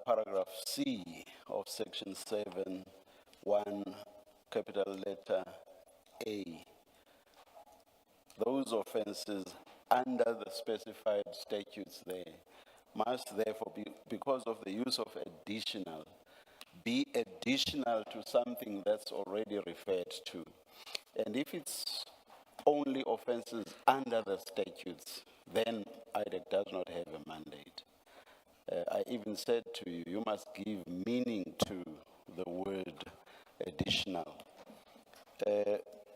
paragraph C of section 7, 1, capital letter A. Those offences under the specified statutes there must therefore be, because of the use of additional, be additional to something that's already referred to. And if it's only offences under the statutes, then IDEC does not have a mandate. I even said to you, you must give meaning to the word additional.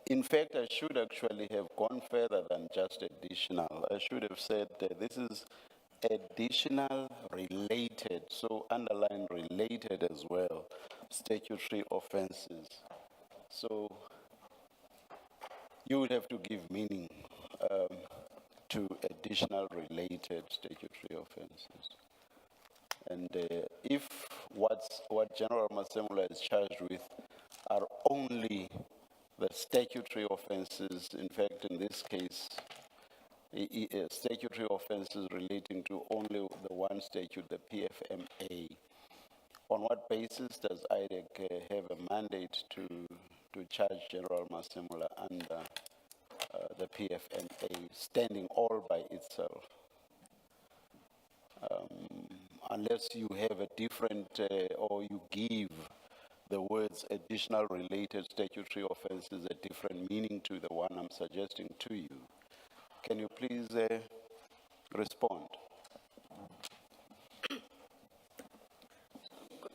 In fact, I should actually have gone further than just additional. I should have said that this is additional related, so underline related as well, statutory offences. So you would have to give meaning to additional related statutory offences. And if what General Masemula is charged with are only the statutory offences, in fact, in this case, statutory offences relating to only the one statute, the PFMA, on what basis does IDEC have a mandate to charge General Masemula under the PFMA, standing all by itself? Unless you have a different, or you give the words additional related statutory offences a different meaning to the one I'm suggesting to you. Can you please respond? Good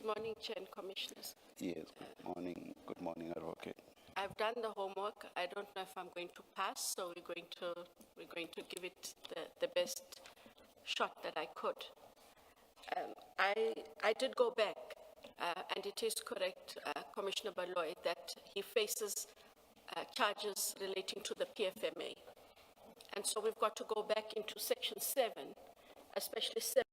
morning, Chair and Commissioners. Yes, good morning. Good morning, Advocate. I've done the homework. I don't know if I'm going to pass, so we're going to give it the best shot that I could. I did go back, and it is correct, Commissioner Baloy, that he faces charges relating to the PFMA. And so we've got to go back into section 7, especially 7.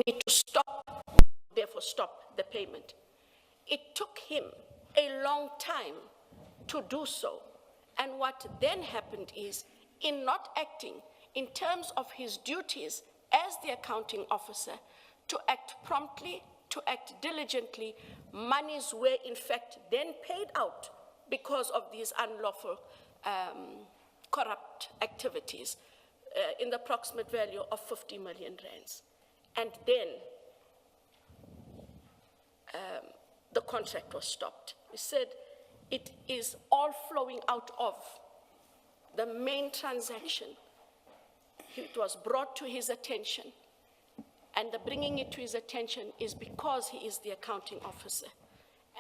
Need to stop, therefore stop the payment. It took him a long time to do so. And what then happened is, in not acting in terms of his duties as the accounting officer, to act promptly, to act diligently, monies were in fact then paid out because of these unlawful corrupt activities in the approximate value of 50 million rands. And then the contract was stopped. We said it is all flowing out of the main transaction. It was brought to his attention, and the bringing it to his attention is because he is the accounting officer.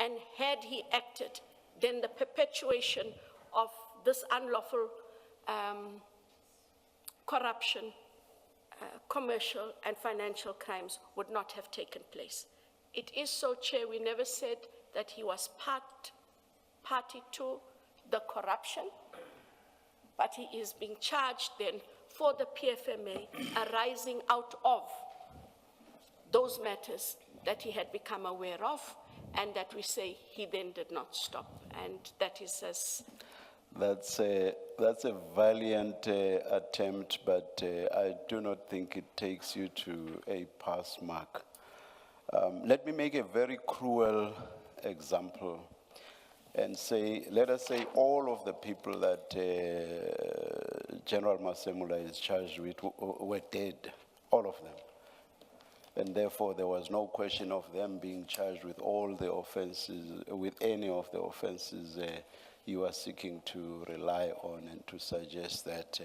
And had he acted, then the perpetuation of this unlawful corruption, commercial and financial crimes would not have taken place. It is so, Chair, we never said that he was party to the corruption, but he is being charged then for the PFMA arising out of those matters that he had become aware of, and that we say he then did not stop, and that is as... That's a valiant attempt, but I do not think it takes you to a pass mark. Let me make a very cruel example and say, let us say all of the people that General Masemula is charged with were dead, all of them. And therefore there was no question of them being charged with all the offenses, with any of the offenses you are seeking to rely on, and to suggest that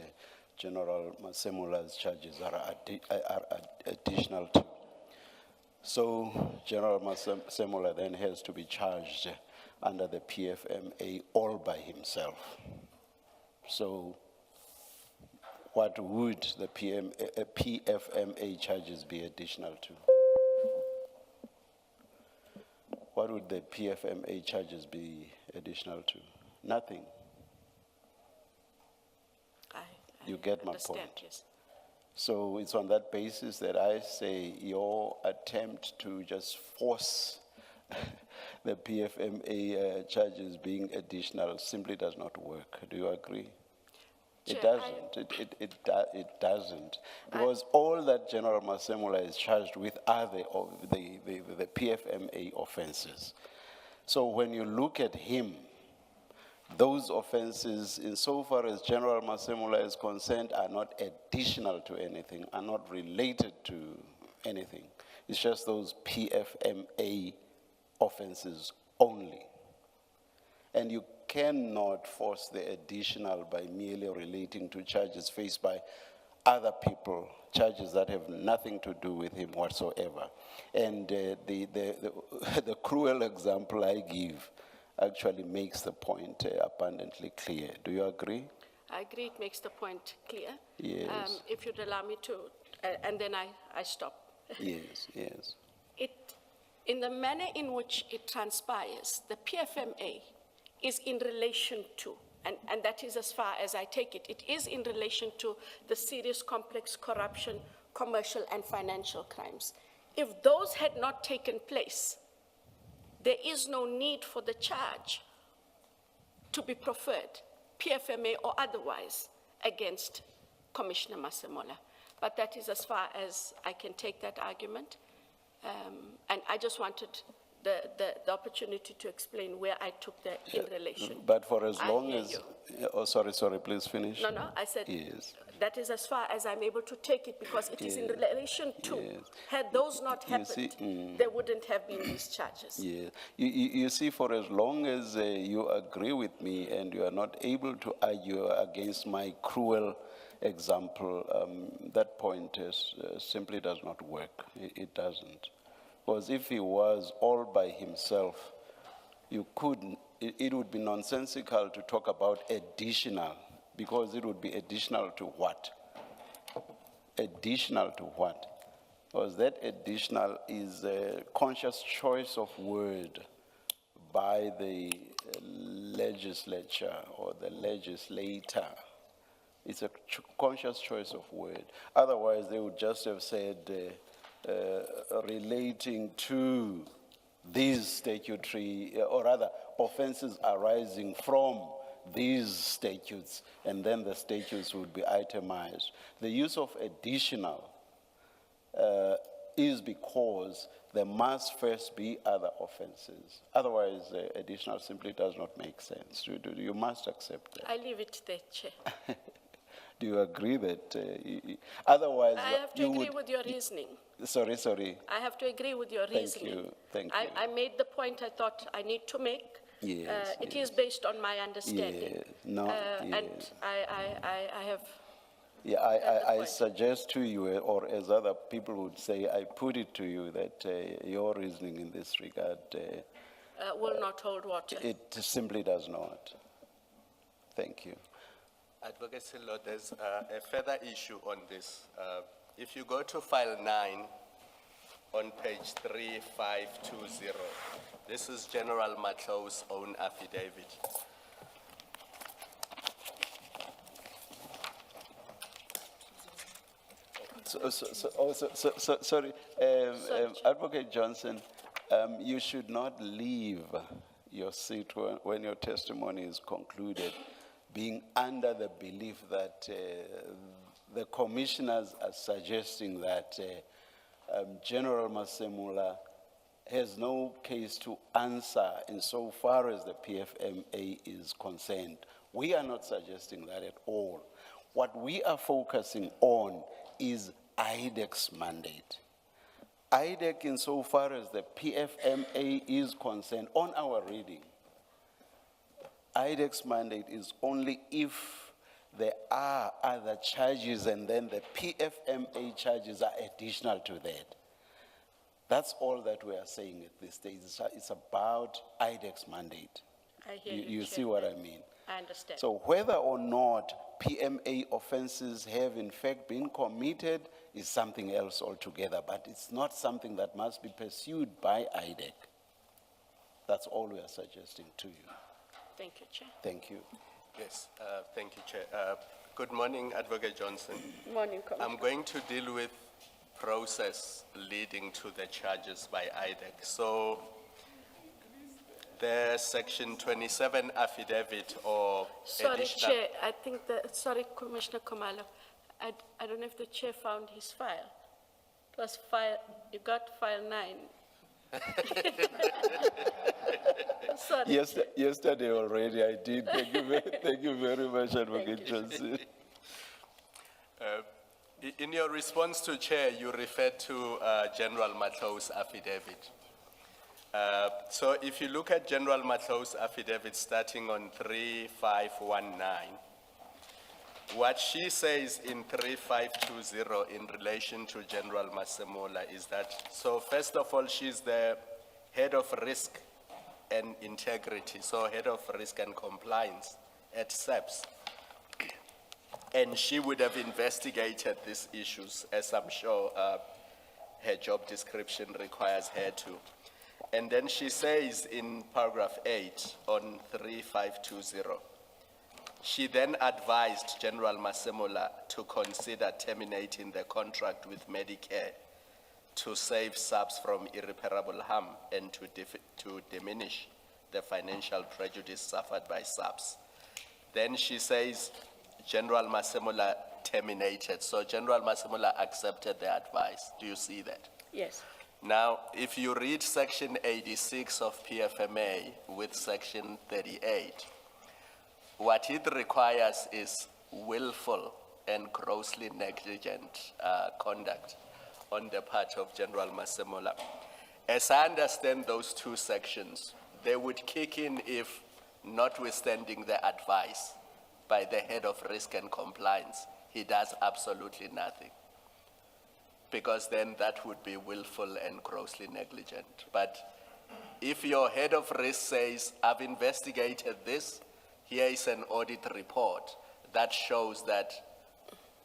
General Masemula's charges are additional to. So General Masemula then has to be charged under the PFMA all by himself. So what would the PFMA charges be additional to? What would the PFMA charges be additional to? Nothing. You get my point. Yes. So it's on that basis that I say your attempt to just force the PFMA charges being additional simply does not work. Do you agree? It doesn't. It doesn't. Because all that General Masemula is charged with are the PFMA offenses. So when you look at him, those offenses, insofar as General Masemula is concerned, are not additional to anything, are not related to anything. It's just those PFMA offenses only. And you cannot force the additional by merely relating to charges faced by other people, charges that have nothing to do with him whatsoever. And the cruel example I give actually makes the point abundantly clear. Do you agree? I agree, it makes the point clear. Yes. If you'd allow me to, and then I stop. Yes, yes. In the manner in which it transpires, the PFMA is in relation to, and that is as far as I take it, it is in relation to the serious complex corruption, commercial and financial crimes. If those had not taken place, there is no need for the charge to be preferred, PFMA or otherwise, against Commissioner Masemola. But that is as far as I can take that argument. And I just wanted the opportunity to explain where I took that in relation. But for as I long hear as, you. oh, sorry, please finish. No, I said yes. That is as far as I'm able to take it, because it is in relation to. Yes. Had those not happened, there wouldn't have been these charges. Yeah. You see, for as long as you agree with me and you are not able to argue against my cruel example, that point simply does not work. It doesn't. Because if he was all by himself, you couldn't, it would be nonsensical to talk about additional, because it would be additional to what? Additional to what? Because that additional is a conscious choice of word by the legislature or the legislator. It's a conscious choice of word. Otherwise, they would just have said relating to these statutory, or rather, offenses arising from these statutes, and then the statutes would be itemized. The use of additional is because there must first be other offenses. Otherwise, additional simply does not make sense. You must accept that. I leave it there, Chair. Do you agree that otherwise I have to agree with your reasoning. Sorry. I have to agree with your reasoning. Thank you. I made the point I thought I need to make. Yes, it is based on my understanding. Yes. No, And I have... Yeah, I suggest to you, or as other people would say, I put it to you that your reasoning in this regard... will not hold water. It simply does not. Thank you. Advocate Silo, there's a further issue on this. If you go to file 9 on page 3520, this is General Matlow's own affidavit. Sorry, Advocate Johnson, you should not leave your seat when your testimony is concluded, being under the belief that the commissioners are suggesting that General Masemula has no case to answer insofar as the PFMA is concerned. We are not suggesting that at all. What we are focusing on is IDEC's mandate. IDEC, insofar as the PFMA is concerned, on our reading, IDEC's mandate is only if there are other charges and then the PFMA charges are additional to that. That's all that we are saying at this stage. It's about IDEC's mandate. I hear You Chair. see what I mean? I understand. So whether or not PMA offenses have in fact been committed is something else altogether, but it's not something that must be pursued by IDEC. That's all we are suggesting to you. Thank you, Chair. Thank you. Yes, thank you, Chair. Good morning, Advocate Johnson. Morning, Commissioner. I'm going to deal with process leading to the charges by IDEC. So the section 27 affidavit or Sorry, additional... Chair, I think sorry, Commissioner Khumalo, I don't know if the Chair found his file. It was file, you got file 9. Sorry. Yesterday already I did. Thank you very much, Advocate Johnson. In your response to Chair, you referred to General Matlow's affidavit. So if you look at General Matlow's affidavit starting on 3519, what she says in 3520 in relation to General Masemola is that, so first of all, she's the head of risk and integrity, so head of risk and compliance at SAPS. And she would have investigated these issues, as I'm sure her job description requires her to. And then she says in paragraph 8 on 3520, she then advised General Masemola to consider terminating the contract with Medicare to save SAPS from irreparable harm and to diminish the financial prejudice suffered by SAPS. Then she says General Masemola terminated. So General Masemola accepted the advice. Do you see that? Yes. Now, if you read section 86 of PFMA with section 38, what it requires is willful and grossly negligent conduct on the part of General Masemola. As I understand those two sections, they would kick in if, notwithstanding the advice by the head of risk and compliance, he does absolutely nothing. Because then that would be willful and grossly negligent. But if your head of risk says, I've investigated this, here is an audit report that shows that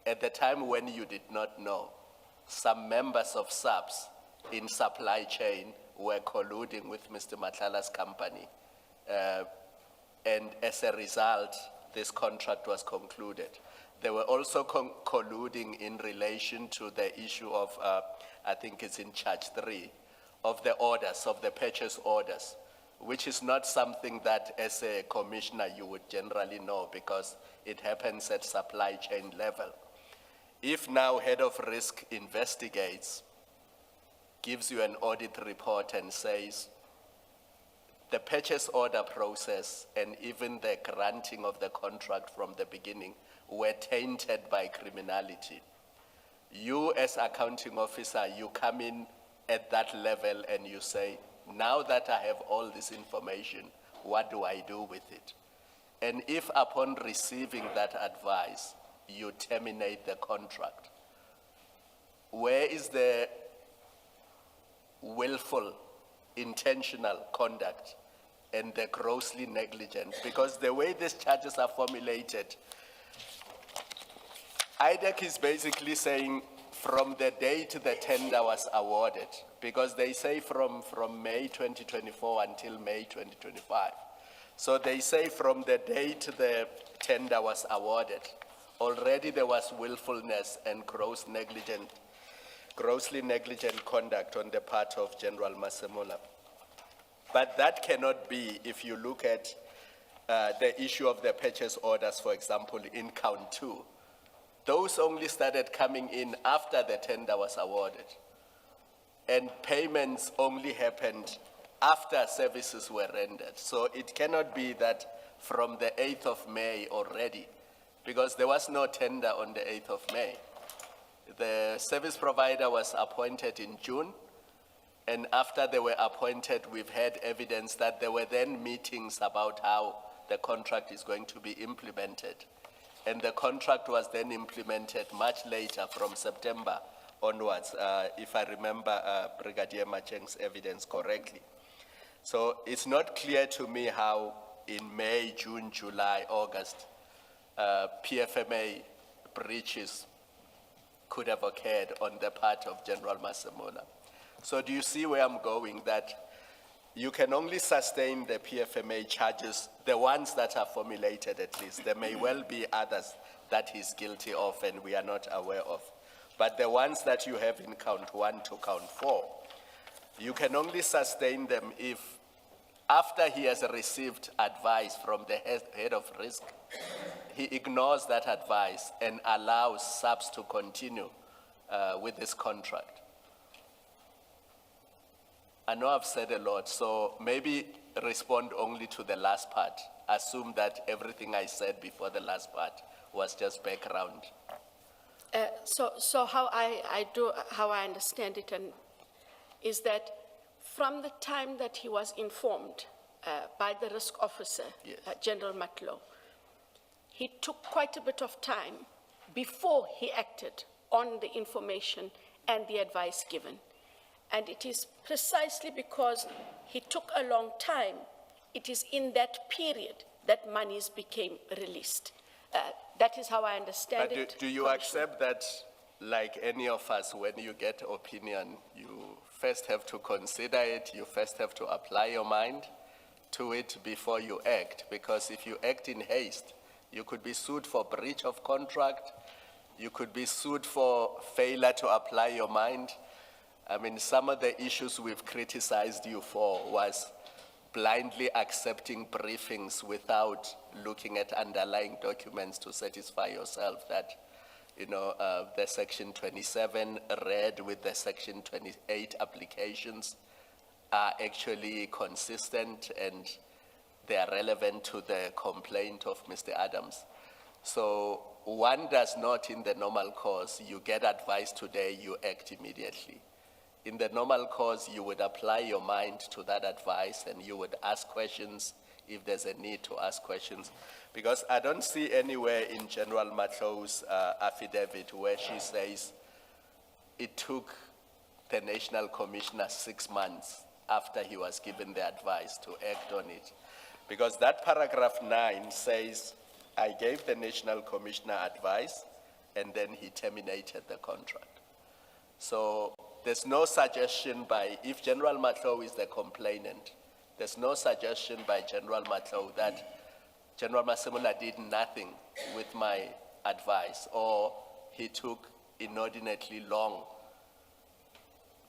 at the time when you did not know, some members of SAPS in supply chain were colluding with Mr. Matlala's company. And as a result, this contract was concluded. They were also colluding in relation to the issue of, I think it's in charge 3, of the orders, of the purchase orders, which is not something that as a commissioner you would generally know because it happens at supply chain level. If now head of risk investigates, gives you an audit report and says, the purchase order process and even the granting of the contract from the beginning were tainted by criminality. You as accounting officer, you come in at that level and you say, now that I have all this information, what do I do with it? And if upon receiving that advice, you terminate the contract, where is the willful, intentional conduct and the grossly negligent, because the way these charges are formulated, IDEC is basically saying from the date the tender was awarded, because they say from May 2024 until May 2025. So they say from the date the tender was awarded, already there was willfulness and grossly negligent conduct on the part of General Masemola. But that cannot be if you look at the issue of the purchase orders, for example, in count 2. Those only started coming in after the tender was awarded. And payments only happened after services were rendered. So it cannot be that from the 8th of May already, because there was no tender on the 8th of May. The service provider was appointed in June, and after they were appointed, we've had evidence that there were then meetings about how the contract is going to be implemented. And the contract was then implemented much later, from September onwards, if I remember Brigadier Macheng's evidence correctly. So it's not clear to me how in May, June, July, August, PFMA breaches could have occurred on the part of General Masemola. So do you see where I'm going? That you can only sustain the PFMA charges, the ones that are formulated at least. There may well be others that he's guilty of and we are not aware of. But the ones that you have in count 1 to count 4, you can only sustain them if, after he has received advice from the head of risk, he ignores that advice and allows subs to continue with this contract. I know I've said a lot, so maybe respond only to the last part. Assume that everything I said before the last part was just background. So how I understand it is that from the time that he was informed by the risk officer, Yes. General Matlow, he took quite a bit of time before he acted on the information and the advice given. And it is precisely because he took a long time, it is in that period that monies became released. That is how I understand But it. do you accept that, like any of us, when you get opinion, you first have to consider it, you first have to apply your mind to it before you act? Because if you act in haste, you could be sued for breach of contract, you could be sued for failure to apply your mind. I mean, some of the issues we've criticized you for was blindly accepting briefings without looking at underlying documents to satisfy yourself that, you know, the Section 27 read with the Section 28 applications are actually consistent and they are relevant to the complaint of Mr. Adams. So one does not, in the normal course, you get advice today, you act immediately. In the normal course, you would apply your mind to that advice and you would ask questions if there's a need to ask questions. Because I don't see anywhere in General Matlow's affidavit where she says it took the National Commissioner 6 months after he was given the advice to act on it. Because that paragraph 9 says, I gave the National Commissioner advice and then he terminated the contract. So there's no suggestion by, if General Matlow is the complainant, there's no suggestion by General Matlow that General Masemola did nothing with my advice or he took inordinately long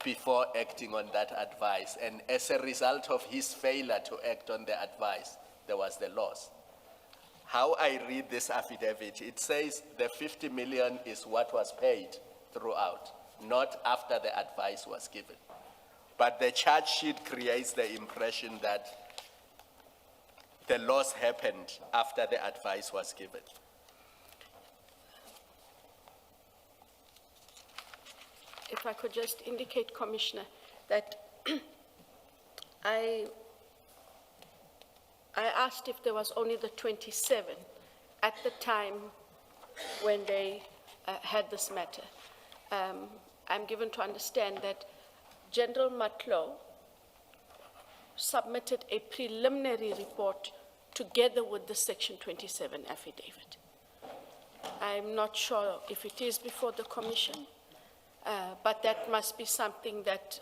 before acting on that advice. And as a result of his failure to act on the advice, there was the loss. How I read this affidavit, it says the 50 million is what was paid throughout, not after the advice was given. But the charge sheet creates the impression that the loss happened after the advice was given. If I could just indicate, Commissioner, that I asked if there was only the 27 at the time when they had this matter. I'm given to understand that General Matlow submitted a preliminary report together with the Section 27 affidavit. I'm not sure if it is before the commission, but that must be something that,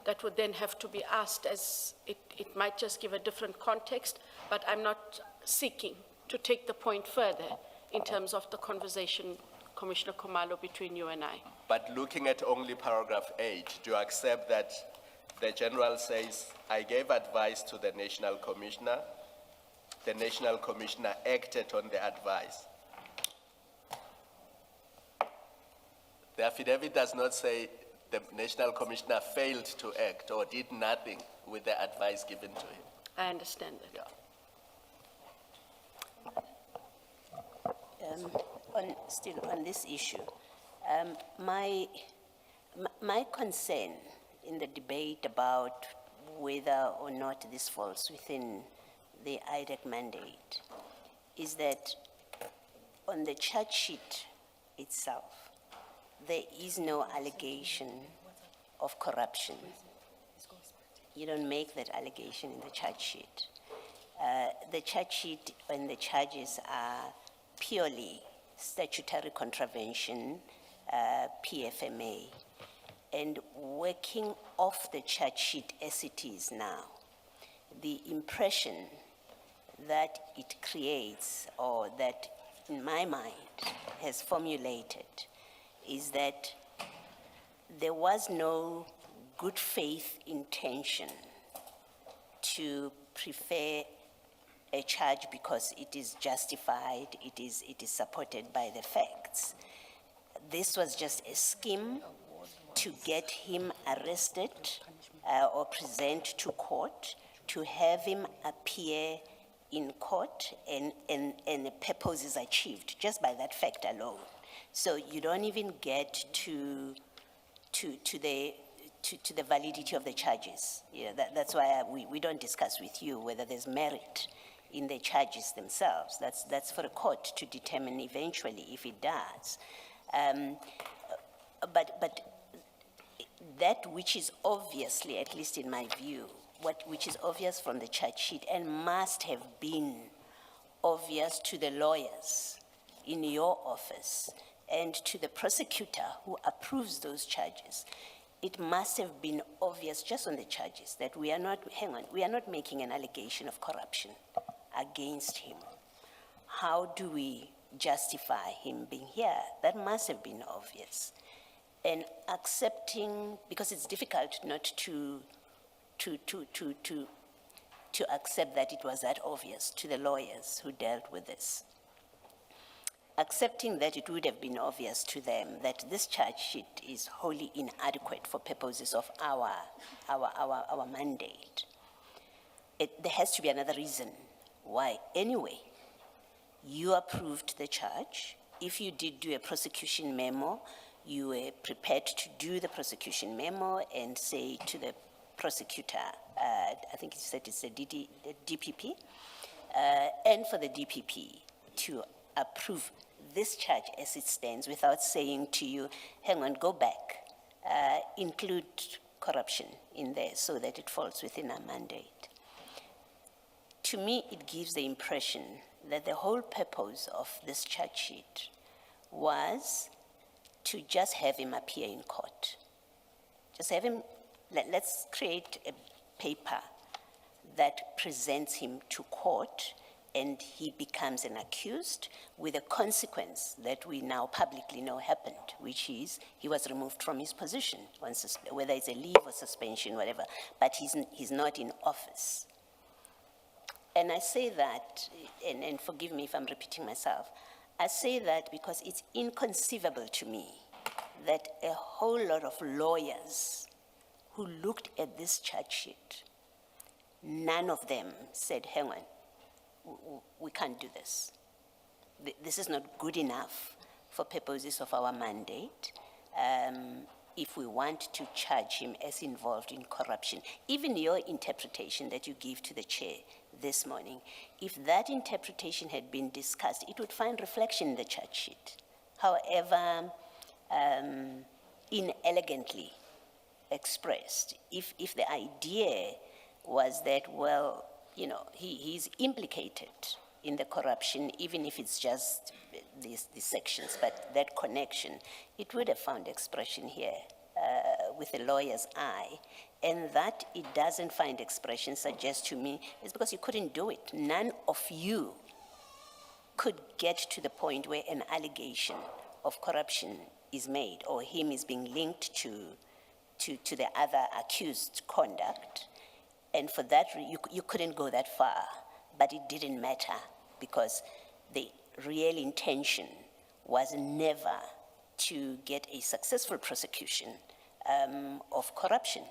that would then have to be asked, as it might just give a different context, but I'm not seeking to take the point further in terms of the conversation, Commissioner Khumalo, between you and I. But looking at only paragraph 8, do you accept that the general says, I gave advice to the national commissioner acted on the advice? The affidavit does not say the national commissioner failed to act or did nothing with the advice given to him. I understand that. Yeah. Still on this issue, my concern in the debate about whether or not this falls within the IDEC mandate is that on the charge sheet itself, there is no allegation of corruption. You don't make that allegation in the charge sheet. The charge sheet and the charges are purely statutory contravention, PFMA, and working off the charge sheet as it is now, the impression that it creates, or that in my mind has formulated, is that there was no good faith intention to prefer a charge because it is justified, it is supported by the facts. This was just a scheme to get him arrested or present to court, to have him appear in court, and the purpose is achieved just by that fact alone. So you don't even get to the validity of the charges. Yeah, that's why we don't discuss with you whether there's merit in the charges themselves. That's for the court to determine eventually if it does. But that which is obviously, at least in my view, which is obvious from the charge sheet and must have been obvious to the lawyers in your office and to the prosecutor who approves those charges, it must have been obvious just on the charges that we are not making an allegation of corruption against him. How do we justify him being here? That must have been obvious. And accepting, because it's difficult not to accept that it was that obvious to the lawyers who dealt with this. Accepting that it would have been obvious to them that this charge sheet is wholly inadequate for purposes of our mandate. There has to be another reason why. Anyway, you approved the charge. If you did do a prosecution memo, you were prepared to do the prosecution memo and say to the prosecutor, I think you said it's the DPP, and for the DPP to approve this charge as it stands without saying to you, hang on, go back, include corruption in there so that it falls within our mandate. To me, it gives the impression that the whole purpose of this charge sheet was to just have him appear in court. Just have him, let's create a paper that presents him to court and he becomes an accused with a consequence that we now publicly know happened, which is he was removed from his position, whether it's a leave or suspension, whatever, but he's not in office. And I say that, and forgive me if I'm repeating myself, I say that because it's inconceivable to me that a whole lot of lawyers who looked at this charge sheet, none of them said, hang on, we can't do this. This is not good enough for purposes of our mandate. If we want to charge him as involved in corruption, even your interpretation that you give to the chair this morning, if that interpretation had been discussed, it would find reflection in the charge sheet. However, inelegantly expressed, if the idea was that, well, you know, he's implicated in the corruption, even if it's just these sections, but that connection, it would have found expression here with a lawyer's eye. And that it doesn't find expression suggests to me is because you couldn't do it. None of you could get to the point where an allegation of corruption is made or him is being linked to the other accused conduct. And for that, you couldn't go that far, but it didn't matter because the real intention was never to get a successful prosecution of corruption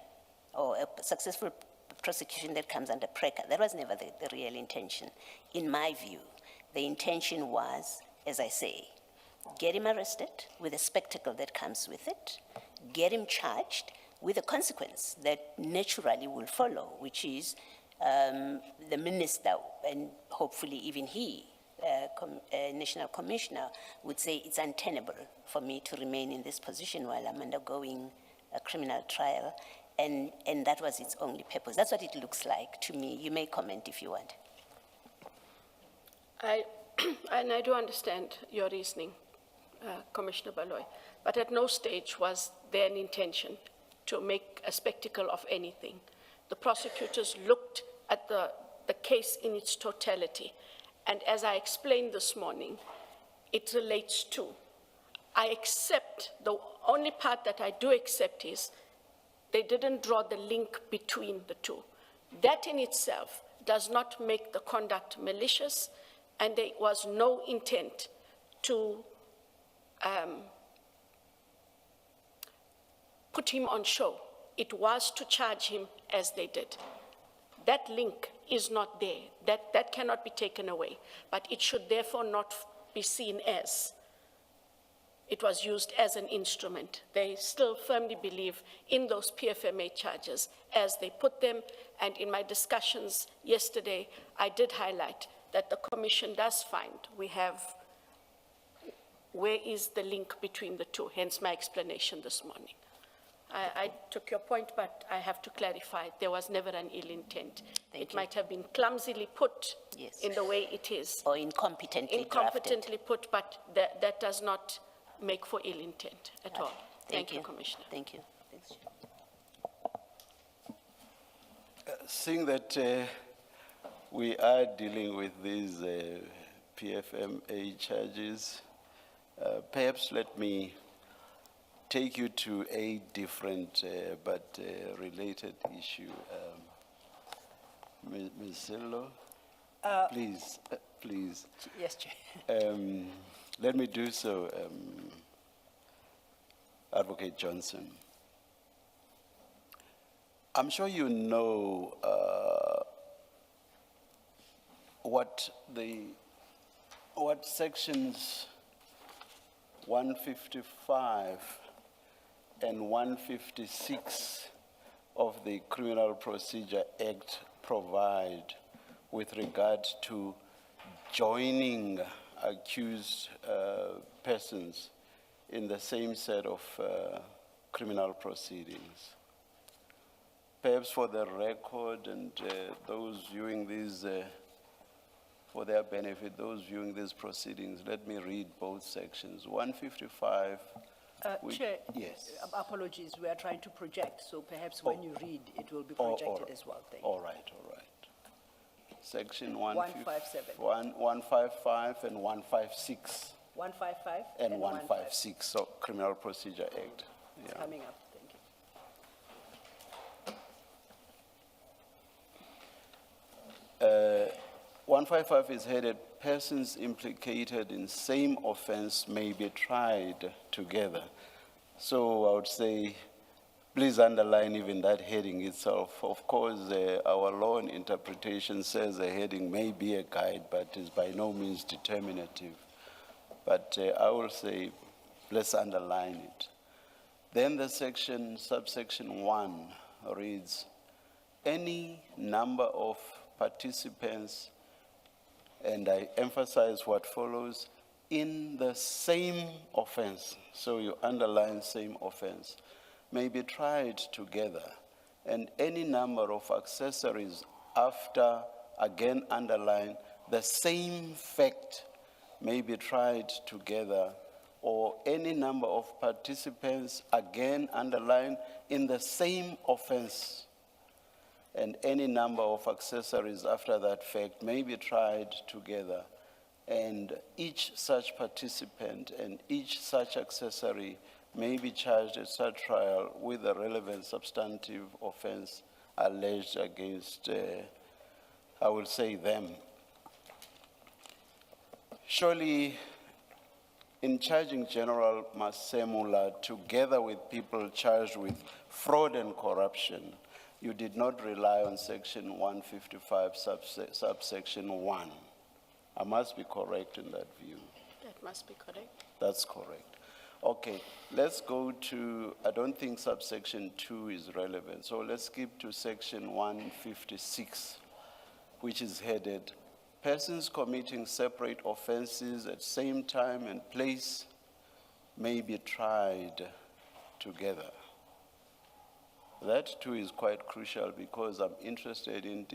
or a successful prosecution that comes under PRECA. That was never the real intention. In my view, the intention was, as I say, get him arrested with the spectacle that comes with it, get him charged with a consequence that naturally will follow, which is the minister, and hopefully even he, National Commissioner, would say it's untenable for me to remain in this position while I'm undergoing a criminal trial, and that was its only purpose. That's what it looks like to me. You may comment if you want. And I do understand your reasoning, Commissioner Baloy, but at no stage was there an intention to make a spectacle of anything. The prosecutors looked at the case in its totality, and as I explained this morning, it relates to, I accept, the only part that I do accept is they didn't draw the link between the two. That in itself does not make the conduct malicious, and there was no intent to put him on show. It was to charge him as they did. That link is not there. That cannot be taken away, but it should therefore not be seen as it was used as an instrument. They still firmly believe in those PFMA charges as they put them, and in my discussions yesterday, I did highlight that the Commission does find we have, where is the link between the two, hence my explanation this morning. I took your point, but I have to clarify, there was never an ill intent. It might have been clumsily put in the way it is. Or incompetently drafted. Put, but that does not make for ill intent at all. Thank you, Commissioner. Thank you. Seeing that we are dealing with these PFMA charges, perhaps let me take you to a different but related issue. Ms. Sillo, please. Yes, Chair. Let me do so, Advocate Johnson. I'm sure you know what sections 155 and 156 of the Criminal Procedure Act provide with regard to joining accused persons in the same set of criminal proceedings. Perhaps for the record and those viewing these, for their benefit, those viewing these proceedings, let me read both sections. 155. Chair, yes. Apologies, we are trying to project, so perhaps when you read, it will be projected as well. Thank you. All right. Section 157. 155 and 156. 155 and 156, so Criminal Procedure Act. It's coming up. Thank you. 155 is headed, persons implicated in same offense may be tried together. So I would say, please underline even that heading itself. Of course, our law and interpretation says a heading may be a guide, but is by no means determinative. But I will say, let's underline it. Then the subsection 1 reads, any number of participants, and I emphasize what follows, in the same offense, so you underline same offense, may be tried together and any number of accessories after, again underline, the same fact may be tried together, or any number of participants, again underline, in the same offense, and any number of accessories after that fact may be tried together, and each such participant and each such accessory may be charged at such trial with the relevant substantive offense alleged against, I will say, them. Surely, in charging General Masemula together with people charged with fraud and corruption, you did not rely on section 155 subsection 1. I must be correct in that view. That must be correct. That's correct. Okay, let's go to, I don't think subsection 2 is relevant, so let's skip to section 156, which is headed, persons committing separate offenses at same time and place may be tried together. That too is quite crucial because I'm interested in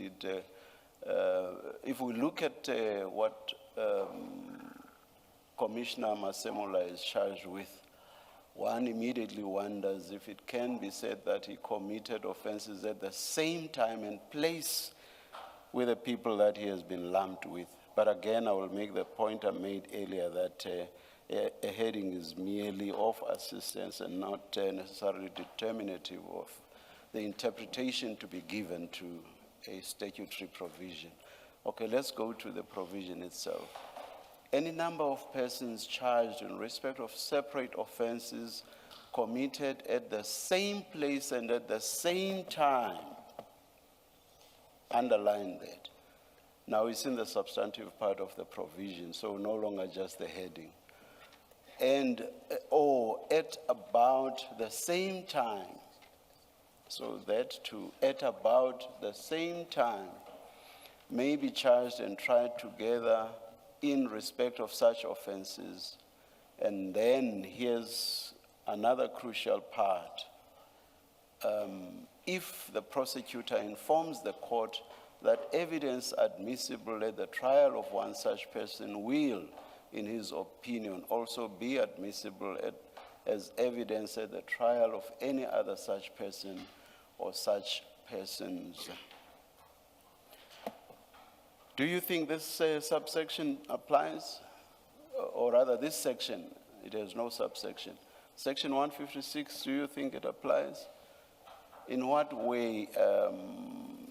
if we look at what Commissioner Masemula is charged with, one immediately wonders if it can be said that he committed offenses at the same time and place with the people that he has been lumped with. But again, I will make the point I made earlier that a heading is merely of assistance and not necessarily determinative of the interpretation to be given to a statutory provision. Okay, let's go to the provision itself. Any number of persons charged in respect of separate offenses committed at the same place and at the same time, underline that. Now it's in the substantive part of the provision, so no longer just the heading. And, or at about the same time, so that too, at about the same time, may be charged and tried together in respect of such offenses. And then here's another crucial part. If the prosecutor informs the court that evidence admissible at the trial of one such person will, in his opinion, also be admissible as evidence at the trial of any other such person or such persons. Do you think this subsection applies? Or rather, this section, it has no subsection. Section 156, do you think it applies? In what way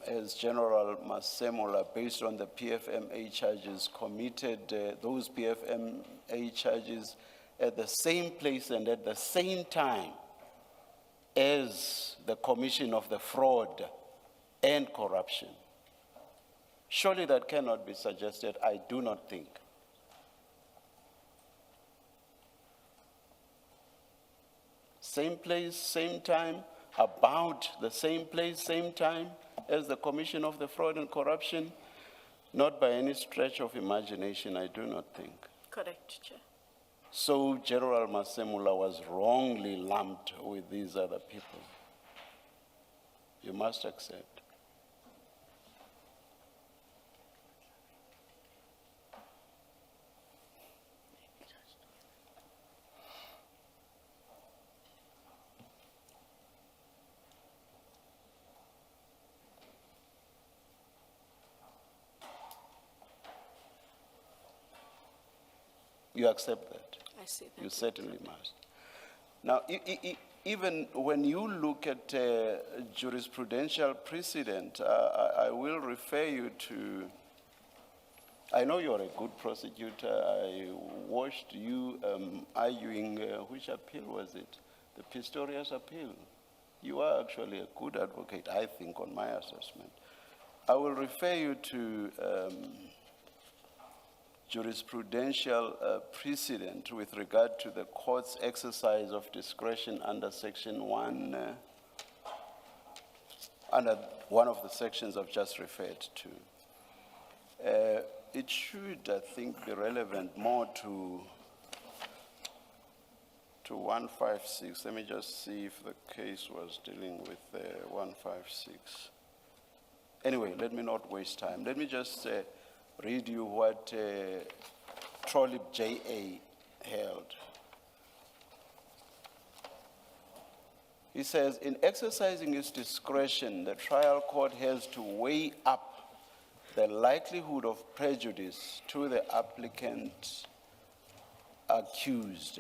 has General Masemula, based on the PFMA charges, committed those PFMA charges at the same place and at the same time as the commission of the fraud and corruption? Surely that cannot be suggested, I do not think. Same place, same time, about the same place, same time as the commission of the fraud and corruption? Not by any stretch of imagination, I do not think. Correct, Chair. So General Masemula was wrongly lumped with these other people. You must accept. You accept that? I see that. You certainly must. Now, even when you look at jurisprudential precedent, I will refer you to, I know you're a good prosecutor. I watched you arguing, which appeal was it? The Pistorius appeal. You are actually a good advocate, I think, on my assessment. I will refer you to jurisprudential precedent with regard to the court's exercise of discretion under section 1, under one of the sections I've just referred to. It should, I think, be relevant more to to 156. Let me just see if the case was dealing with 156. Anyway, let me not waste time. Let me just read you what Trolip J.A. held. He says, in exercising its discretion, the trial court has to weigh up the likelihood of prejudice to the applicant accused.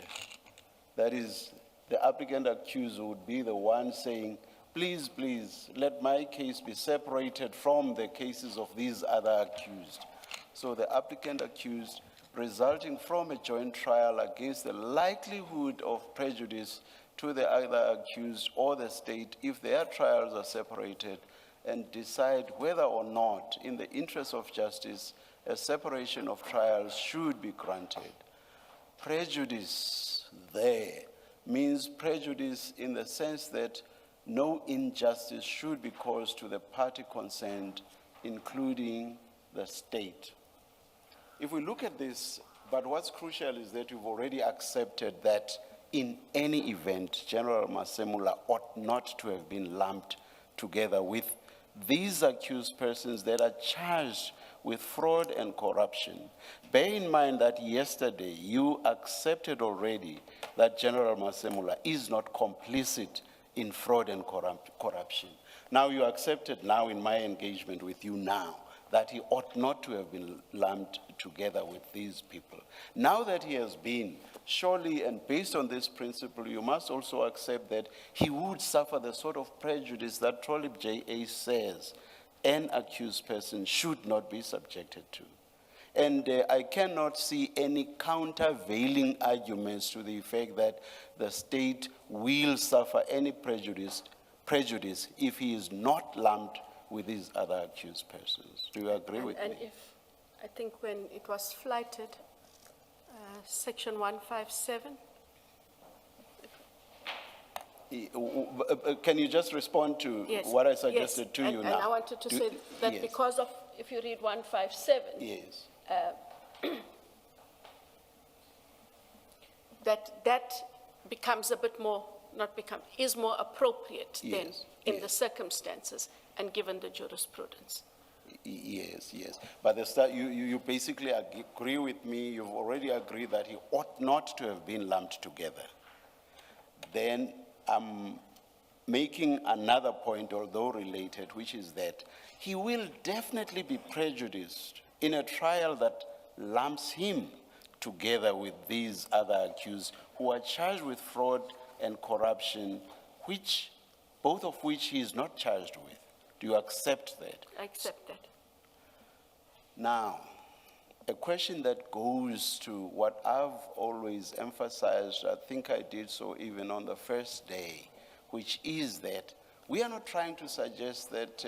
That is, the applicant accused would be the one saying, please, please, let my case be separated from the cases of these other accused. So the applicant accused, resulting from a joint trial against the likelihood of prejudice to the other accused or the state if their trials are separated, and decide whether or not, in the interest of justice, a separation of trials should be granted. Prejudice there means prejudice in the sense that no injustice should be caused to the party concerned, including the state. If we look at this, but what's crucial is that you've already accepted that in any event, General Masemula ought not to have been lumped together with these accused persons that are charged with fraud and corruption. Bear in mind that yesterday you accepted already that General Masemula is not complicit in fraud and corruption. Now you accepted now in my engagement with you now that he ought not to have been lumped together with these people. Now that he has been, surely, and based on this principle, you must also accept that he would suffer the sort of prejudice that Trolip J.A. says an accused person should not be subjected to. And I cannot see any countervailing arguments to the effect that the state will suffer any prejudice if he is not lumped with these other accused persons. Do you agree with And me? if, I think when it was flighted, section 157, Can you just respond to yes. what I suggested yes. to you and, now? And I wanted to say that yes. because of, if you read 157, Yes. that becomes a bit more, is more appropriate then Yes, in yes. the circumstances and given the jurisprudence. Yes, yes. But you basically agree with me. You've already agreed that he ought not to have been lumped together. Then I'm making another point, although related, which is that he will definitely be prejudiced in a trial that lumps him together with these other accused who are charged with fraud and corruption, both of which he is not charged with. Do you accept that? I accept that. Now, a question that goes to what I've always emphasized, I think I did so even on the first day, which is that we are not trying to suggest that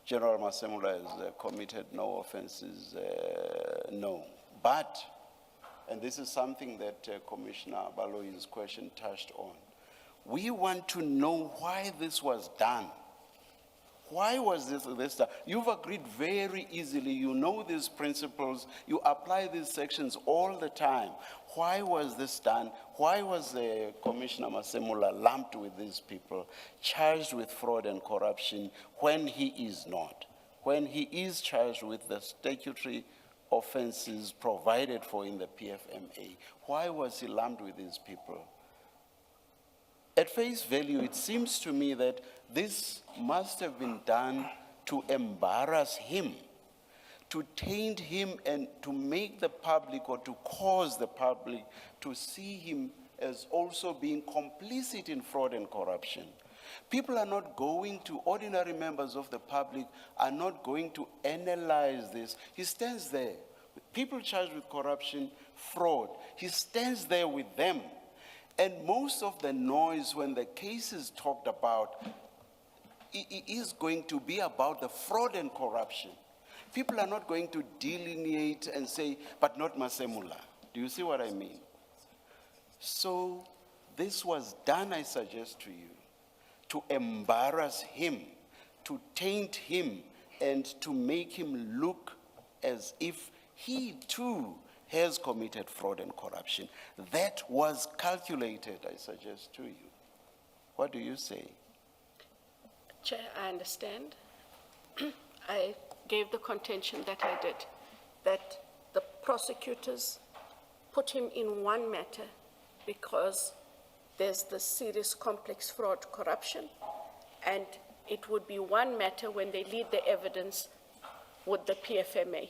General Masemula has committed no offenses, no. But, and this is something that Commissioner Baloyi's question touched on, we want to know why this was done. Why was this done? You've agreed very easily. You know these principles. You apply these sections all the time. Why was this done? Why was Commissioner Masemula lumped with these people, charged with fraud and corruption when he is not? When he is charged with the statutory offenses provided for in the PFMA, why was he lumped with these people? At face value, it seems to me that this must have been done to embarrass him, to taint him, and to make the public, or to cause the public to see him as also being complicit in fraud and corruption. People are not going to, ordinary members of the public are not going to analyze this. He stands there, with people charged with corruption, fraud. He stands there with them. And most of the noise when the case is talked about is going to be about the fraud and corruption. People are not going to delineate and say, but not Masemula. Do you see what I mean? So this was done, I suggest to you, to embarrass him, to taint him, and to make him look as if he too has committed fraud and corruption. That was calculated, I suggest to you. What do you say? Chair, I understand. I gave the contention that I did, that the prosecutors put him in one matter because there's the serious complex fraud corruption, and it would be one matter when they lead the evidence with the PFMA.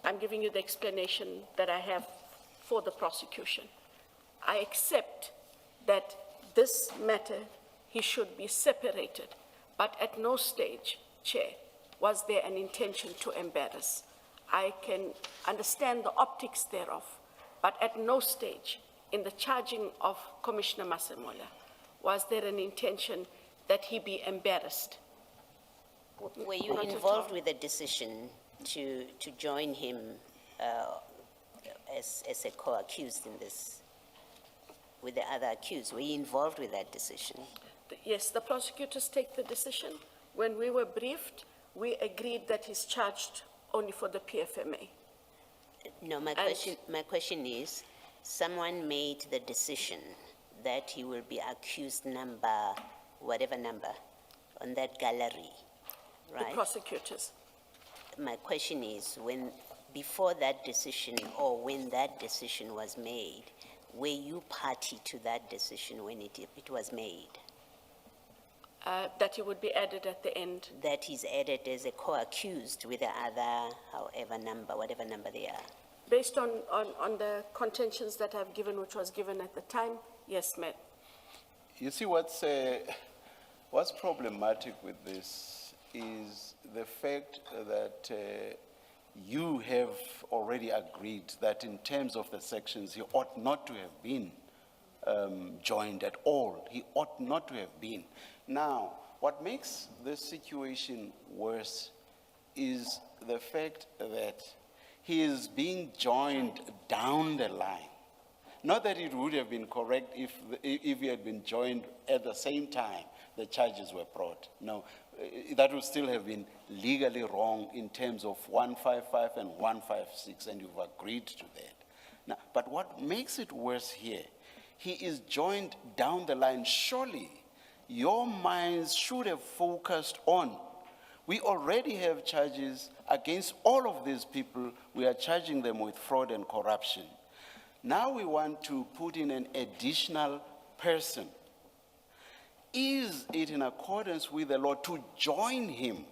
I'm giving you the explanation that I have for the prosecution. I accept that this matter, he should be separated, but at no stage, Chair, was there an intention to embarrass. I can understand the optics thereof, but at no stage in the charging of Commissioner Masemola was there an intention that he be embarrassed. Were you involved with the decision to join him as a co-accused in this, with the other accused? Were you involved with that decision? Yes, the prosecutors take the decision. When we were briefed, we agreed that he's charged only for the PFMA. No, my question is, someone made the decision that he will be accused number, whatever number, on that gallery, right? The prosecutors. My question is, before that decision or when that decision was made, were you party to that decision when it was made? That he would be added at the end. That he's added as a co-accused with the other, however number, whatever number they are. Based on the contentions that I've given, which was given at the time, yes, ma'am. You see, what's problematic with this is the fact that you have already agreed that in terms of the sections, he ought not to have been joined at all. He ought not to have been. Now, what makes this situation worse is the fact that he is being joined down the line. Not that it would have been correct if he had been joined at the same time the charges were brought. No, that would still have been legally wrong in terms of 155 and 156, and you've agreed to that. Now, but what makes it worse here, he is joined down the line. Surely, your minds should have focused on, we already have charges against all of these people. We are charging them with fraud and corruption. Now we want to put in an additional person. Is it in accordance with the law to join him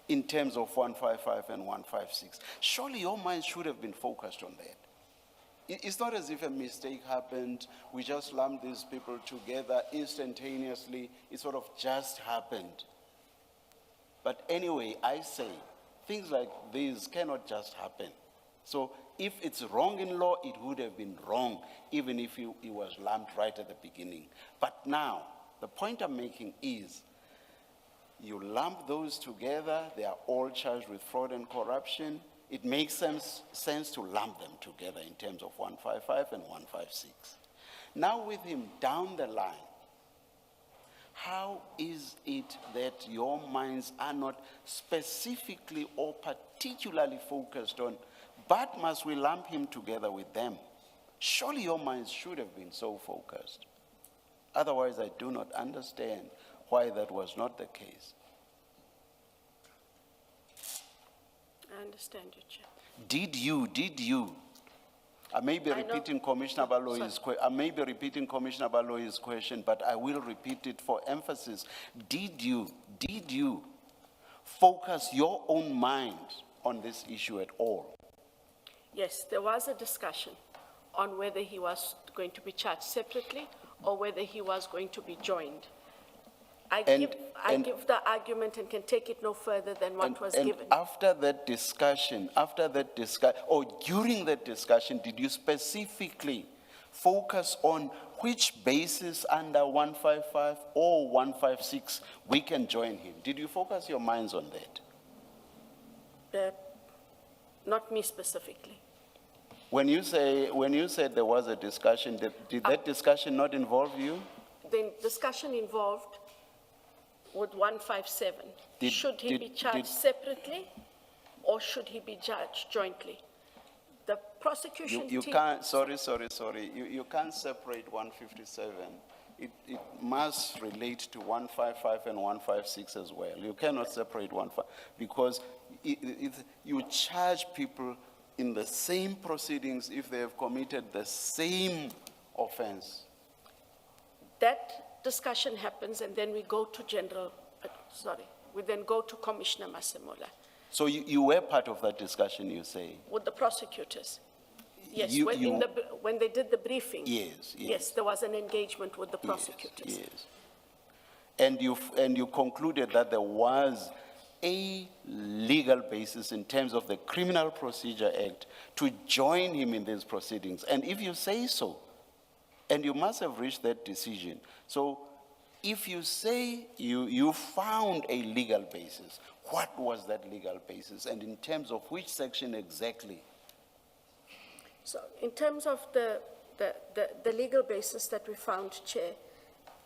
in terms of 155 and 156? Surely your mind should have been focused on that. It's not as if a mistake happened, we just lumped these people together instantaneously, it sort of just happened. But anyway, I say, things like these cannot just happen. So if it's wrong in law, it would have been wrong, even if he was lumped right at the beginning. But now, the point I'm making is, you lump those together, they are all charged with fraud and corruption. It makes sense to lump them together in terms of 155 and 156. Now with him down the line, how is it that your minds are not specifically or particularly focused on, but must we lump him together with them? Surely your minds should have been so focused. Otherwise, I do not understand why that was not the case. I understand you, Chair. Did you? I may be repeating Commissioner Baloyi's question, but I will repeat it for emphasis. Did you focus your own mind on this issue at all? Yes, there was a discussion on whether he was going to be charged separately or whether he was going to be joined. I give the argument and can take it no further than what was given. After that discussion, or during that discussion, did you specifically focus on which basis under 155 or 156 we can join him? Did you focus your minds on that? Not me specifically. When you said there was a discussion, did that discussion not involve you? The discussion involved with 157. Should he be charged separately or should he be charged jointly? prosecution You team. can't, sorry. You can't separate 157. It must relate to 155 and 156 as well. You cannot separate because you charge people in the same proceedings if they have committed the same offense. That discussion happens, and then we go to we then go to Commissioner Masemola So you were part of that discussion, you say? with the prosecutors. Yes, You- when they did the briefing. Yes. Yes, there was an engagement with the prosecutors. Yes. And you concluded that there was a legal basis in terms of the Criminal Procedure Act to join him in these proceedings. And if you say so, and you must have reached that decision. So if you say you found a legal basis, what was that legal basis? And in terms of which section exactly? So in terms of the legal basis that we found, Chair,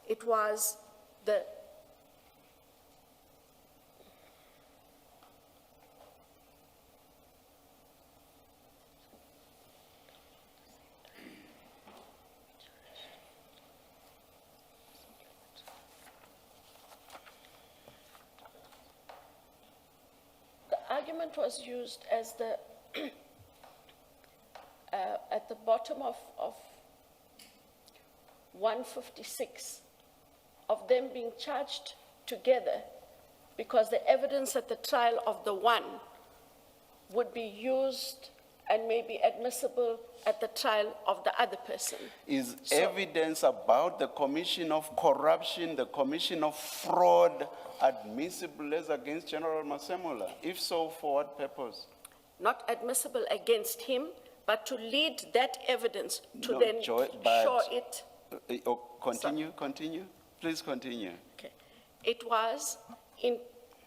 it was the argument was used as the at the bottom of 156 of them being charged together because the evidence at the trial of the one would be used and may be admissible at the trial of the other person. Is So- evidence about the commission of corruption, the commission of fraud admissible as against General Masemola? If so, for what purpose? Not admissible against him, but to lead that evidence to No, then Joy, but- show it. Continue. Please continue. Okay. It was in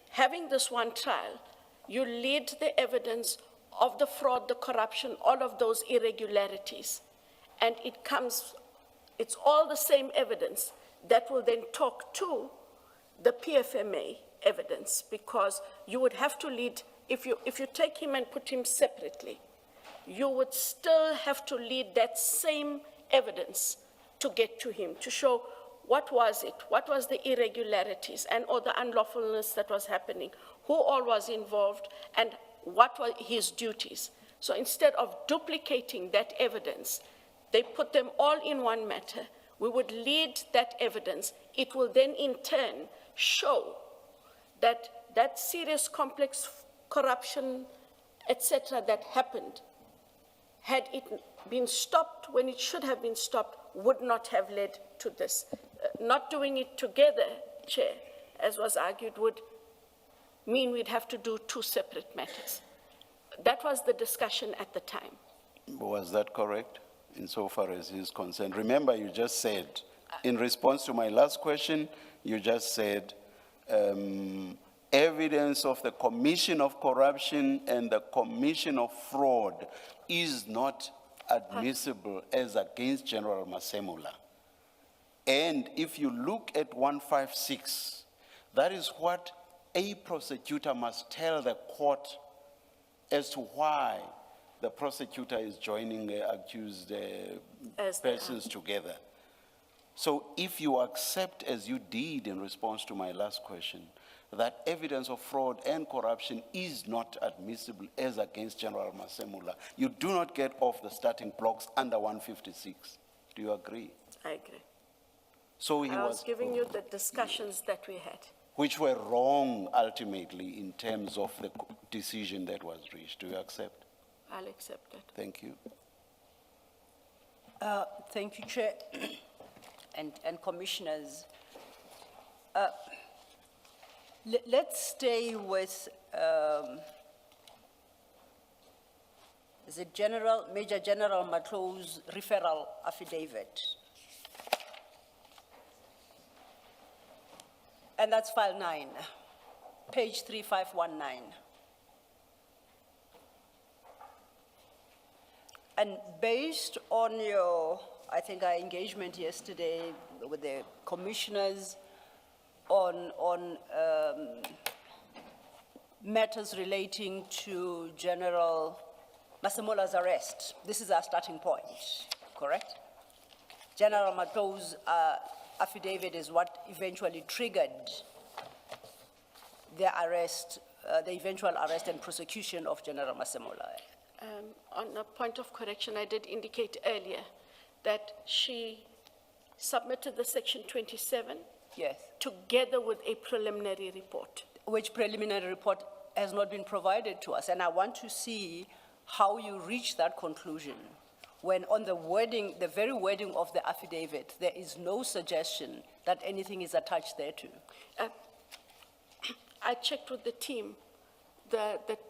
having this one trial, you lead the evidence of the fraud, the corruption, all of those irregularities. And it's all the same evidence that will then talk to the PFMA evidence, because you would have to lead, if you take him and put him separately, you would still have to lead that same evidence to get to him, to show what was it, what was the irregularities and or the unlawfulness that was happening, who all was involved, and what were his duties. So instead of duplicating that evidence, they put them all in one matter. We would lead that evidence. It will then in turn show that that serious complex corruption, etc., that happened, had it been stopped when it should have been stopped, would not have led to this. Not doing it together, Chair, as was argued, would mean we'd have to do two separate matters. That was the discussion at the time. Was that correct, insofar as he is concerned? Remember, you just said, in response to my last question, you just said, evidence of the commission of corruption and the commission of fraud is not admissible as against General Masemola. And if you look at 156, that is what a prosecutor must tell the court as to why the prosecutor is joining accused As they are. persons together. So if you accept, as you did in response to my last question, that evidence of fraud and corruption is not admissible as against General Masemola, you do not get off the starting blocks under 156. Do you agree? I agree. So he I was was, giving you the discussions that we had. which were wrong ultimately in terms of the decision that was reached. Do you accept? I'll accept that. Thank you. Thank you, Chair and Commissioners. Let's stay with the Major General Matlow's referral affidavit. And that's file 9, page 3519. And based on your, I think, our engagement yesterday with the commissioners on matters relating to General Masemola's arrest. This is our starting point, correct? General Mato's affidavit is what eventually triggered the arrest, the eventual arrest and prosecution of General Masemola. On a point of correction, I did indicate earlier that she submitted the section 27 Yes. together with a preliminary report. Which preliminary report has not been provided to us. And I want to see how you reach that conclusion when on the wording, the very wording of the affidavit, there is no suggestion that anything is attached thereto. I checked with the team,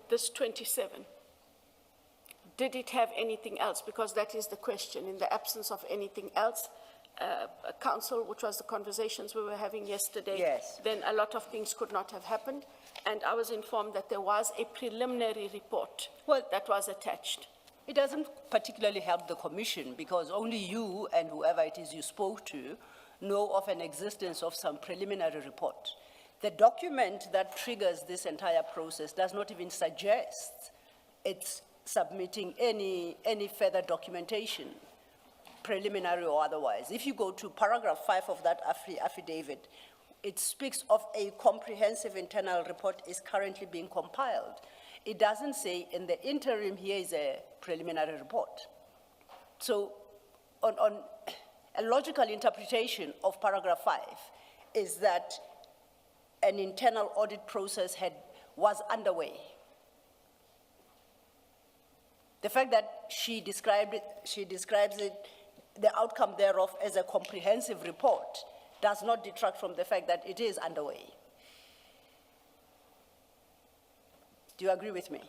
this 27. Did it have anything else? Because that is the question. In the absence of anything else, council, which was the conversations we were having yesterday, Yes. then a lot of things could not have happened. And I was informed that there was a preliminary report that was attached. It doesn't particularly help the commission because only you and whoever it is you spoke to know of an existence of some preliminary report. The document that triggers this entire process does not even suggest it's submitting any further documentation, preliminary or otherwise. If you go to paragraph 5 of that affidavit, it speaks of a comprehensive internal report is currently being compiled. It doesn't say in the interim here is a preliminary report. So on a logical interpretation of paragraph 5 is that an internal audit process was underway. The fact that she describes it, the outcome thereof as a comprehensive report does not detract from the fact that it is underway. Do you agree with me?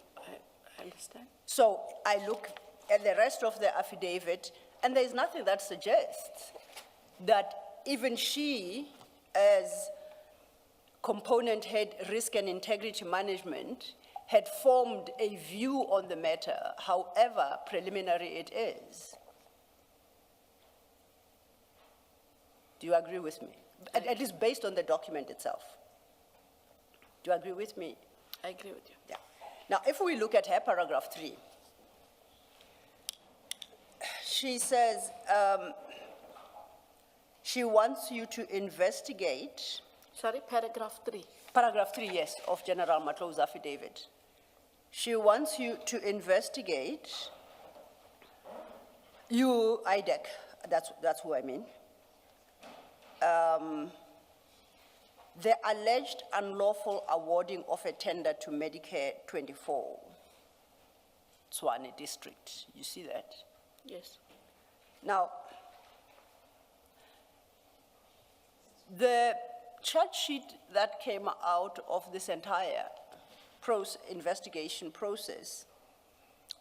I understand. So I look at the rest of the affidavit, and there's nothing that suggests that even she, as component head risk and integrity management, had formed a view on the matter, however preliminary it is. Do you agree with me? At least based on the document itself. Do you agree with me? I agree with you. Yeah. Now, if we look at her paragraph 3, she says she wants you to investigate. Sorry, paragraph 3. Paragraph 3, yes, of General Matlo's affidavit. She wants you to investigate IDEC, that's who I mean. The alleged unlawful awarding of a tender to Medicare 24, Tshwane district. You see that? Yes. Now, the charge sheet that came out of this entire investigation process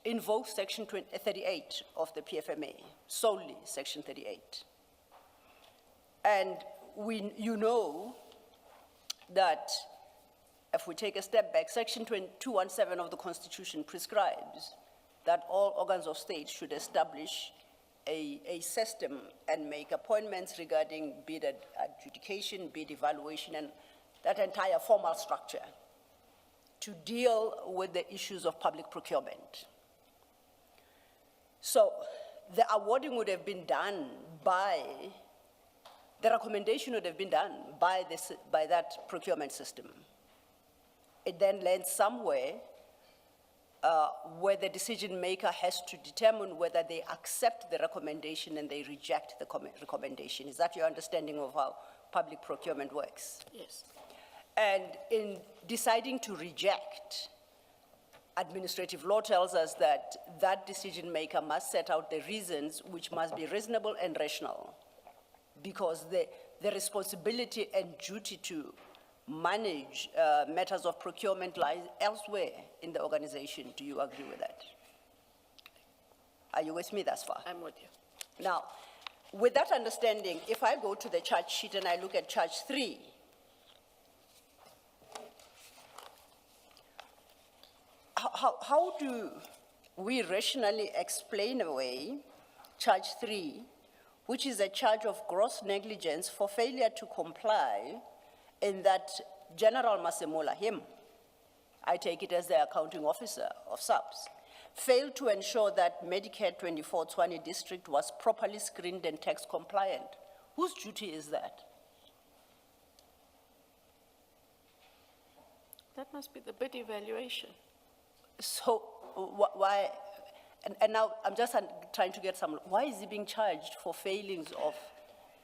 invokes section 38 of the PFMA, solely section 38. And you know that if we take a step back, section 217 of the Constitution prescribes that all organs of state should establish a system and make appointments regarding bid adjudication, bid evaluation, and that entire formal structure to deal with the issues of public procurement. So the awarding would have been done by, the recommendation would have been done by that procurement system. It then lands somewhere where the decision maker has to determine whether they accept the recommendation and they reject the recommendation. Is that your understanding of how public procurement works? Yes. And in deciding to reject, administrative law tells us that that decision maker must set out the reasons which must be reasonable and rational, because the responsibility and duty to manage matters of procurement lies elsewhere in the organization. Do you agree with that? Are you with me thus far? I'm with you. Now, with that understanding, if I go to the charge sheet and I look at charge 3, how do we rationally explain away charge 3, which is a charge of gross negligence for failure to comply, in that General Masemola, him, I take it as the accounting officer of SAPS, failed to ensure that Medicare 24 Tshwane district was properly screened and tax compliant. Whose duty is that? That must be the bid evaluation. So why, and now I'm just trying to get some, why is he being charged for failings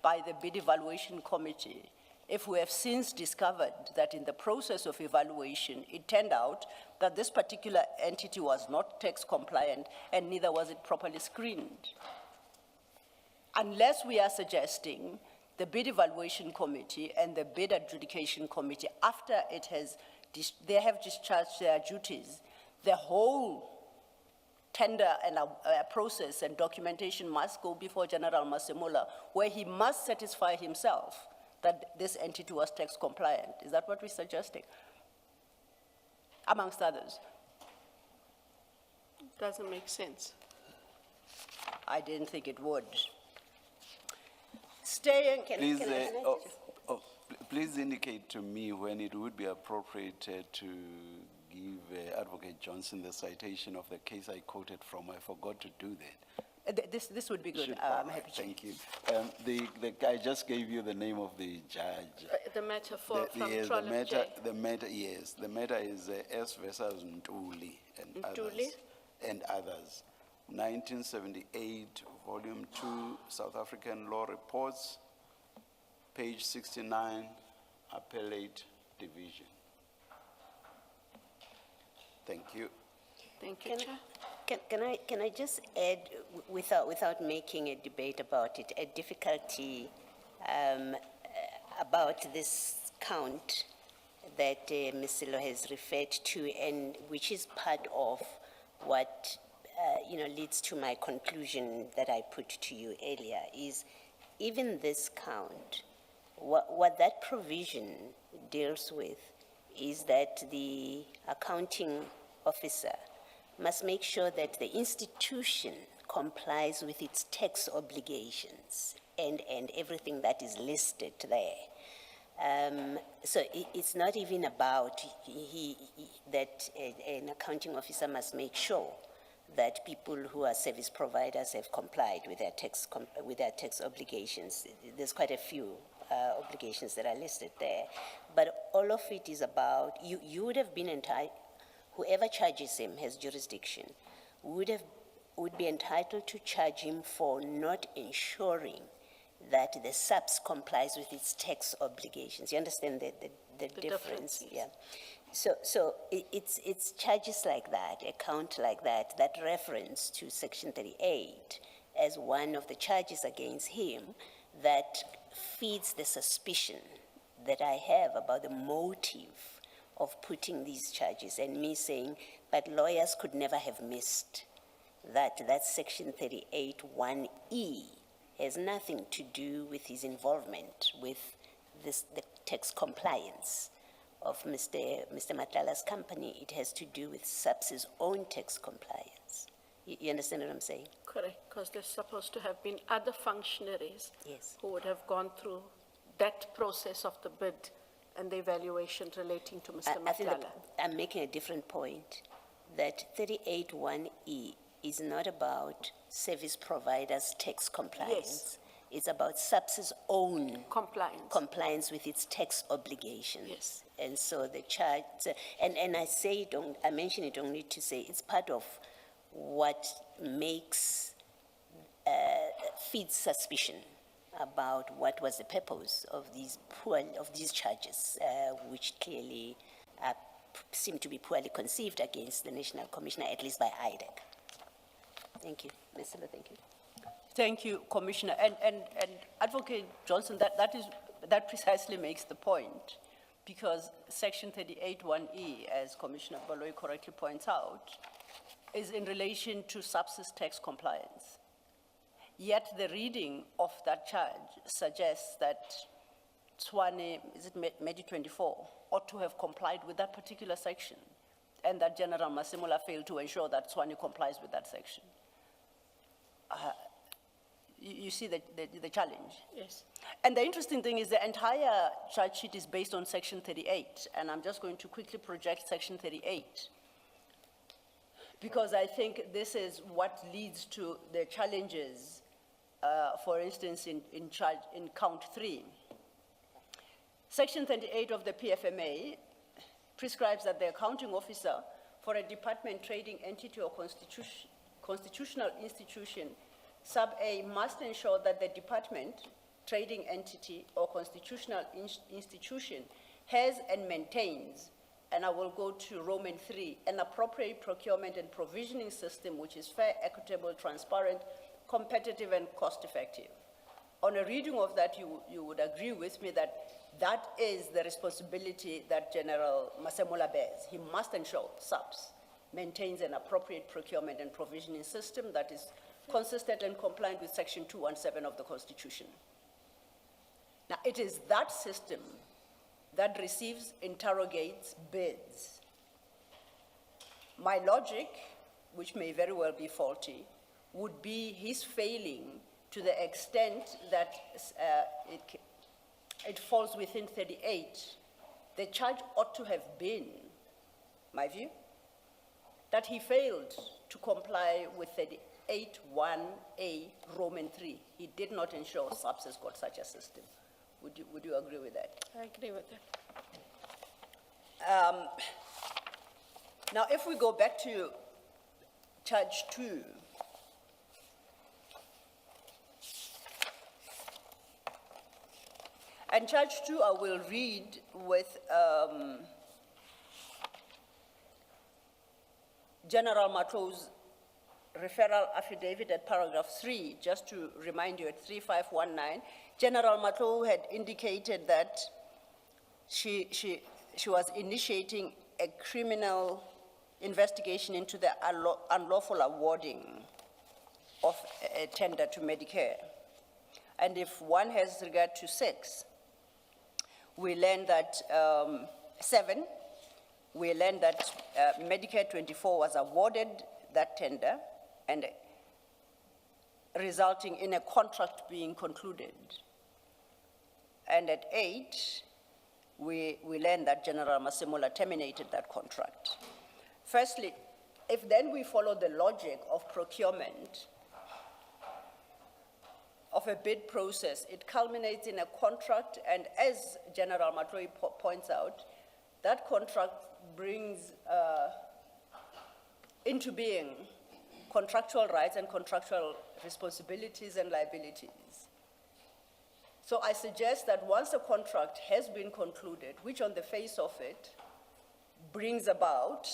by the bid evaluation committee if we have since discovered that in the process of evaluation, it turned out that this particular entity was not tax compliant and neither was it properly screened? Unless we are suggesting the bid evaluation committee and the bid adjudication committee, after it has, they have discharged their duties, the whole tender and process and documentation must go before General Masemola, where he must satisfy himself that this entity was tax compliant. Is that what we're suggesting? Amongst others. Doesn't make sense. I didn't think it would. Staying, Please, please indicate to me when it would be appropriate to give Advocate Johnson the citation of the case I quoted from. I forgot to do that. This would be good. Should- I'm all right, happy to. Thank you. I just gave you the name of the judge. The matter from Yes, Trollop J. yes, the matter is S versus Ntuli and Ntuli? others. And others. 1978, volume 2, South African Law Reports, page 69, Appellate Division. Thank you. Thank you, Chair. Can I just add, without making a debate about it, a difficulty about this count that Ms. Silo has referred to, and which is part of what leads to my conclusion that I put to you earlier, is even this count, what that provision deals with is that the accounting officer must make sure that the institution complies with its tax obligations and everything that is listed there. So it's not even about that an accounting officer must make sure that people who are service providers have complied with their tax obligations. There's quite a few obligations that are listed there, but all of it is about you would have been entitled. Whoever charges him has jurisdiction. Would be entitled to charge him for not ensuring that the SAPS complies with its tax obligations. You understand the difference? Yes. Yeah. So it's charges like that, a count like that reference to Section 38 as one of the charges against him that feeds the suspicion that I have about the motive of putting these charges, and me saying, but lawyers could never have missed that Section 38(1)(e) has nothing to do with his involvement with the tax compliance of Mr. Matlala's company. It has to do with SAPS's own tax compliance. You understand what I'm saying? Correct, because there's supposed to have been other functionaries Yes. who would have gone through that process of the bid and the evaluation relating to Mr. I think Matlala. I'm making a different point, that 38(1)(e) is not about service providers' tax compliance. Yes. It's about SAPS's own Compliance. with its tax obligations. Yes. And so the charge, and I mention it only to say it's part of what makes, feeds suspicion about what was the purpose of these charges, which clearly seem to be poorly conceived against the National Commissioner, at least by IDEC. Thank you. Ms. Silo, thank you. Thank you, Commissioner. And Advocate Johnson, that precisely makes the point, because Section 38(1)(e), as Commissioner Baloyi correctly points out, is in relation to SAPS's tax compliance. Yet the reading of that charge suggests that Tshwane, is it Medi24, ought to have complied with that particular section, and that General Masemola failed to ensure that Tshwane complies with that section. You see the challenge? Yes. And the interesting thing is the entire charge sheet is based on Section 38, and I'm just going to quickly project Section 38. because I think this is what leads to the challenges, for instance, in count 3. Section 38 of the PFMA prescribes that the accounting officer for a department, trading entity, or constitutional institution, sub-A, must ensure that the department, trading entity, or constitutional institution has and maintains, and I will go to Roman 3, an appropriate procurement and provisioning system which is fair, equitable, transparent, competitive, and cost-effective. On a reading of that, you would agree with me that that is the responsibility that General Masemola bears. He must ensure SAPS maintains an appropriate procurement and provisioning system that is consistent and compliant with Section 217 of the Constitution. Now, it is that system that receives, interrogates, bids. My logic, which may very well be faulty, would be his failing to the extent that it falls within 38. The charge ought to have been, my view, that he failed to comply with 38(1)A Roman 3. He did not ensure SAPS has got such a system. Would you agree with that? I agree with that. Now, if we go back to charge 2, and charge 2 I will read with General Mato's referral affidavit at paragraph 3, just to remind you, at 3519, General Mato had indicated that she was initiating a criminal investigation into the unlawful awarding of a tender to Medicare. And if one has regard to 6, we learned that 7, we learned that Medicare 24 was awarded that tender and resulting in a contract being concluded. And at 8, we learned that General Masemola terminated that contract. Firstly, if then we follow the logic of procurement, of a bid process, it culminates in a contract, and as General Matroi points out, that contract brings into being contractual rights and contractual responsibilities and liabilities. So I suggest that once a contract has been concluded, which on the face of it brings about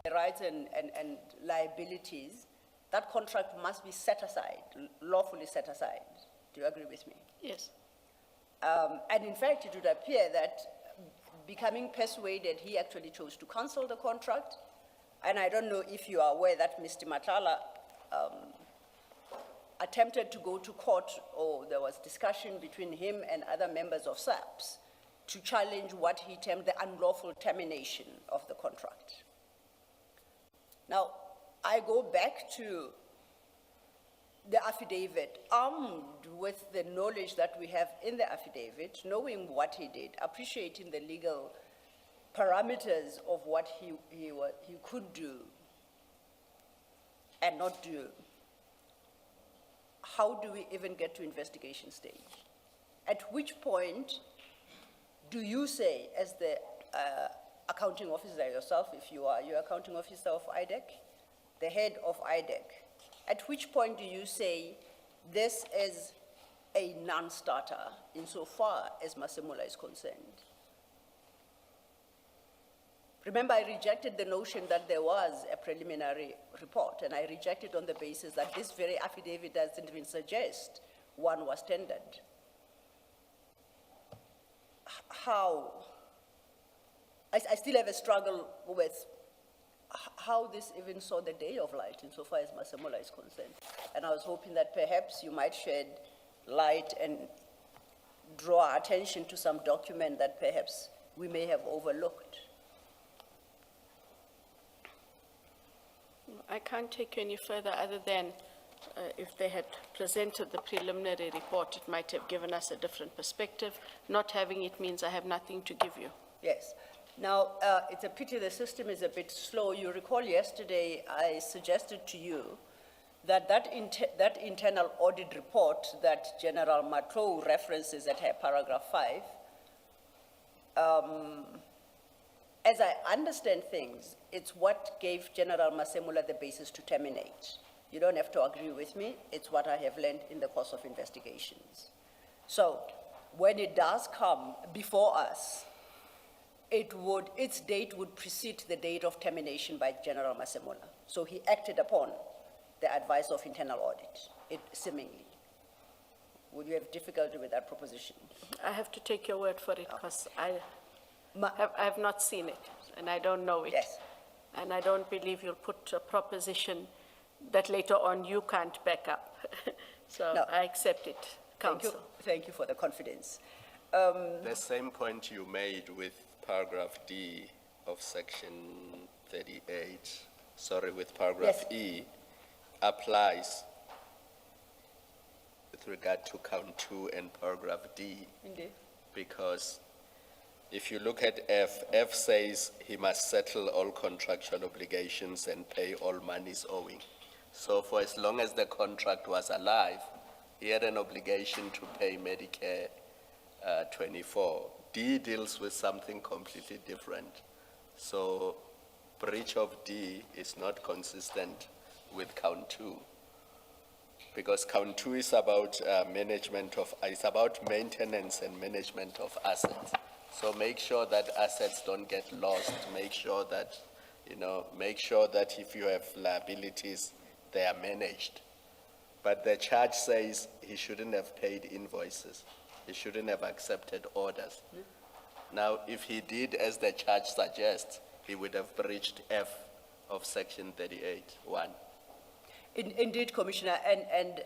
the rights and liabilities, that contract must be set aside, lawfully set aside. Do you agree with me? Yes. And in fact, it would appear that becoming persuaded, he actually chose to cancel the contract. And I don't know if you are aware that Mr. Matala attempted to go to court, or there was discussion between him and other members of SAPS to challenge what he termed the unlawful termination of the contract. Now, I go back to the affidavit, armed with the knowledge that we have in the affidavit, knowing what he did, appreciating the legal parameters of what he could do and not do. How do we even get to investigation stage? At which point do you say, as the accounting officer yourself, if you are accounting officer of IDEC, the head of IDEC, at which point do you say this is a non-starter insofar as Masemola is concerned? Remember, I rejected the notion that there was a preliminary report, and I rejected on the basis that this very affidavit doesn't even suggest one was tendered. How? I still have a struggle with how this even saw the day of light insofar as Masemola is concerned. And I was hoping that perhaps you might shed light and draw attention to some document that perhaps we may have overlooked. I can't take you any further other than if they had presented the preliminary report, it might have given us a different perspective. Not having it means I have nothing to give you. Yes. Now, it's a pity the system is a bit slow. You recall yesterday I suggested to you that that internal audit report that General Matlow references at her paragraph 5, as I understand things, it's what gave General Masemula the basis to terminate. You don't have to agree with me. It's what I have learned in the course of investigations. So when it does come before us, its date would precede the date of termination by General Masemula. So he acted upon the advice of internal audit, seemingly. Would you have difficulty with that proposition? I have to take your word for it because I have not seen it and I don't know it. Yes. And I don't believe you'll put a proposition that later on you can't back up. So No. I accept it, Council. Thank you for the confidence. The same point you made with paragraph D of section 38, with paragraph Yes. E, applies with regard to count 2 and paragraph D. Indeed. Because if you look at F says he must settle all contractual obligations and pay all monies owing. So for as long as the contract was alive, he had an obligation to pay Medicare 24. D deals with something completely different. So breach of D is not consistent with count 2. Because count 2 is about it's about maintenance and management of assets. So make sure that assets don't get lost. Make sure that if you have liabilities, they are managed. But the charge says he shouldn't have paid invoices. He shouldn't have accepted orders. Now, if he did as the charge suggests, he would have breached F of section 38(1). Indeed, Commissioner, and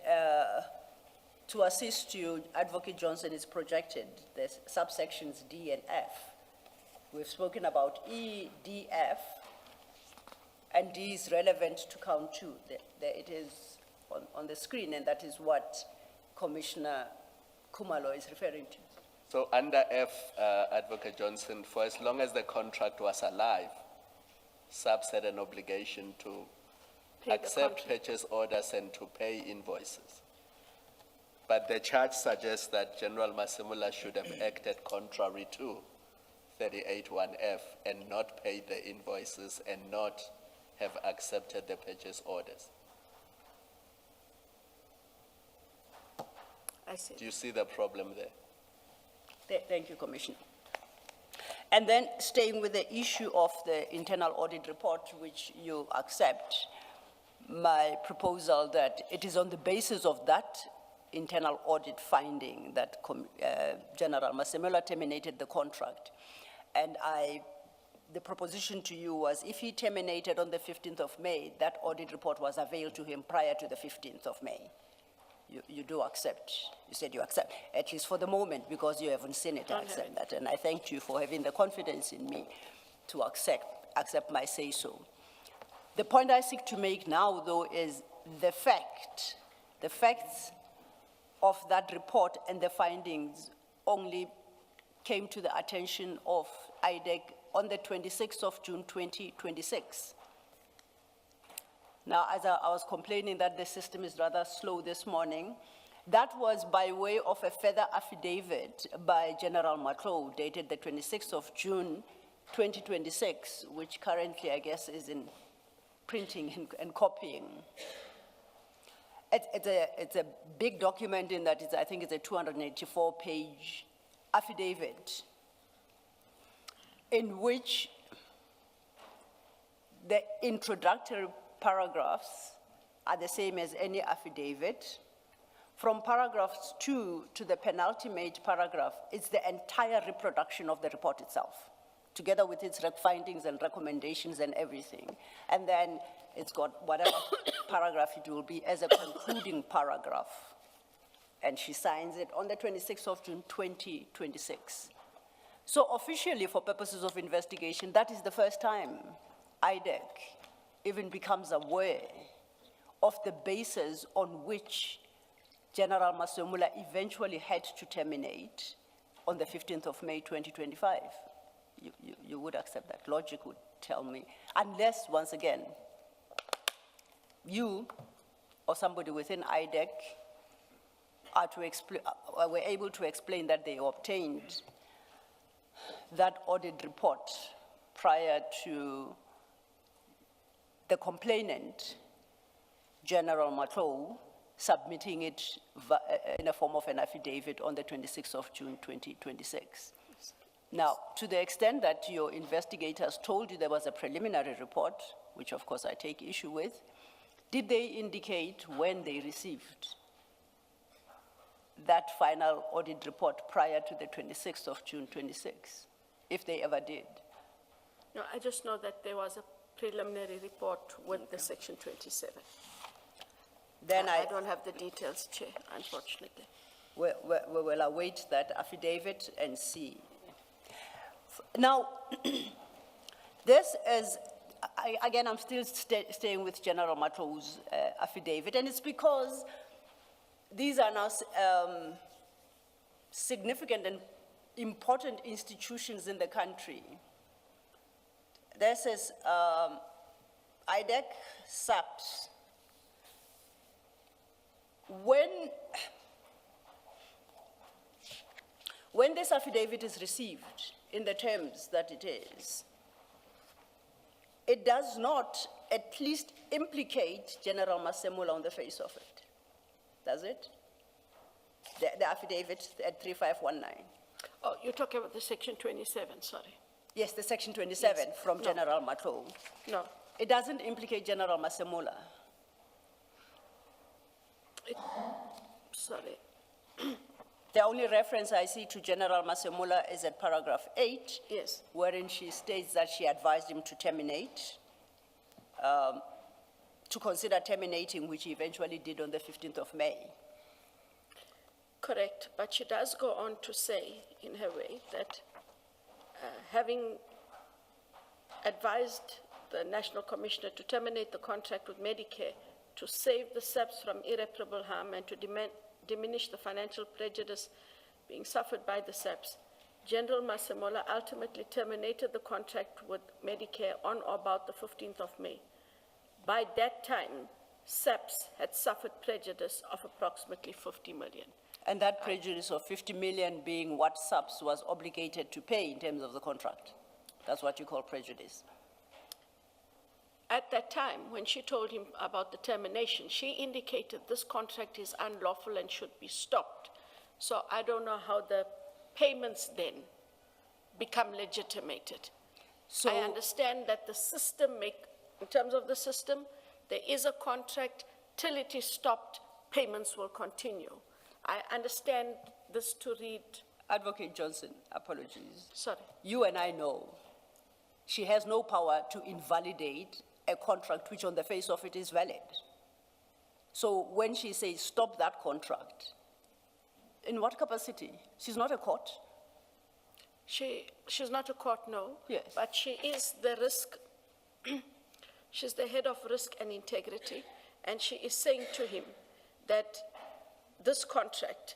to assist you, Advocate Johnson is projected the subsections D and F. We've spoken about E, D, F, and D is relevant to count 2. It is on the screen, and that is what Commissioner Kumalo is referring to. So under F, Advocate Johnson, for as long as the contract was alive, SAPS had an obligation to Pay the accept contract. purchase orders and to pay invoices. But the charge suggests that General Masemula should have acted contrary to 38(1)F and not paid the invoices and not have accepted the purchase orders. I see. Do you see the problem there? Thank you, Commissioner. And then staying with the issue of the internal audit report, which you accept, my proposal that it is on the basis of that internal audit finding that General Masemula terminated the contract. And the proposition to you was if he terminated on the 15th of May, that audit report was availed to him prior to the 15th of May. You do accept, you said you accept, at least for the moment, because you haven't seen it, I accept that. And I thank you for having the confidence in me to accept my say-so. The point I seek to make now, though, is the facts of that report and the findings only came to the attention of IDEC on the 26th of June, 2026. Now, as I was complaining that the system is rather slow this morning, that was by way of a further affidavit by General Matlow, dated the 26th of June, 2026, which currently, I guess, is in printing and copying. It's a big document in that I think it's a 284-page affidavit in which the introductory paragraphs are the same as any affidavit. From paragraphs 2 to the penultimate paragraph, it's the entire reproduction of the report itself, together with its findings and recommendations and everything. And then it's got whatever paragraph it will be as a concluding paragraph. And she signs it on the 26th of June, 2026. So officially, for purposes of investigation, that is the first time IDEC even becomes aware of the basis on which General Masemula eventually had to terminate on the 15th of May, 2025. you would accept that. Logic would tell me, unless, once again, you or somebody within IDEC were able to explain that they obtained that audit report prior to the complainant, General Matlow, submitting it in a form of an affidavit on the 26th of June 2026. Now, to the extent that your investigators told you there was a preliminary report, which of course I take issue with, did they indicate when they received that final audit report prior to the 26th of June 26, if they ever did? No, I just know that there was a preliminary report with the Section 27. Then I don't have the details, Chair, unfortunately. We will await that affidavit and see. Now, this is, again, I'm still staying with General Matlow's affidavit, and it's because these are now significant and important institutions in the country. This is IDEC, SAPS. When this affidavit is received in the terms that it is, it does not at least implicate General Masemula on the face of it, does it? The affidavit at 3519. Oh, you're talking about the Section 27, sorry. Yes, the Section 27 Yes. from No. General Matlow. No, It doesn't implicate General Masemula. sorry. The only reference I see to General Masemula is at paragraph 8, Yes, wherein she states that she advised him to terminate, to consider terminating, which he eventually did on the 15th of May. correct, but she does go on to say, in her way, that having advised the National Commissioner to terminate the contract with Medicare to save the SAPS from irreparable harm and to diminish the financial prejudice being suffered by the SAPS, General Masemola ultimately terminated the contract with Medicare on or about the 15th of May. By that time, SAPS had suffered prejudice of approximately 50 million. And that prejudice of 50 million being what SAPS was obligated to pay in terms of the contract. That's what you call prejudice. At that time, when she told him about the termination, she indicated this contract is unlawful and should be stopped. So I don't know how the payments then become legitimated. So, I understand that the system in terms of the system, there is a contract, till it is stopped, payments will continue. I understand this to read, Advocate Johnson, apologies. sorry, You and I know she has no power to invalidate a contract which on the face of it is valid. So when she says stop that contract, in what capacity? She's not a court. she's not a court, no. Yes. But she is the risk, she's the head of risk and integrity, and she is saying to him that this contract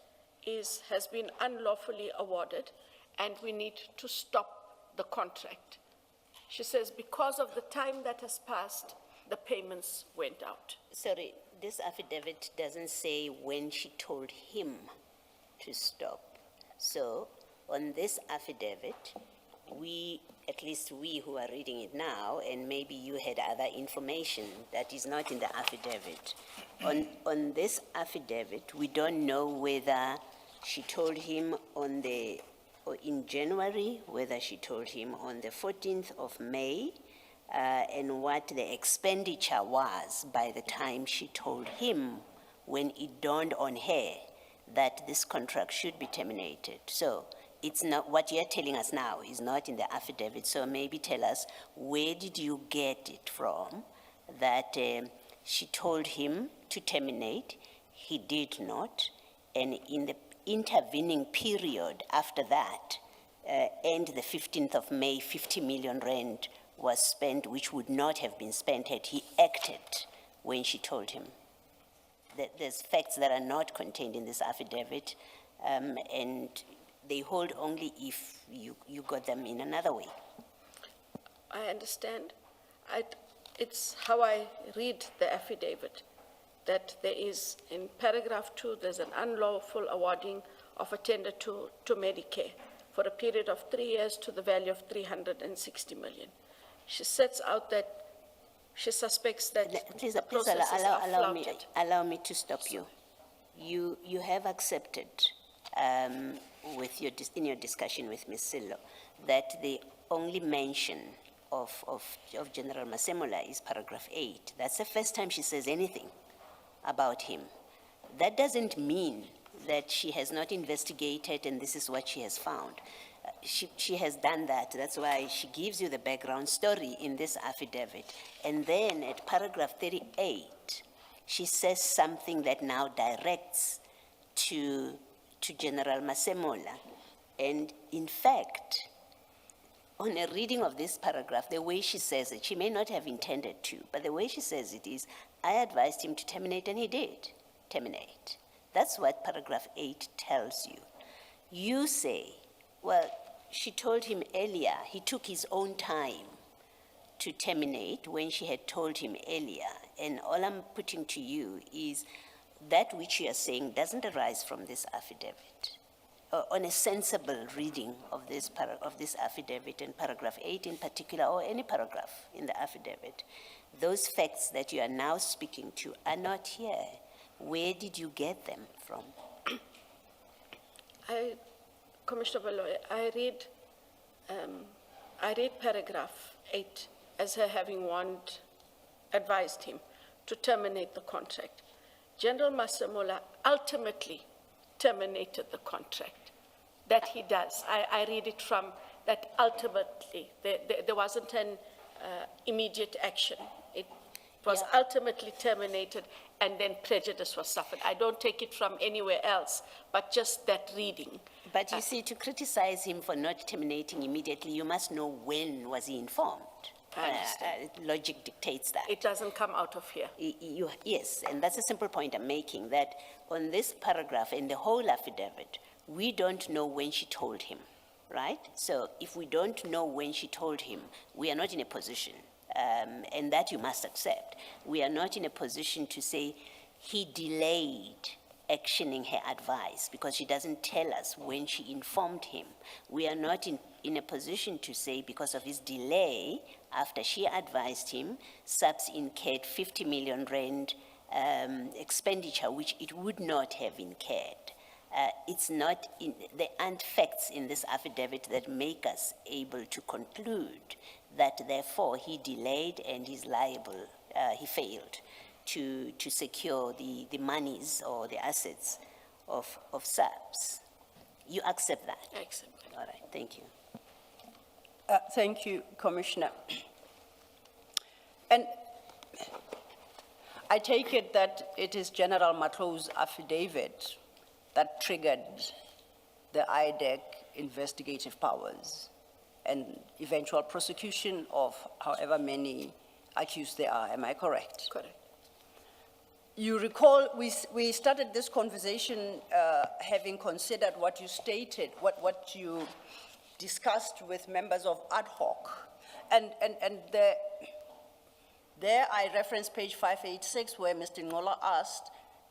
has been unlawfully awarded and we need to stop the contract. She says because of the time that has passed, the payments went out. Sorry, this affidavit doesn't say when she told him to stop. So on this affidavit, at least we who are reading it now, and maybe you had other information that is not in the affidavit. On this affidavit, we don't know whether she told him in January, whether she told him on the 14th of May, and what the expenditure was by the time she told him when it dawned on her that this contract should be terminated. So it's not, what you're telling us now is not in the affidavit, so maybe tell us, where did you get it from that she told him to terminate, he did not, and in the intervening period after that, and the 15th of May, 50 million rand was spent, which would not have been spent had he acted when she told him. There's facts that are not contained in this affidavit, and they hold only if you got them in another way. I understand. It's how I read the affidavit, that there is, in paragraph 2, there's an unlawful awarding of a tender to Medicare for a period of 3 years to the value of 360 million. She sets out that she suspects that Please, the please processes are flouted. allow me to stop you. You have accepted in your discussion with Ms. Sillo that the only mention of General Masemola is paragraph 8. That's the first time she says anything about him. That doesn't mean that she has not investigated and this is what she has found. She has done that. That's why she gives you the background story in this affidavit. And then at paragraph 38, she says something that now directs to General Masemola. And in fact, on a reading of this paragraph, the way she says it, she may not have intended to, but the way she says it is, I advised him to terminate and he did terminate. That's what paragraph 8 tells you. You say, well, she told him earlier, he took his own time to terminate when she had told him earlier. And all I'm putting to you is that which you are saying doesn't arise from this affidavit. On a sensible reading of this affidavit, and paragraph 8 in particular, or any paragraph in the affidavit, those facts that you are now speaking to are not here. Where did you get them from? Commissioner Baloyi, I read paragraph 8 as her having advised him to terminate the contract. General Masemola ultimately terminated the contract. That he does. I read it from that ultimately. There wasn't an immediate action. It was ultimately terminated and then prejudice was suffered. I don't take it from anywhere else, but just that reading. But you see, to criticize him for not terminating immediately, you must know when was he informed. I understand. Logic dictates that. It doesn't come out of here. Yes, and that's a simple point I'm making, that on this paragraph in the whole affidavit, we don't know when she told him, right? So if we don't know when she told him, we are not in a position, and that you must accept, we are not in a position to say he delayed actioning her advice because she doesn't tell us when she informed him. We are not in a position to say because of his delay after she advised him, SAPS incurred 50 million rand expenditure, which it would not have incurred. There aren't facts in this affidavit that make us able to conclude that therefore he delayed and he's liable, he failed to secure the monies or the assets of SAPS. You accept that? I accept that. All right, thank you. Thank you, Commissioner. And I take it that it is General Matlo's affidavit that triggered the IDEC investigative powers and eventual prosecution of however many accused there are. Am I correct? Correct. You recall we started this conversation having considered what you stated, what you discussed with members of ad hoc. And there I referenced page 586 where Mr. Ngola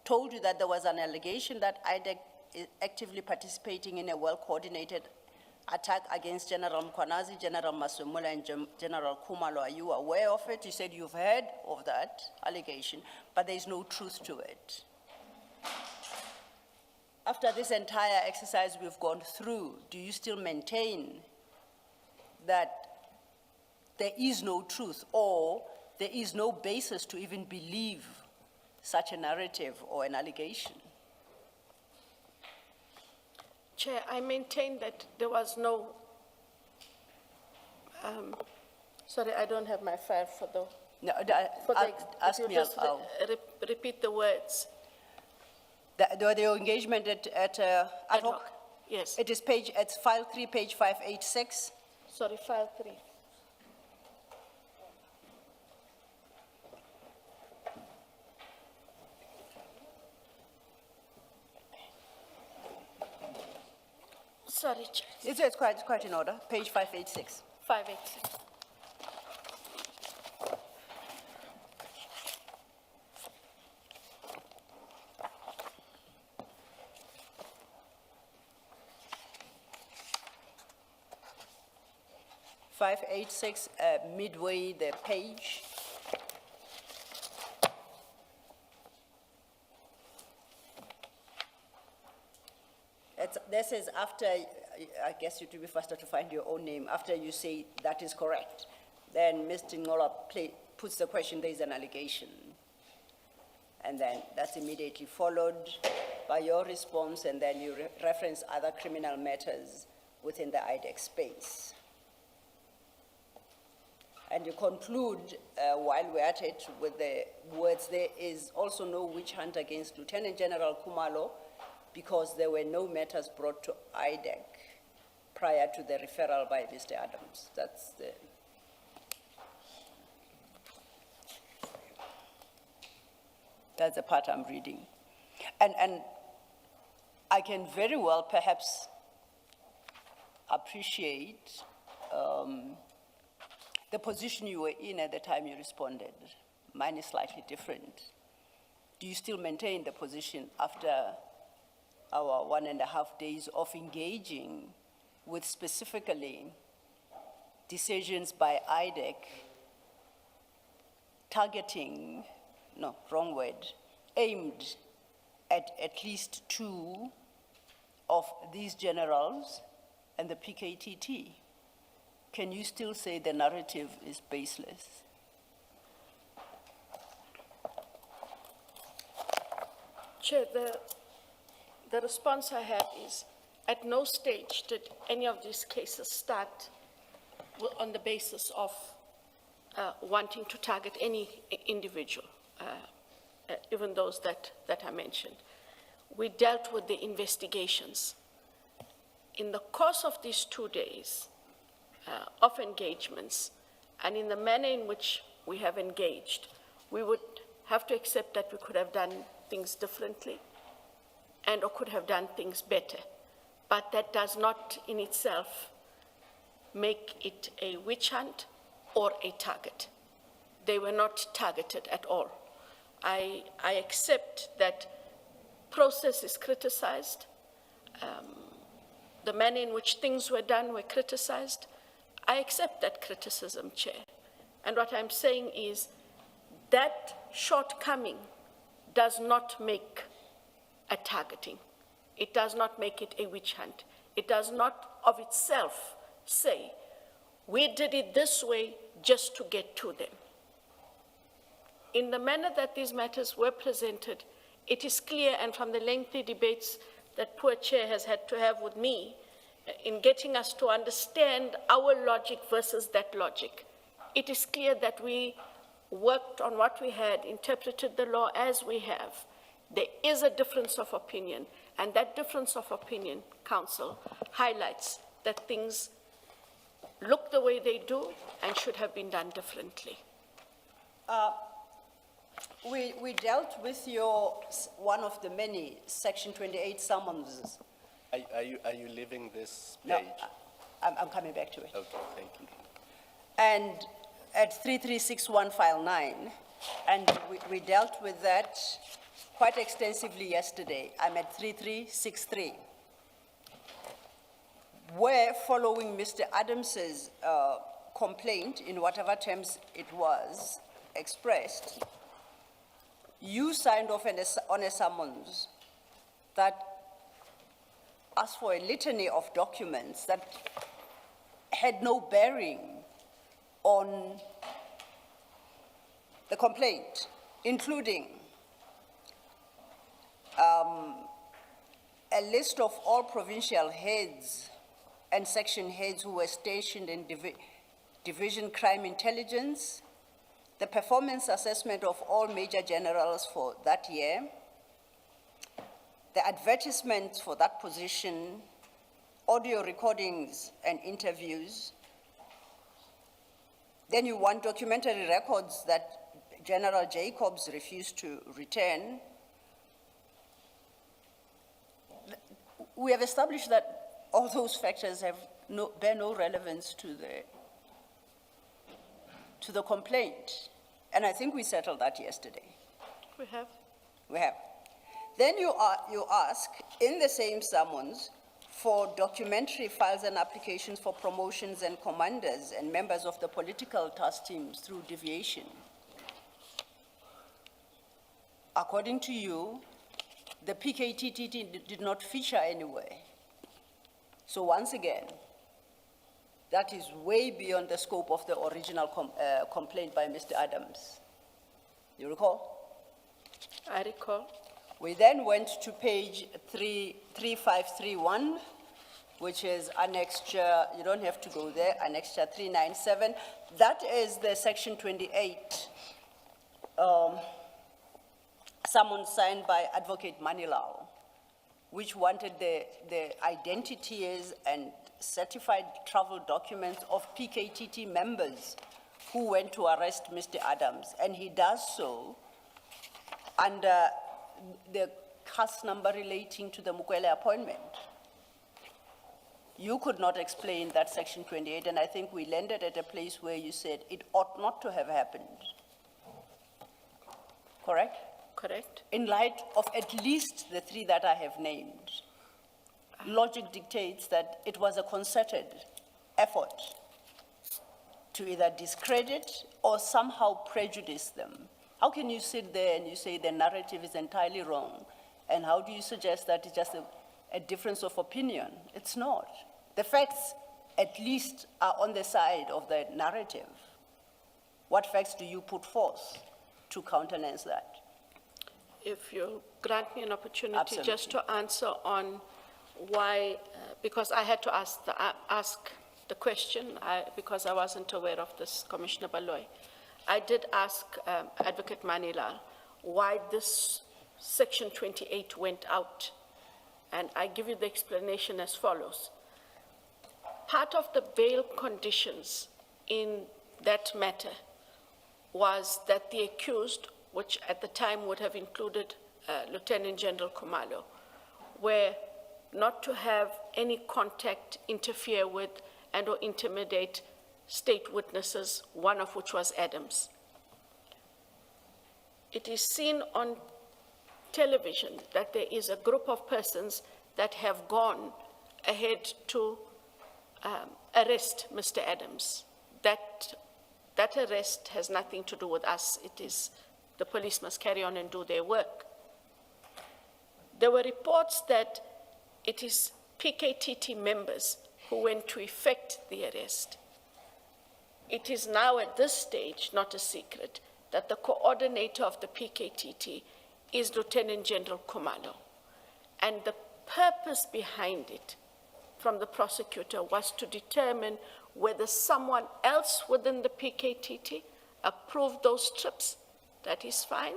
told you that there was an allegation that IDEC is actively participating in a well-coordinated attack against General Mkwanazi, General Masemola, and General Khumalo. Are you aware of it? You said you've heard of that allegation, but there's no truth to it. After this entire exercise we've gone through, do you still maintain that there is no truth or there is no basis to even believe such a narrative or an allegation? Chair, I maintain that there was no, sorry, I don't have my file for the, No, if you just repeat the words. The engagement at ad hoc? Yes, It is it's file 3, page 586. sorry, file 3. Sorry, Chair. It's quite in order, page 586. 586. Midway the page. This is after, I guess it will be faster to find your own name, after you say that is correct. Then Mr. Ngola puts the question, there is an allegation. And then that's immediately followed by your response, and then you reference other criminal matters within the IDEC space. And you conclude, while we're at it, with the words, there is also no witch hunt against Lieutenant General Kumalo because there were no matters brought to IDEC prior to the referral by Mr. Adams. That's the part I'm reading. And I can very well perhaps appreciate the position you were in at the time you responded. Mine is slightly different. Do you still maintain the position after our 1.5 days of engaging with specifically decisions by IDEC targeting, no, wrong word, aimed at least 2 of these generals and the PKTT? Can you still say the narrative is baseless? Chair, the response I have is, at no stage did any of these cases start on the basis of wanting to target any individual, even those that I mentioned. We dealt with the investigations. In the course of these 2 days of engagements, and in the manner in which we have engaged, we would have to accept that we could have done things differently and or could have done things better. But that does not in itself make it a witch hunt or a target. They were not targeted at all. I accept that process is criticized. The manner in which things were done were criticized. I accept that criticism, Chair. And what I'm saying is that shortcoming does not make a targeting. It does not make it a witch hunt. It does not of itself say, we did it this way just to get to them. In the manner that these matters were presented, it is clear, and from the lengthy debates that poor Chair has had to have with me in getting us to understand our logic versus that logic, it is clear that we worked on what we had, interpreted the law as we have. There is a difference of opinion, and that difference of opinion, Council, highlights that things look the way they do and should have been done differently. We dealt with one of the many Section 28 summonses. Are you leaving this No, page? I'm coming back to it. Okay, thank you. And at 3361 file 9, and we dealt with that quite extensively yesterday. I'm at 3363. Where, following Mr. Adams's complaint, in whatever terms it was expressed, you signed off on a summons that asked for a litany of documents that had no bearing on the complaint, including a list of all provincial heads and section heads who were stationed in Division Crime Intelligence, the performance assessment of all major generals for that year, the advertisements for that position, audio recordings and interviews. Then you want documentary records that General Jacobs refused to return. We have established that all those factors bear no relevance to the complaint. And I think we settled that yesterday. We have. We have. Then you ask, in the same summons, for documentary files and applications for promotions and commanders and members of the political task teams through deviation. According to you, the PKTT did not feature anywhere. So once again, that is way beyond the scope of the original complaint by Mr. Adams. You recall? I recall. We then went to page 3531, which is annexure, you don't have to go there, annexure 397. That is the section 28, summons signed by Advocate Manilao, which wanted the identities and certified travel documents of PKTT members who went to arrest Mr. Adams. And he does so under the cast number relating to the Mukwele appointment. You could not explain that section 28, and I think we landed at a place where you said it ought not to have happened. Correct? Correct. In light of at least the three that I have named, logic dictates that it was a concerted effort to either discredit or somehow prejudice them. How can you sit there and you say the narrative is entirely wrong? And how do you suggest that it's just a difference of opinion? It's not. The facts, at least, are on the side of the narrative. What facts do you put forth to countenance that? If you grant me an opportunity Absolutely. just to answer on why, because I had to ask the question, because I wasn't aware of this, Commissioner Baloy. I did ask Advocate Manilal why this section 28 went out, and I give you the explanation as follows. Part of the bail conditions in that matter was that the accused, which at the time would have included Lieutenant General Khumalo, were not to have any contact, interfere with, and or intimidate state witnesses, one of which was Adams. It is seen on television that there is a group of persons that have gone ahead to arrest Mr. Adams. That arrest has nothing to do with us. It is the police must carry on and do their work. There were reports that it is PKTT members who went to effect the arrest. It is now at this stage not a secret that the coordinator of the PKTT is Lieutenant General Khumalo. And the purpose behind it from the prosecutor was to determine whether someone else within the PKTT approved those trips. That is fine.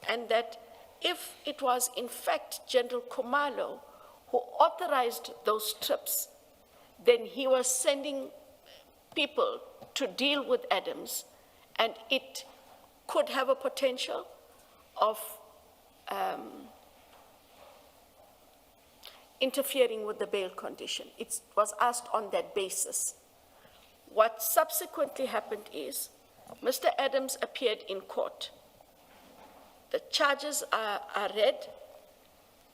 And that if it was in fact General Khumalo who authorized those trips, then he was sending people to deal with Adams, and it could have a potential of interfering with the bail condition. It was asked on that basis. What subsequently happened is Mr. Adams appeared in court. The charges are read,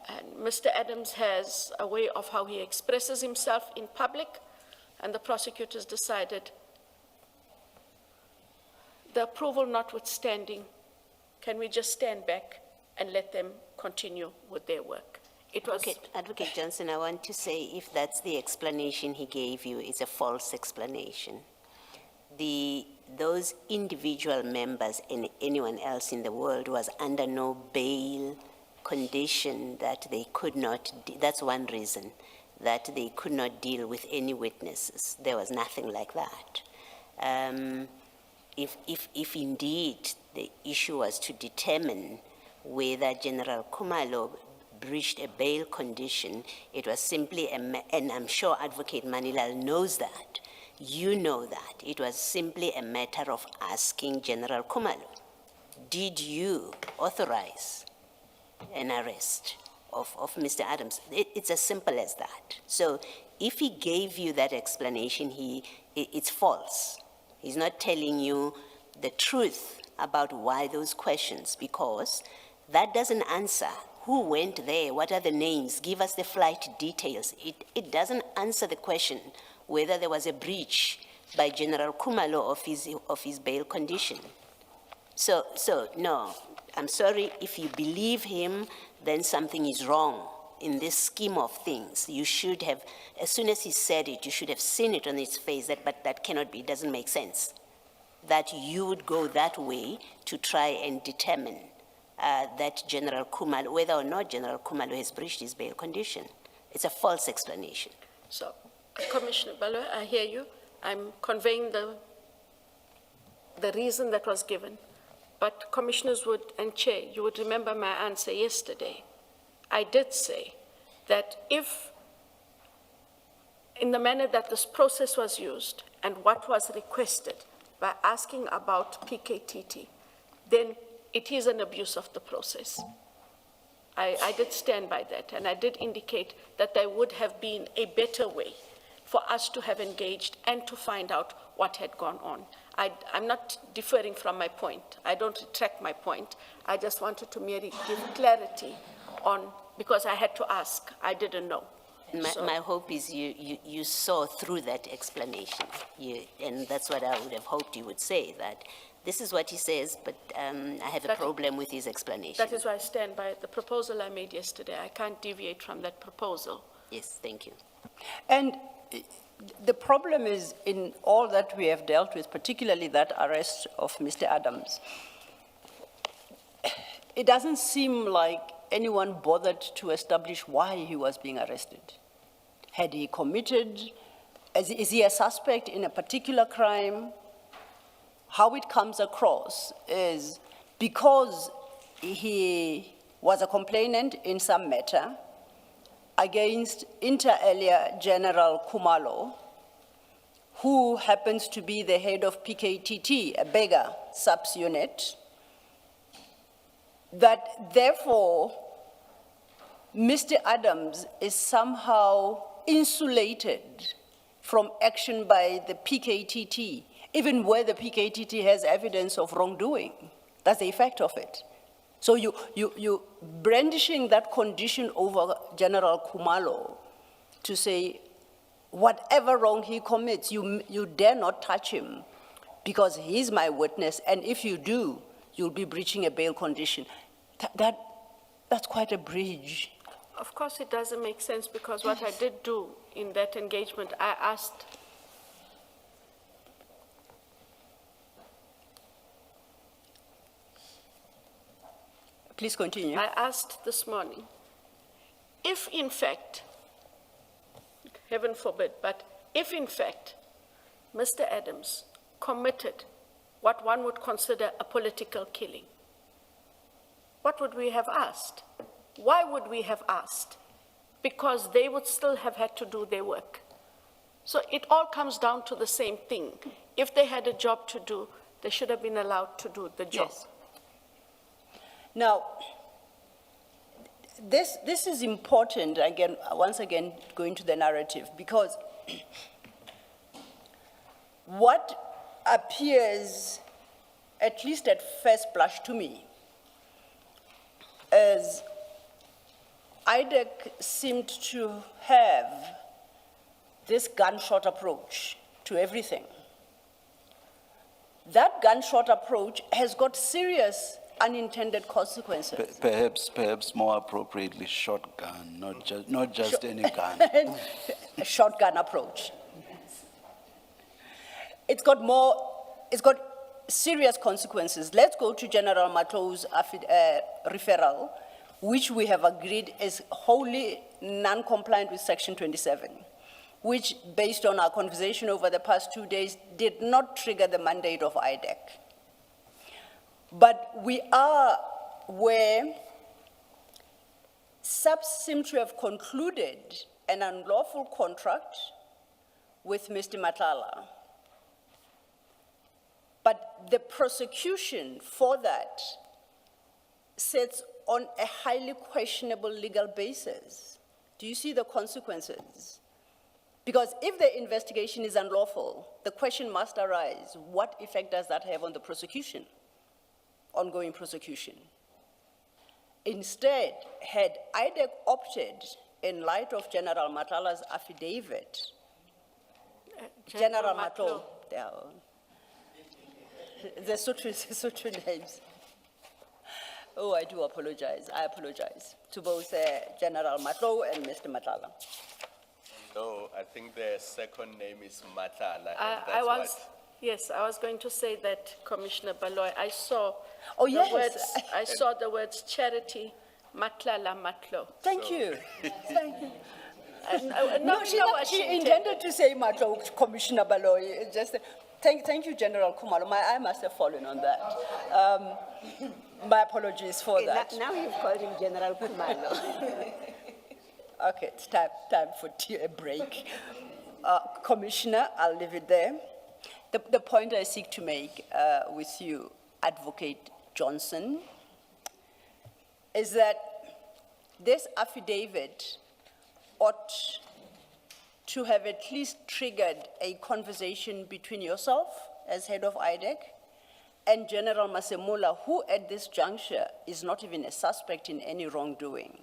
and Mr. Adams has a way of how he expresses himself in public, and the prosecutors decided, the approval notwithstanding, can we just stand back and let them continue with their work? It was Advocate Johnson, I want to say if that's the explanation he gave you, it's a false explanation. Those individual members and anyone else in the world was under no bail condition that they could not, that's one reason, that they could not deal with any witnesses. There was nothing like that. If indeed the issue was to determine whether General Khumalo breached a bail condition, it was simply, and I'm sure Advocate Manilal knows that, you know that, it was simply a matter of asking General Khumalo, did you authorize an arrest of Mr. Adams? It's as simple as that. So if he gave you that explanation, it's false. He's not telling you the truth about why those questions, because that doesn't answer who went there, what are the names, give us the flight details. It doesn't answer the question whether there was a breach by General Kumalo of his bail condition. So no, I'm sorry, if you believe him, then something is wrong in this scheme of things. You should have, as soon as he said it, you should have seen it on his face, but that cannot be, it doesn't make sense. That you would go that way to try and determine that General Kumalo, whether or not General Kumalo has breached his bail condition. It's a false explanation. So, Commissioner Balwe, I hear you. I'm conveying the reason that was given. But Commissioners Wood and Chair, you would remember my answer yesterday. I did say that if, in the manner that this process was used and what was requested by asking about PKTT, then it is an abuse of the process. I did stand by that, and I did indicate that there would have been a better way for us to have engaged and to find out what had gone on. I'm not differing from my point. I don't retract my point. I just wanted to merely give clarity on, because I had to ask. I didn't know. My hope is you saw through that explanation, and that's what I would have hoped you would say, that this is what he says, but I have a problem with his explanation. That is why I stand by the proposal I made yesterday. I can't deviate from that proposal. Yes, thank you. And the problem is, in all that we have dealt with, particularly that arrest of Mr. Adams, it doesn't seem like anyone bothered to establish why he was being arrested. Had he committed, is he a suspect in a particular crime? How it comes across is because he was a complainant in some matter against inter alia General Kumalo, who happens to be the head of PKTT, a beggar subunit, that therefore Mr. Adams is somehow insulated from action by the PKTT, even where the PKTT has evidence of wrongdoing. That's the effect of it. So you brandishing that condition over General Kumalo to say, whatever wrong he commits, you dare not touch him because he's my witness, and if you do, you'll be breaching a bail condition. That's quite a bridge. Of course it doesn't make sense, because what I did do in that engagement, I asked Please continue. I asked this morning, if in fact, heaven forbid, but if in fact Mr. Adams committed what one would consider a political killing, what would we have asked? Why would we have asked? Because they would still have had to do their work. So it all comes down to the same thing. If they had a job to do, they should have been allowed to do the job. Yes. Now, this is important, again, once again, going to the narrative, because what appears, at least at first blush to me, is IDEC seemed to have this gunshot approach to everything. That gunshot approach has got serious unintended consequences. Perhaps more appropriately, shotgun, not just any gun. A shotgun approach. It's got serious consequences. Let's go to General Matou's referral, which we have agreed is wholly non-compliant with Section 27, which, based on our conversation over the past 2 days, did not trigger the mandate of IDEC. But we are where SAPS seem to have concluded an unlawful contract with Mr. Matlala. But the prosecution for that sits on a highly questionable legal basis. Do you see the consequences? Because if the investigation is unlawful, the question must arise, what effect does that have on the prosecution, ongoing prosecution? Instead, had IDEC opted, in light of General Matala's affidavit, General Matlo, the Sotho names. Oh, I do apologize. I apologize to both General Matlo and Mr. Matala. No, I think the second name is Matala. Yes, I was going to say that, Commissioner Baloy, I saw Oh, the yes. words, I saw the words charity, Matlala Matlo. Thank you. Thank you. No, She intended to say Matlo, Commissioner Baloy. Just thank you, General Kumalo. My eye must have fallen on that. My apologies for that. Now you've called him General Kumalo. Okay, it's time for a break. Commissioner, I'll leave it there. The point I seek to make with you, Advocate Johnson, is that this affidavit ought to have at least triggered a conversation between yourself as head of IDEC and General Masemula, who at this juncture is not even a suspect in any wrongdoing,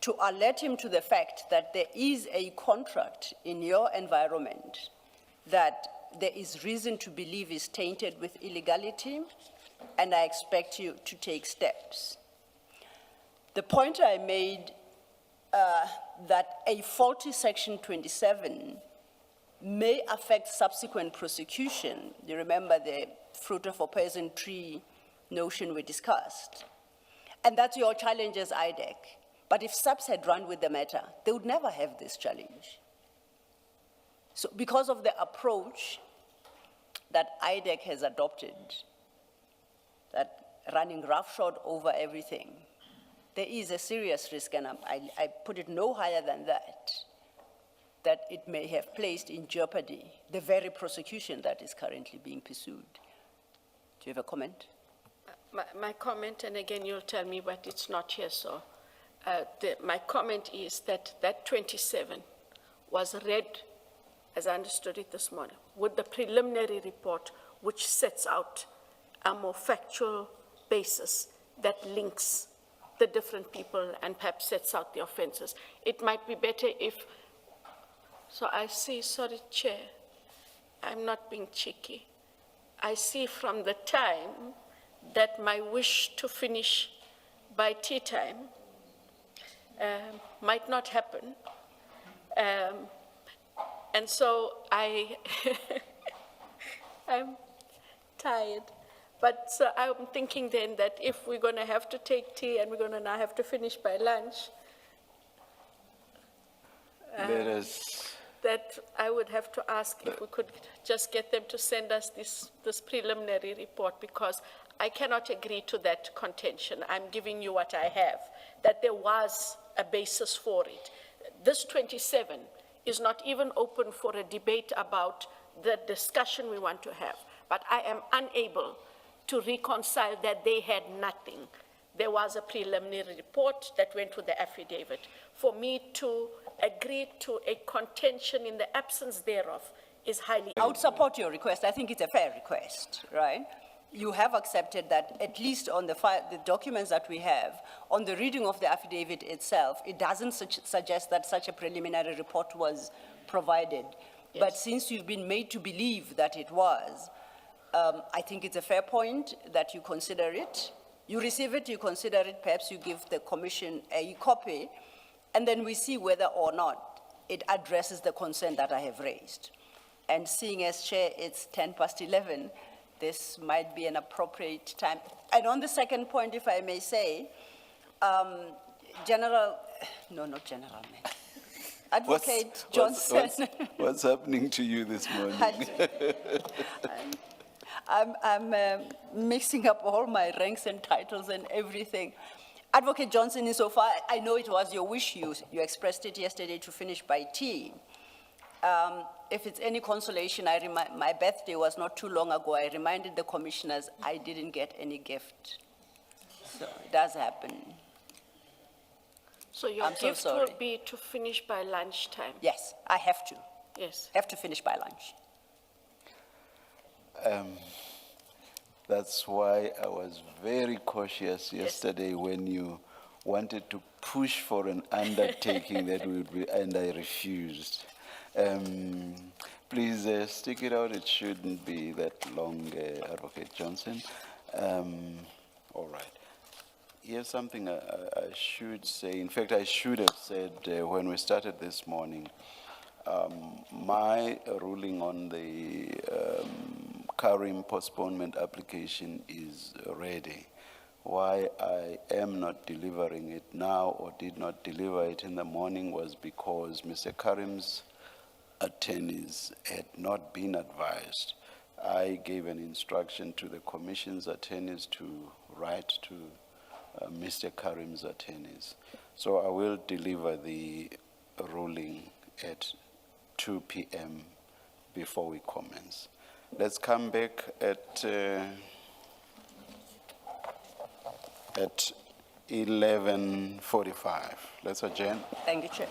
to alert him to the fact that there is a contract in your environment that there is reason to believe is tainted with illegality, and I expect you to take steps. The point I made that a faulty Section 27 may affect subsequent prosecution. You remember the fruit of a poison tree notion we discussed. And that's your challenge as IDEC. But if SAPS had run with the matter, they would never have this challenge. So because of the approach that IDEC has adopted, that running roughshod over everything, there is a serious risk, and I put it no higher than that it may have placed in jeopardy the very prosecution that is currently being pursued. Do you have a comment? My comment, and again, you'll tell me, but it's not here, so my comment is that 27 was read, as I understood it this morning, with the preliminary report, which sets out a more factual basis that links the different people and perhaps sets out the offenses. It might be better if, so I see, sorry, Chair, I'm not being cheeky. I see from the time that my wish to finish by tea time might not happen. And so I'm tired. But so I'm thinking then that if we're going to have to take tea and we're going to now have to finish by lunch, that I would have to ask if we could just get them to send us this preliminary report, because I cannot agree to that contention. I'm giving you what I have, that there was a basis for it. This 27 is not even open for a debate about the discussion we want to have, but I am unable to reconcile that they had nothing. There was a preliminary report that went with the affidavit. For me to agree to a contention in the absence thereof is highly... I would support your request. I think it's a fair request, right? You have accepted that, at least on the documents that we have, on the reading of the affidavit itself, it doesn't suggest that such a preliminary report was provided. Yes. But since you've been made to believe that it was, I think it's a fair point that you consider it. You receive it, you consider it, perhaps you give the commission a copy, and then we see whether or not it addresses the concern that I have raised. And seeing as Chair, it's 11:10, this might be an appropriate time. And on the second point, if I may say, Advocate Johnson. What's happening to you this morning? I'm mixing up all my ranks and titles and everything. Advocate Johnson, insofar, I know it was your wish, you expressed it yesterday to finish by tea. If it's any consolation, my birthday was not too long ago. I reminded the commissioners I didn't get any gift. So it does happen. So your I'm so gift will sorry. be to finish by lunchtime? Yes, I have to. Yes. Have to finish by lunch. That's why I was very cautious yesterday when you wanted to push for an undertaking that would be, and I refused. Please stick it out. It shouldn't be that long, Advocate Johnson. All right. Here's something I should say. In fact, I should have said when we started this morning. My ruling on the Karim postponement application is ready. Why I am not delivering it now or did not deliver it in the morning was because Mr. Karim's attorneys had not been advised. I gave an instruction to the Commission's attorneys to write to Mr. Karim's attorneys. So I will deliver the ruling at 2 p.m. before we commence. Let's come back at 11:45. Let's adjourn. Thank you, Chair.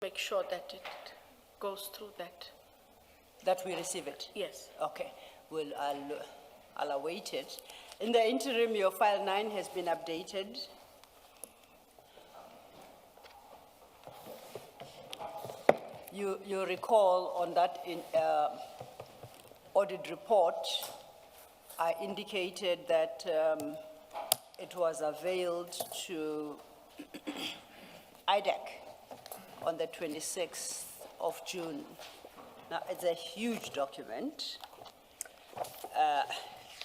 make sure that it goes through that. That we receive it? Yes. Okay, well, I'll await it. In the interim, your file 9 has been updated. You recall on that audit report, I indicated that it was availed to IDEC on the 26th of June. Now, it's a huge document.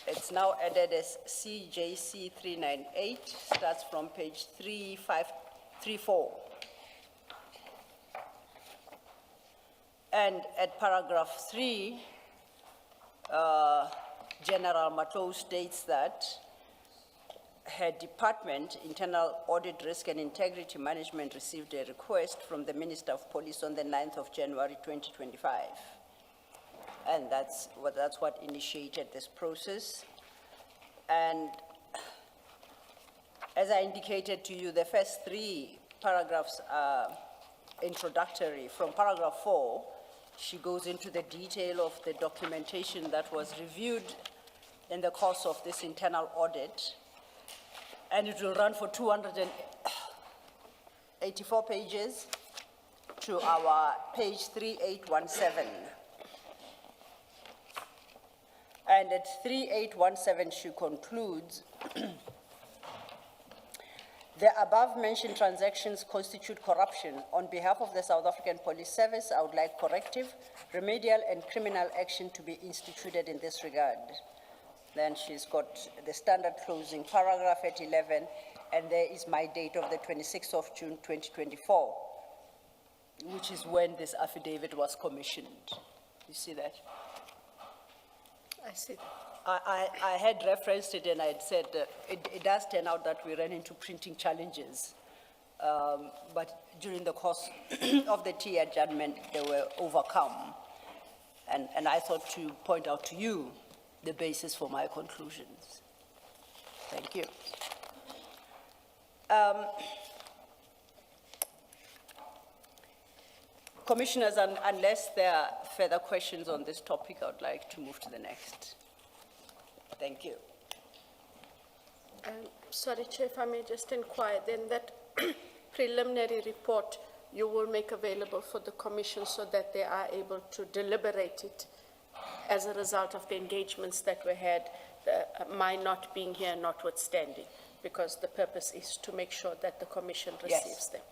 It's now added as CJC 398, starts from page 3534. And at paragraph 3, General Matlow states that her department, Internal Audit, Risk and Integrity Management, received a request from the Minister of Police on the 9th of January 2025. And that's what initiated this process. And as I indicated to you, the first 3 paragraphs are introductory. From paragraph 4, she goes into the detail of the documentation that was reviewed in the course of this internal audit. And it will run for 284 pages to our page 3817. And at 3817, she concludes, the above-mentioned transactions constitute corruption. On behalf of the South African Police Service, I would like corrective, remedial, and criminal action to be instituted in this regard. Then she's got the standard closing paragraph at 11, and there is my date of the 26th of June, 2024, which is when this affidavit was commissioned. You see that? I see. I had referenced it and I had said it does turn out that we ran into printing challenges. But during the course of the tea adjournment, they were overcome. And I thought to point out to you the basis for my conclusions. Thank you. Commissioners, unless there are further questions on this topic, I would like to move to the next. Thank you. Sorry, Chair, if I may just inquire, then that preliminary report you will make available for the Commission so that they are able to deliberate it as a result of the engagements that we had, my not being here notwithstanding, because the purpose is to make sure that the Commission receives them.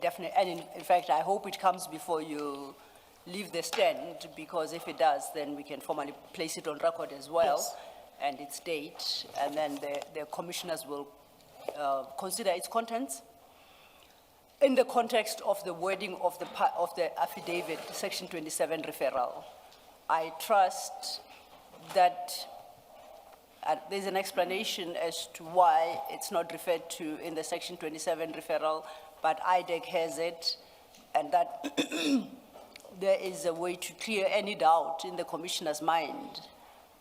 Definitely, and in fact, I hope it comes before you leave the stand, because if it does, then we can formally place it on record as well, yes, and its date, and then the commissioners will consider its contents in the context of the wording of the affidavit, Section 27 referral. I trust that there's an explanation as to why it's not referred to in the Section 27 referral, but IDEC has it, and that there is a way to clear any doubt in the commissioner's mind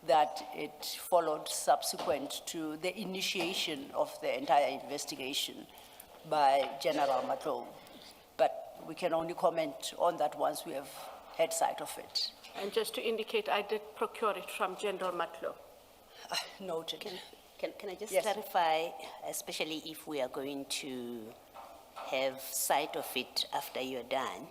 that it followed subsequent to the initiation of the entire investigation by General Matlow. But we can only comment on that once we have had sight of it. And just to indicate, I did procure it from General Matlow. Noted. Can I just Yes. clarify, especially if we are going to have sight of it after you're done,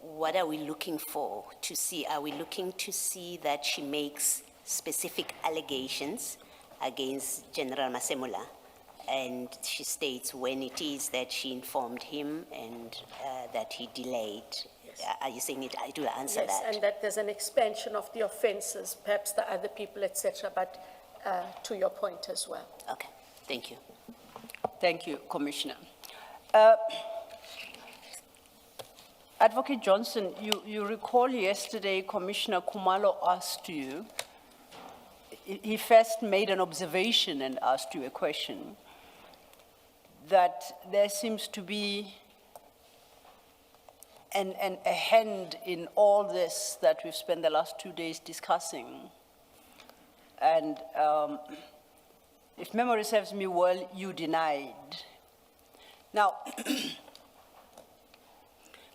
what are we looking for to see? Are we looking to see that she makes specific allegations against General Masemula, and she states when it is that she informed him and that he delayed? Are you saying it will answer Yes, that? and that there's an expansion of the offences, perhaps the other people, etc., but to your point as well. Okay, thank you. Thank you, Commissioner. Advocate Johnson, you recall yesterday Commissioner Kumalo asked you, he first made an observation and asked you a question, that there seems to be a hand in all this that we've spent the last 2 days discussing. And if memory serves me well, you denied. Now,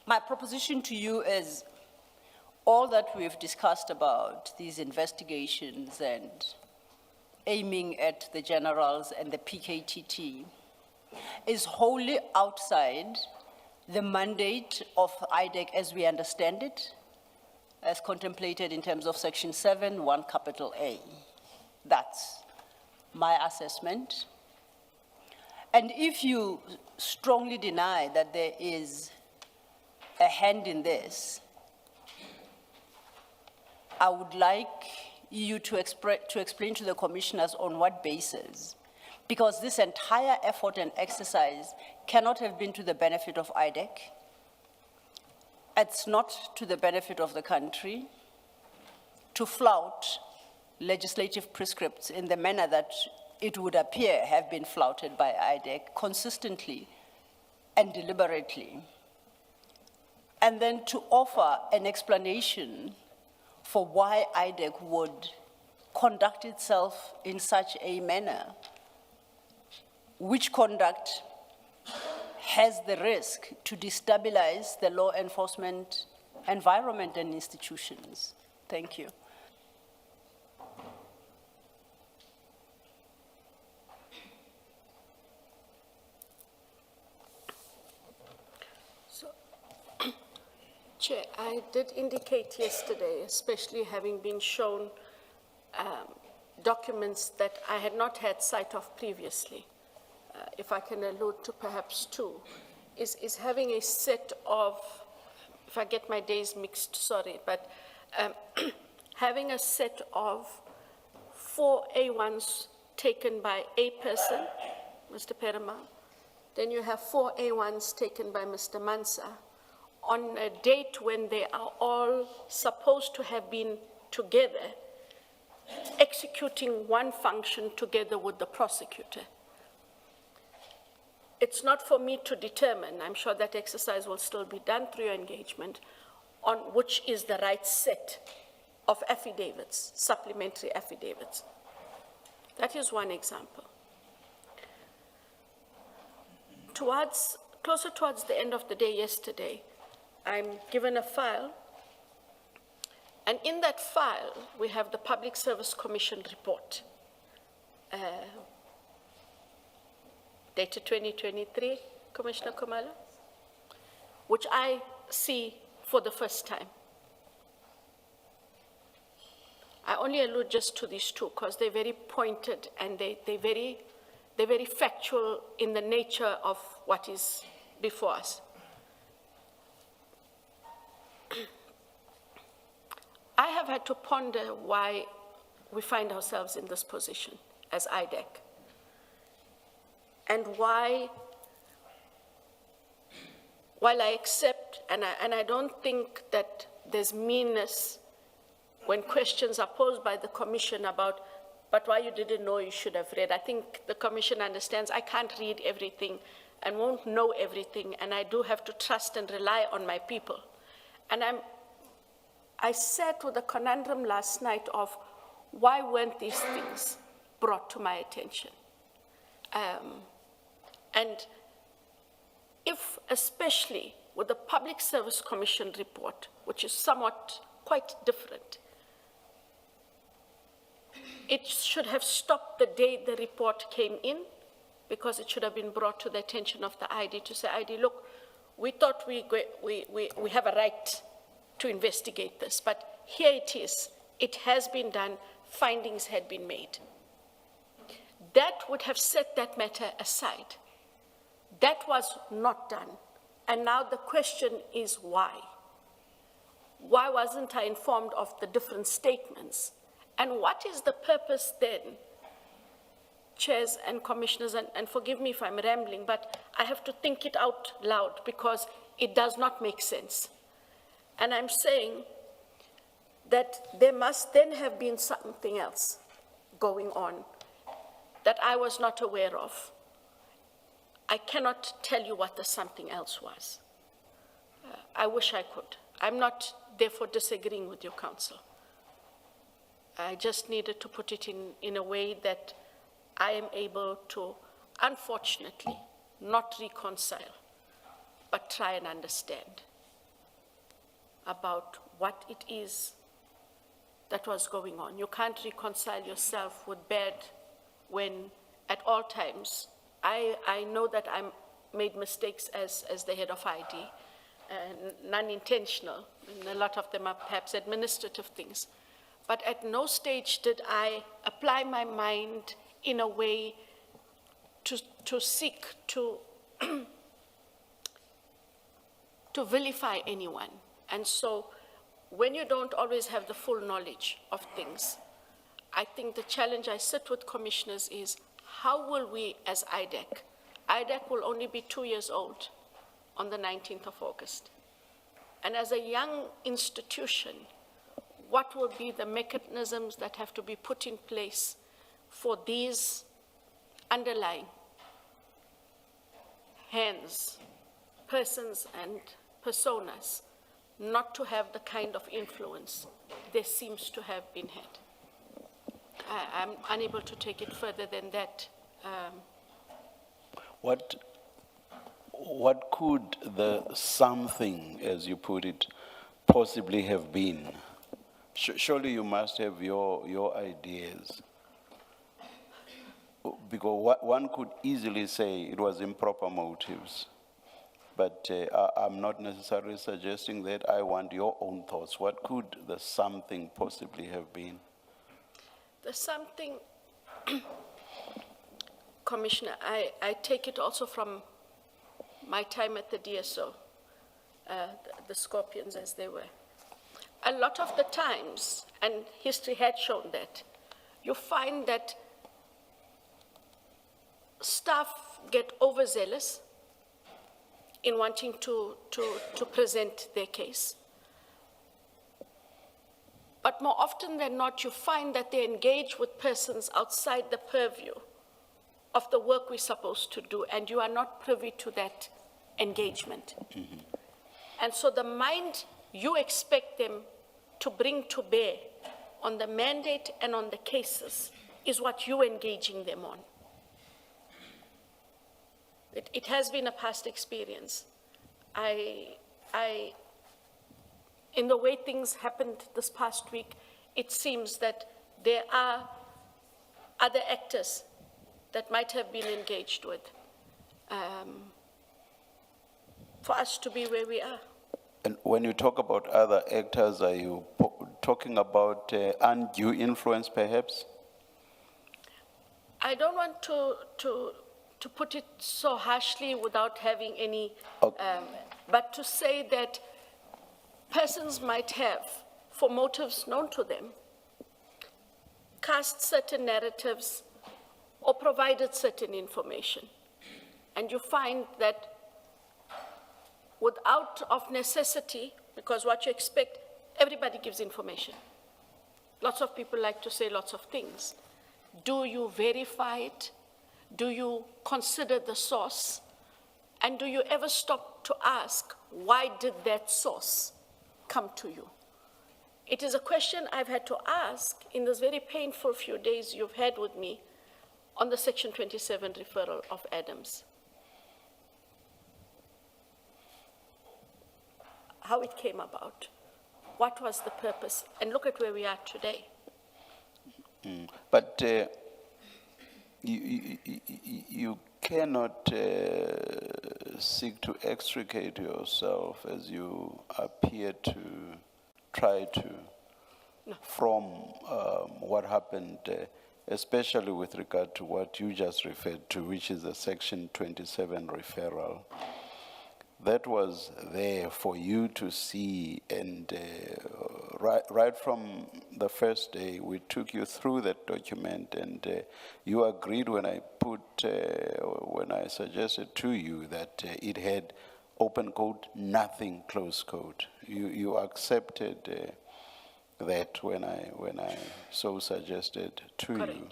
My proposition to you is all that we've discussed about these investigations and aiming at the generals and the PKTT is wholly outside the mandate of IDEC as we understand it, as contemplated in terms of Section 7, 1 capital A. That's my assessment. And if you strongly deny that there is a hand in this, I would like you to explain to the commissioners on what basis, because this entire effort and exercise cannot have been to the benefit of IDEC. It's not to the benefit of the country to flout legislative prescripts in the manner that it would appear have been flouted by IDEC consistently and deliberately, and then to offer an explanation for why IDEC would conduct itself in such a manner, which conduct has the risk to destabilize the law enforcement environment and institutions. Thank you. Chair, I did indicate yesterday, especially having been shown documents that I had not had sight of previously, if I can allude to perhaps two, is having a set of, if I get my days mixed, sorry, but having a set of 4 A1s taken by a person, Mr. Perama, then you have 4 A1s taken by Mr. Mansa, on a date when they are all supposed to have been together, executing one function together with the prosecutor. It's not for me to determine, I'm sure that exercise will still be done through your engagement, on which is the right set of affidavits, supplementary affidavits. That is one example. Closer towards the end of the day yesterday, I'm given a file, and in that file, we have the Public Service Commission report, dated 2023, Commissioner Komala, which I see for the first time. I only allude just to these two because they're very pointed and they're very factual in the nature of what is before us. I have had to ponder why we find ourselves in this position as IDEC, and why, while I accept, and I don't think that there's meanness when questions are posed by the Commission about, but why you didn't know, you should have read. I think the Commission understands I can't read everything and won't know everything, and I do have to trust and rely on my people. And I sat with a conundrum last night of why weren't these things brought to my attention? And if, especially with the Public Service Commission report, which is somewhat quite different, it should have stopped the day the report came in, because it should have been brought to the attention of the ID to say, ID, look, we thought we have a right to investigate this, but here it is. It has been done, findings had been made. That would have set that matter aside. That was not done. And now the question is why? Why wasn't I informed of the different statements? And what is the purpose then, chairs and commissioners, and forgive me if I'm rambling, but I have to think it out loud because it does not make sense. And I'm saying that there must then have been something else going on that I was not aware of. I cannot tell you what the something else was. I wish I could. I'm not therefore disagreeing with your counsel. I just needed to put it in a way that I am able to, unfortunately, not reconcile, but try and understand. about what it is that was going on. You can't reconcile yourself with bad when at all times, I know that I made mistakes as the head of ID, non-intentional, and a lot of them are perhaps administrative things. But at no stage did I apply my mind in a way to seek to to vilify anyone. And so when you don't always have the full knowledge of things, I think the challenge I sit with commissioners is how will we as IDEC will only be 2 years old on the 19th of August. And as a young institution, what will be the mechanisms that have to be put in place for these underlying hands, persons and personas not to have the kind of influence there seems to have been had. I'm unable to take it further than that. What could the something, as you put it, possibly have been? Surely you must have your ideas. Because one could easily say it was improper motives. But I'm not necessarily suggesting that. I want your own thoughts. What could the something possibly have been? The something, Commissioner, I take it also from my time at the DSO, the Scorpions as they were. A lot of the times, and history had shown that, you find that staff get overzealous in wanting to present their case. But more often than not, you find that they engage with persons outside the purview of the work we're supposed to do, and you are not privy to that engagement. Mm-hmm. And so the mind you expect them to bring to bear on the mandate and on the cases is what you're engaging them on. It has been a past experience. In the way things happened this past week, it seems that there are other actors that might have been engaged with for us to be where we are. And when you talk about other actors, are you talking about undue influence, perhaps? I don't want to put it so harshly without having any, but to say that persons might have, for motives known to them, cast certain narratives or provided certain information. And you find that without of necessity, because what you expect, everybody gives information. Lots of people like to say lots of things. Do you verify it? Do you consider the source? And do you ever stop to ask, why did that source come to you? It is a question I've had to ask in this very painful few days you've had with me on the Section 27 referral of Adams. How it came about, what was the purpose, and look at where we are today. But you cannot seek to extricate yourself as you appear to try to from what happened, especially with regard to what you just referred to, which is the Section 27 referral. That was there for you to see, and right from the first day, we took you through that document, and you agreed when I suggested to you that it had open quote, nothing, close quote. You accepted that when I so suggested to Correct. you.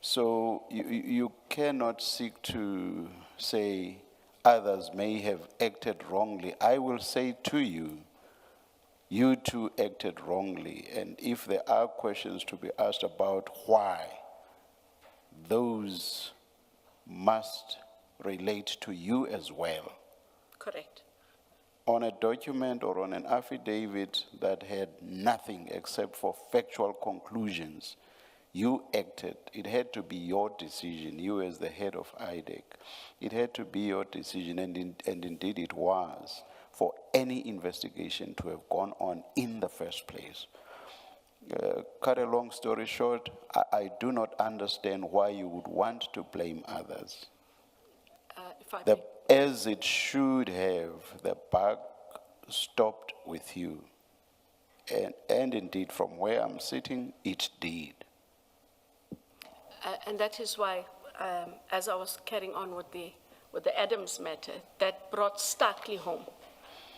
So you cannot seek to say others may have acted wrongly. I will say to you, you too acted wrongly. And if there are questions to be asked about why, those must relate to you as well. Correct. on a document or on an affidavit that had nothing except for factual conclusions, you acted. It had to be your decision, you as the head of IDEC. It had to be your decision, and indeed it was, for any investigation to have gone on in the first place. Cut a long story short, I do not understand why you would want to blame others. If I may. As it should have, the buck stopped with you. And indeed, from where I'm sitting, it did. And that is why, as I was carrying on with the Adams matter, that brought starkly home,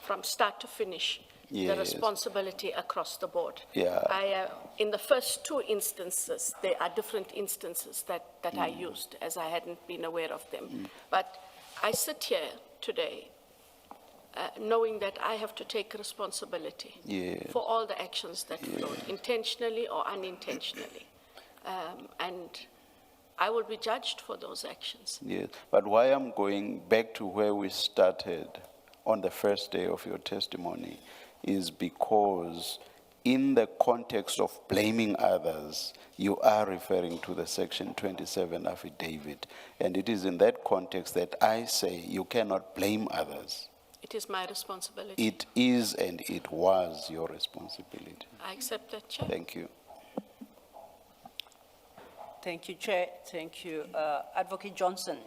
from start to finish, the Yes. responsibility across the board. Yeah. In the first two instances, there are different instances that I used, as I hadn't been aware of them. But I sit here today knowing that I have to take responsibility Yes. for all the actions that flowed, intentionally or unintentionally. And I will be judged for those actions. Yes, but why I'm going back to where we started on the first day of your testimony is because in the context of blaming others, you are referring to the Section 27 affidavit. And it is in that context that I say you cannot blame others. It is my responsibility. It is and it was your responsibility. I accept that, Chair. Thank you. Thank you, Chair. Thank you, Advocate Johnson.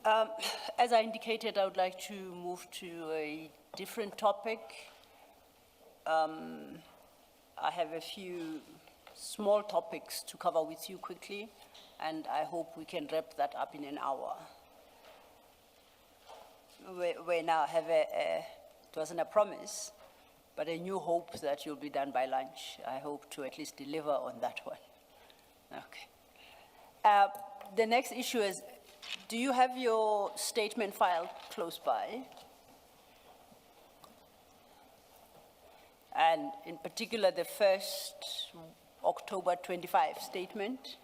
As I indicated, I would like to move to a different topic. I have a few small topics to cover with you quickly, and I hope we can wrap that up in an hour. We now have it wasn't a promise, but a new hope that you'll be done by lunch. I hope to at least deliver on that one. Okay. The next issue is, do you have your statement filed close by? And in particular, the first October 25 statement.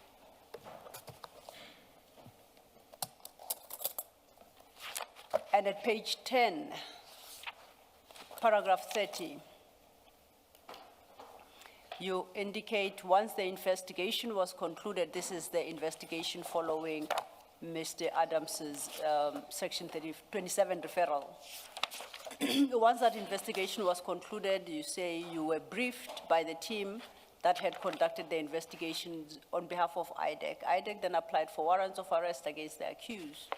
And at page 10, paragraph 30, you indicate once the investigation was concluded, this is the investigation following Mr. Adams's Section 27 referral. Once that investigation was concluded, you say you were briefed by the team that had conducted the investigations on behalf of IDEC. IDEC then applied for warrants of arrest against the accused.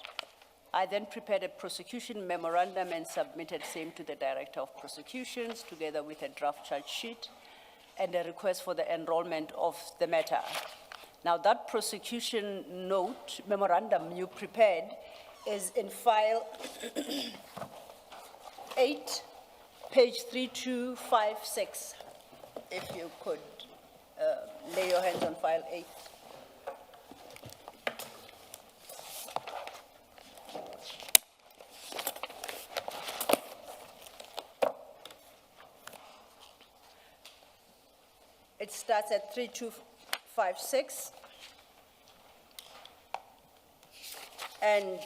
I then prepared a prosecution memorandum and submitted same to the Director of Prosecutions together with a draft charge sheet and a request for the enrollment of the matter. Now that prosecution note, memorandum you prepared is in file 8, page 3256. If you could lay your hands on file 8. It starts at 3256. And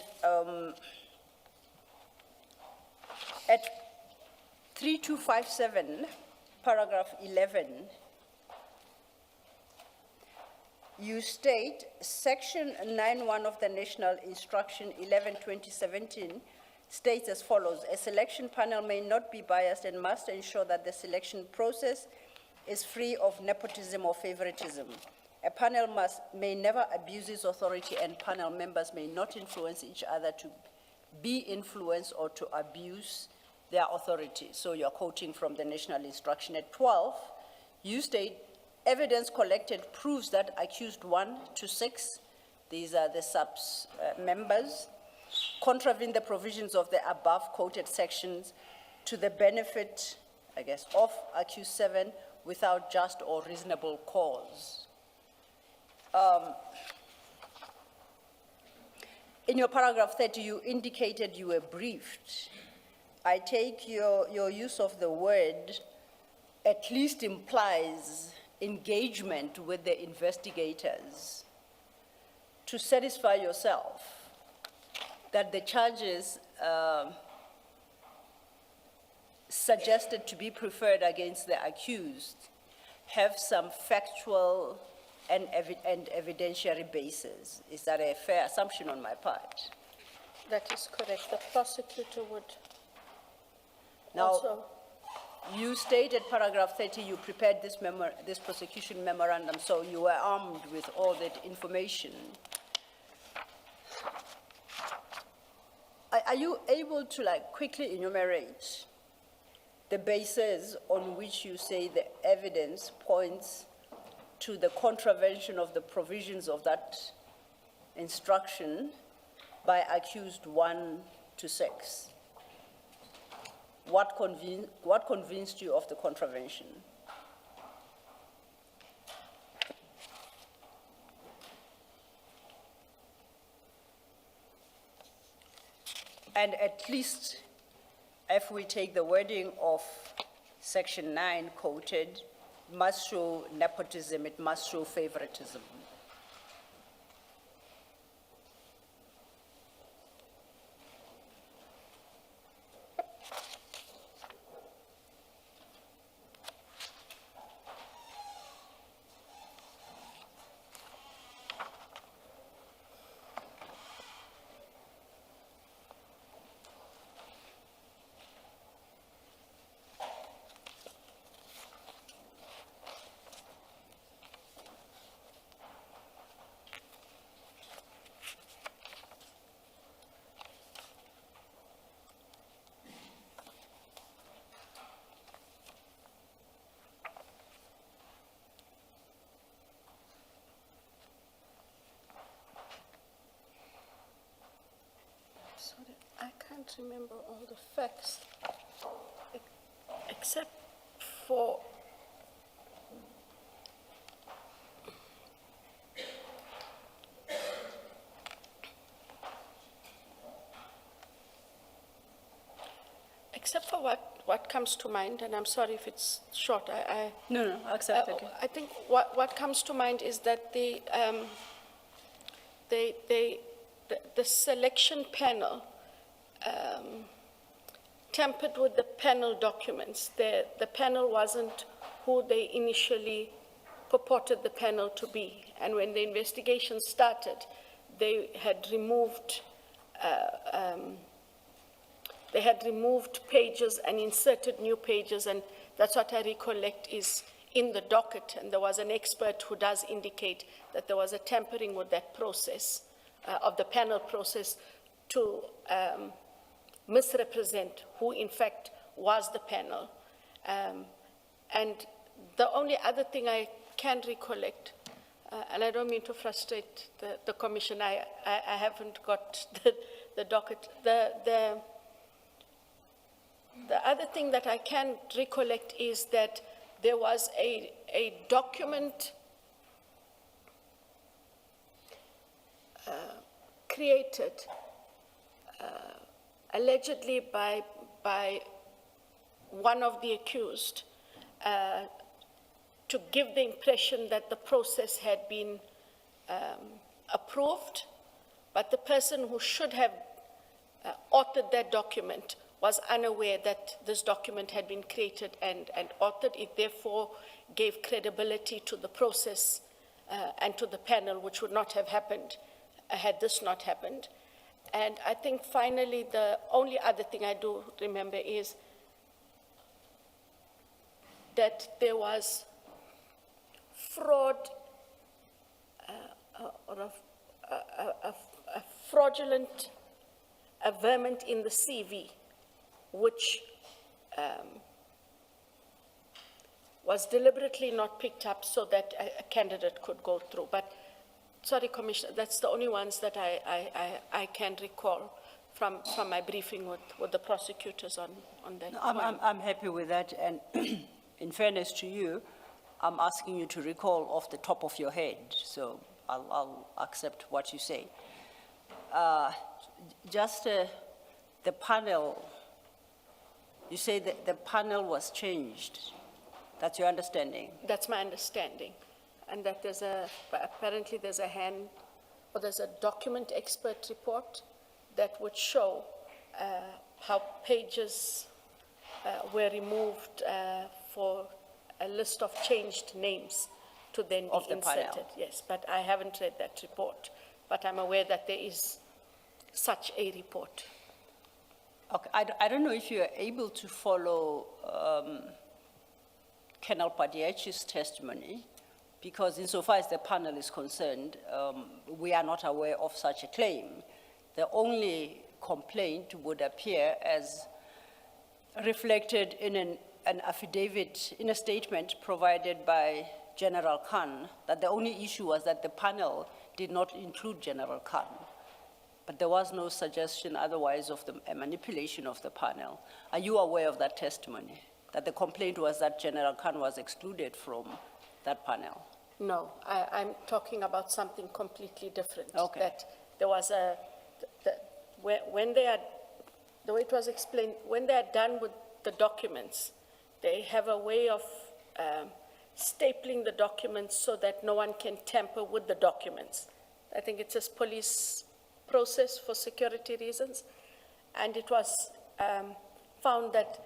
at 3257, paragraph 11, you state section 9(1) of the National Instruction 11/2017 states as follows: a selection panel may not be biased and must ensure that the selection process is free of nepotism or favoritism. A panel may never abuse its authority, and panel members may not influence each other to be influenced or to abuse their authority. So you're quoting from the National Instruction. At 12, you state, evidence collected proves that accused 1 to 6, these are the members, contravene the provisions of the above quoted sections to the benefit, I guess, of accused 7 without just or reasonable cause. In your paragraph 30, you indicated you were briefed. I take your use of the word at least implies engagement with the investigators to satisfy yourself that the charges suggested to be preferred against the accused have some factual and evidentiary basis. Is that a fair assumption on my part? That is correct. The prosecutor would Now, also, you stated paragraph 30, you prepared this prosecution memorandum, so you were armed with all that information. Are you able to quickly enumerate the basis on which you say the evidence points to the contravention of the provisions of that instruction by accused 1 to 6? What convinced you of the contravention? And at least, if we take the wording of section 9 quoted, must show nepotism, it must show favoritism. sorry, I can't remember all the facts, except for what comes to mind, and I'm sorry if it's short. No, accept, okay. I think what comes to mind is that the selection panel tampered with the panel documents. The panel wasn't who they initially purported the panel to be. And when the investigation started, they had removed pages and inserted new pages, and that's what I recollect is in the docket. And there was an expert who does indicate that there was a tampering with that process, of the panel process, to misrepresent who in fact was the panel. And the only other thing I can recollect, and I don't mean to frustrate the commission, I haven't got the docket. The other thing that I can recollect is that there was a document created allegedly by one of the accused to give the impression that the process had been approved, but the person who should have authored that document was unaware that this document had been created and authored. It therefore gave credibility to the process and to the panel, which would not have happened had this not happened. And I think finally, the only other thing I do remember is that there was fraud or a fraudulent averment in the CV, which was deliberately not picked up so that a candidate could go through. But sorry, Commissioner, that's the only ones that I can recall from my briefing with the prosecutors on that. No, I'm happy with that, and in fairness to you, I'm asking you to recall off the top of your head, so I'll accept what you say. Just the panel, you say that the panel was changed. That's your understanding? That's my understanding. And that apparently there's a document expert report that would show how pages were removed for a list of changed names to then be Of the panel. inserted. Yes, but I haven't read that report. But I'm aware that there is such a report. Okay, I don't know if you are able to follow Colonel Padiachi's testimony, because insofar as the panel is concerned, we are not aware of such a claim. The only complaint would appear as reflected in an affidavit, in a statement provided by General Khan, that the only issue was that the panel did not include General Khan. But there was no suggestion otherwise of a manipulation of the panel. Are you aware of that testimony? That the complaint was that General Khan was excluded from that panel? No, I'm talking about something completely different. Okay. That there was when they are, the way it was explained, when they are done with the documents, they have a way of stapling the documents so that no one can tamper with the documents. I think it's a police process for security reasons. And it was found that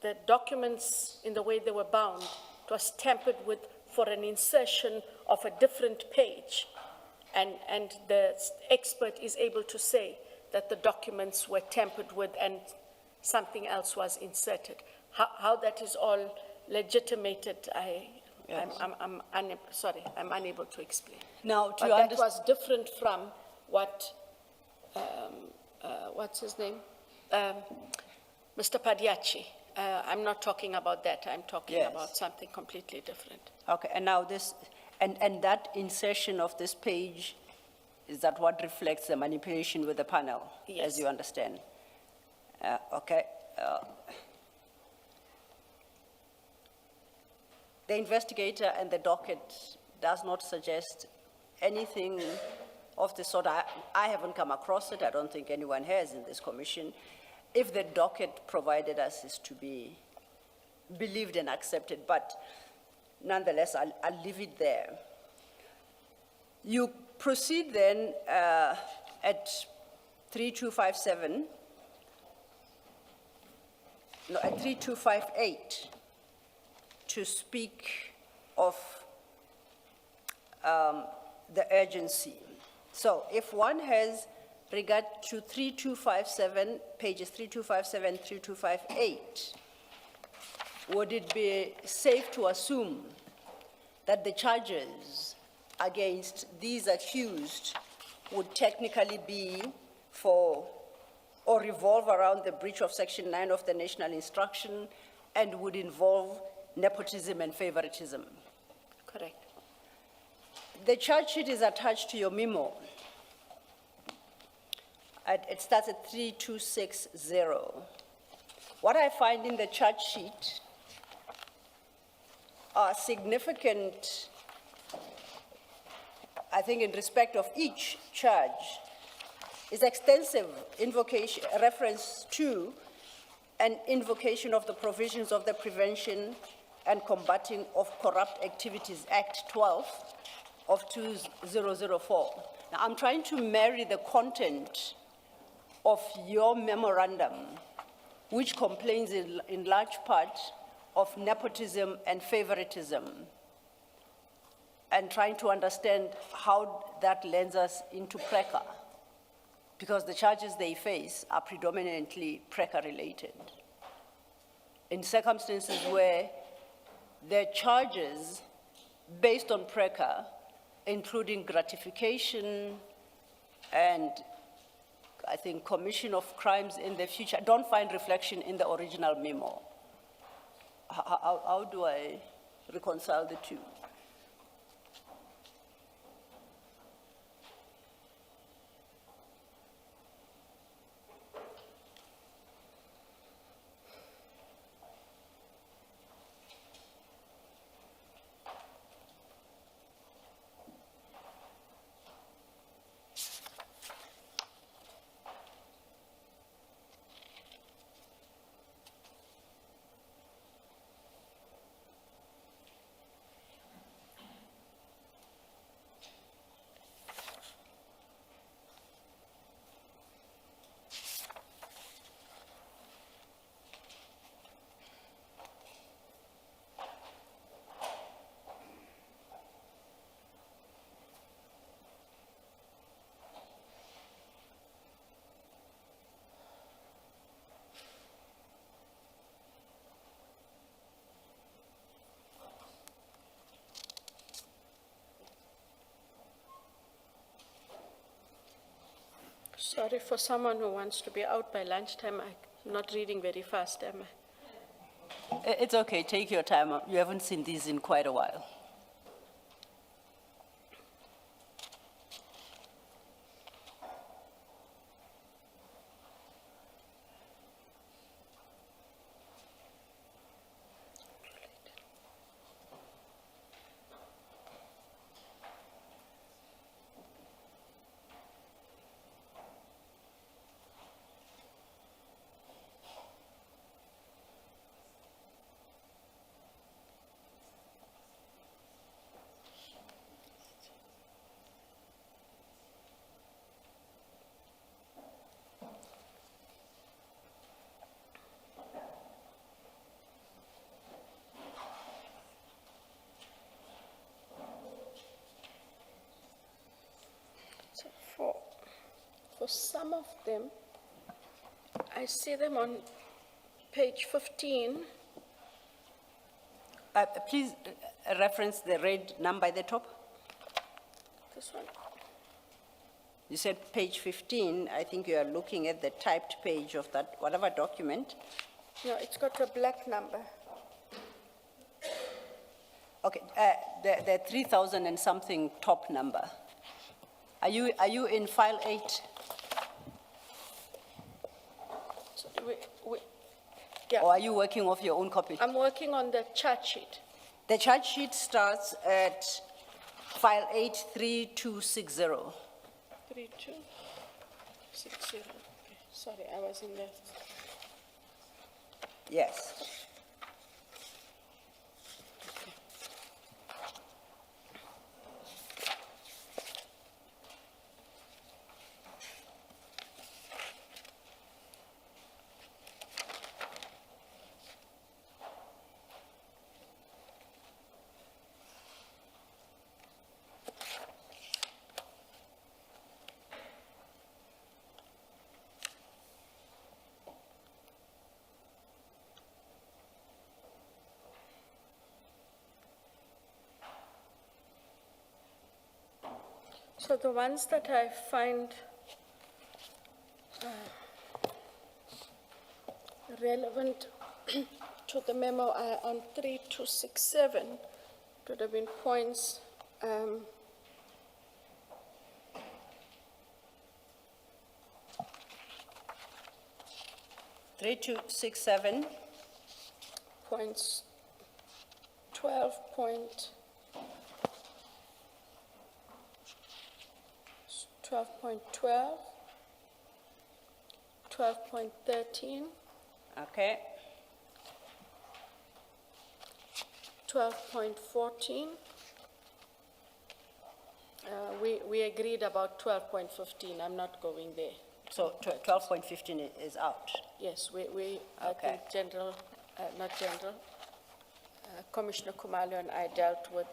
the documents, in the way they were bound, it was tampered with for an insertion of a different page. And the expert is able to say that the documents were tampered with and something else was inserted. How that is all legitimated, I'm unable to explain. Now, But that was different from what, what's his name? Mr. Padiachi. I'm not talking about that. I'm talking Yes. about something completely different. Okay, and now this, and that insertion of this page, is that what reflects the manipulation with the panel, Yes. as you understand? Okay. The investigator and the docket does not suggest anything of the sort. I haven't come across it. I don't think anyone has in this commission. If the docket provided us is to be believed and accepted, but nonetheless, I'll leave it there. You proceed then at 3257, no, at 3258 to speak of the urgency. So if one has regard to 3257, pages 3257, 3258, would it be safe to assume that the charges against these accused would technically be for or revolve around the breach of Section 9 of the National Instruction and would involve nepotism and favoritism? Correct. The charge sheet is attached to your memo. It starts at 3260. What I find in the charge sheet are significant, I think in respect of each charge, is extensive invocation, reference to an invocation of the provisions of the Prevention and Combating of Corrupt Activities Act 12 of 2004. Now, I'm trying to marry the content of your memorandum, which complains in large part of nepotism and favoritism, and trying to understand how that lends us into PRECA, because the charges they face are predominantly PRECA-related. In circumstances where the charges based on PRECA, including gratification and I think commission of crimes in the future, don't find reflection in the original memo. How do I reconcile the two? Sorry, for someone who wants to be out by lunchtime, I'm not reading very fast, am I? It's okay, take your time. You haven't seen these in quite a while. So for some of them, I see them on page 15. Please reference the red number at the top. This one. You said page 15. I think you are looking at the typed page of that, whatever document. No, it's got a black number. Okay, the 3,000 and something top number. Are you in file 8? So yeah, Or are you working off your own copy? I'm working on the chart sheet. The chart sheet starts at file 83260. 3260. Okay. Sorry, I was in the. Yes. So the ones that I find relevant to the memo are on 3267. It would have been points 3267. points 12.12.13, 12.13, Okay. 12.14. We agreed about 12.15. I'm not going there. So 12.15 is out. Yes, I Okay. think Commissioner Khumalo and I dealt with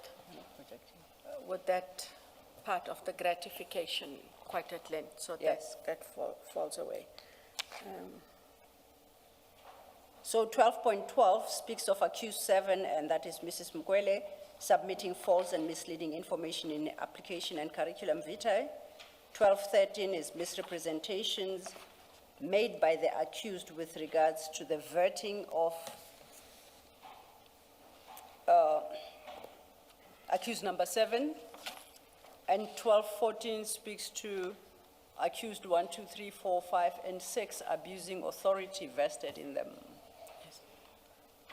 that part of the gratification quite at length, so Yes. that falls away. So 12.12 speaks of accused 7, and that is Mrs. Mkwele, submitting false and misleading information in application and curriculum vitae. 12.13 is misrepresentations made by the accused with regards to the verting of accused number 7. And 12.14 speaks to accused 1, 2, 3, 4, 5, and 6 abusing authority vested in them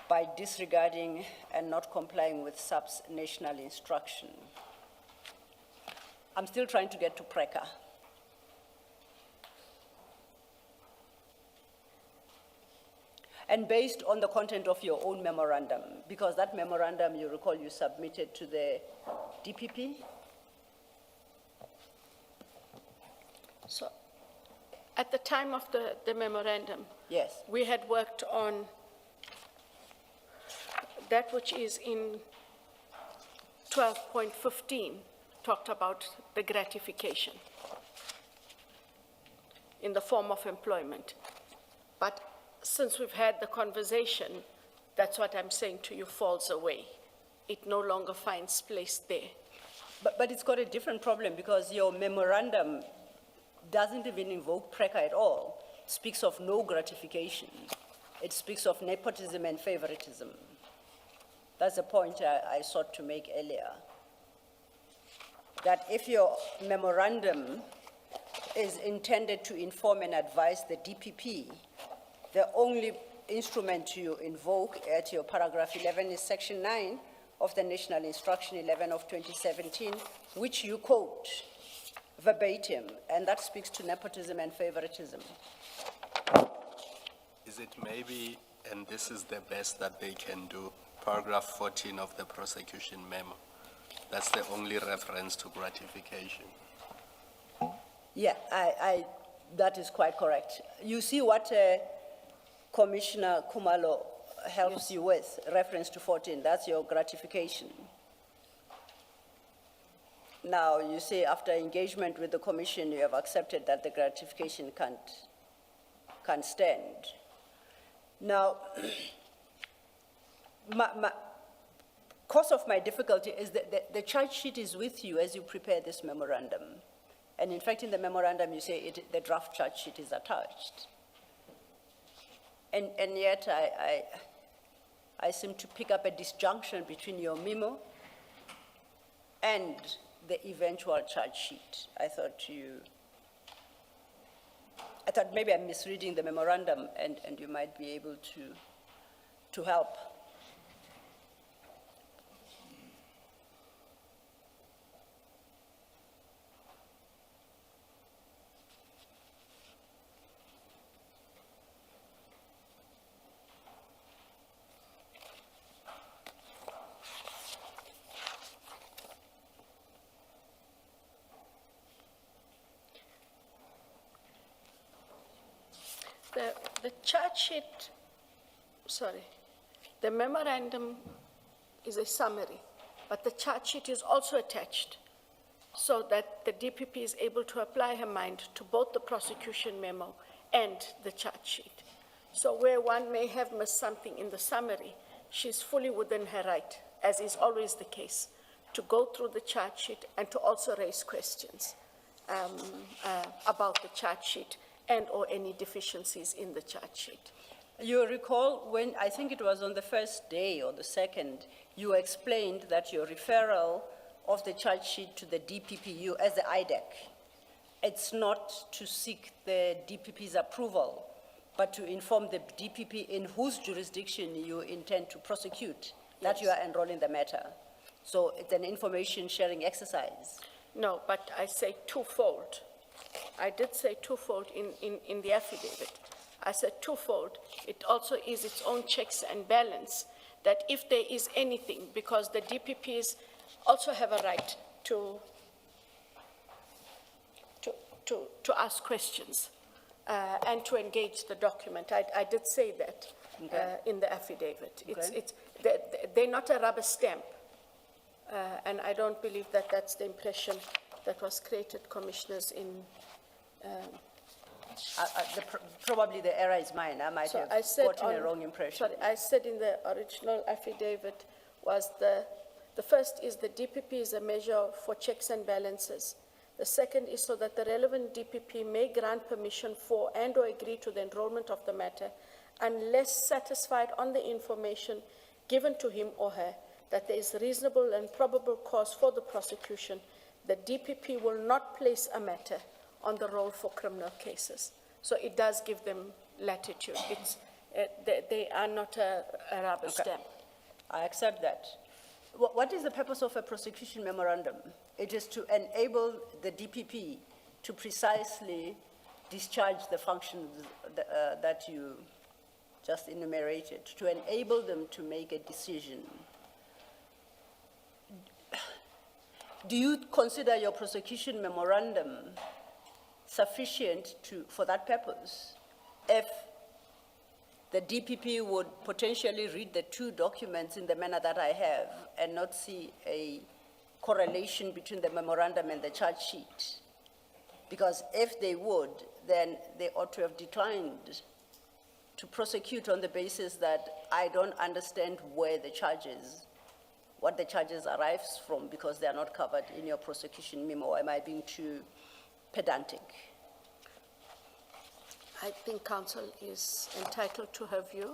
by disregarding and not complying with SAP's national instruction. I'm still trying to get to PRECA. And based on the content of your own memorandum, because that memorandum, you recall, you submitted to the DPP? So at the time of the memorandum, Yes. we had worked on that which is in 12.15, talked about the gratification in the form of employment. But since we've had the conversation, that's what I'm saying to you falls away. It no longer finds place there. But it's got a different problem because your memorandum doesn't even invoke PRECA at all. It speaks of no gratification. It speaks of nepotism and favoritism. That's the point I sought to make earlier. That if your memorandum is intended to inform and advise the DPP, the only instrument you invoke at your paragraph 11 is section 9 of the National Instruction 11 of 2017, which you quote verbatim, and that speaks to nepotism and favoritism. Is it maybe, and this is the best that they can do, paragraph 14 of the prosecution memo? That's the only reference to gratification. Yeah, that is quite correct. You see what Commissioner Kumalo helps you with, reference to 14, that's your gratification. Now, you say after engagement with the commission, you have accepted that the gratification can't stand. Now, cause of my difficulty is that the charge sheet is with you as you prepare this memorandum. And in fact, in the memorandum, you say the draft charge sheet is attached. And yet, I seem to pick up a disjunction between your memo and the eventual charge sheet. I thought maybe I'm misreading the memorandum, and you might be able to help. The charge sheet, the memorandum is a summary, but the charge sheet is also attached so that the DPP is able to apply her mind to both the prosecution memo and the charge sheet. So where one may have missed something in the summary, she's fully within her right, as is always the case, to go through the charge sheet and to also raise questions about the charge sheet and or any deficiencies in the charge sheet. You recall when, I think it was on the first day or the second, you explained that your referral of the charge sheet to the DPPU as the IDEC, it's not to seek the DPP's approval, but to inform the DPP in whose jurisdiction you intend to prosecute, that you are enrolling the matter. So it's an information sharing exercise. No, but I say twofold. I did say twofold in the affidavit. I said twofold. It also is its own checks and balance that if there is anything, because the DPPs also have a right to ask questions and to engage the document. I did say that in the affidavit. Okay. They're not a rubber stamp, and I don't believe that that's the impression that was created, commissioners, in... Probably the error is mine. I might have gotten a wrong impression. Sorry, I said in the original affidavit was the first is the DPP is a measure for checks and balances. The second is so that the relevant DPP may grant permission for and or agree to the enrollment of the matter unless satisfied on the information given to him or her that there is reasonable and probable cause for the prosecution. The DPP will not place a matter on the roll for criminal cases. So it does give them latitude. They are not a rubber stamp. I accept that. What is the purpose of a prosecution memorandum? It is to enable the DPP to precisely discharge the functions that you just enumerated, to enable them to make a decision. Do you consider your prosecution memorandum sufficient for that purpose? If the DPP would potentially read the two documents in the manner that I have and not see a correlation between the memorandum and the charge sheet. Because if they would, then they ought to have declined to prosecute on the basis that I don't understand where the charges, what the charges arrives from, because they are not covered in your prosecution memo. Am I being too pedantic? I think council is entitled to her view.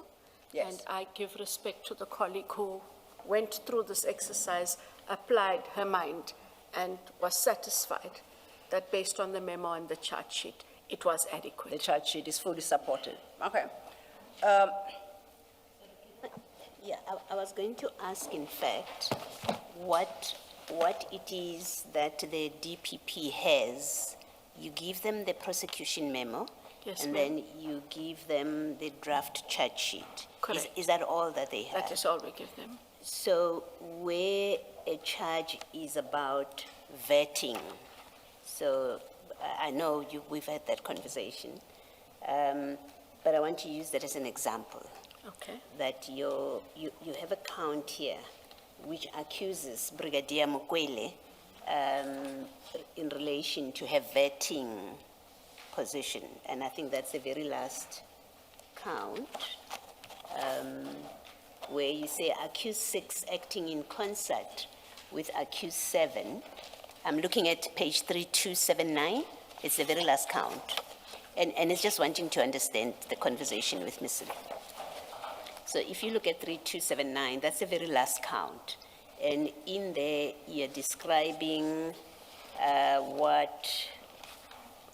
Yes. And I give respect to the colleague who went through this exercise, applied her mind, and was satisfied that based on the memo and the charge sheet, it was The adequate. charge sheet is fully supported. Okay. Yeah, I was going to ask, in fact, what it is that the DPP has. You give them the prosecution memo. Yes, And ma'am. then you give them the draft charge sheet. Correct. Is that all that they have? That is all we give them. So where a charge is about vetting, so I know we've had that conversation, but I want to use that as an example, Okay. that you have a count here which accuses Brigadier Mukwele in relation to her vetting position, and I think that's the very last count, where you say accused 6 acting in concert with accused 7. I'm looking at page 3279. It's the very last count. And it's just wanting to understand the conversation with Ms. Lee. So if you look at 3279, that's the very last count. And in there, you're describing what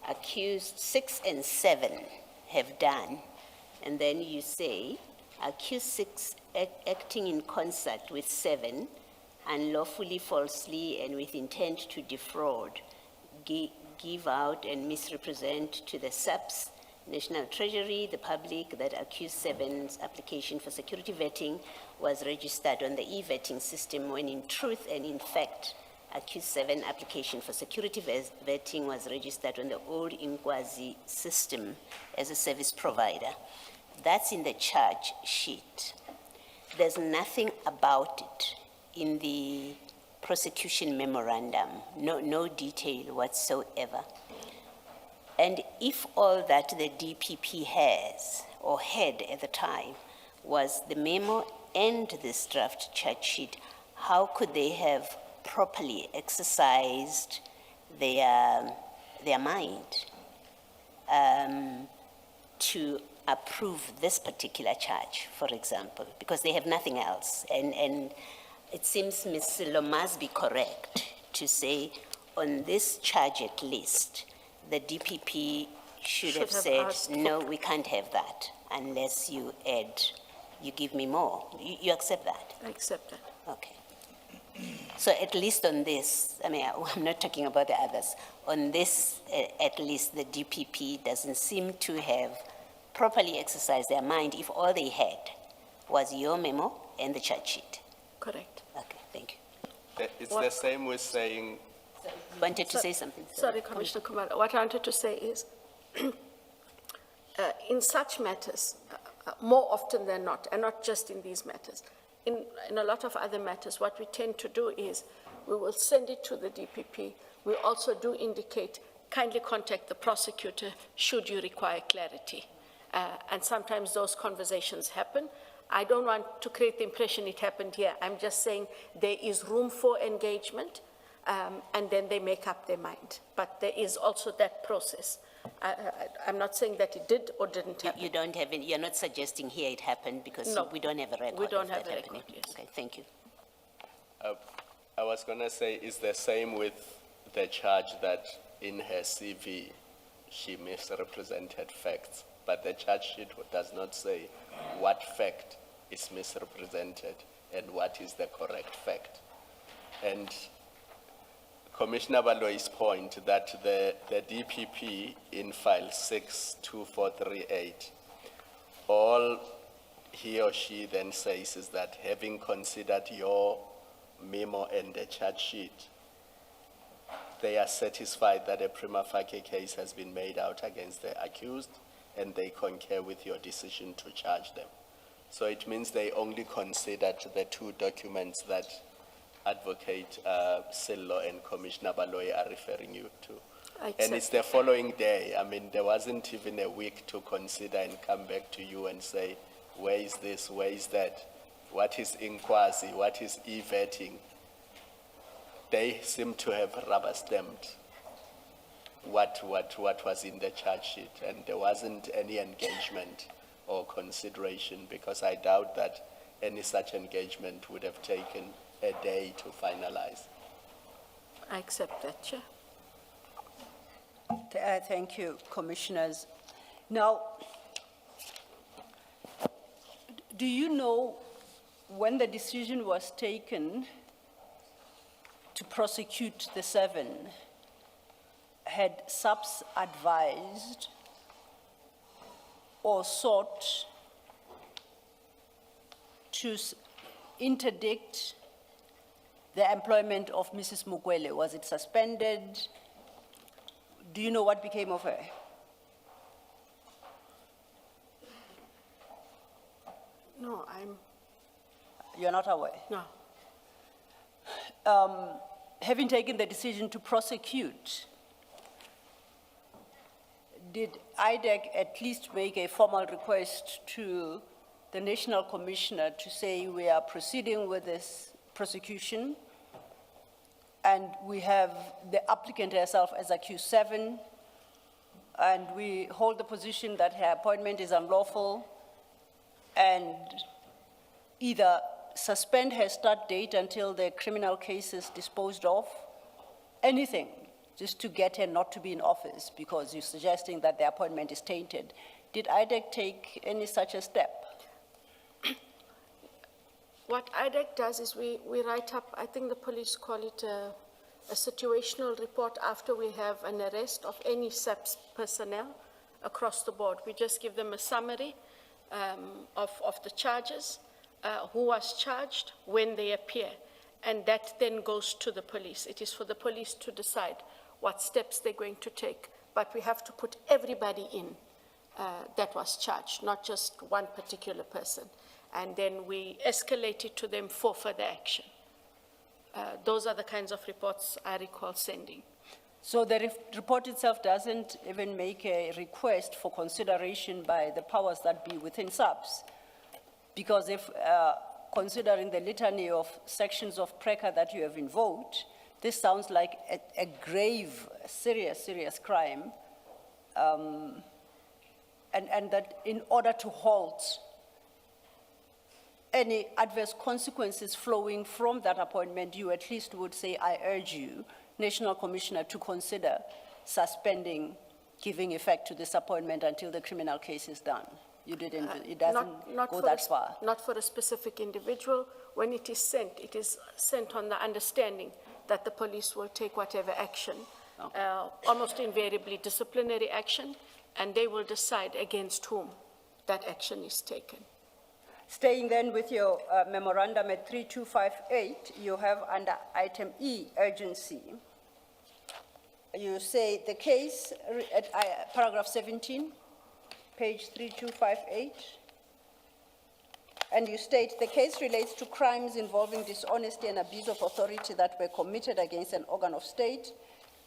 accused 6 and 7 have done. And then you say, accused 6 acting in concert with 7, unlawfully, falsely, and with intent to defraud, give out and misrepresent to the SAPS, National Treasury, the public, that accused 7's application for security vetting was registered on the e-vetting system when in truth and in fact, accused 7 application for security vetting was registered on the old Inkwazi system as a service provider. That's in the charge sheet. There's nothing about it in the prosecution memorandum, no detail whatsoever. And if all that the DPP has or had at the time was the memo and this draft charge sheet, how could they have properly exercised their mind to approve this particular charge, for example, because they have nothing else? And it seems Ms. Silo must be correct to say on this charge at least, the DPP should have said, asked for- no, we can't have that unless you add, you give me more. You accept that? I accept that. Okay. So at least on this, I mean, I'm not talking about the others. On this, at least the DPP doesn't seem to have properly exercised their mind if all they had was your memo and the charge sheet. Correct. Okay, thank you. It's the same with saying, You wanted to say something? Sorry, Commissioner Kumar. What I wanted to say is, in such matters, more often than not, and not just in these matters, in a lot of other matters, what we tend to do is we will send it to the DPP. We also do indicate, kindly contact the prosecutor should you require clarity. And sometimes those conversations happen. I don't want to create the impression it happened here. I'm just saying there is room for engagement, and then they make up their mind. But there is also that process. I'm not saying that it did or didn't happen. You don't have any, you're not suggesting here it happened because No. we don't have a record We don't of have that a happening. record, yes. Okay, thank you. I was going to say, it's the same with the charge that in her CV, she misrepresented facts, but the charge sheet does not say what fact is misrepresented and what is the correct fact. And Commissioner Baloy's point that the DPP in file 62438, all he or she then says is that having considered your memo and the charge sheet, they are satisfied that a prima facie case has been made out against the accused and they concur with your decision to charge them. So it means they only considered the 2 documents that Advocate Sillo and Commissioner Baloy are referring you to. And it's the following day. I mean, there wasn't even a week to consider and come back to you and say, where is this, where is that? What is Inkwazi, what is e-vetting? They seem to have rubber stamped what was in the charge sheet, and there wasn't any engagement or consideration, because I doubt that any such engagement would have taken a day to finalize. I accept that, Chair. Thank you, Commissioners. Now, do you know when the decision was taken to prosecute the 7, had SAPS advised or sought to interdict the employment of Mrs. Mukwele? Was it suspended? Do you know what became of her? No, You're not aware? no. Having taken the decision to prosecute, did IDEC at least make a formal request to the National Commissioner to say we are proceeding with this prosecution and we have the applicant herself as accused 7, and we hold the position that her appointment is unlawful, and either suspend her start date until the criminal case is disposed of, anything, just to get her not to be in office, because you're suggesting that the appointment is tainted. Did IDEC take any such a step? What IDEC does is we write up, I think the police call it a situational report after we have an arrest of any SAPS personnel across the board. We just give them a summary of the charges, who was charged, when they appear, and that then goes to the police. It is for the police to decide what steps they're going to take, but we have to put everybody in that was charged, not just one particular person. And then we escalate it to them for further action. Those are the kinds of reports I recall sending. So the report itself doesn't even make a request for consideration by the powers that be within SAPS? Because if, considering the litany of sections of PRECA that you have invoked, this sounds like a grave, serious crime, and that in order to halt any adverse consequences flowing from that appointment, you at least would say, I urge you, National Commissioner, to consider suspending, giving effect to this appointment until the criminal case is done. You didn't, it doesn't go that far. Not for a specific individual. When it is sent on the understanding that the police will take whatever action, almost invariably disciplinary action, and they will decide against whom that action is taken. Staying then with your memorandum at 3258, you have under item E, urgency. You say the case, at paragraph 17, page 3258, and you state the case relates to crimes involving dishonesty and abuse of authority that were committed against an organ of state.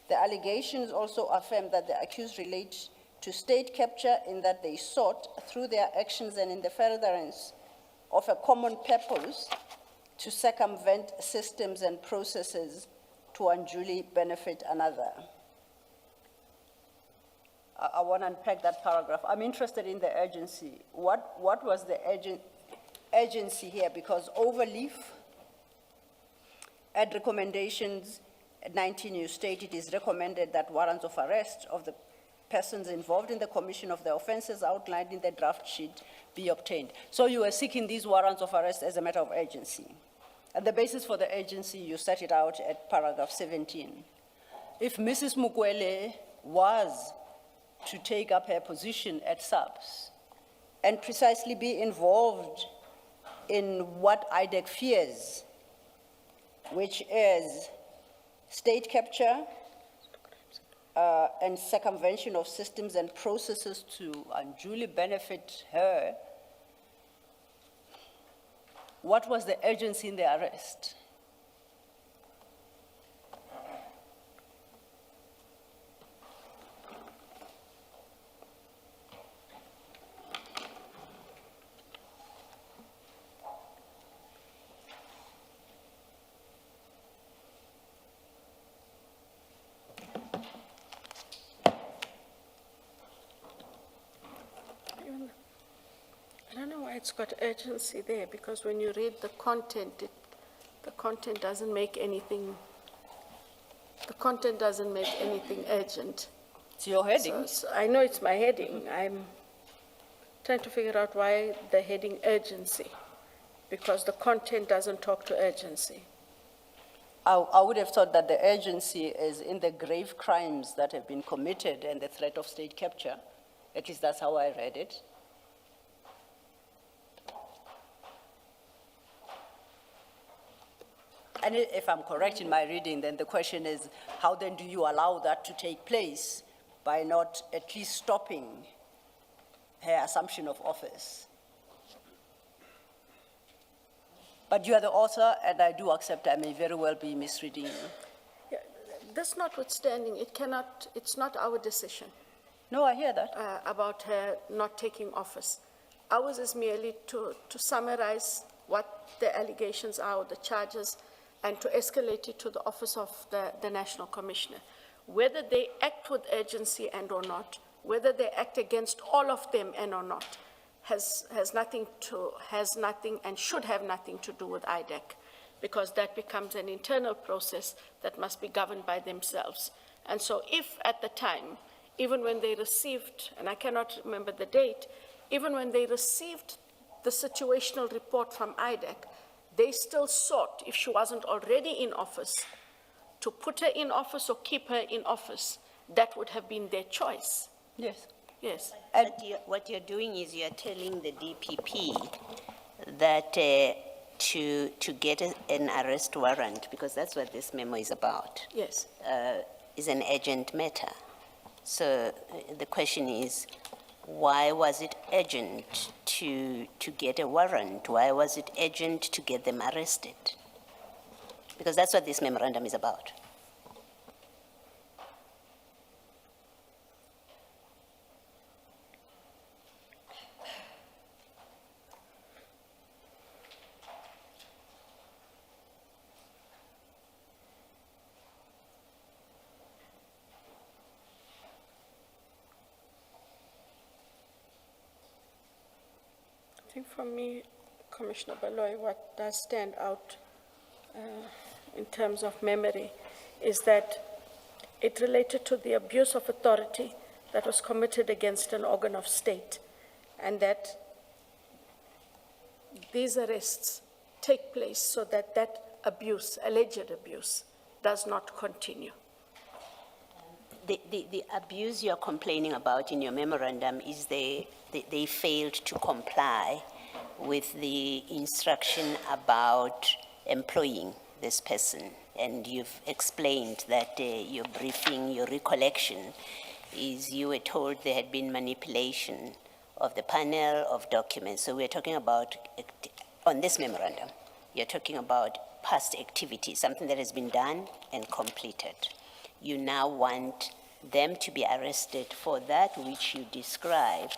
The allegations also affirm that the accused relate to state capture in that they sought, through their actions and in the furtherance of a common purpose, to circumvent systems and processes to unduly benefit another. I want to unpack that paragraph. I'm interested in the urgency. What was the urgency here? Because overleaf, at recommendations 19, you state it is recommended that warrants of arrest of the persons involved in the commission of the offenses outlined in the draft sheet be obtained. So you are seeking these warrants of arrest as a matter of urgency. And the basis for the urgency, you set it out at paragraph 17. If Mrs. Mukwele was to take up her position at SAPS and precisely be involved in what IDEC fears, which is state capture and circumvention of systems and processes to unduly benefit her, what was the urgency in the arrest? It's got urgency there, because when you read the content, the content doesn't make anything urgent. It's your heading. So I know it's my heading. I'm trying to figure out why the heading urgency, because the content doesn't talk to urgency. I would have thought that the urgency is in the grave crimes that have been committed and the threat of state capture. At least that's how I read it. And if I'm correct in my reading, then the question is, how then do you allow that to take place by not at least stopping her assumption of office? But you are the author, and I do accept I may very well be misreading you. Yeah, this notwithstanding, it's not our decision No, I hear that. about her not taking office. Ours is merely to summarize what the allegations are, or the charges, and to escalate it to the office of the National Commissioner. Whether they act with urgency and or not, whether they act against all of them and or not, has nothing and should have nothing to do with IDEC, because that becomes an internal process that must be governed by themselves. And so if at the time, even when they received, and I cannot remember the date, even when they received the situational report from IDEC, they still sought, if she wasn't already in office, to put her in office or keep her in office. That would have been their choice. Yes. Yes. What you're doing is you're telling the DPP that to get an arrest warrant, because that's what this memo is about, Yes. is an urgent matter. So the question is, why was it urgent to get a warrant? Why was it urgent to get them arrested? Because that's what this memorandum is about. I think for me, Commissioner Baloy, what does stand out in terms of memory is that it related to the abuse of authority that was committed against an organ of state, and that these arrests take place so that that abuse, alleged abuse, does not continue. The abuse you're complaining about in your memorandum is they failed to comply with the instruction about employing this person. And you've explained that your briefing, your recollection, is you were told there had been manipulation of the panel of documents. So we're talking about, on this memorandum, you're talking about past activity, something that has been done and completed. You now want them to be arrested for that which you describe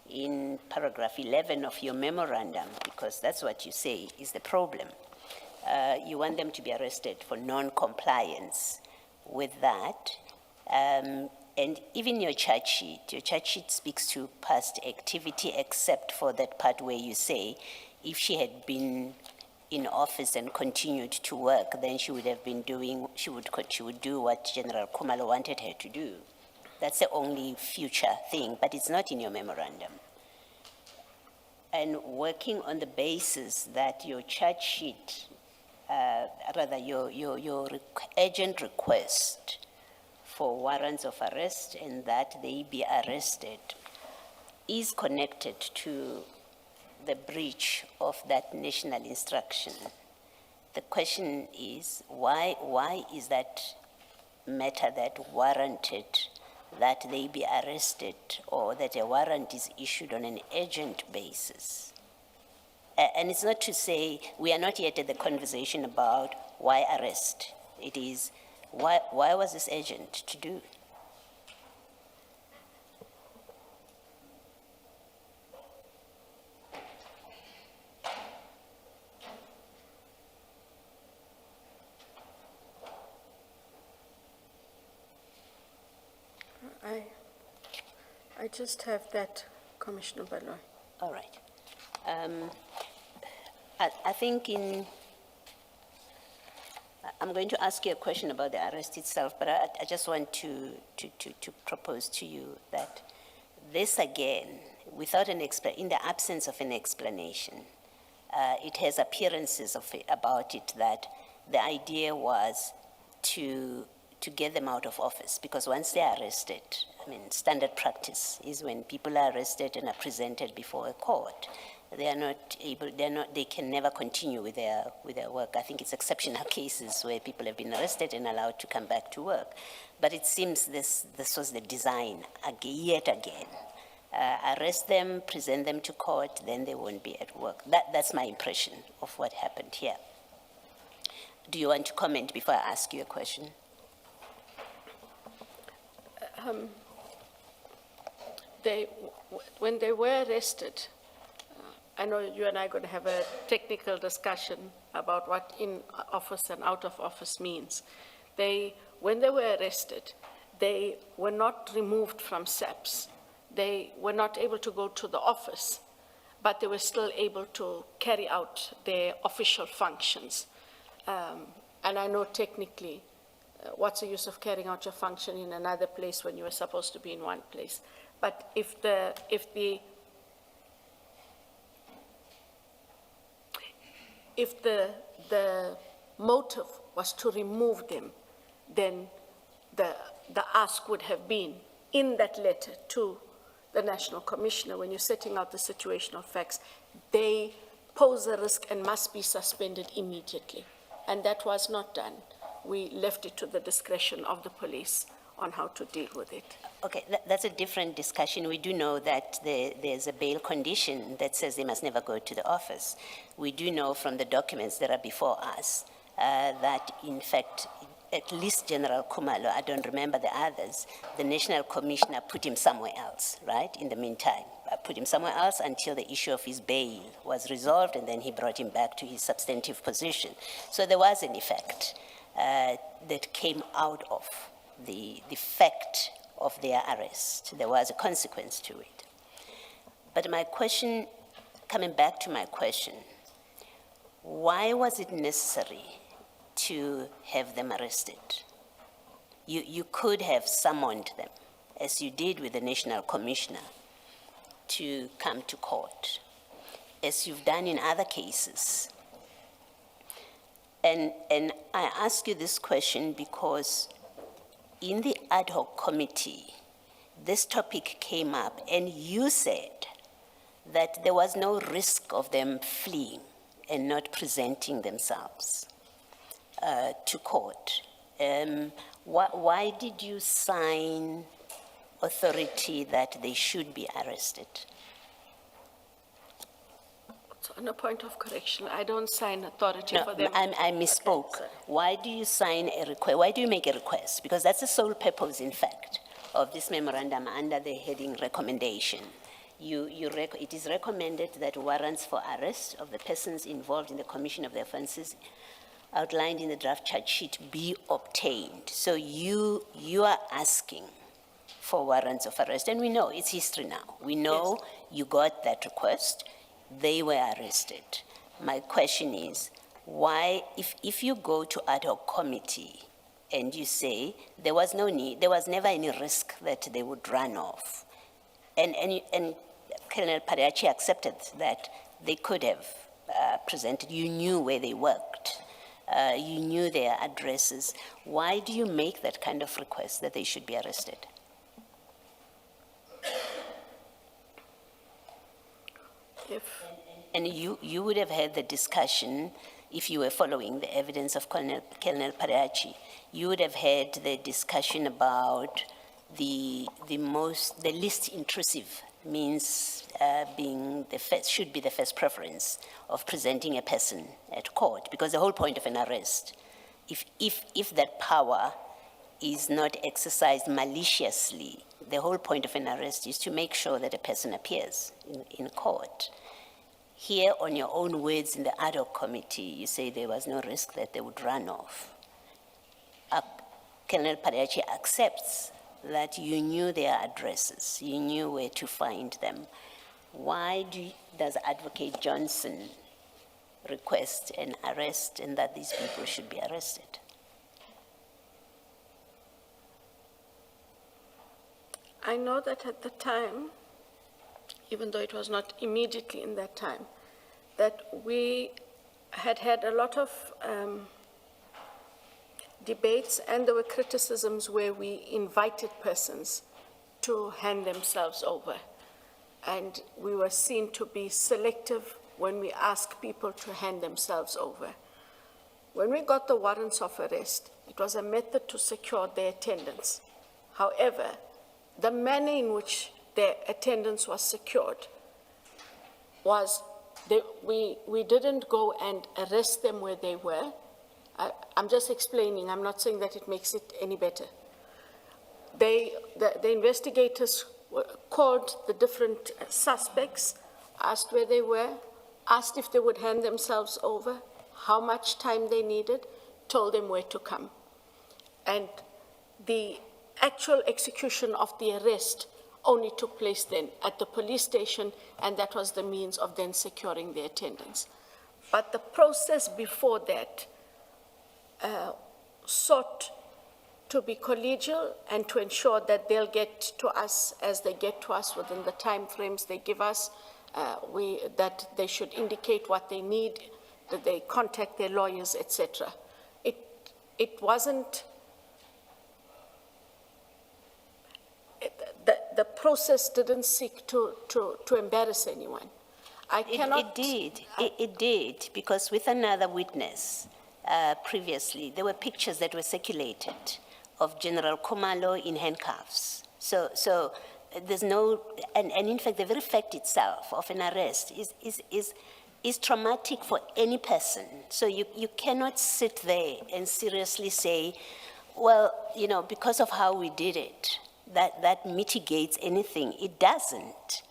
in paragraph 11 of your memorandum, because that's what you say is the problem. You want them to be arrested for non-compliance with that. And even your charge sheet speaks to past activity, except for that part where you say if she had been in office and continued to work, then she would have been doing, she would do what General Khumalo wanted her to do. That's the only future thing, but it's not in your memorandum. And working on the basis that your charge sheet, rather your urgent request for warrants of arrest and that they be arrested is connected to the breach of that national instruction. The question is, why is that matter that warranted that they be arrested, or that a warrant is issued on an urgent basis? And it's not to say, we are not yet at the conversation about why arrest. It is, why was this urgent to do? I just have that, Commissioner Baloy. All right. I think I'm going to ask you a question about the arrest itself, but I just want to propose to you that this again, without in the absence of an explanation, it has appearances about it that the idea was to get them out of office, because once they are arrested, I mean, standard practice is when people are arrested and are presented before a court, they can never continue with their work. I think it's exceptional cases where people have been arrested and allowed to come back to work. But it seems this was the design, yet again. Arrest them, present them to court, then they won't be at work. That's my impression of what happened here. Do you want to comment before I ask you a question? When they were arrested, I know you and I are going to have a technical discussion about what in office and out of office means. When they were arrested, they were not removed from SAPS. They were not able to go to the office, but they were still able to carry out their official functions. And I know technically, what's the use of carrying out your function in another place when you were supposed to be in one place? But if the motive was to remove them, then the ask would have been in that letter to the National Commissioner, when you're setting out the situational facts, they pose a risk and must be suspended immediately. And that was not done. We left it to the discretion of the police on how to deal with it. Okay, that's a different discussion. We do know that there's a bail condition that says they must never go to the office. We do know from the documents that are before us that, in fact, at least General Kumalo, I don't remember the others, the National Commissioner put him somewhere else, right, in the meantime. Put him somewhere else until the issue of his bail was resolved, and then he brought him back to his substantive position. So there was an effect that came out of the fact of their arrest. There was a consequence to it. But my question, coming back to my question, why was it necessary to have them arrested? You could have summoned them, as you did with the National Commissioner, to come to court, as you've done in other cases. And I ask you this question because in the ad hoc committee, this topic came up, and you said that there was no risk of them fleeing and not presenting themselves to court. Why did you sign authority that they should be arrested? So on a point of correction, I don't sign authority for them. I misspoke. Okay, why do you sign a request? Why do you make a request? Because that's the sole purpose, in fact, of this memorandum under the heading recommendation. It is recommended that warrants for arrest of the persons involved in the commission of the offenses outlined in the draft charge sheet be obtained. So you are asking for warrants of arrest, and we know it's history now. We know yes. You got that request. They were arrested. My question is, why, if you go to ad hoc committee and you say there was no need, there was never any risk that they would run off, and Colonel Pariachi accepted that they could have presented, you knew where they worked, you knew their addresses, why do you make that kind of request that they should be arrested? And you would have had the discussion, if you were following the evidence of Colonel Pariachi, you would have had the discussion about the least intrusive means being the first, should be the first preference of presenting a person at court, because the whole point of an arrest, if that power is not exercised maliciously, the whole point of an arrest is to make sure that a person appears in court. Here, on your own words in the ad hoc committee, you say there was no risk that they would run off. Colonel Pariachi accepts that you knew their addresses, you knew where to find them. why does Advocate Johnson request an arrest and that these people should be arrested? I know that at the time, even though it was not immediately in that time, that we had had a lot of debates, and there were criticisms where we invited persons to hand themselves over. And we were seen to be selective when we asked people to hand themselves over. When we got the warrants of arrest, it was a method to secure their attendance. However, the manner in which their attendance was secured was we didn't go and arrest them where they were. I'm just explaining, I'm not saying that it makes it any better. The investigators called the different suspects, asked where they were, asked if they would hand themselves over, how much time they needed, told them where to come. And the actual execution of the arrest only took place then at the police station, and that was the means of then securing their attendance. But the process before that sought to be collegial and to ensure that they'll get to us as they get to us within the time frames they give us, that they should indicate what they need, that they contact their lawyers, etc. It wasn't, the process didn't seek to embarrass anyone. I cannot. It did, because with another witness previously, there were pictures that were circulated of General Khumalo in handcuffs. So there's no, and in fact, the very fact itself of an arrest is traumatic for any person. So you cannot sit there and seriously say, well, you know, because of how we did it, that mitigates anything. It doesn't.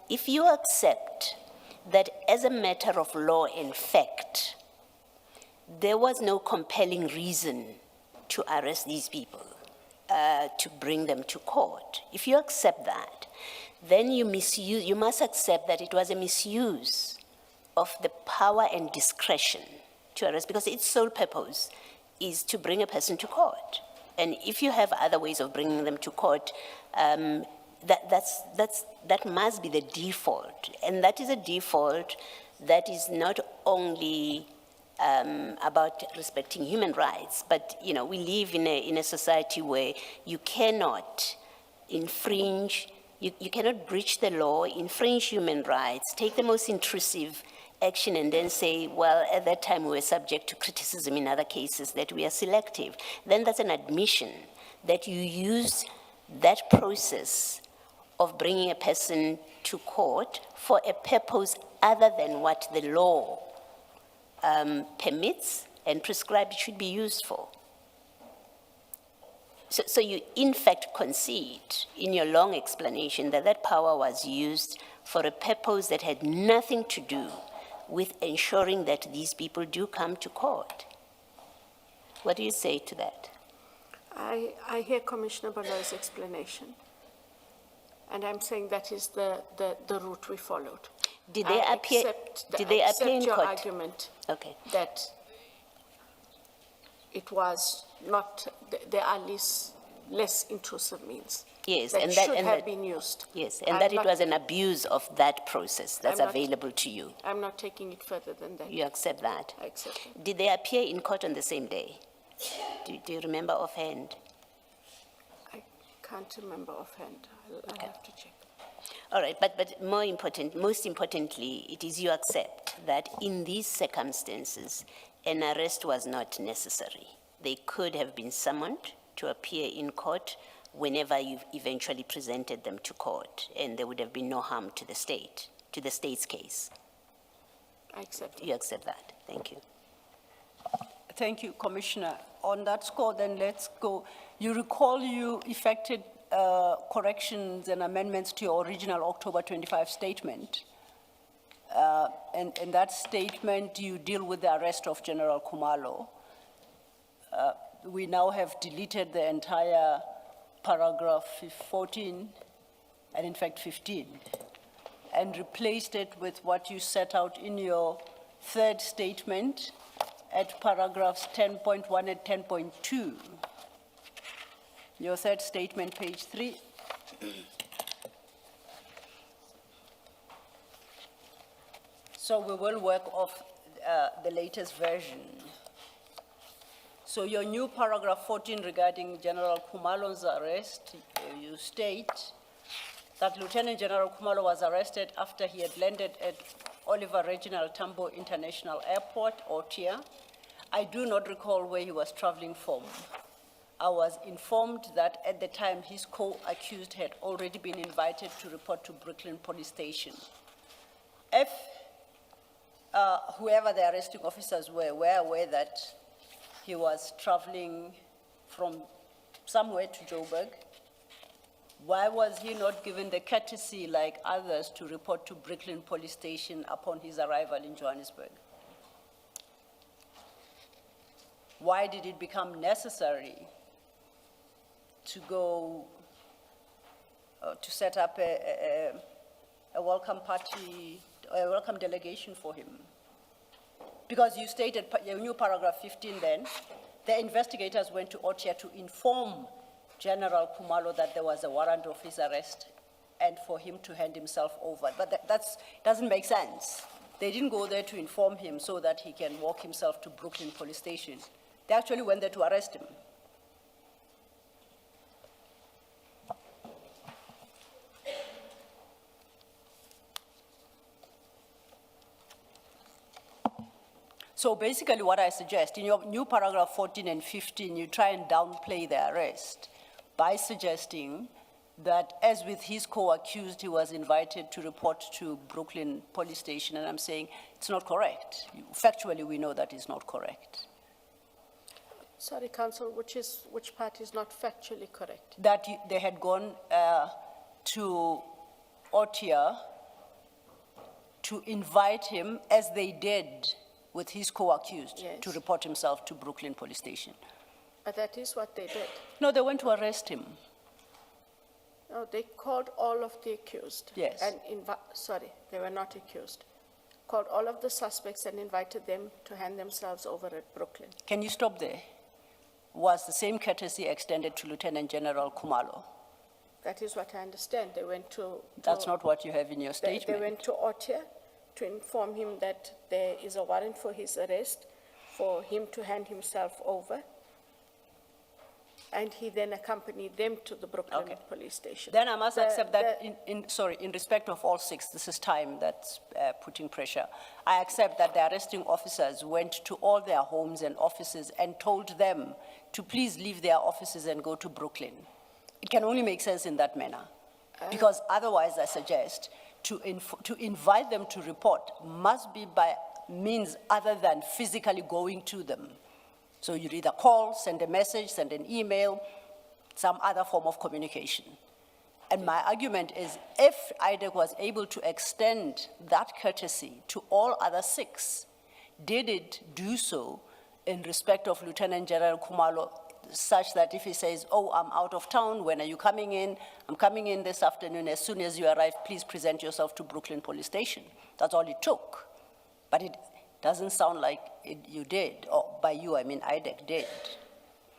If you accept that as a matter of law and fact, there was no compelling reason to arrest these people, to bring them to court. If you accept that, then you must accept that it was a misuse of the power and discretion to arrest, because its sole purpose is to bring a person to court. And if you have other ways of bringing them to court, that must be the default. And that is a default that is not only about respecting human rights, but you know, we live in a society where you cannot infringe, you cannot breach the law, infringe human rights, take the most intrusive action and then say, well, at that time we were subject to criticism in other cases that we are selective. Then that's an admission that you use that process of bringing a person to court for a purpose other than what the law permits and prescribed it should be used for. So you in fact concede in your long explanation that that power was used for a purpose that had nothing to do with ensuring that these people do come to court. What do you say to that? I hear Commissioner Baloy's explanation, and I'm saying that is the route we followed. Did they appear? Did they appear in your court? Argument. Okay. That it was not. There are less intrusive means. Yes, that and should that have been used. Yes, and that it was an abuse of that process that's available to you. I'm not taking it further than that. You accept that? I accept it. Did they appear in court on the same day? Do you remember offhand? I can't remember offhand. I'll have to check. All right, but most importantly, it is you accept that in these circumstances, an arrest was not necessary. They could have been summoned to appear in court whenever you've eventually presented them to court, and there would have been no harm to the state, to the state's case. I accept it. You accept that. Thank you. Thank you, Commissioner. On that score, then let's go. You recall you effected corrections and amendments to your original October 25 statement. And in that statement, you deal with the arrest of General Khumalo. We now have deleted the entire paragraph 14, and in fact 15. and replaced it with what you set out in your third statement at paragraphs 10.1 and 10.2. Your third statement, page 3. So we will work off the latest version. So your new paragraph 14 regarding General Kumalo's arrest, you state that Lieutenant General Kumalo was arrested after he had landed at Oliver Reginald Tambo International Airport, OTIA. I do not recall where he was traveling from. I was informed that at the time his co-accused had already been invited to report to Brooklyn Police Station. If whoever the arresting officers were aware that he was traveling from somewhere to Joburg, why was he not given the courtesy like others to report to Brooklyn Police Station upon his arrival in Johannesburg? Why did it become necessary to go to set up a welcome party, a welcome delegation for him? Because you stated, your new paragraph 15 then, the investigators went to OTIA to inform General Kumalo that there was a warrant of his arrest and for him to hand himself over. But that doesn't make sense. They didn't go there to inform him so that he can walk himself to Brooklyn Police Station. They actually went there to arrest him. So basically what I suggest, in your new paragraph 14 and 15, you try and downplay the arrest by suggesting that as with his co-accused, he was invited to report to Brooklyn Police Station, and I'm saying it's not correct. Factually, we know that is not correct. Sorry, Counsel, which part is not factually correct? That they had gone to OTIA to invite him, as they did with his co-accused, Yes. to report himself to Brooklyn Police Station. But that is what they did. No, they went to arrest him. No, they called all of the accused. Yes. And sorry, they were not accused. Called all of the suspects and invited them to hand themselves over at Brooklyn. Can you stop there? Was the same courtesy extended to Lieutenant General Kumalo? That is what I understand. They went to... That's not what you have in your They statement. went to OTIA to inform him that there is a warrant for his arrest, for him to hand himself over. And he then accompanied them to the Brooklyn Okay. Police Station. Then I must accept that the- in respect of all six, this is time that's putting pressure. I accept that the arresting officers went to all their homes and offices and told them to please leave their offices and go to Brooklyn. It can only make sense in that manner. Because otherwise, I suggest, to invite them to report must be by means other than physically going to them. So you either call, send a message, send an email, some other form of communication. And my argument is, if IDEC was able to extend that courtesy to all other six, did it do so in respect of Lieutenant General Kumalo, such that if he says, oh, I'm out of town, when are you coming in? I'm coming in this afternoon. As soon as you arrive, please present yourself to Brooklyn Police Station. That's all it took. But it doesn't sound like you did, or by you, I mean IDEC did.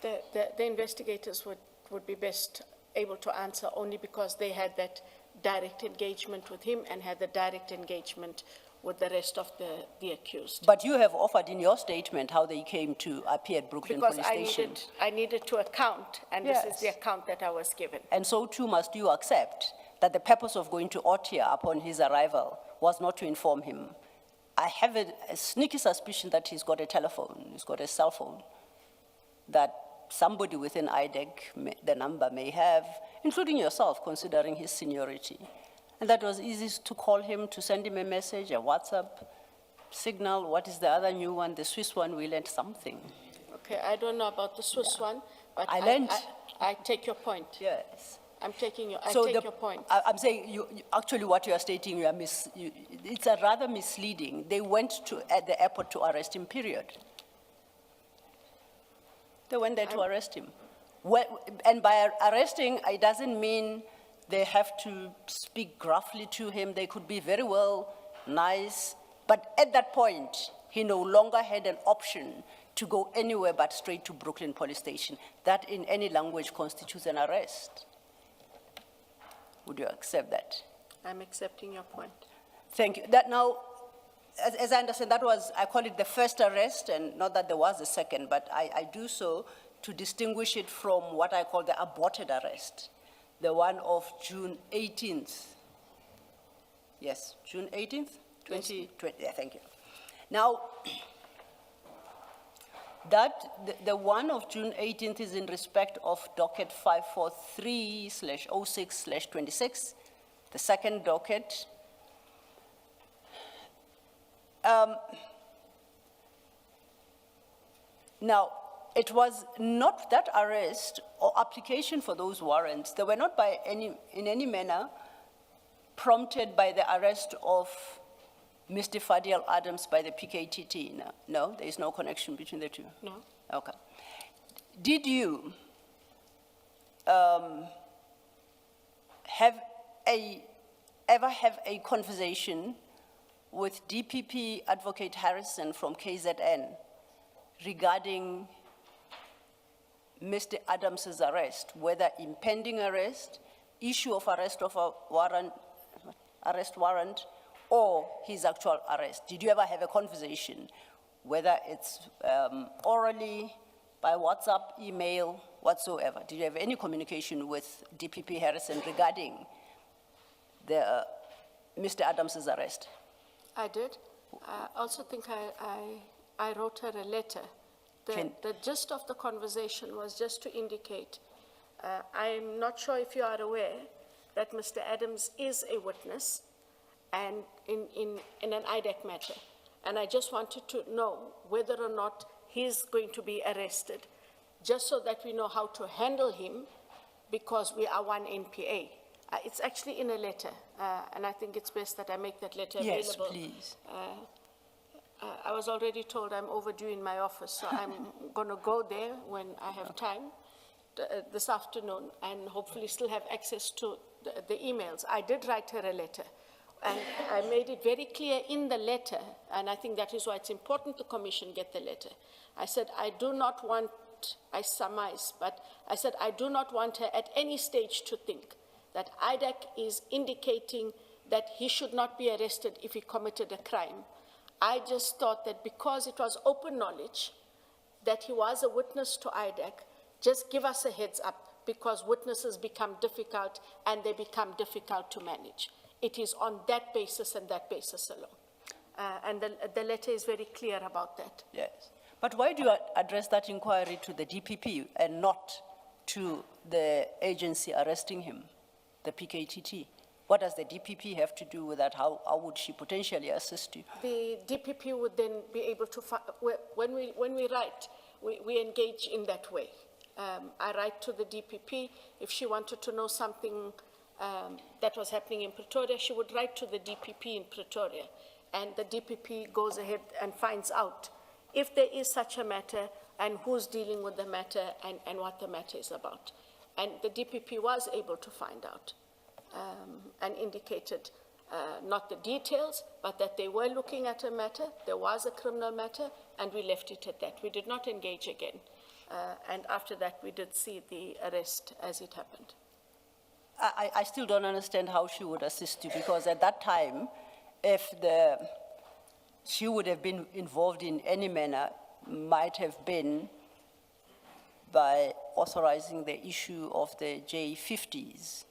The investigators would be best able to answer only because they had that direct engagement with him and had the direct engagement with the rest of the accused. But you have offered in your statement how they came to appear at Brooklyn Because Police Station. I needed to account, and this Yes. is the account that I was given. And so too must you accept that the purpose of going to OTIA upon his arrival was not to inform him. I have a sneaky suspicion that he's got a telephone, he's got a cell phone, that somebody within IDEC, the number may have, including yourself, considering his seniority. And that was easy to call him, to send him a message, a WhatsApp, Signal, what is the other new one? The Swiss one, we learned something. Okay, I don't know about the Swiss one, but I learned- I take your point. Yes. I take So your point. I'm saying, actually what you are stating, it's a rather misleading. They went at the airport to arrest him, period. They went there to arrest him. And by arresting, it doesn't mean they have to speak gruffly to him. They could be very well nice, but at that point, he no longer had an option to go anywhere but straight to Brooklyn Police Station. That in any language constitutes an arrest. Would you accept that? I'm accepting your point. Thank you. That now, as I understand, that was, I call it the first arrest, and not that there was a second, but I do so to distinguish it from what I call the aborted arrest, the one of June 18th. Yes, June 18th, 2020, yeah, thank you. Now, the one of June 18th is in respect of docket 543/06/26, the second docket. Now, it was not that arrest or application for those warrants. They were not in any manner prompted by the arrest of Mr. Fadiel Adams by the PKTT. No, there is no connection between the two. No. Okay. Did you ever have a conversation with DPP Advocate Harrison from KZN regarding Mr. Adams's arrest, whether impending arrest, issue of arrest warrant, or his actual arrest? Did you ever have a conversation, whether it's orally, by WhatsApp, email, whatsoever? Did you have any communication with DPP Harrison regarding Mr. Adams's arrest? I did. I also think I wrote her a letter. The gist of the conversation was just to indicate, I'm not sure if you are aware that Mr. Adams is a witness and in an IDAC matter. And I just wanted to know whether or not he's going to be arrested, just so that we know how to handle him, because we are one NPA. It's actually in a letter, and I think it's best that I make that letter available. Yes, please. I was already told I'm overdue in my office, so I'm going to go there when I have time this afternoon, and hopefully still have access to the emails. I did write her a letter, and I made it very clear in the letter, and I think that is why it's important the commission get the letter. I said, I do not want, I surmise, but I said, I do not want her at any stage to think that IDAC is indicating that he should not be arrested if he committed a crime. I just thought that because it was open knowledge that he was a witness to IDAC, just give us a heads up, because witnesses become difficult and they become difficult to manage. It is on that basis and that basis alone. And the letter is very clear about that. Yes. But why do you address that inquiry to the DPP and not to the agency arresting him, the PKTT? What does the DPP have to do with that? How would she potentially assist you? The DPP would then be able to, when we write, we engage in that way. I write to the DPP. If she wanted to know something that was happening in Pretoria, she would write to the DPP in Pretoria, and the DPP goes ahead and finds out if there is such a matter and who's dealing with the matter and what the matter is about. And the DPP was able to find out and indicated not the details, but that they were looking at a matter, there was a criminal matter, and we left it at that. We did not engage again. And after that, we did see the arrest as it happened. I still don't understand how she would assist you, because at that time, if she would have been involved in any manner, might have been by authorizing the issue of the J50s.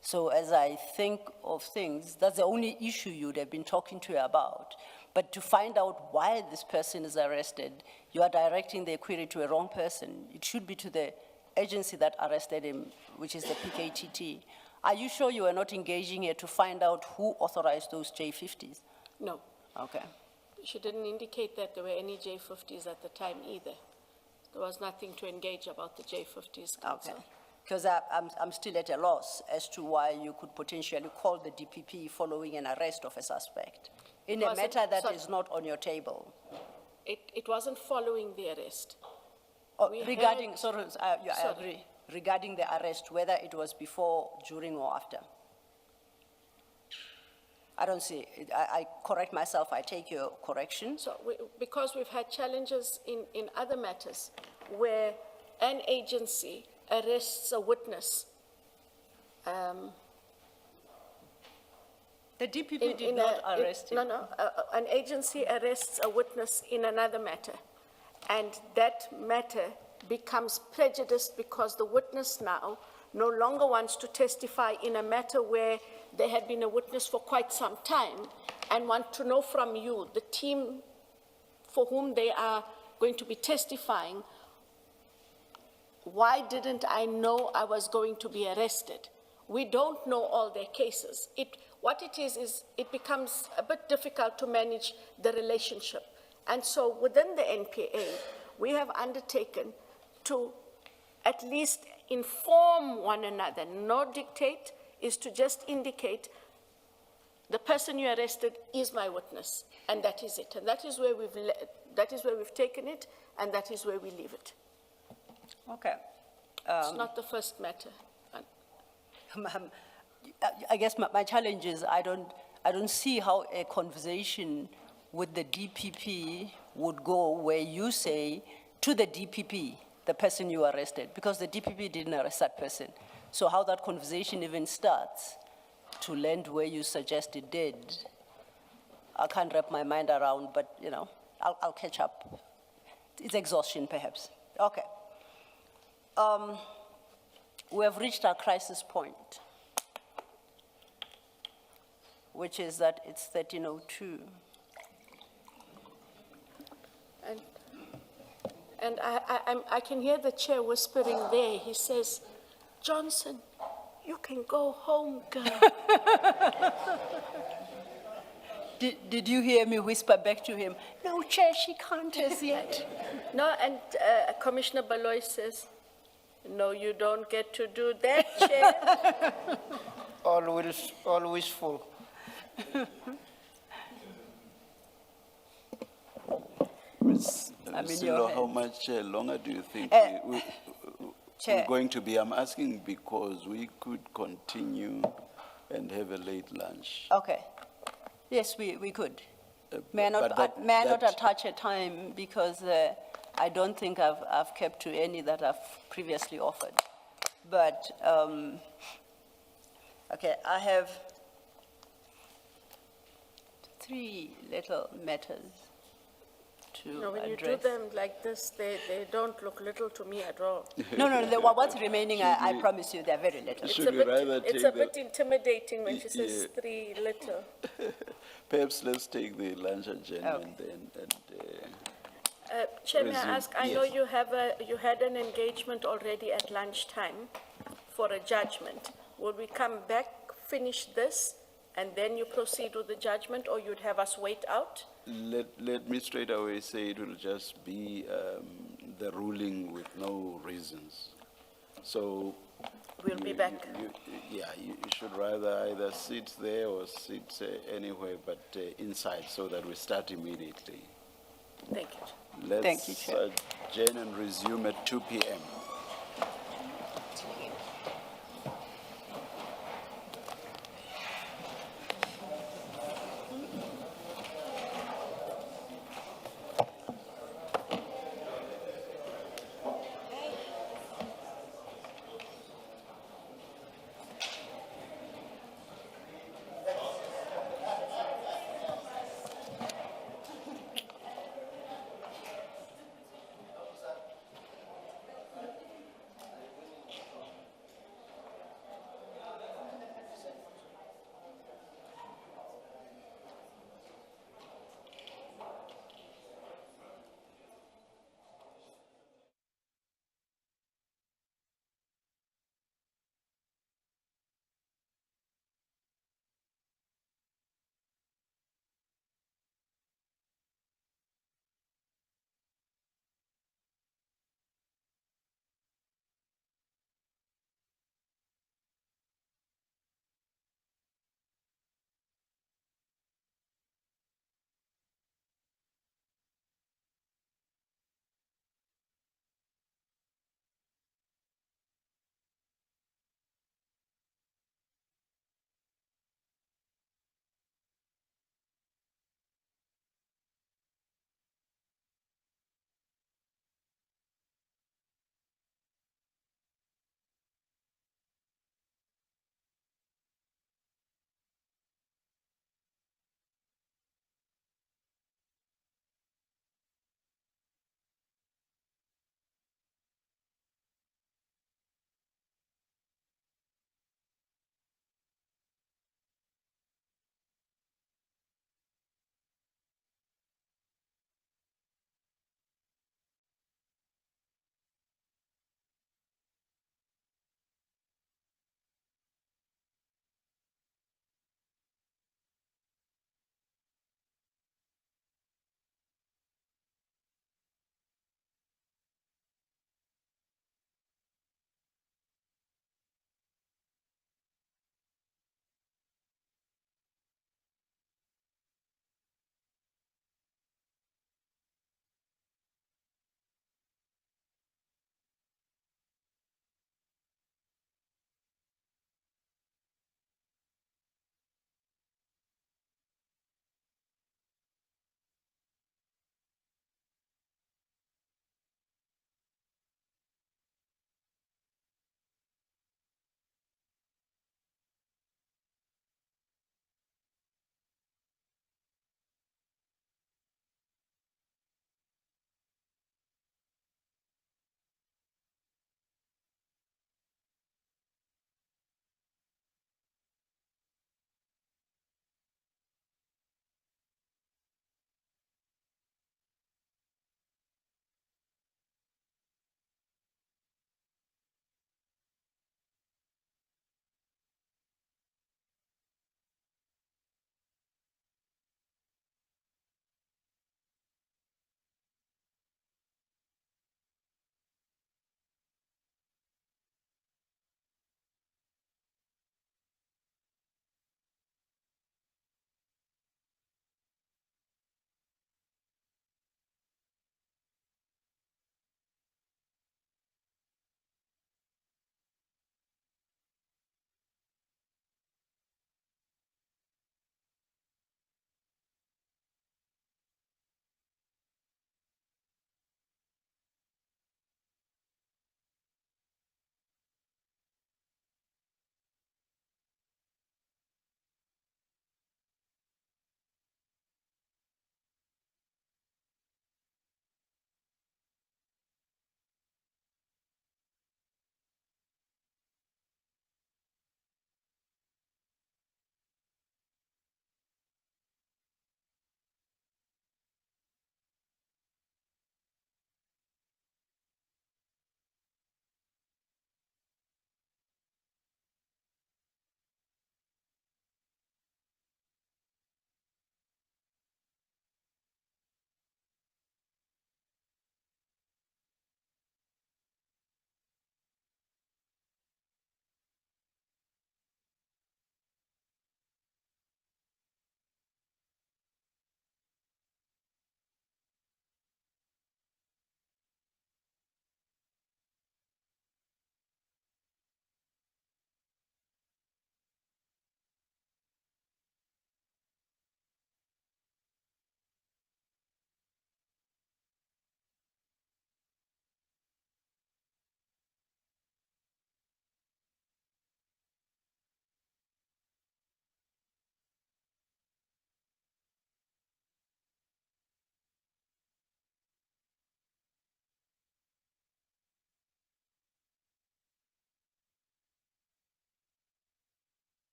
So as I think of things, that's the only issue you would have been talking to her about. But to find out why this person is arrested, you are directing the query to a wrong person. It should be to the agency that arrested him, which is the PKTT. Are you sure you are not engaging here to find out who authorized those J50s? No. Okay. She didn't indicate that there were any J50s at the time either. There was nothing to engage about the J50s council. Okay. Because I'm still at a loss as to why you could potentially call the DPP following an arrest of a suspect in a matter that is not on your table. It wasn't following the arrest. Oh, regarding, I agree. regarding the arrest, whether it was before, during, or after? I don't see it. I correct myself, I take your correction. So because we've had challenges in other matters where an agency arrests a witness. The DPP did not arrest him. No, an agency arrests a witness in another matter, and that matter becomes prejudiced because the witness now no longer wants to testify in a matter where they had been a witness for quite some time and want to know from you, the team for whom they are going to be testifying, why didn't I know I was going to be arrested? We don't know all their cases. What it is it becomes a bit difficult to manage the relationship. And so within the NPA, we have undertaken to at least inform one another, not dictate, is to just indicate the person you arrested is my witness, and that is it. And that is where we've taken it, and that is where we leave it. Okay. It's not the first matter. I guess my challenge is I don't see how a conversation with the DPP would go where you say to the DPP, the person you arrested, because the DPP didn't arrest that person. So how that conversation even starts to land where you suggest it did, I can't wrap my mind around, but you know, I'll catch up. It's exhaustion perhaps. Okay. We have reached our crisis point, which is that it's 13:02. And I can hear the chair whispering there. He says, Johnson, you can go home, girl. Did you hear me whisper back to him, no, Chair, she can't as yet? No, and Commissioner Baloy says, no, you don't get to do that, Chair. All wishful. Ms. I'm in Silo, your how hands. much longer do you think we're Chair. going to be? I'm asking because we could continue and have a late lunch. Okay. Yes, we could. May I but not that- attach a time because I don't think I've kept to any that I've previously offered. But, okay, I have 3 little matters to No, when you do address. them like this, they don't look little to me at all. No, what's remaining, I promise you, they're very little. It's Should a we bit, rather it's take a the- bit intimidating when she says Yeah. 3 little. Perhaps let's take the lunch agenda Okay. and then, Chair, may I Resume. ask, I know Yes. you had an engagement already at lunchtime for a judgment. Will we come back, finish this, and then you proceed with the judgment, or you'd have us wait out? let me straight away say it will just be the ruling with no reasons. So. We'll be back. You should rather either sit there or sit anywhere but inside so that we start immediately. Thank you. Thank you, Chair. Let's adjourn and resume at 2 p.m.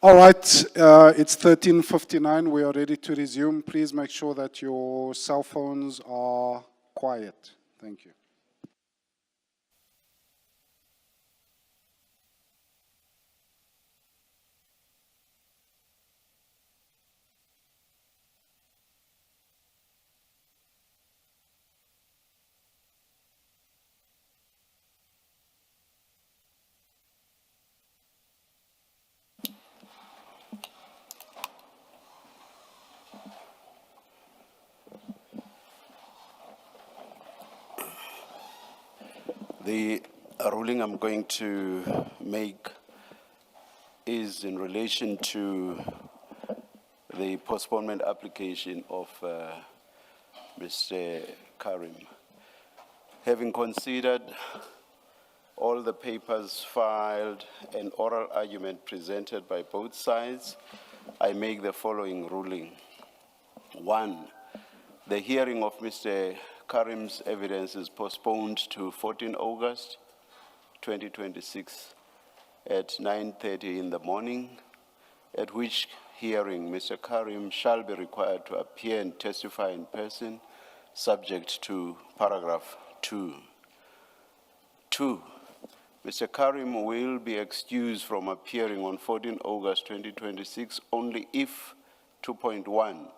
All right, it's 13:59. We are ready to resume. Please make sure that your cell phones are quiet. Thank you. The ruling I'm going to make is in relation to the postponement application of Mr. Karim. Having considered all the papers filed and oral argument presented by both sides, I make the following ruling. 1, the hearing of Mr. Karim's evidence is postponed to 14 August 2026 at 9:30 in the morning, at which hearing Mr. Karim shall be required to appear and testify in person, subject to paragraph 2. 2, Mr. Karim will be excused from appearing on 14 August 2026 only if, 2.1,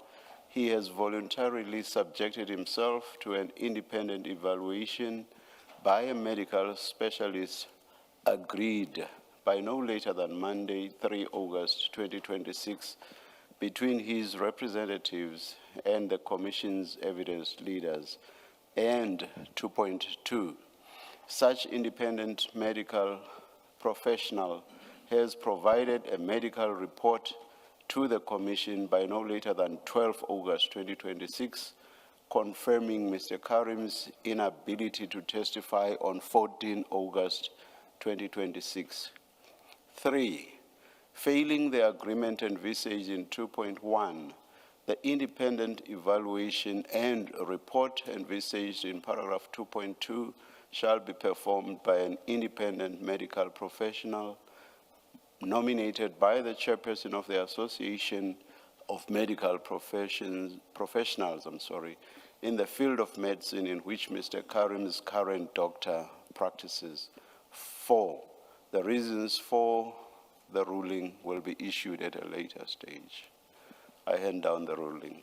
he has voluntarily subjected himself to an independent evaluation by a medical specialist agreed by no later than Monday, 3 August 2026, between his representatives and the Commission's evidence leaders. And 2.2, such independent medical professional has provided a medical report to the Commission by no later than 12 August 2026, confirming Mr. Karim's inability to testify on 14 August 2026. 3, failing the agreement envisaged in 2.1, the independent evaluation and report envisaged in paragraph 2.2 shall be performed by an independent medical professional nominated by the chairperson of the Association of Medical Professionals, in the field of medicine in which Mr. Karim's current doctor practices. 4, the reasons for the ruling will be issued at a later stage. I hand down the ruling.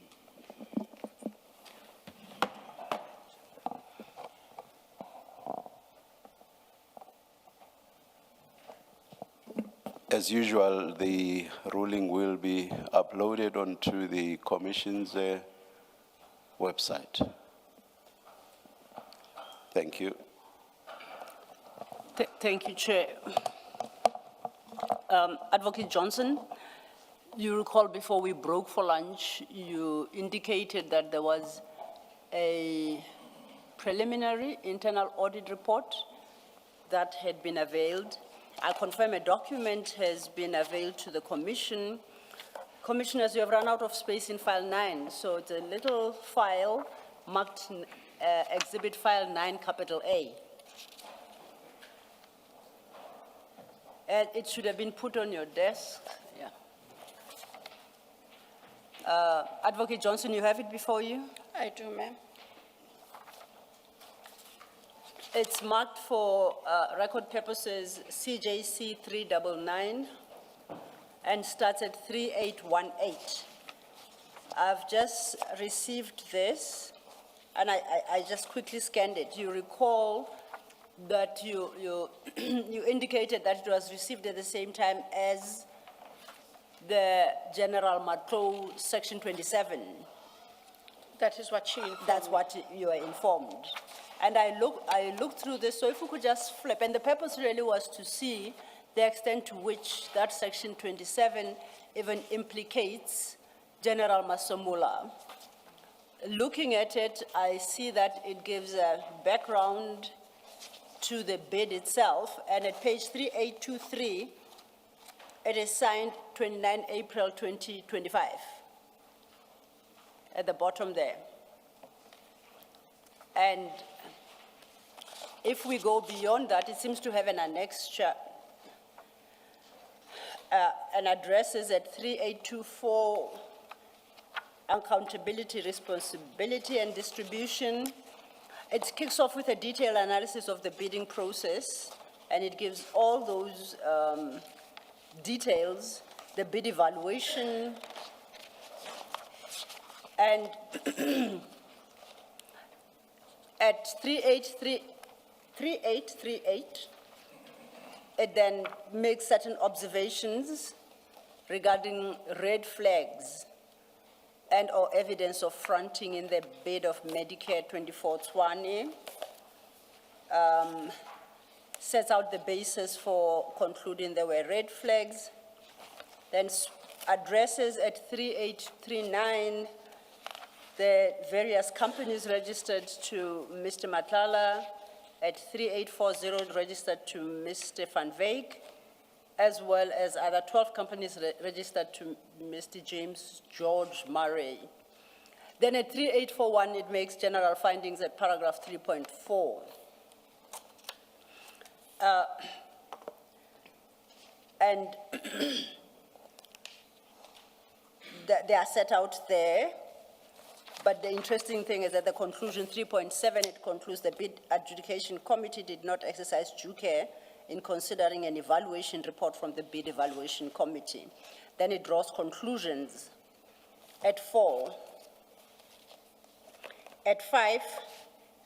As usual, the ruling will be uploaded onto the Commission's website. Thank you. Thank you, Chair. Advocate Johnson, you recall before we broke for lunch, you indicated that there was a preliminary internal audit report that had been availed. I confirm a document has been availed to the Commission. Commissioners, you have run out of space in file 9, so it's a little file marked Exhibit File 9, capital A. And it should have been put on your desk. Yeah. Advocate Johnson, you have it before you? I do, ma'am. It's marked for record purposes CJC 399 and starts at 3818. I've just received this and I just quickly scanned it. You recall that you you indicated that it was received at the same time as the General Matlo Section 27. That is what she informed That's me. what you are informed. And I looked through this, so if we could just flip, and the purpose really was to see the extent to which that Section 27 even implicates General Masomula. Looking at it, I see that it gives a background to the bid itself, and at page 3823, it is signed 29 April 2025, at the bottom there. And if we go beyond that, it seems to have an annexure. and addresses at 3824, accountability, responsibility, and distribution. It kicks off with a detailed analysis of the bidding process, and it gives all those details, the bid evaluation, and at 3838, it then makes certain observations regarding red flags and or evidence of fronting in the bid of Medicare 2420. Sets out the basis for concluding there were red flags. Then addresses at 3839 the various companies registered to Mr. Matlala, at 3840 registered to Mr. Van Veek, as well as other 12 companies registered to Mr. James George Murray. Then at 3841, it makes general findings at paragraph 3.4. And they are set out there. But the interesting thing is that the conclusion 3.7, it concludes the bid adjudication committee did not exercise due care in considering an evaluation report from the bid evaluation committee. Then it draws conclusions at 4. At 5,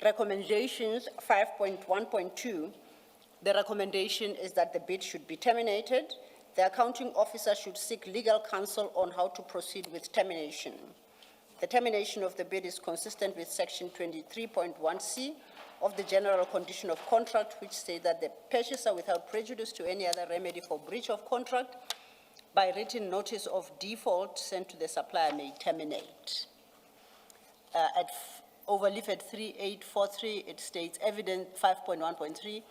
recommendations 5.1.2, the recommendation is that the bid should be terminated. The accounting officer should seek legal counsel on how to proceed with termination. The termination of the bid is consistent with section 23.1C of the general condition of contract, which states that the purchaser, without prejudice to any other remedy for breach of contract, by written notice of default sent to the supplier, may terminate. At overleaf at 3843, it states evidence 5.1.3,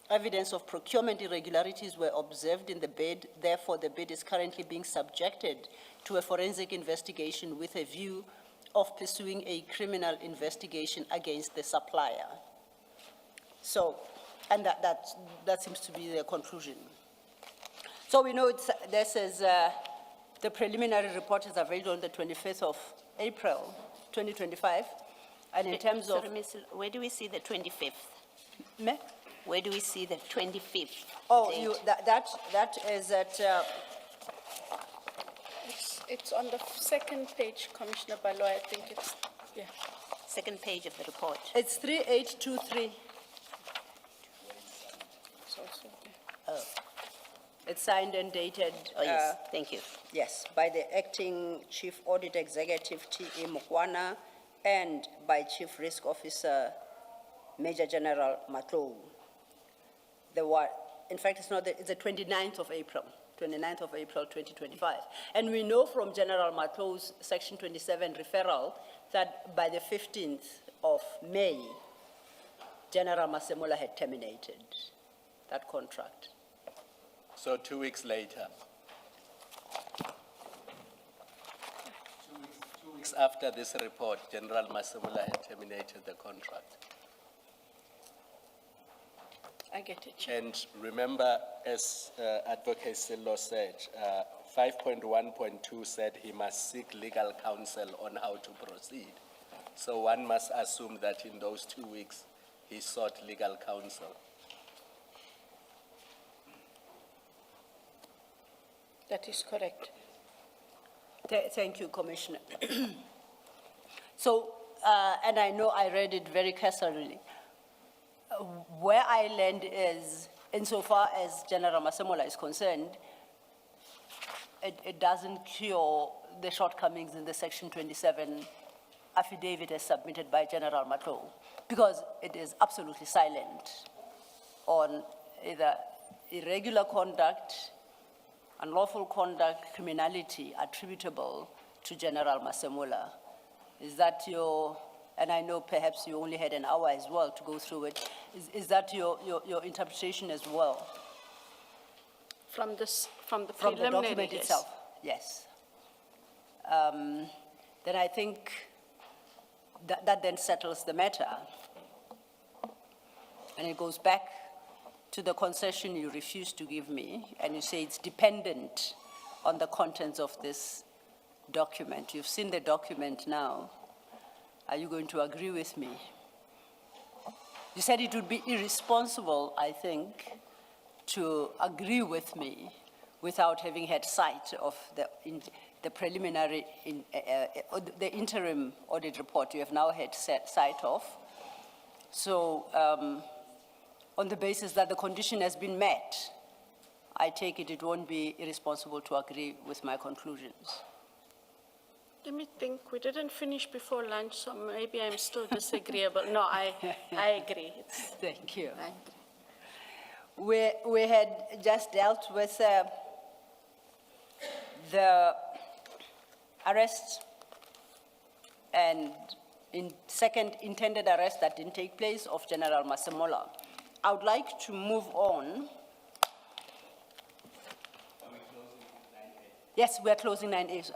evidence of procurement irregularities were observed in the bid. Therefore, the bid is currently being subjected to a forensic investigation with a view of pursuing a criminal investigation against the supplier. So, and that seems to be the conclusion. So we know this is the preliminary report is available on the 25th of April, 2025. And in terms of... Sorry, Ms. Where do we see the 25th? Me? Where do we see the 25th? Oh, date? that is at... It's on the second page, Commissioner Baloy, I think it's, yeah. Second page of the report. It's 3823. It's also there. Oh, It's signed and dated. yes, thank you. Yes, by the acting chief audit executive, T.E. Mukwana, and by Chief Risk Officer, Major General Matlou. In fact, it's the 29th of April. 29th of April, 2025. And we know from General Matlou's Section 27 referral that by the 15th of May, General Masemola had terminated that contract. So 2 weeks later. 2 weeks after this report, General Masemola had terminated the contract. I get it, Chair. And remember, as Advocate Sillo said, 5.1.2 said he must seek legal counsel on how to proceed. So one must assume that in those 2 weeks, he sought legal counsel. That is correct. Thank you, Commissioner. So, and I know I read it very carefully. Where I land is, insofar as General Masemola is concerned, it doesn't cure the shortcomings in the Section 27 affidavit as submitted by General Matlou, because it is absolutely silent on either irregular conduct, unlawful conduct, criminality attributable to General Masemola. Is that your... And I know perhaps you only had an hour as well to go through it. Is that your interpretation as well? From the From the preliminary, document yes. itself? Yes. Then I think that then settles the matter. And it goes back to the concession you refuse to give me, and you say it's dependent on the contents of this document. You've seen the document now. Are you going to agree with me? You said it would be irresponsible, I think, to agree with me without having had sight of the preliminary, the interim audit report you have now had sight of. So on the basis that the condition has been met, I take it won't be irresponsible to agree with my conclusions. Let me think, we didn't finish before lunch, so maybe I'm still disagreeable. No, I agree. Thank you. I agree. We had just dealt with the arrest and second intended arrest that didn't take place of General Masemola. I would like to move on. Yes, we are closing 9A.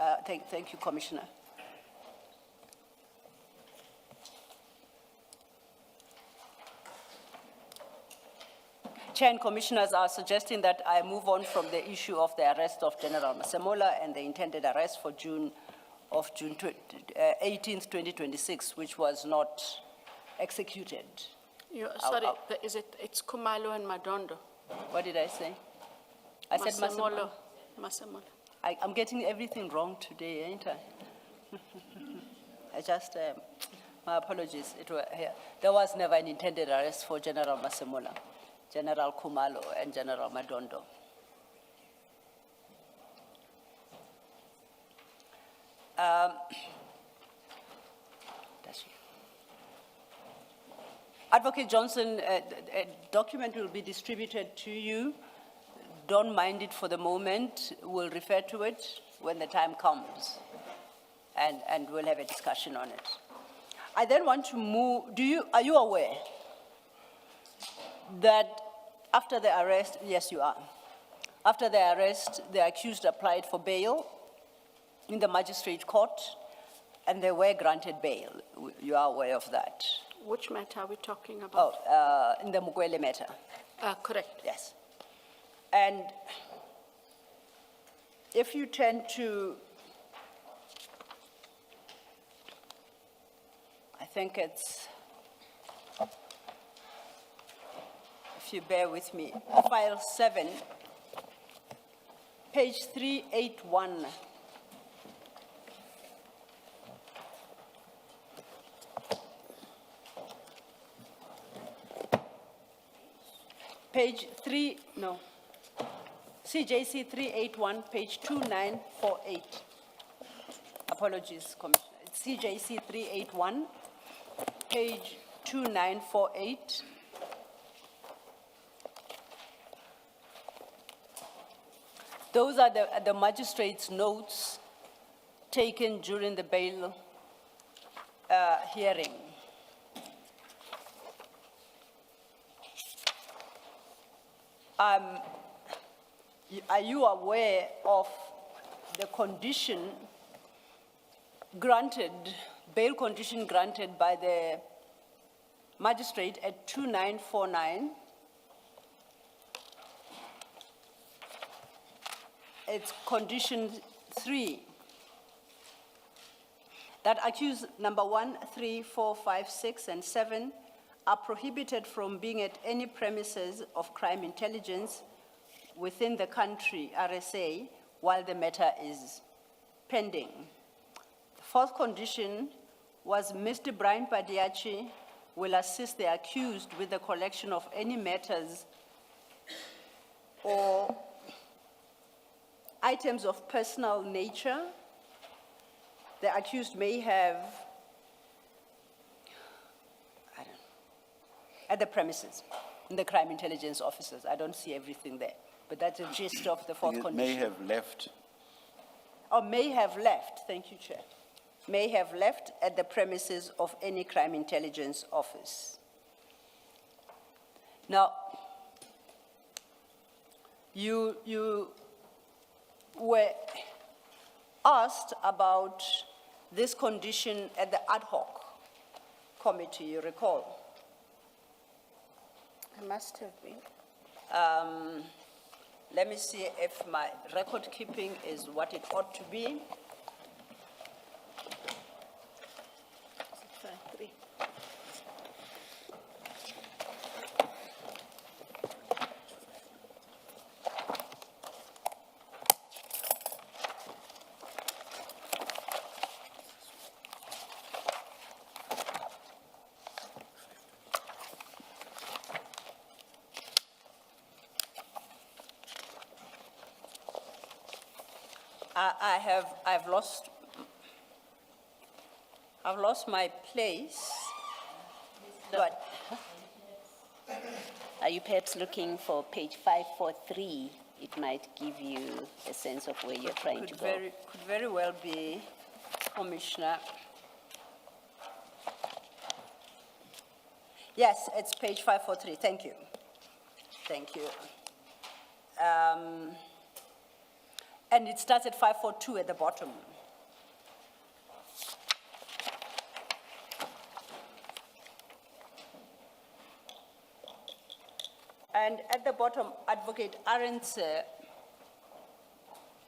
Thank you, Commissioner. Chair and Commissioners are suggesting that I move on from the issue of the arrest of General Masemola and the intended arrest for June 18th, 2026, which was not executed. Sorry, it's Kumalo and Madondo. What did I say? I said Masemola. Masemola. I'm getting everything wrong today, ain't I? I just, my apologies. There was never an intended arrest for General Masemola, General Kumalo, and General Madondo. Advocate Johnson, a document will be distributed to you. Don't mind it for the moment. We'll refer to it when the time comes, and we'll have a discussion on it. I then want to move, are you aware that after the arrest, yes you are, after the arrest, the accused applied for bail in the magistrate court, and they were granted bail. You are aware of that? Which matter are we talking about? Oh, in the Mukwele matter. Correct. Yes. And if you turn to, I think it's, if you bear with me, file 7, page 381. Page 3, no. CJC 381, page 2948. Apologies, Commissioner. It's CJC 381, page 2948. Those are the magistrate's notes taken during the bail hearing. Are you aware of the condition granted, bail condition granted by the magistrate at 2949? It's condition 3. That accused number 1, 3, 4, 5, 6, and 7 are prohibited from being at any premises of crime intelligence within the country, RSA, while the matter is pending. The fourth condition was Mr. Brian Padiachi will assist the accused with the collection of any matters or items of personal nature the accused may have at the premises, in the crime intelligence officers. I don't see everything there, but that's the gist of the fourth condition. May have left. Or may have left, thank you, Chair. May have left at the premises of any crime intelligence office. Now, you were asked about this condition at the ad hoc committee, you recall? I must have been. Let me see if my record keeping is what it ought to be. I've lost my place, but Are you perhaps looking for page 543? It might give you a sense of where you're trying to could go. very well be, Commissioner. Yes, it's page 543, thank you. Thank you. And it starts at 542 at the bottom. And at the bottom, Advocate Arendse,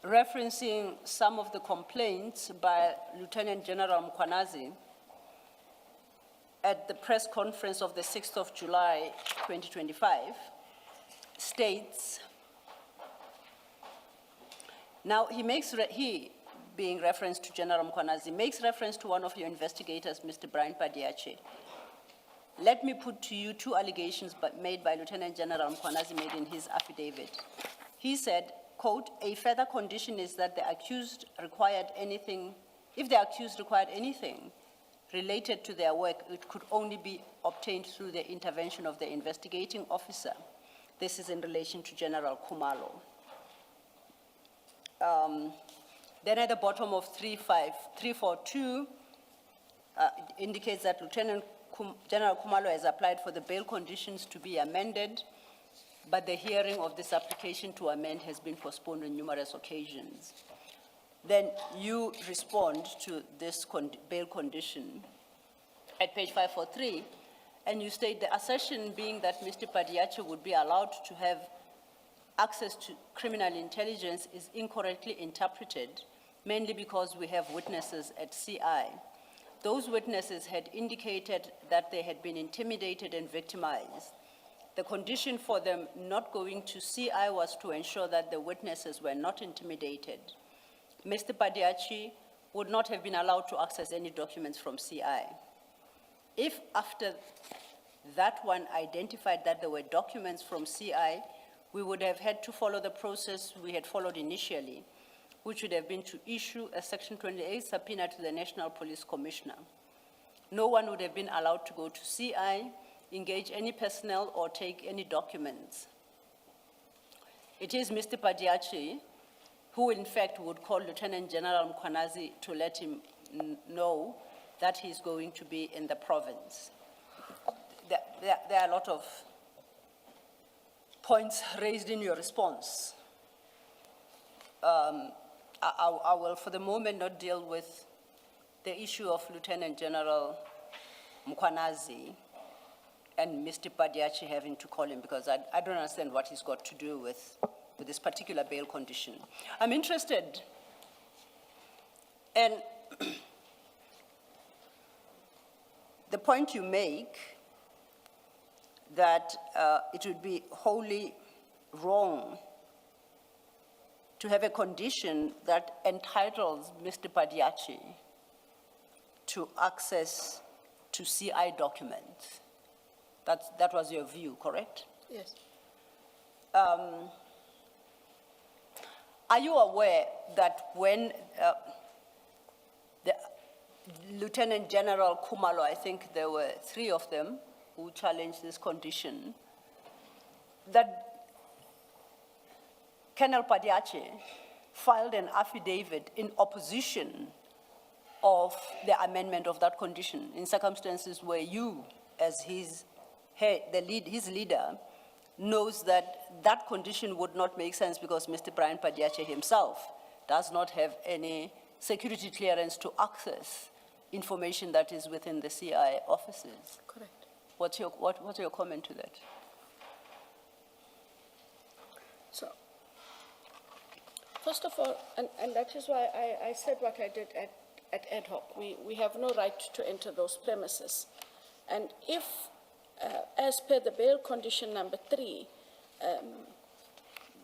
referencing some of the complaints by Lieutenant General Mkwanazi at the press conference of the 6th of July, 2025, states, now he being reference to General Mkwanazi, makes reference to one of your investigators, Mr. Brian Padiache. Let me put to you two allegations made by Lieutenant General Mkwanazi made in his affidavit. He said, quote, a further condition is that the accused required anything, if the accused required anything related to their work, it could only be obtained through the intervention of the investigating officer. This is in relation to General Khumalo. Then at the bottom of 342, indicates that General Khumalo has applied for the bail conditions to be amended, but the hearing of this application to amend has been postponed on numerous occasions. Then you respond to this bail condition at page 543, and you state the assertion being that Mr. Padiache would be allowed to have access to criminal intelligence is incorrectly interpreted, mainly because we have witnesses at CI. Those witnesses had indicated that they had been intimidated and victimized. The condition for them not going to CI was to ensure that the witnesses were not intimidated. Mr. Padiache would not have been allowed to access any documents from CI. If after that one identified that there were documents from CI, we would have had to follow the process we had followed initially, which would have been to issue a Section 28 subpoena to the National Police Commissioner. No one would have been allowed to go to CI, engage any personnel, or take any documents. It is Mr. Padiache who, in fact, would call Lieutenant General Mkwanazi to let him know that he's going to be in the province. There are a lot of points raised in your response. I will, for the moment, not deal with the issue of Lieutenant General Mkwanazi and Mr. Padiache having to call him, because I don't understand what he's got to do with this particular bail condition. I'm interested, and the point you make that it would be wholly wrong to have a condition that entitles Mr. Padiache to access to CI documents. That was your view, correct? Yes. Are you aware that when the Lieutenant General Khumalo, I think there were 3 of them who challenged this condition, that Colonel Padiache filed an affidavit in opposition of the amendment of that condition in circumstances where you, as his leader, knows that that condition would not make sense because Mr. Brian Padiache himself does not have any security clearance to access information that is within the CI offices. Correct. What's your comment to that? So, first of all, and that is why I said what I did at ad hoc. We have no right to enter those premises. And if, as per the bail condition number 3,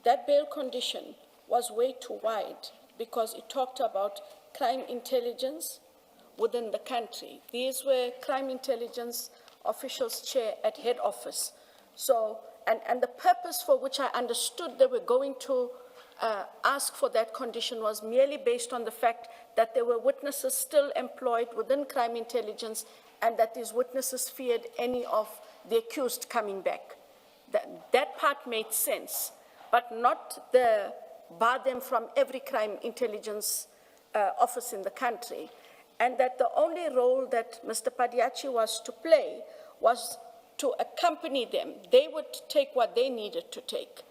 that bail condition was way too wide because it talked about crime intelligence within the country. These were crime intelligence officials chair at head office. So, and the purpose for which I understood they were going to ask for that condition was merely based on the fact that there were witnesses still employed within crime intelligence and that these witnesses feared any of the accused coming back. That part made sense, but not the bar them from every crime intelligence office in the country. And that the only role that Mr. Padiachi was to play was to accompany them. They would take what they needed to take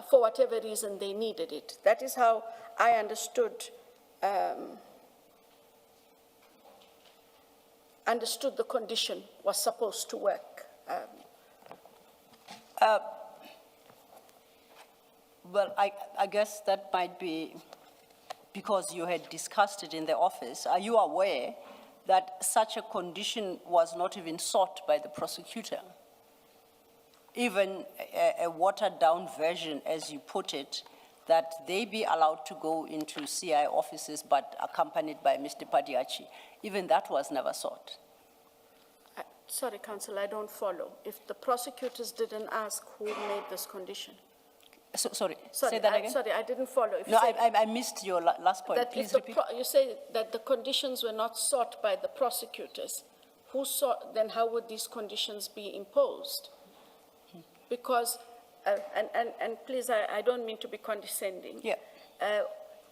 for whatever reason they needed it. That is how I understood the condition was supposed to work. Well, I guess that might be because you had discussed it in the office. Are you aware that such a condition was not even sought by the prosecutor? Even a watered-down version, as you put it, that they be allowed to go into CI offices but accompanied by Mr. Padiachi. Even that was never sought. Sorry, Counsel, I don't follow. If the prosecutors didn't ask, who made this condition? Sorry, say that again? Sorry, I didn't follow. If No, you say I missed your last point. that Please if the repeat. you say that the conditions were not sought by the prosecutors, then how would these conditions be imposed? Because, and please, I don't mean to be condescending. Yeah.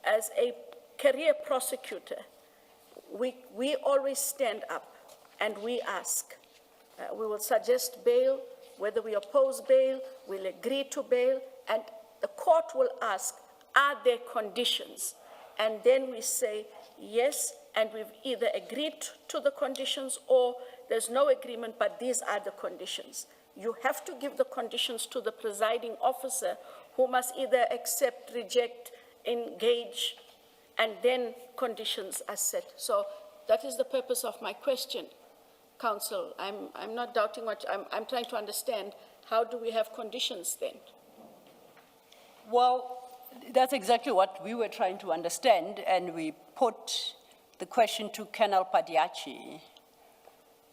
As a career prosecutor, we always stand up and we ask. We will suggest bail, whether we oppose bail, we'll agree to bail, and the court will ask, are there conditions? And then we say, yes, and we've either agreed to the conditions or there's no agreement, but these are the conditions. You have to give the conditions to the presiding officer who must either accept, reject, engage, and then conditions are set. So that is the purpose of my question, Counsel. I'm not doubting what, I'm trying to understand, how do we have conditions then? Well, that's exactly what we were trying to understand, and we put the question to Colonel Padiachi.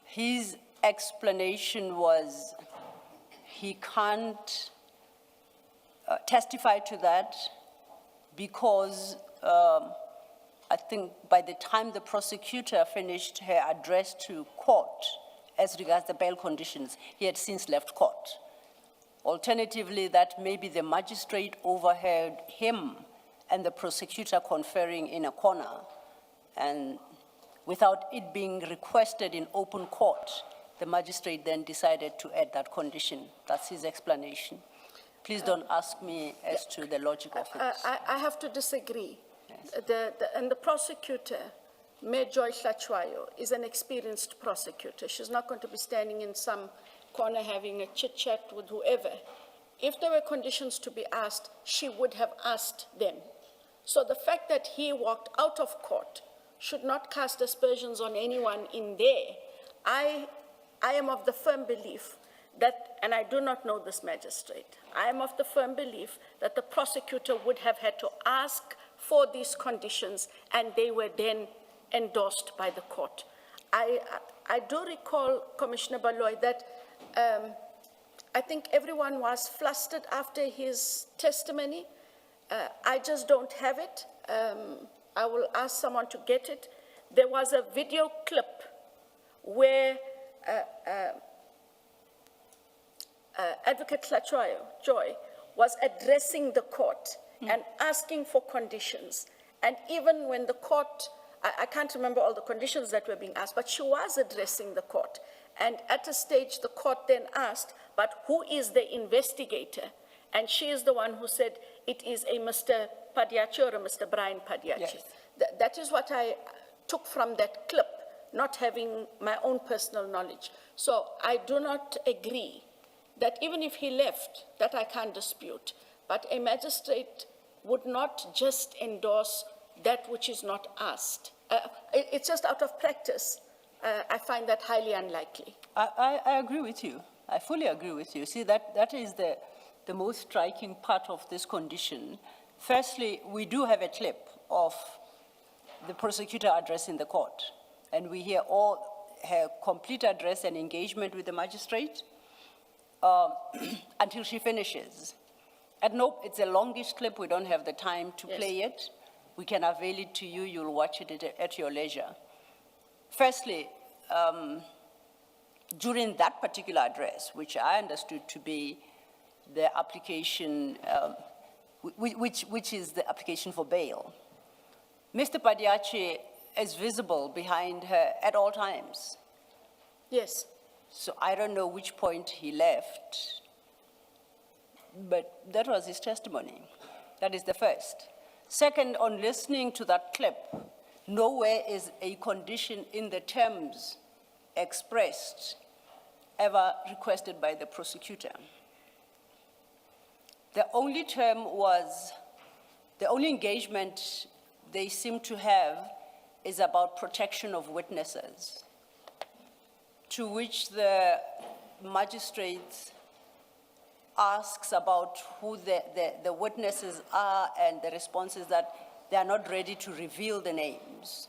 His explanation was he can't testify to that because I think by the time the prosecutor finished her address to court as regards the bail conditions, he had since left court. Alternatively, that maybe the magistrate overheard him and the prosecutor conferring in a corner, and without it being requested in open court, the magistrate then decided to add that condition. That's his explanation. Please don't ask me as to the logic of it. I have to disagree. Yes. And the prosecutor, Mayor Joy Hlachwayo, is an experienced prosecutor. She's not going to be standing in some corner having a chit-chat with whoever. If there were conditions to be asked, she would have asked them. So the fact that he walked out of court should not cast aspersions on anyone in there. I am of the firm belief that, and I do not know this magistrate, I am of the firm belief that the prosecutor would have had to ask for these conditions and they were then endorsed by the court. I do recall, Commissioner Baloy, that I think everyone was flustered after his testimony. I just don't have it. I will ask someone to get it. There was a video clip where Advocate Hlachwayo, Joy, was addressing the court and asking for conditions. And even when the court, I can't remember all the conditions that were being asked, but she was addressing the court. And at a stage, the court then asked, but who is the investigator? And she is the one who said, it is a Mr. Padiachi or a Mr. Brian Padiachi. Yes. That is what I took from that clip, not having my own personal knowledge. So I do not agree that even if he left, that I can't dispute, but a magistrate would not just endorse that which is not asked. It's just out of practice. I find that highly unlikely. I agree with you. I fully agree with you. See, that is the most striking part of this condition. Firstly, we do have a clip of the prosecutor addressing the court, and we hear all her complete address and engagement with the magistrate until she finishes. And nope, it's a longish clip. We don't have the time to play it. We can avail it to you. You'll watch it at your leisure. Firstly, during that particular address, which I understood to be the application, which is the application for bail, Mr. Padiachi is visible behind her at all times. Yes. So I don't know which point he left, but that was his testimony. That is the first. Second, on listening to that clip, nowhere is a condition in the terms expressed ever requested by the prosecutor. The only term was, the only engagement they seem to have is about protection of witnesses, to which the magistrate asks about who the witnesses are, and the response is that they are not ready to reveal the names.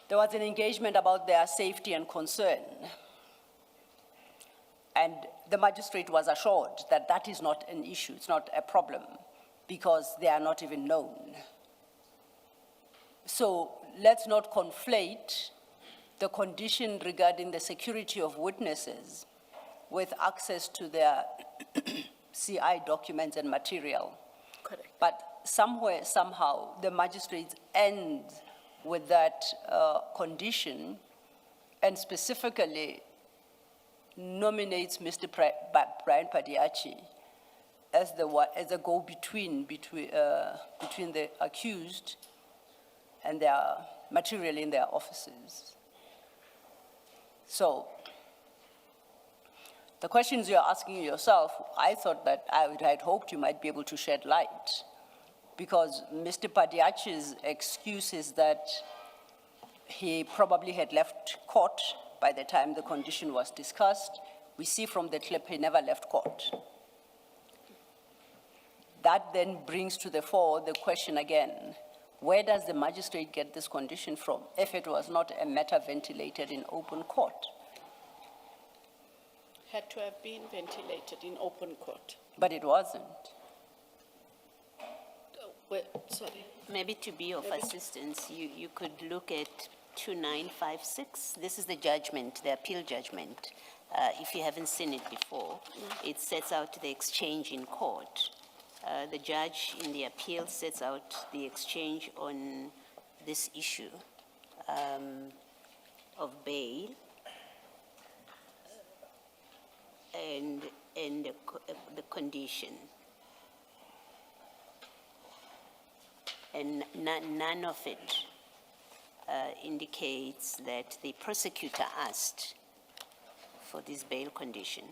There was an engagement about their safety and concern. And the magistrate was assured that that is not an issue, it's not a problem, because they are not even known. So let's not conflate the condition regarding the security of witnesses with access to their CI documents and material. Correct. But somewhere, somehow, the magistrates end with that condition, and specifically nominates Mr. Brian Padiachi as the go-between between the accused and their material in their offices. So, the questions you're asking yourself, I thought that I had hoped you might be able to shed light, because Mr. Padiachi's excuse is that he probably had left court by the time the condition was discussed. We see from the clip he never left court. That then brings to the fore the question again, where does the magistrate get this condition from if it was not a matter ventilated in open court? Had to have been ventilated in open court. But it wasn't. Sorry. Maybe to be of assistance, you could look at 2956. This is the judgment, the appeal judgment. If you haven't seen it before, it sets out the exchange in court. The judge in the appeal sets out the exchange on this issue of bail and the condition. And none of it indicates that the prosecutor asked for this bail condition.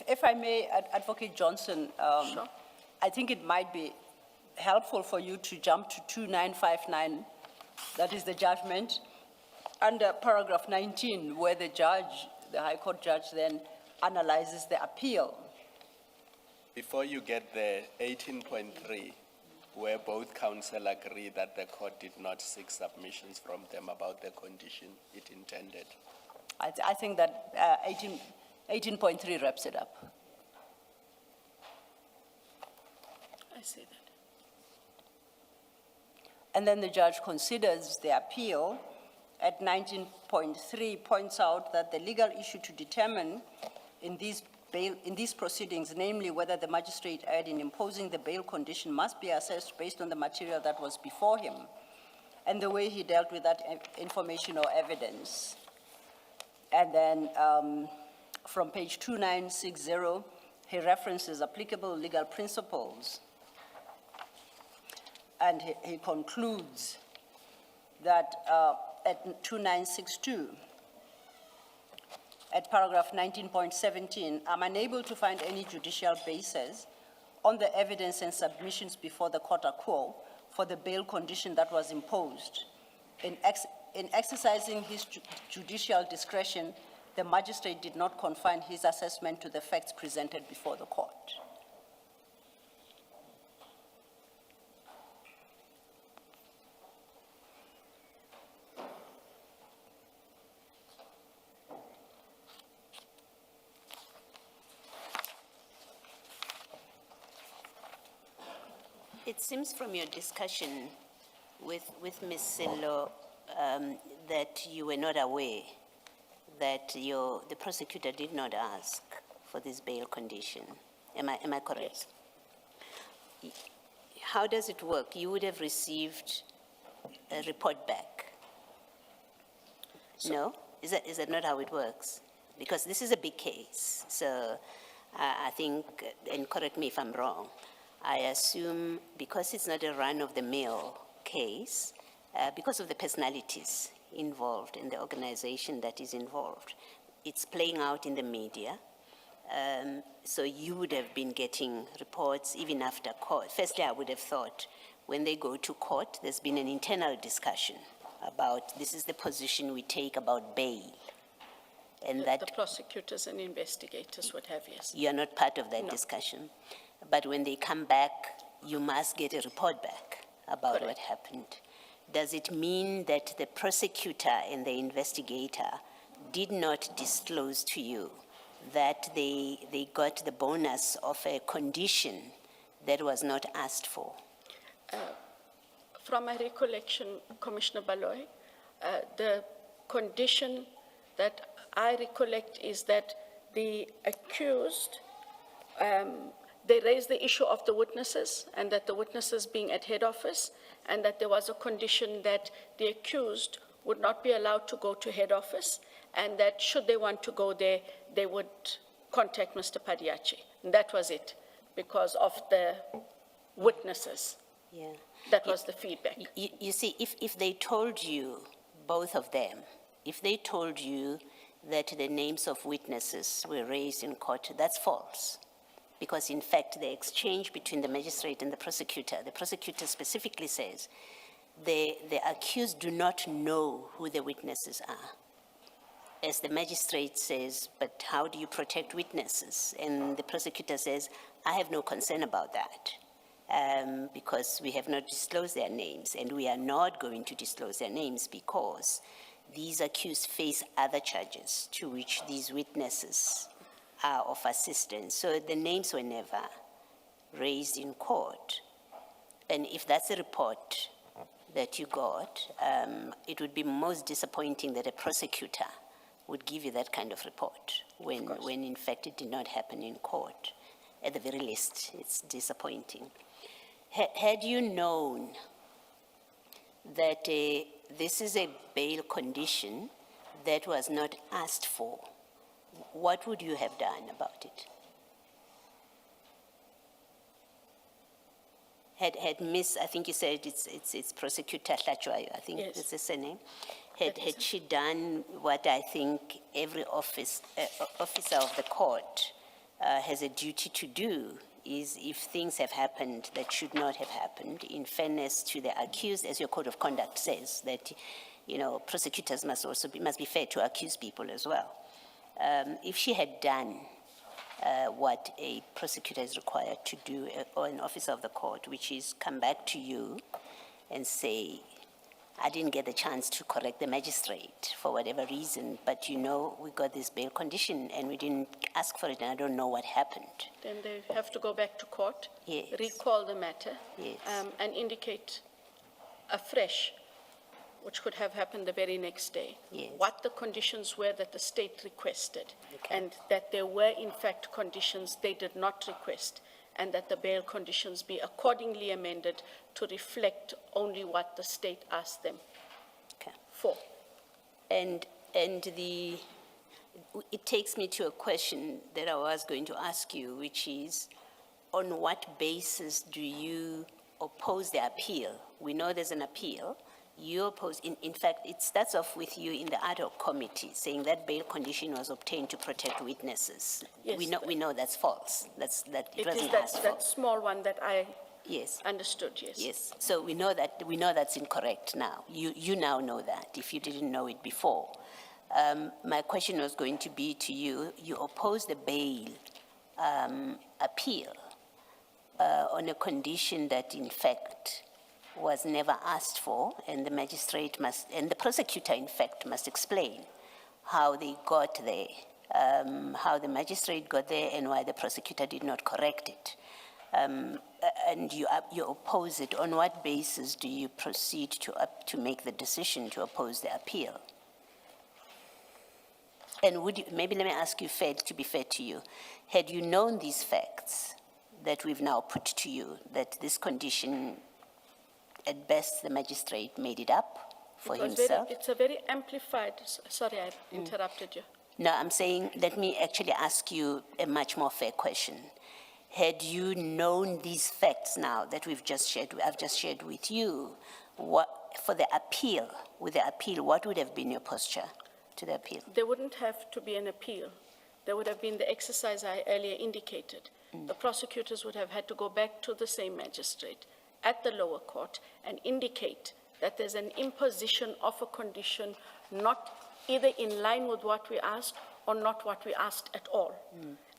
If I may, Advocate Johnson, Sure. I think it might be helpful for you to jump to 2959, that is the judgment, under paragraph 19, where the judge, the High Court judge, then analyzes the appeal. Before you get there, 18.3, where both counsel agree that the court did not seek submissions from them about the condition it intended. I think that 18.3 wraps it up. I see that. And then the judge considers the appeal at 19.3, points out that the legal issue to determine in these bail, in these proceedings, namely whether the magistrate erred in imposing the bail condition, must be assessed based on the material that was before him and the way he dealt with that information or evidence. And then from page 2960, he references applicable legal principles. And he concludes that at 2962, at paragraph 19.17, I'm unable to find any judicial basis on the evidence and submissions before the court quo for the bail condition that was imposed. In exercising his judicial discretion, the magistrate did not confine his assessment to the facts presented before the court. It seems from your discussion with Ms. Sello that you were not aware that the prosecutor did not ask for this bail condition. Am I correct? Yes. How does it work? You would have received a report back. No? Is that not how it works? Because this is a big case. So I think, and correct me if I'm wrong, I assume because it's not a run-of-the-mill case, because of the personalities involved in the organization that is involved, it's playing out in the media. So you would have been getting reports even after court. Firstly, I would have thought when they go to court, there's been an internal discussion about this is the position we take about bail. And that The prosecutors and investigators would have, yes. you're not part of that No. discussion. But when they come back, you must get a report back about what Correct. happened. Does it mean that the prosecutor and the investigator did not disclose to you that they got the bonus of a condition that was not asked for? From my recollection, Commissioner Baloy, the condition that I recollect is that the accused, they raised the issue of the witnesses and that the witnesses being at head office and that there was a condition that the accused would not be allowed to go to head office and that should they want to go there, they would contact Mr. Padiachi. And that was it, because of the witnesses. Yeah. That was the feedback. You see, if they told you, both of them, if they told you that the names of witnesses were raised in court, that's false. Because in fact, the exchange between the magistrate and the prosecutor specifically says the accused do not know who the witnesses are. As the magistrate says, but how do you protect witnesses? And the prosecutor says, I have no concern about that because we have not disclosed their names and we are not going to disclose their names because these accused face other charges to which these witnesses are of assistance. So the names were never raised in court. And if that's a report that you got, it would be most disappointing that a prosecutor would give you that kind of report when in fact it did not happen in court. At the very least, it's disappointing. Had you known that this is a bail condition that was not asked for, what would you have done about it? Had Miss, I think you said it's Prosecutor Hlachwayo, I think Yes. that's her name. Had she done what I think every officer of the court has a duty to do, is if things have happened that should not have happened, in fairness to the accused, as your code of conduct says, that, you know, prosecutors must be fair to accused people as well. If she had done what a prosecutor is required to do, or an officer of the court, which is come back to you and say, I didn't get the chance to correct the magistrate for whatever reason, but you know, we got this bail condition and we didn't ask for it and I don't know what happened. Then they have to go back to court, Yes. recall the matter, Yes. and indicate afresh which could have happened the very next day. Yes. What the conditions were that the state requested, and that there were in fact conditions they did not request, and that the bail conditions be accordingly amended to reflect only what the state asked them Okay. for. And it takes me to a question that I was going to ask you, which is, on what basis do you oppose the appeal? We know there's an appeal. You oppose, in fact, it starts off with you in the ad hoc committee saying that bail condition was obtained to protect witnesses. Yes, We know that's false. It It is wasn't that, asked for. that small one that I Yes. understood, yes. Yes, so we know that's incorrect now. You now know that, if you didn't know it before. My question was going to be to you, you oppose the bail appeal on a condition that in fact was never asked for, and the magistrate must, and the prosecutor in fact must explain how they got there, how the magistrate got there and why the prosecutor did not correct it. And you oppose it. On what basis do you proceed to make the decision to oppose the appeal? And would you, maybe let me ask you to be fair to you, had you known these facts that we've now put to you, that this condition, at best, the magistrate made it up for himself? It's a very amplified, sorry, I interrupted you. No, I'm saying, let me actually ask you a much more fair question. Had you known these facts now that I've just shared with you, for the appeal, what would have been your posture to the appeal? There wouldn't have to be an appeal. There would have been the exercise I earlier indicated. The prosecutors would have had to go back to the same magistrate at the lower court and indicate that there's an imposition of a condition not either in line with what we asked or not what we asked at all.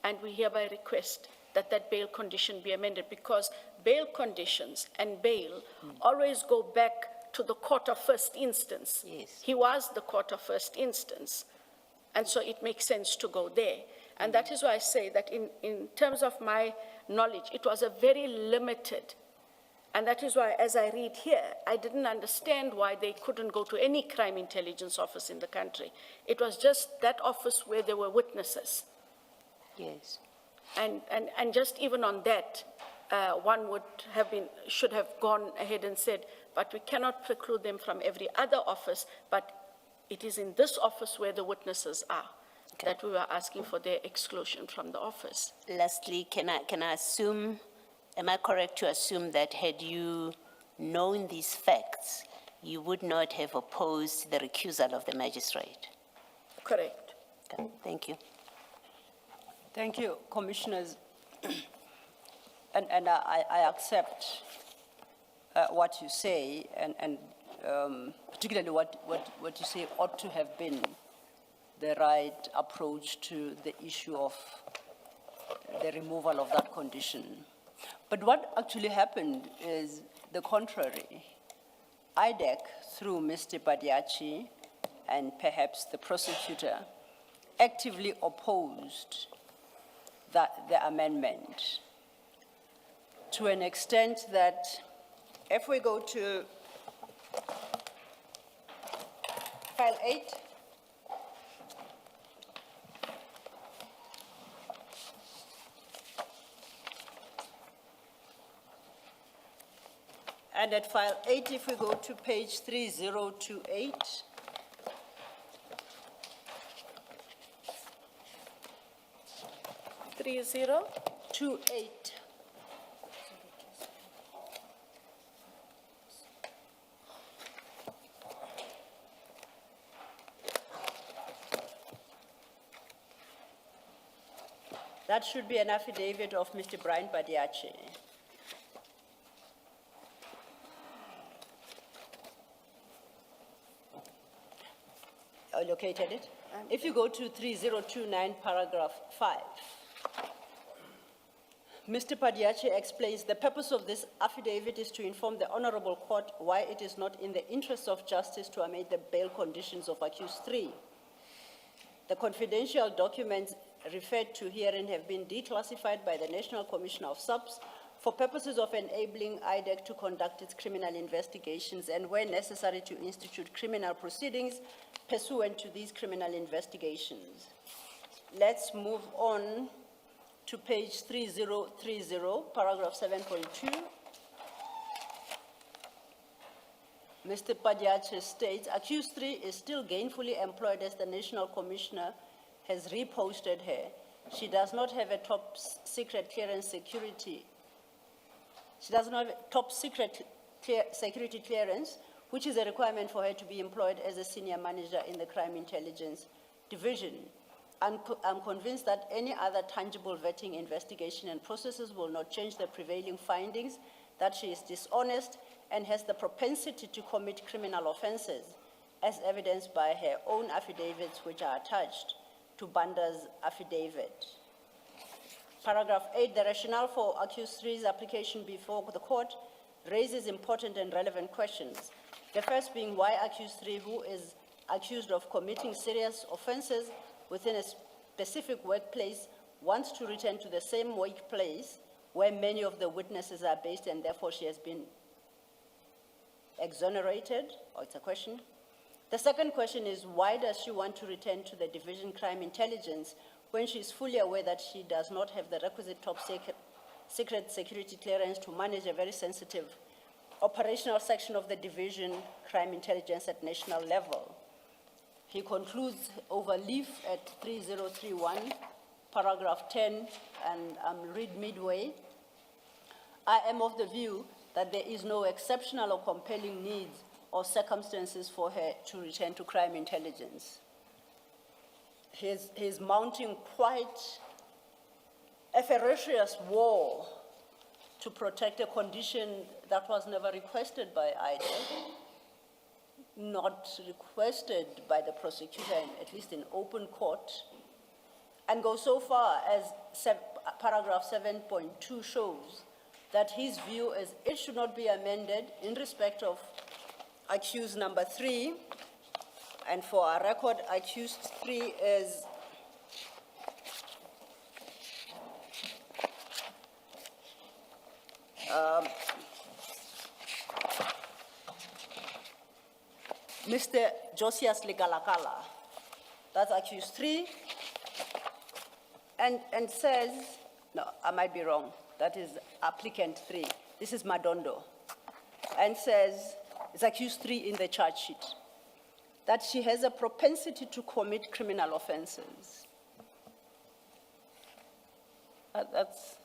And we hereby request that that bail condition be amended, because bail conditions and bail always go back to the court of first instance. Yes. He was the court of first instance, and so it makes sense to go there. And that is why I say that in terms of my knowledge, it was a very limited, and that is why, as I read here, I didn't understand why they couldn't go to any crime intelligence office in the country. It was just that office where there were witnesses. Yes. And just even on that, one should have gone ahead and said, but we cannot preclude them from every other office, but it is in this office where the witnesses are, that we were asking for their exclusion from the office. Lastly, can I assume, am I correct to assume that had you known these facts, you would not have opposed the recusal of the magistrate? Correct. Okay, thank you. Thank you, commissioners. And I accept what you say, and particularly what you say ought to have been the right approach to the issue of the removal of that condition. But what actually happened is the contrary. IDEC, through Mr. Badiachi and perhaps the prosecutor, actively opposed the amendment to an extent that if we go to file 8, and at file 8, if we go to page 3028, to 8. That should be an affidavit of Mr. Brian Badiachi. I located it. If you go to 3029, paragraph 5, Mr. Badiachi explains the purpose of this affidavit is to inform the Honorable Court why it is not in the interest of justice to amend the bail conditions of accused 3. The confidential documents referred to herein have been declassified by the National Commission of Subs for purposes of enabling IDEC to conduct its criminal investigations and where necessary to institute criminal proceedings pursuant to these criminal investigations. Let's move on to page 3030, paragraph 7.2. Mr. Padiache states, accused 3 is still gainfully employed as the National Commissioner has reposted her. She does not have a top secret clearance security. She does not have a top secret security clearance, which is a requirement for her to be employed as a senior manager in the Crime Intelligence Division. I'm convinced that any other tangible vetting investigation and processes will not change the prevailing findings that she is dishonest and has the propensity to commit criminal offenses, as evidenced by her own affidavits, which are attached to Banda's affidavit. Paragraph 8, the rationale for accused 3's application before the court raises important and relevant questions. The first being why accused 3, who is accused of committing serious offenses within a specific workplace, wants to return to the same workplace where many of the witnesses are based, and therefore she has been exonerated, or it's a question. The second question is, why does she want to return to the Division Crime Intelligence when she is fully aware that she does not have the requisite top secret security clearance to manage a very sensitive operational section of the Division Crime Intelligence at national level? He concludes over leaf at 3031, paragraph 10, and read midway. I am of the view that there is no exceptional or compelling need or circumstances for her to return to crime intelligence. He's mounting quite a ferocious war to protect a condition that was never requested by IDEC, not requested by the prosecutor, at least in open court, and go so far as paragraph 7.2 shows that his view is it should not be amended in respect of accused number 3, and for our record, accused 3 is Mr. Josias Ligalakala. That's accused 3, and says, no, I might be wrong. That is applicant 3. This is Madondo, and says, it's accused 3 in the charge sheet, that she has a propensity to commit criminal offenses. That's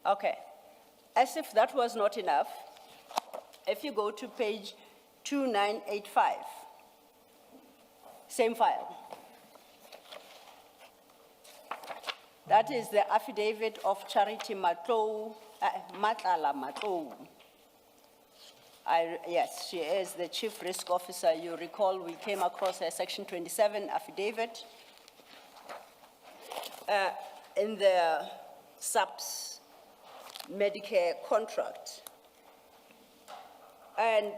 okay. As if that was not enough, if you go to page 2985, same file. That is the affidavit of Charity Matlala Matlou. Yes, she is the Chief Risk Officer. You recall we came across her Section 27 affidavit in the SAPS Medicare contract. And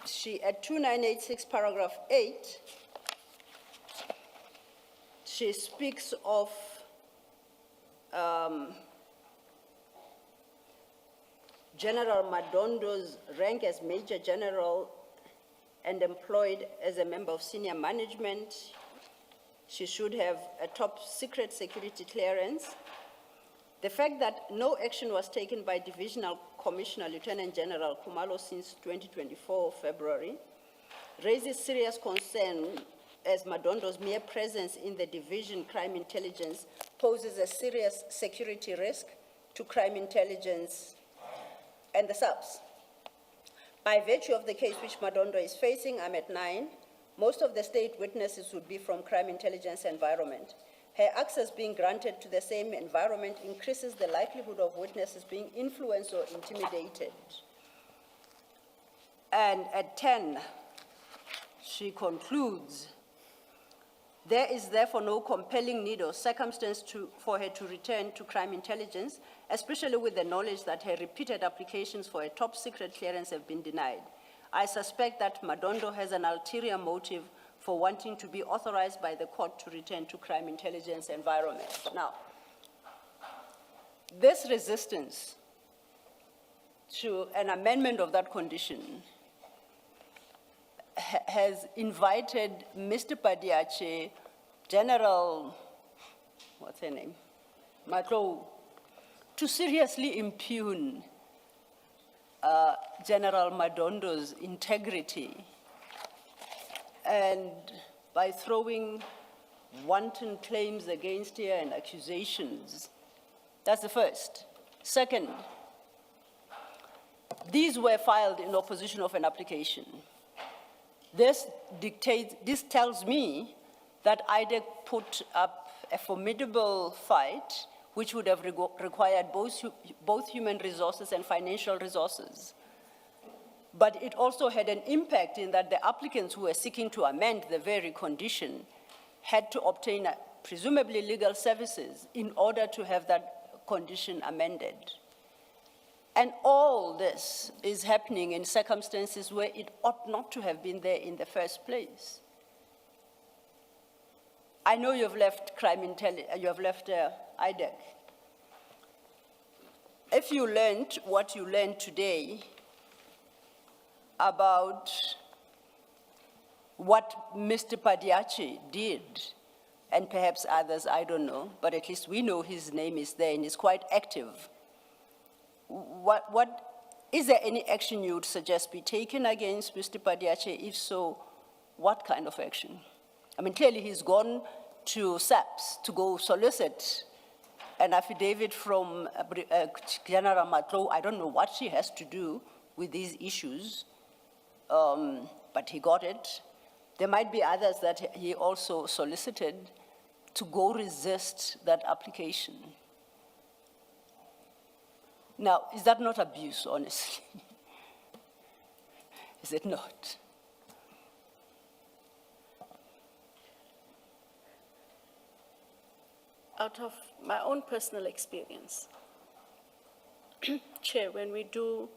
she, at 2986 paragraph 8, she speaks of General Madondo's rank as Major General and employed as a member of senior management. She should have a top secret security clearance. The fact that no action was taken by Divisional Commissioner Lieutenant General Kumalo since 2024 February raises serious concern, as Madondo's mere presence in the Division Crime Intelligence poses a serious security risk to crime intelligence and the SAPS. By virtue of the case which Madondo is facing, I'm at 9, most of the state witnesses would be from crime intelligence environment. Her access being granted to the same environment increases the likelihood of witnesses being influenced or intimidated. And at 10, she concludes, there is therefore no compelling need or circumstance for her to return to crime intelligence, especially with the knowledge that her repeated applications for a top secret clearance have been denied. I suspect that Madondo has an ulterior motive for wanting to be authorized by the court to return to crime intelligence environment. Now, this resistance to an amendment of that condition has invited Mr. Padiache, General, what's her name, Matlo, to seriously impugn General Madondo's integrity, and by throwing wanton claims against her and accusations. That's the first. Second, these were filed in opposition of an application. This tells me that IDEC put up a formidable fight which would have required both human resources and financial resources. But it also had an impact in that the applicants who were seeking to amend the very condition had to obtain presumably legal services in order to have that condition amended. And all this is happening in circumstances where it ought not to have been there in the first place. I know you've left IDEC. If you learned what you learned today about what Mr. Padiache did, and perhaps others, I don't know, but at least we know his name is there and is quite active. Is there any action you would suggest be taken against Mr. Padiache? If so, what kind of action? I mean, clearly he's gone to SAPS to go solicit an affidavit from General Matlo. I don't know what she has to do with these issues, but he got it. There might be others that he also solicited to go resist that application. Now, is that not abuse, honestly? Is it not? Out of my own personal experience, Chair, when we do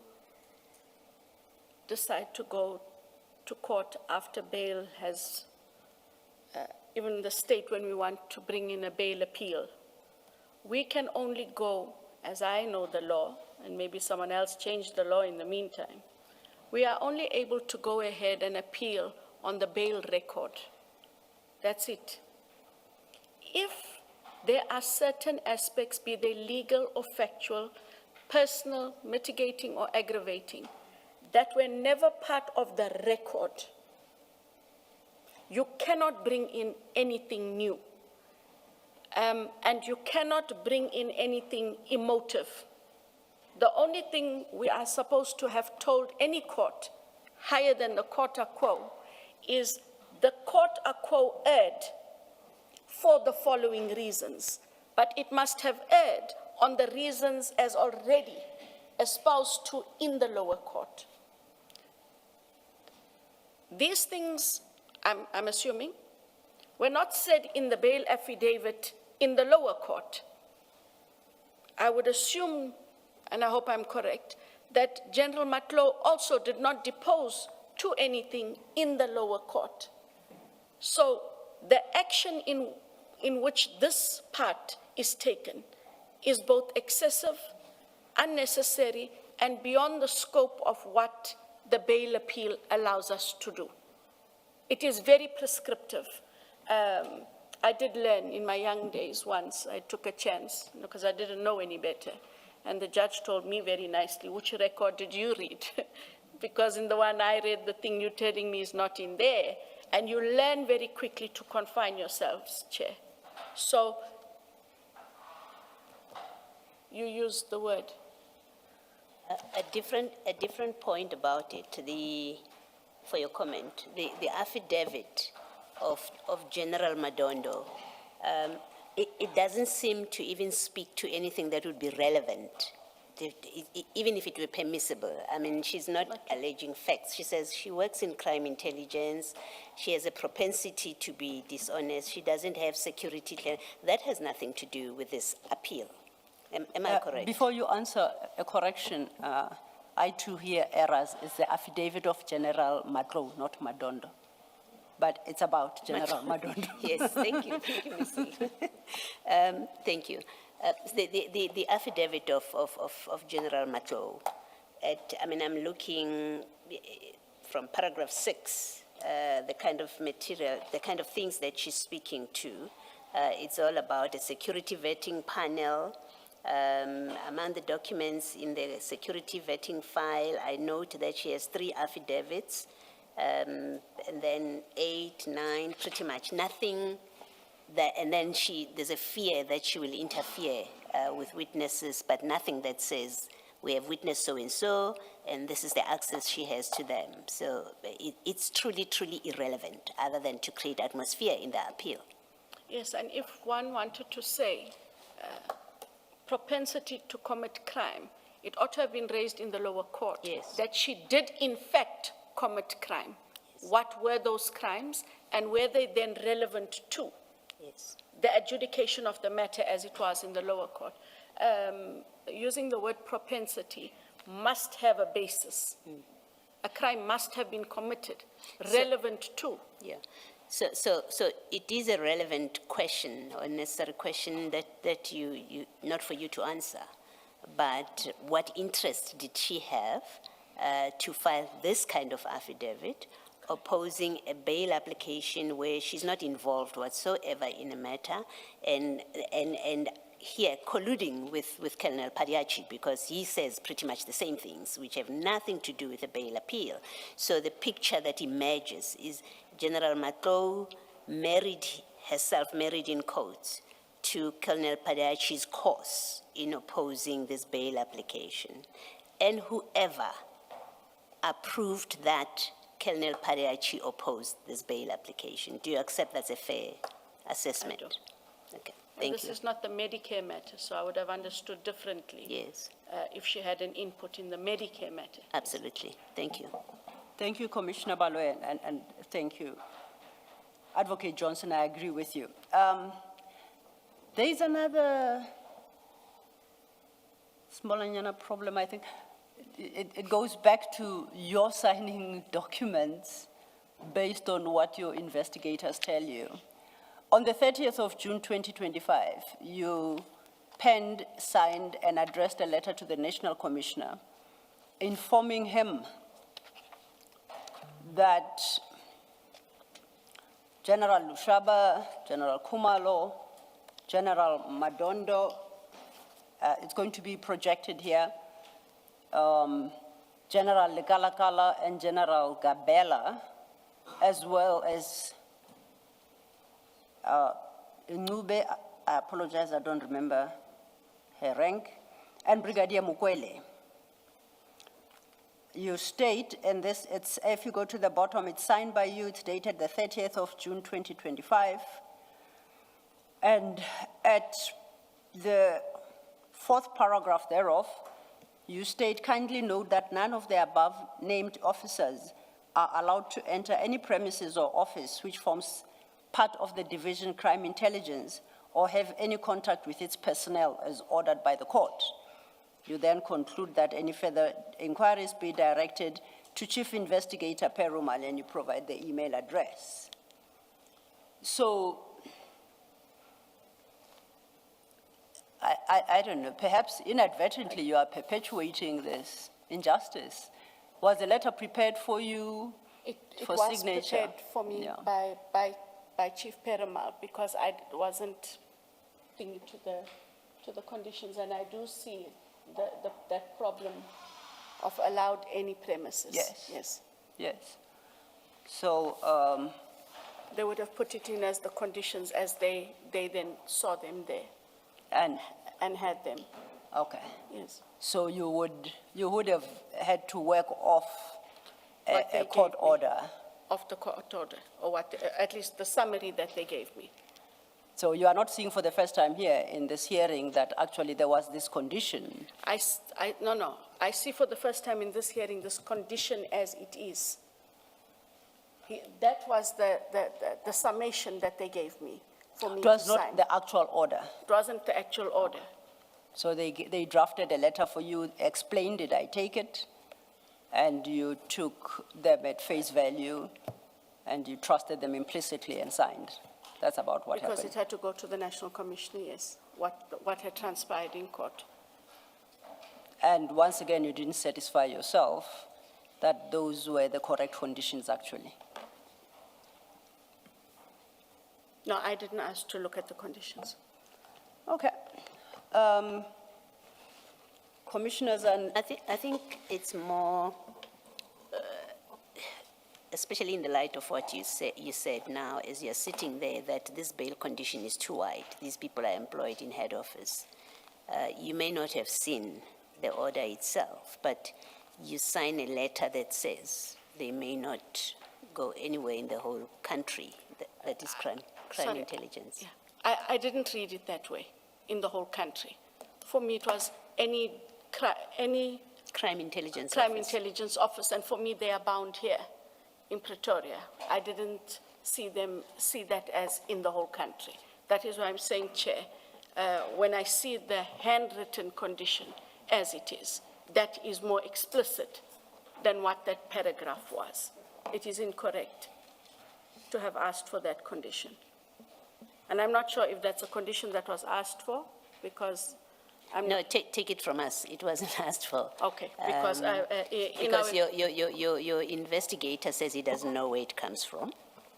decide to go to court after bail has, even in the state when we want to bring in a bail appeal, we can only go, as I know the law, and maybe someone else changed the law in the meantime, we are only able to go ahead and appeal on the bail record. That's it. If there are certain aspects, be they legal or factual, personal, mitigating or aggravating, that were never part of the record, you cannot bring in anything new. And you cannot bring in anything emotive. The only thing we are supposed to have told any court, higher than the quota quo, is the quota quo erred for the following reasons, but it must have erred on the reasons as already espoused to in the lower court. These things, I'm assuming, were not said in the bail affidavit in the lower court. I would assume, and I hope I'm correct, that General Matlo also did not depose to anything in the lower court. So the action in which this part is taken is both excessive, unnecessary, and beyond the scope of what the bail appeal allows us to do. It is very prescriptive. I did learn in my young days once, I took a chance, because I didn't know any better. And the judge told me very nicely, which record did you read? Because in the one I read, the thing you're telling me is not in there. And you learn very quickly to confine yourselves, Chair. So, you used the word. A different point about it, for your comment, the affidavit of General Madondo, it doesn't seem to even speak to anything that would be relevant, even if it were permissible. I mean, she's not alleging facts. She says she works in crime intelligence. She has a propensity to be dishonest. She doesn't have security clearance. That has nothing to do with this appeal. Am I correct? Before you answer a correction, I too hear errors. It's the affidavit of General Matlo, not Madondo. But it's about General Madondo. Yes, thank you. Thank you, Ms. Lee. Thank you. The affidavit of General Matlo, I'm looking from paragraph 6, the kind of material, the kind of things that she's speaking to. It's all about a security vetting panel. Among the documents in the security vetting file, I note that she has 3 affidavits, and then 8, 9, pretty much nothing. And then there's a fear that she will interfere with witnesses, but nothing that says we have witnessed so-and-so, and this is the access she has to them. So it's truly, truly irrelevant, other than to create atmosphere in the appeal. Yes, and if one wanted to say propensity to commit crime, it ought to have been raised in the lower court. Yes. That she did in fact commit crime. Yes. What were those crimes, and were they then relevant to Yes. the adjudication of the matter as it was in the lower court? Using the word propensity must have a basis. A crime must have been committed, relevant to. Yeah. So it is a relevant question, or a necessary question that you not for you to answer, but what interest did she have to file this kind of affidavit, opposing a bail application where she's not involved whatsoever in a matter, and here colluding with Colonel Padiachi, because he says pretty much the same things which have nothing to do with the bail appeal. So the picture that emerges is General Matlo married in quotes, to Colonel Padiachi's cause in opposing this bail application. And whoever approved that Colonel Padiachi opposed this bail application. Do you accept that's a fair assessment? I do. Okay, And thank this you. is not the Medicare matter, so I would have understood differently. Yes, If she had an input in the Medicare matter. absolutely. Thank you. Thank you, Commissioner Baloy, and thank you. Advocate Johnson, I agree with you. There is another small problem, I think. It goes back to your signing documents based on what your investigators tell you. On the 30th of June 2025, you penned, signed, and addressed a letter to the National Commissioner informing him that General Lushaba, General Kumalo, General Madondo, it's going to be projected here, General Lekalakala and General Gabela, as well as Nube, I apologize, I don't remember her rank, and Brigadier Mukwele. You state, and this, it's, if you go to the bottom, it's signed by you, it's dated the 30th of June 2025. And at the 4th paragraph thereof, you state, kindly note that none of the above named officers are allowed to enter any premises or office which forms part of the Division Crime Intelligence or have any contact with its personnel as ordered by the court. You then conclude that any further inquiries be directed to Chief Investigator Perumal, and you provide the email address. So, I don't know, perhaps inadvertently you are perpetuating this injustice. Was the letter prepared for you for signature? It was prepared for me by Chief Perumal, because I wasn't thinking to the conditions, and I do see that problem of allowed any premises. Yes. Yes. Yes. So, They would have put it in as the conditions as they then saw them there and had them. okay. Yes. So you would have had to work off What they a court gave me. order. Of the court order, or what, at least the summary that they gave me. So you are not seeing for the first time here in this hearing that actually there was this condition. No, I see for the first time in this hearing this condition as it is. That was the summation that they gave me for me It was to sign. not the actual order. It wasn't the actual order. So they drafted a letter for you, explained it, I take it, and you took them at face value and you trusted them implicitly and signed. That's about what Because happened. it had to go to the National Commissioner, yes. what had transpired in court. And once again, you didn't satisfy yourself that those were the correct conditions, actually. No, I didn't ask to look at the conditions. Okay. Commissioners and I think it's more, especially in the light of what you said now, as you're sitting there, that this bail condition is too wide. These people are employed in head office. You may not have seen the order itself, but you sign a letter that says they may not go anywhere in the whole country. That is crime Sorry. intelligence. Yeah. I didn't read it that way, in the whole country. For me, it was any Crime intelligence crime office. intelligence office, and for me, they are bound here in Pretoria. I didn't see that as in the whole country. That is why I'm saying, Chair, when I see the handwritten condition as it is, that is more explicit than what that paragraph was. It is incorrect to have asked for that condition. And I'm not sure if that's a condition that was asked for, because I'm No, take it from us. It wasn't asked for. okay, because Because your investigator says he doesn't know where it comes from.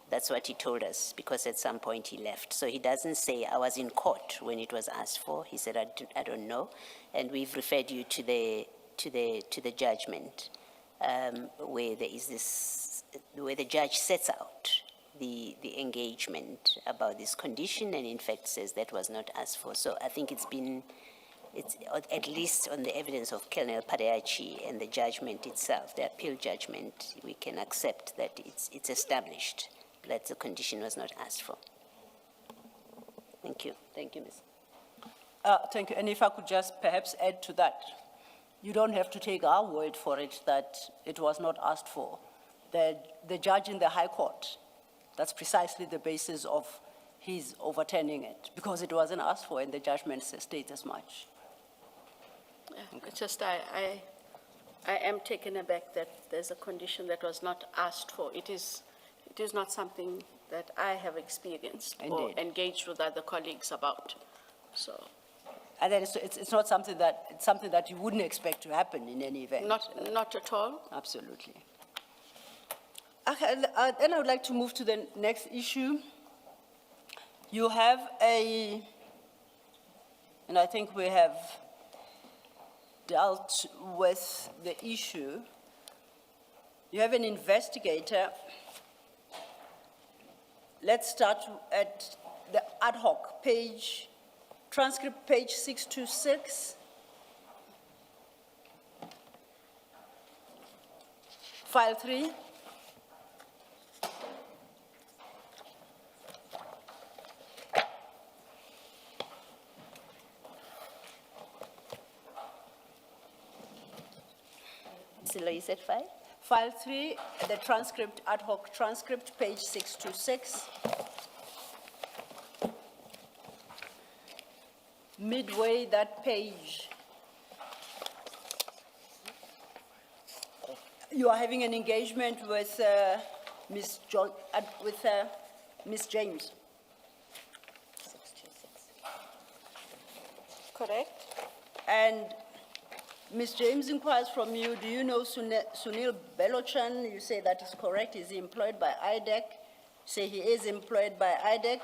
That's what he told us, because at some point he left. So he doesn't say, I was in court when it was asked for. He said, I don't know. And we've referred you to the judgment, where there is this, where the judge sets out the engagement about this condition, and in fact says that was not asked for. So I think it's at least on the evidence of Colonel Padeachi and the judgment itself, the appeal judgment, we can accept that it's established that the condition was not asked for. Thank you. Thank you, Ms. thank you. And if I could just perhaps add to that, you don't have to take our word for it that it was not asked for. The judge in the High Court, that's precisely the basis of his overturning it, because it wasn't asked for, and the judgment states as much. Yeah, it's just I am taken aback that there's a condition that was not asked for. It is not something that I have experienced or Indeed. engaged with other colleagues about. So And then it's not something that you wouldn't expect to happen in any event. not at all. Absolutely. Okay, then I would like to move to the next issue. You have and I think we have dealt with the issue. You have an investigator. Let's start at the ad hoc page, transcript page 626. File 3. You said 5? File 3, the transcript, ad hoc transcript, page 626. Midway that page, you are having an engagement with Ms. Ms. James. Correct? And Ms. James inquires from you, do you know Sunil Belochan? You say that is correct. Is he employed by IDEC? You say he is employed by IDEC.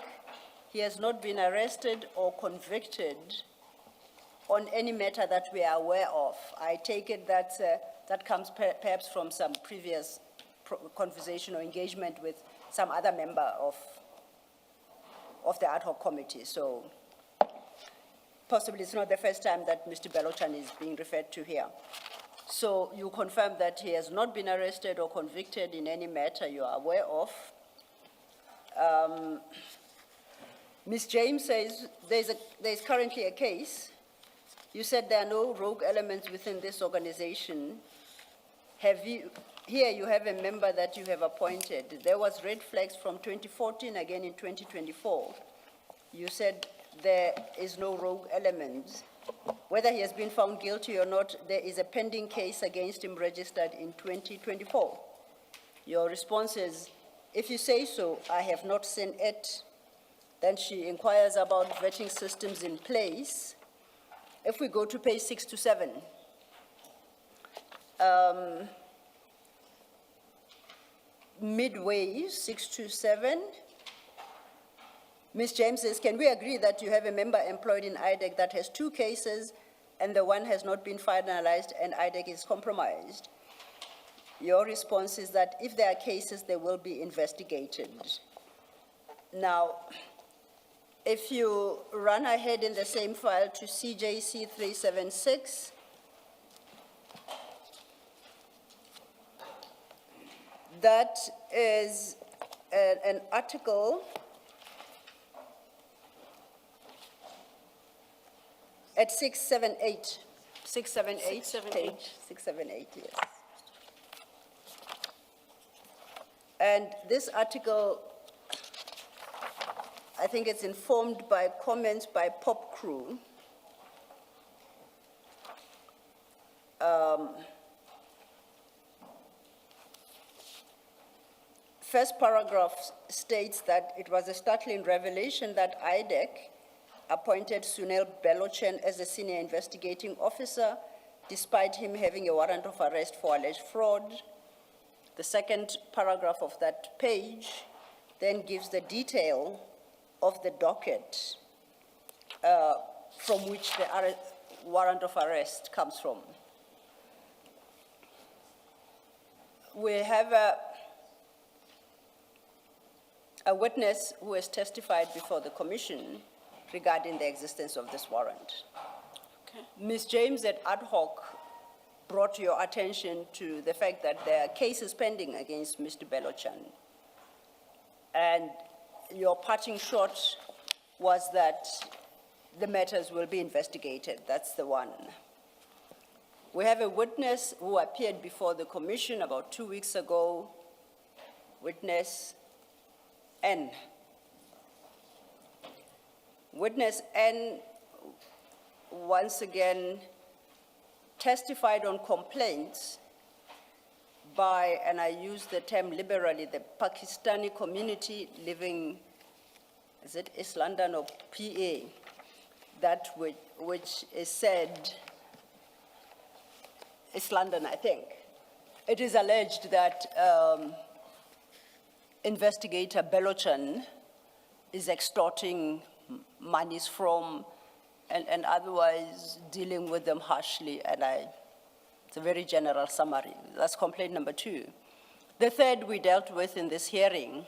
He has not been arrested or convicted on any matter that we are aware of. I take it that that comes perhaps from some previous conversation or engagement with some other member of the ad hoc committee. So possibly it's not the first time that Mr. Belochan is being referred to here. So you confirm that he has not been arrested or convicted in any matter you are aware of. Ms. James says there's currently a case. You said there are no rogue elements within this organization. Here you have a member that you have appointed. There was red flags from 2014, again in 2024. You said there is no rogue element. Whether he has been found guilty or not, there is a pending case against him registered in 2024. Your response is, if you say so, I have not seen it. Then she inquires about vetting systems in place. If we go to page 6 to 7, midway, 6 to 7, Ms. James says, can we agree that you have a member employed in IDEC that has 2 cases and the one has not been finalized and IDEC is compromised? Your response is that if there are cases, they will be investigated. Now, if you run ahead in the same file to CJC 376, that is an article at 678. 678, 678. page 678, yes. And this article, I think it's informed by comments by Pop Crew. First paragraph states that it was a startling revelation that IDEC appointed Sunil Belochan as a senior investigating officer, despite him having a warrant of arrest for alleged fraud. The second paragraph of that page then gives the detail of the docket from which the warrant of arrest comes from. We have a witness who has testified before the commission regarding the existence of this warrant. Okay. Ms. James at ad hoc brought your attention to the fact that there are cases pending against Mr. Belochan. And your parting shot was that the matters will be investigated. That's the one. We have a witness who appeared before the commission about 2 weeks ago, witness N. Witness N, once again, testified on complaints by, and I use the term liberally, the Pakistani community living, is it East London or PA, that which is said, East London, I think. It is alleged that investigator Belochan is extorting monies from and otherwise dealing with them harshly, and it's a very general summary. That's complaint number 2. The third we dealt with in this hearing,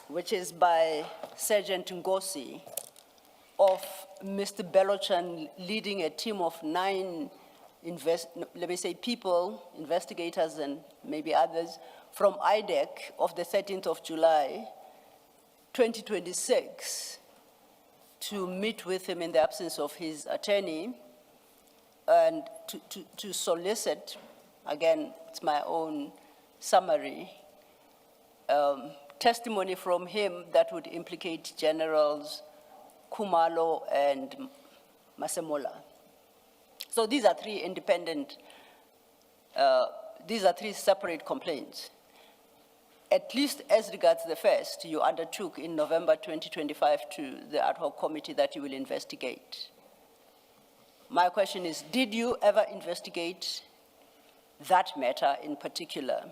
which is by Sergeant Ngosi, of Mr. Belochan leading a team of 9 people, investigators and maybe others, from IDEC of the 13th of July, 2026, to meet with him in the absence of his attorney and to solicit, again, it's my own summary, testimony from him that would implicate Generals Kumalo and Masemola. So these are 3 independent, these are 3 separate complaints. At least as regards the first, you undertook in November 2025 to the ad hoc committee that you will investigate. My question is, did you ever investigate that matter in particular?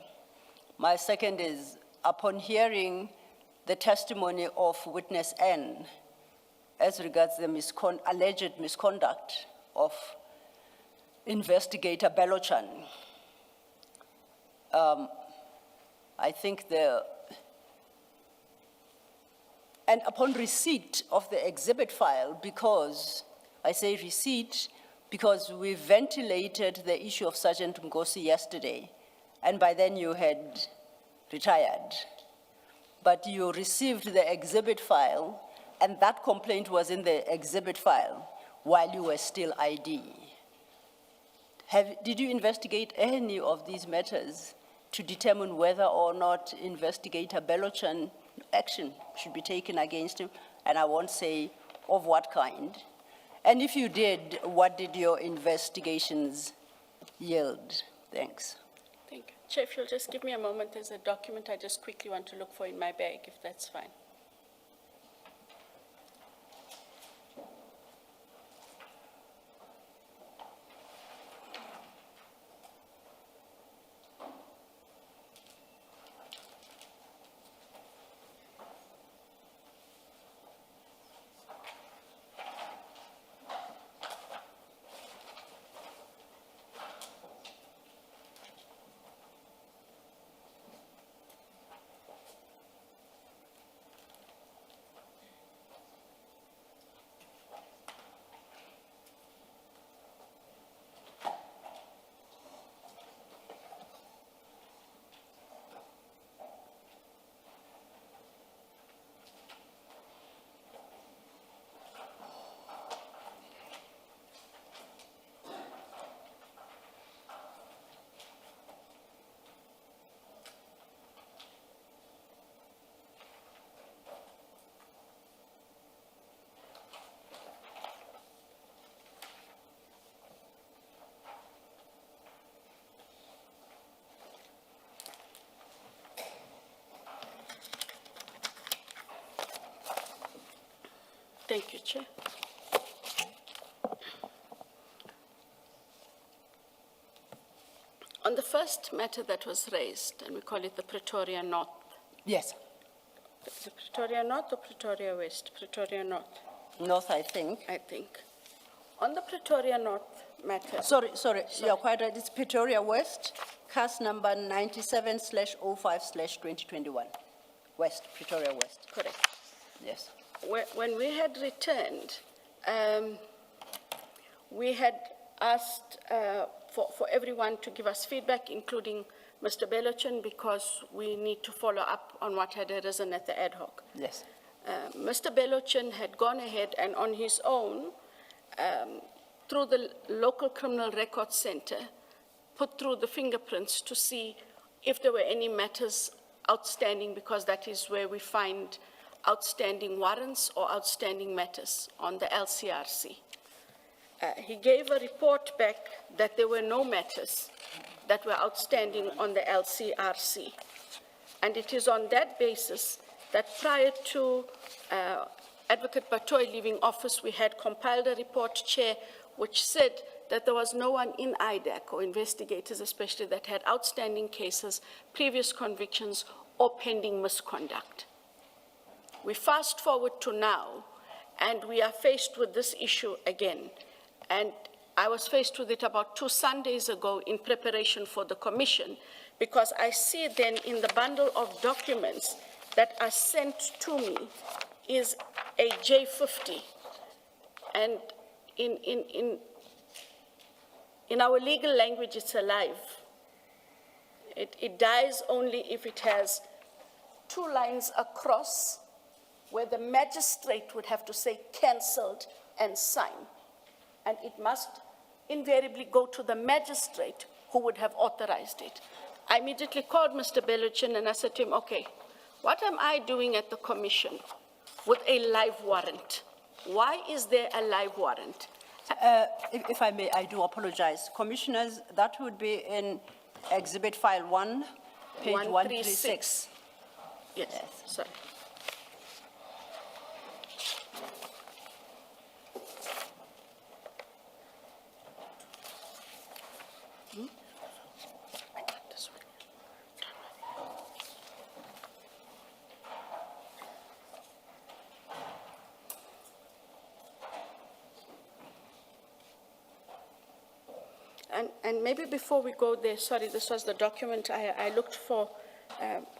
My second is, upon hearing the testimony of witness N as regards the alleged misconduct of investigator Belochan, I think and upon receipt of the exhibit file, because, I say receipt, because we ventilated the issue of Sergeant Ngosi yesterday, and by then you had retired. But you received the exhibit file, and that complaint was in the exhibit file while you were still ID. Did you investigate any of these matters to determine whether or not investigator Belochan action should be taken against him? And I won't say of what kind. And if you did, what did your investigations yield? Thanks. Thank you. Chair, if you'll just give me a moment, there's a document I just quickly want to look for in my bag, if that's fine. Thank you, Chair. On the first matter that was raised, and we call it the Pretoria North, Yes, is it Pretoria North or Pretoria West? Pretoria North, North, I think. I think. On the Pretoria North matter. Sorry, you're quite right. It's Pretoria West, case number 97/05/2021. West, Pretoria West, Correct. yes. When we had returned, we had asked for everyone to give us feedback, including Mr. Belochin, because we need to follow up on what had arisen at the ad hoc. Yes. Mr. Belochin had gone ahead and on his own, through the local criminal record center, put through the fingerprints to see if there were any matters outstanding, because that is where we find outstanding warrants or outstanding matters on the LCRC. He gave a report back that there were no matters that were outstanding on the LCRC. And it is on that basis that prior to Advocate Batoy leaving office, we had compiled a report, Chair, which said that there was no one in IDAC, or investigators especially, that had outstanding cases, previous convictions, or pending misconduct. We fast forward to now, and we are faced with this issue again. And I was faced with it about 2 Sundays ago in preparation for the commission, because I see then in the bundle of documents that are sent to me is a J50. And in our legal language, it's alive. It dies only if it has 2 lines across, where the magistrate would have to say cancelled and sign. And it must invariably go to the magistrate who would have authorized it. I immediately called Mr. Belochin and I said to him, okay, what am I doing at the commission with a live warrant? Why is there a live warrant? If I may, I do apologize. Commissioners, that would be in Exhibit File 1, page 136. Yes, sorry. I got this one. And maybe before we go there, sorry, this was the document I looked for,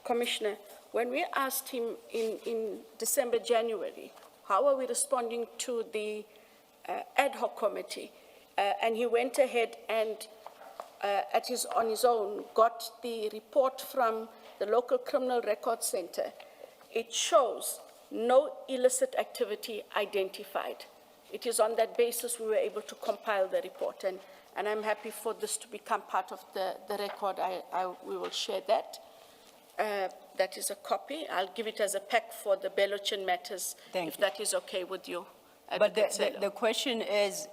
Commissioner. When we asked him in December, January, how are we responding to the ad hoc committee? And he went ahead and on his own got the report from the local criminal record center. It shows no illicit activity identified. It is on that basis we were able to compile the report, and I'm happy for this to become part of the record. We will share that. That is a copy. I'll give it as a pack for the Belochin matters, if that is okay with you. But the question is,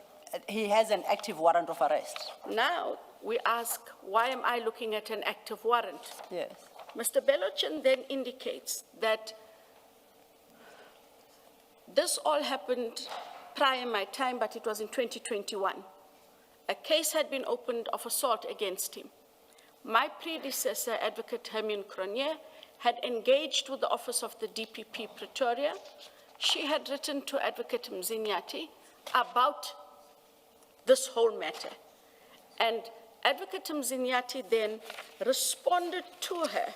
he has an active warrant of arrest. Now, we ask, why am I looking at an active warrant? Yes. Mr. Belochin then indicates that this all happened prior my time, but it was in 2021. A case had been opened of assault against him. My predecessor, Advocate Hermine Cronje, had engaged with the Office of the DPP Pretoria. She had written to Advocate Mzinyati about this whole matter. And Advocate Mzinyati then responded to her.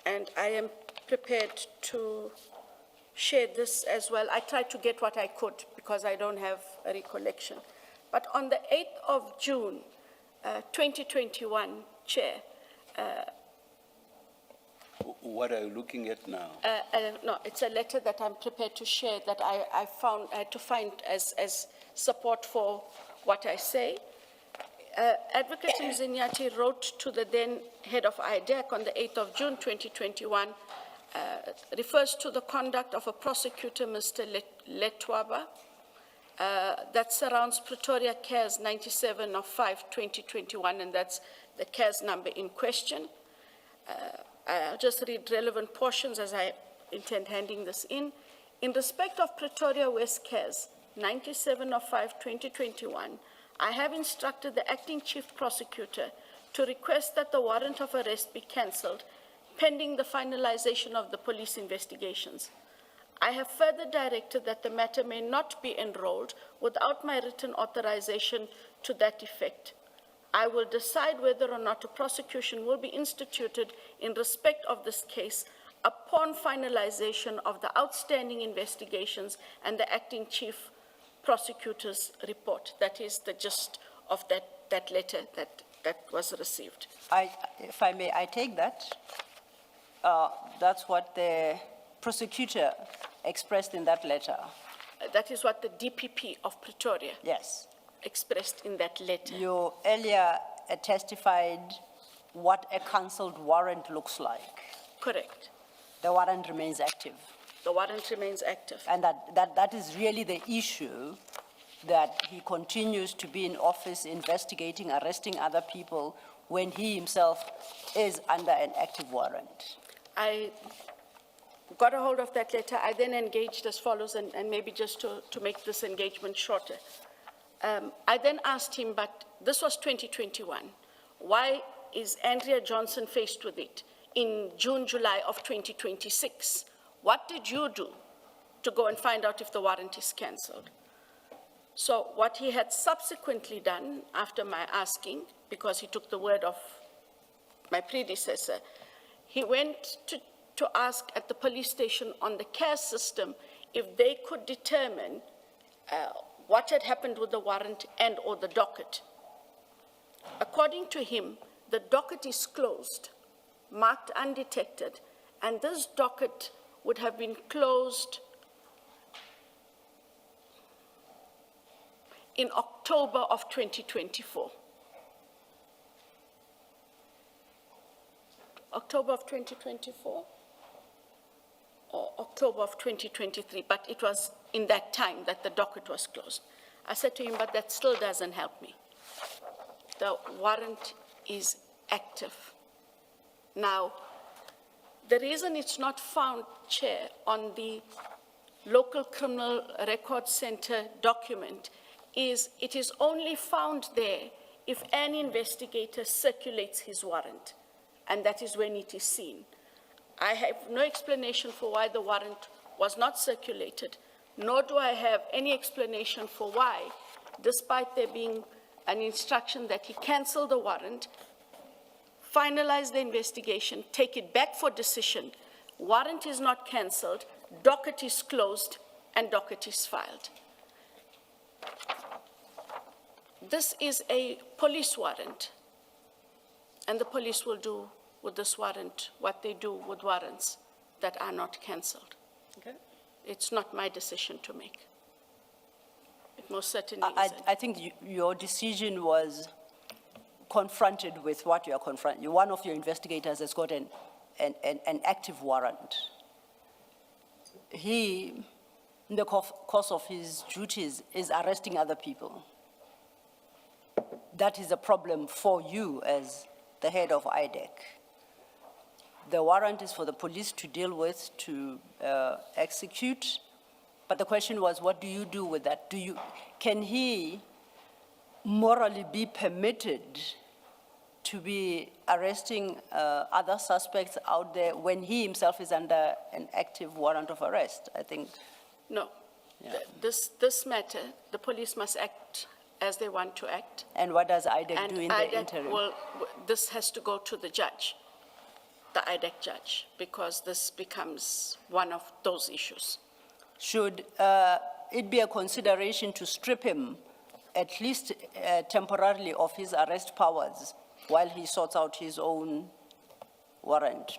And I am prepared to share this as well. I tried to get what I could because I don't have a recollection. But on the 8th of June, 2021, Chair. What are you looking at now? No, it's a letter that I'm prepared to share that I had to find as support for what I say. Advocate Mzinyati wrote to the then head of IDAC on the 8th of June 2021, refers to the conduct of a prosecutor, Mr. Letwaba, that surrounds Pretoria CARES 97 of 5/2021, and that's the CARES number in question. I'll just read relevant portions as I intend handing this in. In respect of Pretoria West Cares, 97 of 5/2021, I have instructed the acting chief prosecutor to request that the warrant of arrest be cancelled pending the finalization of the police investigations. I have further directed that the matter may not be enrolled without my written authorization to that effect. I will decide whether or not a prosecution will be instituted in respect of this case upon finalization of the outstanding investigations and the acting chief prosecutor's report. That is the gist of that letter that was received. If I may, I take that. That's what the prosecutor expressed in that letter. That is what the DPP of Pretoria Yes. expressed in that letter. You earlier testified what a cancelled warrant looks like. Correct. The warrant remains active. The warrant remains active. And that is really the issue, that he continues to be in office investigating, arresting other people when he himself is under an active warrant. I got a hold of that letter. I then engaged as follows, and maybe just to make this engagement shorter. I then asked him, but this was 2021. Why is Andrea Johnson faced with it in June, July of 2026? What did you do to go and find out if the warrant is cancelled? So what he had subsequently done after my asking, because he took the word of my predecessor, he went to ask at the police station on the care system if they could determine what had happened with the warrant and or the docket. According to him, the docket is closed, marked undetected, and this docket would have been closed in October of 2024. October of 2024 or October of 2023, but it was in that time that the docket was closed. I said to him, but that still doesn't help me. The warrant is active. Now, the reason it's not found, Chair, on the local criminal record center document is it is only found there if an investigator circulates his warrant, and that is when it is seen. I have no explanation for why the warrant was not circulated, nor do I have any explanation for why, despite there being an instruction that he cancel the warrant, finalize the investigation, take it back for decision, warrant is not cancelled, docket is closed, and docket is filed. This is a police warrant, and the police will do with this warrant what they do with warrants that are not cancelled. Okay. It's not my decision to make. It most certainly isn't. I think your decision was confronted with what you are confronted. One of your investigators has got an active warrant. He, in the course of his duties, is arresting other people. That is a problem for you as the head of IDEC. The warrant is for the police to deal with, to execute. But the question was, what do you do with that? Can he morally be permitted to be arresting other suspects out there when he himself is under an active warrant of arrest? I think. No. Yeah. This matter, the police must act as they want to act. And what does IDEC do in the IDEC interim? this has to go to the judge, the IDEC judge, because this becomes one of those issues. Should it be a consideration to strip him, at least temporarily, of his arrest powers while he sorts out his own warrant?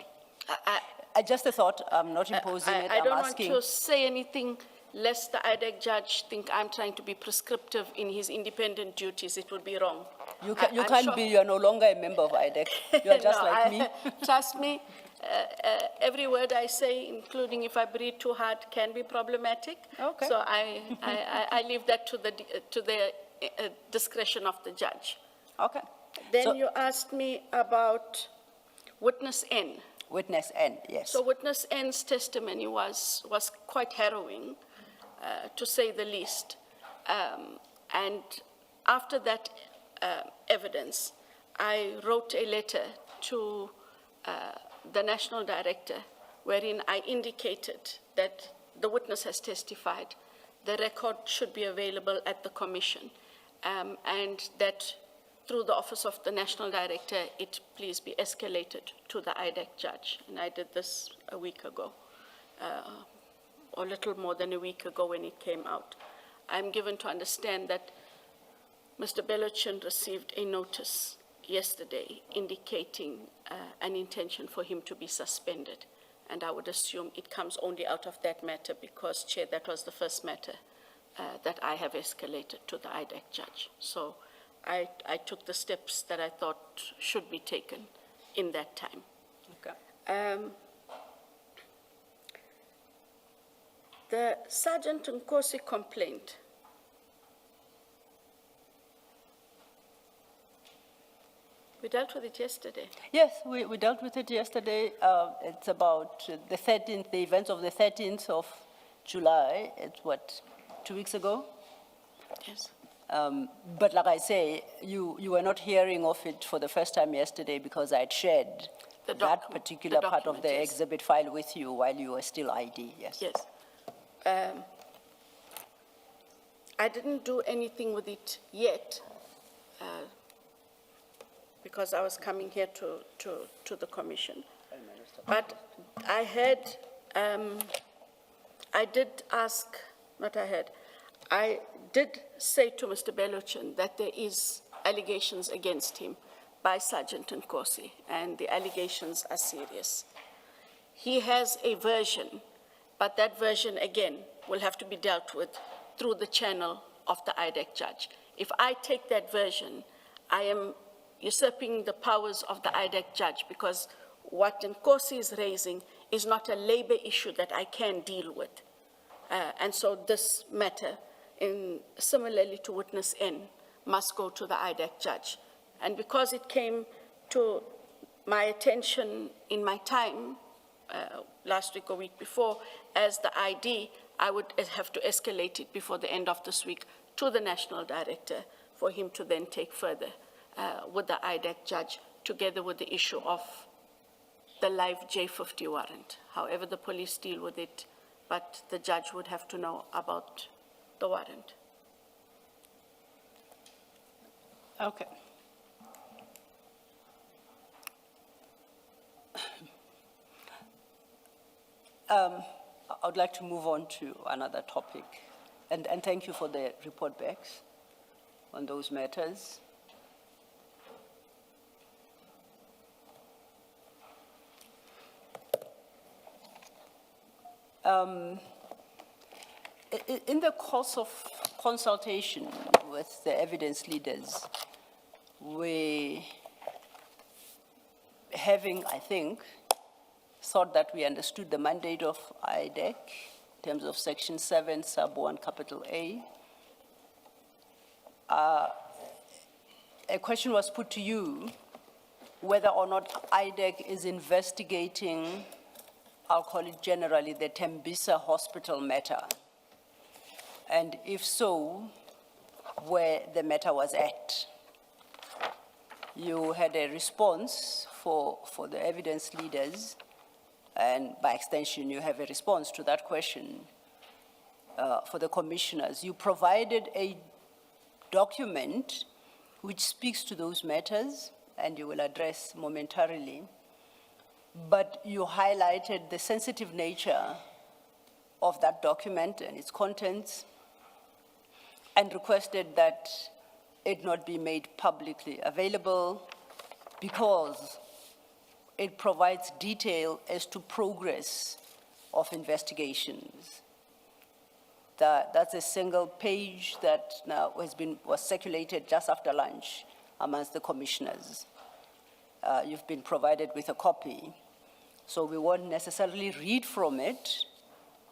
Just a thought, I'm not imposing it, I I'm don't asking. want to say anything lest the IDEC judge think I'm trying to be prescriptive in his independent duties. It would be wrong. You I'm can't sure- be, you're no longer a member of IDEC. You're just No, like me. Trust me, every word I say, including if I breathe too hard, can be problematic. Okay. So I leave that to the discretion of the judge. Okay. Then So- you asked me about witness N. Witness N, yes. So witness N's testimony was quite harrowing, to say the least. And after that evidence, I wrote a letter to the national director wherein I indicated that the witness has testified, the record should be available at the commission, and that through the office of the national director, it please be escalated to the IDEC judge. And I did this a week ago, or a little more than a week ago when it came out. I'm given to understand that Mr. Belochin received a notice yesterday indicating an intention for him to be suspended. And I would assume it comes only out of that matter because, Chair, that was the first matter that I have escalated to the IDEC judge. So I took the steps that I thought should be taken in that time. Okay. The Sergeant Nkosi complaint, we dealt with it yesterday. Yes, we dealt with it yesterday. It's about the 13th, the events of the 13th of July. It's what, 2 weeks ago? Yes. But like I say, you were not hearing of it for the first time yesterday because I had shared that particular part of the document, yes. exhibit file with you while you were still ID, yes. Yes. I didn't do anything with it yet because I was coming here to the commission. But I did say to Mr. Belochin that there is allegations against him by Sergeant Nkosi, and the allegations are serious. He has a version, but that version, again, will have to be dealt with through the channel of the IDEC judge. If I take that version, I am usurping the powers of the IDEC judge because what Nkosi is raising is not a labor issue that I can deal with. And so this matter, similarly to witness N, must go to the IDEC judge. And because it came to my attention in my time, last week or week before, as the ID, I would have to escalate it before the end of this week to the national director for him to then take further with the IDEC judge, together with the issue of the live J50 warrant. However the police deal with it, but the judge would have to know about the warrant. Okay. I would like to move on to another topic, and thank you for the report backs on those matters. In the course of consultation with the evidence leaders, we having, I think, thought that we understood the mandate of IDEC in terms of Section 7, Sub 1, capital A. A question was put to you whether or not IDEC is investigating, I'll call it generally, the Tembisa Hospital matter. And if so, where the matter was at. You had a response for the evidence leaders, and by extension, you have a response to that question for the commissioners. You provided a document which speaks to those matters, and you will address momentarily, but you highlighted the sensitive nature of that document and its contents, and requested that it not be made publicly available because it provides detail as to progress of investigations. That's a single page that now was circulated just after lunch amongst the commissioners. You've been provided with a copy, so we won't necessarily read from it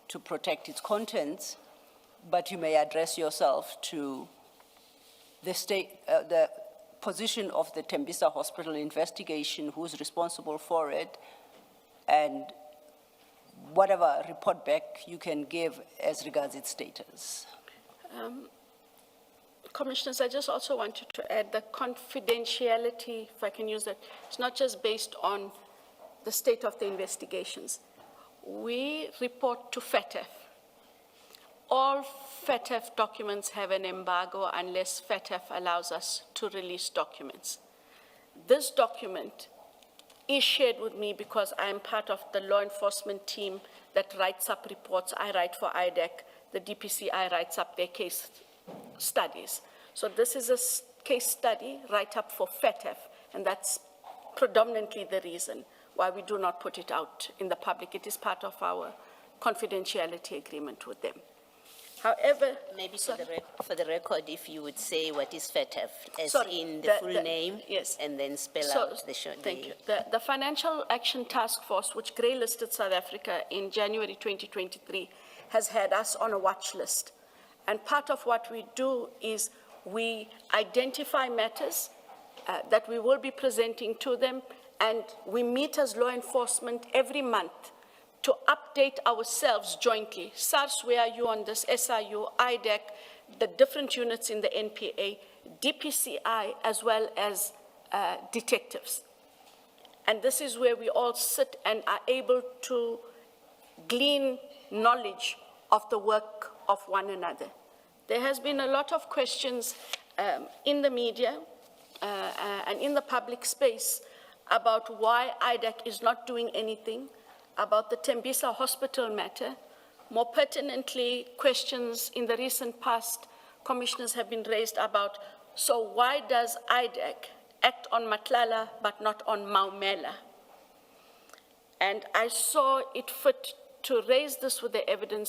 to protect its contents, but you may address yourself to the position of the Tembisa Hospital investigation, who's responsible for it, and whatever report back you can give as regards its status. Commissioners, I just also wanted to add the confidentiality, if I can use that. It's not just based on the state of the investigations. We report to FATF. All FATF documents have an embargo unless FATF allows us to release documents. This document is shared with me because I'm part of the law enforcement team that writes up reports. I write for IDEC, the DPCI writes up their case studies. So this is a case study write-up for FATF, and that's predominantly the reason why we do not put it out in the public. It is part of our confidentiality agreement with them. However, Maybe for the record, if you would say what is FATF, as Sorry, in the full name, yes. and then spell So, out the short. Thank you. The Financial Action Task Force, which grey-listed South Africa in January 2023, has had us on a watch list. And part of what we do is we identify matters that we will be presenting to them, and we meet as law enforcement every month to update ourselves jointly. SARS, where are you on this? SIU, IDEC, the different units in the NPA, DPCI, as well as detectives. And this is where we all sit and are able to glean knowledge of the work of one another. There has been a lot of questions in the media and in the public space about why IDEC is not doing anything, about the Tembisa hospital matter. More pertinently, questions in the recent past, commissioners have been raised about, so why does IDEC act on Matlala but not on Maumela? And I saw it fit to raise this with the evidence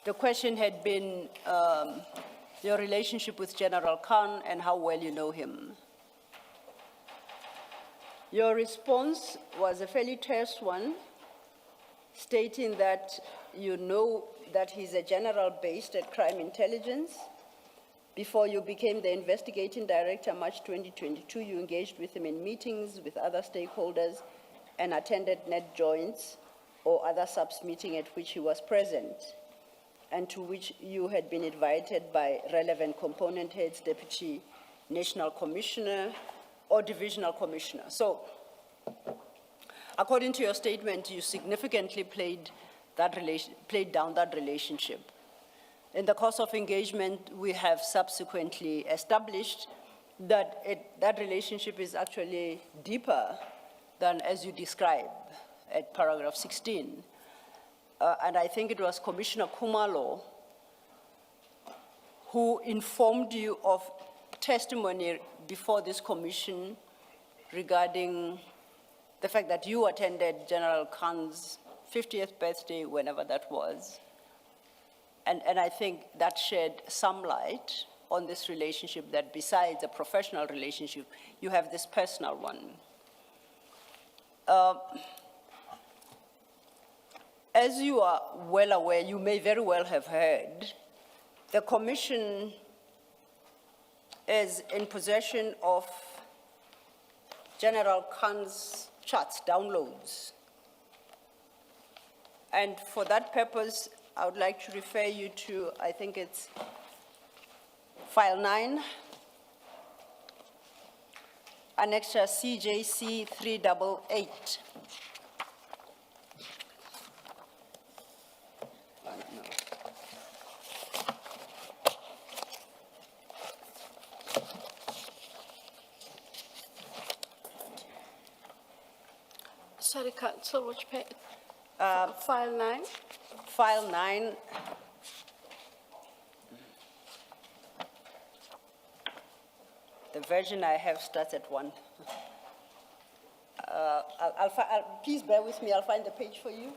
The question had been your relationship with General Khan and how well you know him. Your response was a fairly terse one, stating that you know that he's a general based at Crime Intelligence. Before you became the investigating director, March 2022, you engaged with him in meetings with other stakeholders and attended net joints or other subs meeting at which he was present, and to which you had been invited by relevant component heads, deputy national commissioner or divisional commissioner. So, according to your statement, you significantly played down that relationship. In the course of engagement, we have subsequently established that that relationship is actually deeper than as you describe at paragraph 16. And I think it was Commissioner Kumalo who informed you of testimony before this commission regarding the fact that you attended General Khan's 50th birthday, whenever that was. And I think that shed some light on this relationship, that besides a professional relationship, you have this personal one. As you are well aware, you may very well have heard, the commission is in possession of General Khan's charts, downloads. And for that purpose, I would like to refer you to, I think it's file 9, annexure CJC 388. Sorry, Council, which page? File 9? File 9. The version I have starts at 1. Please bear with me, I'll find the page for you.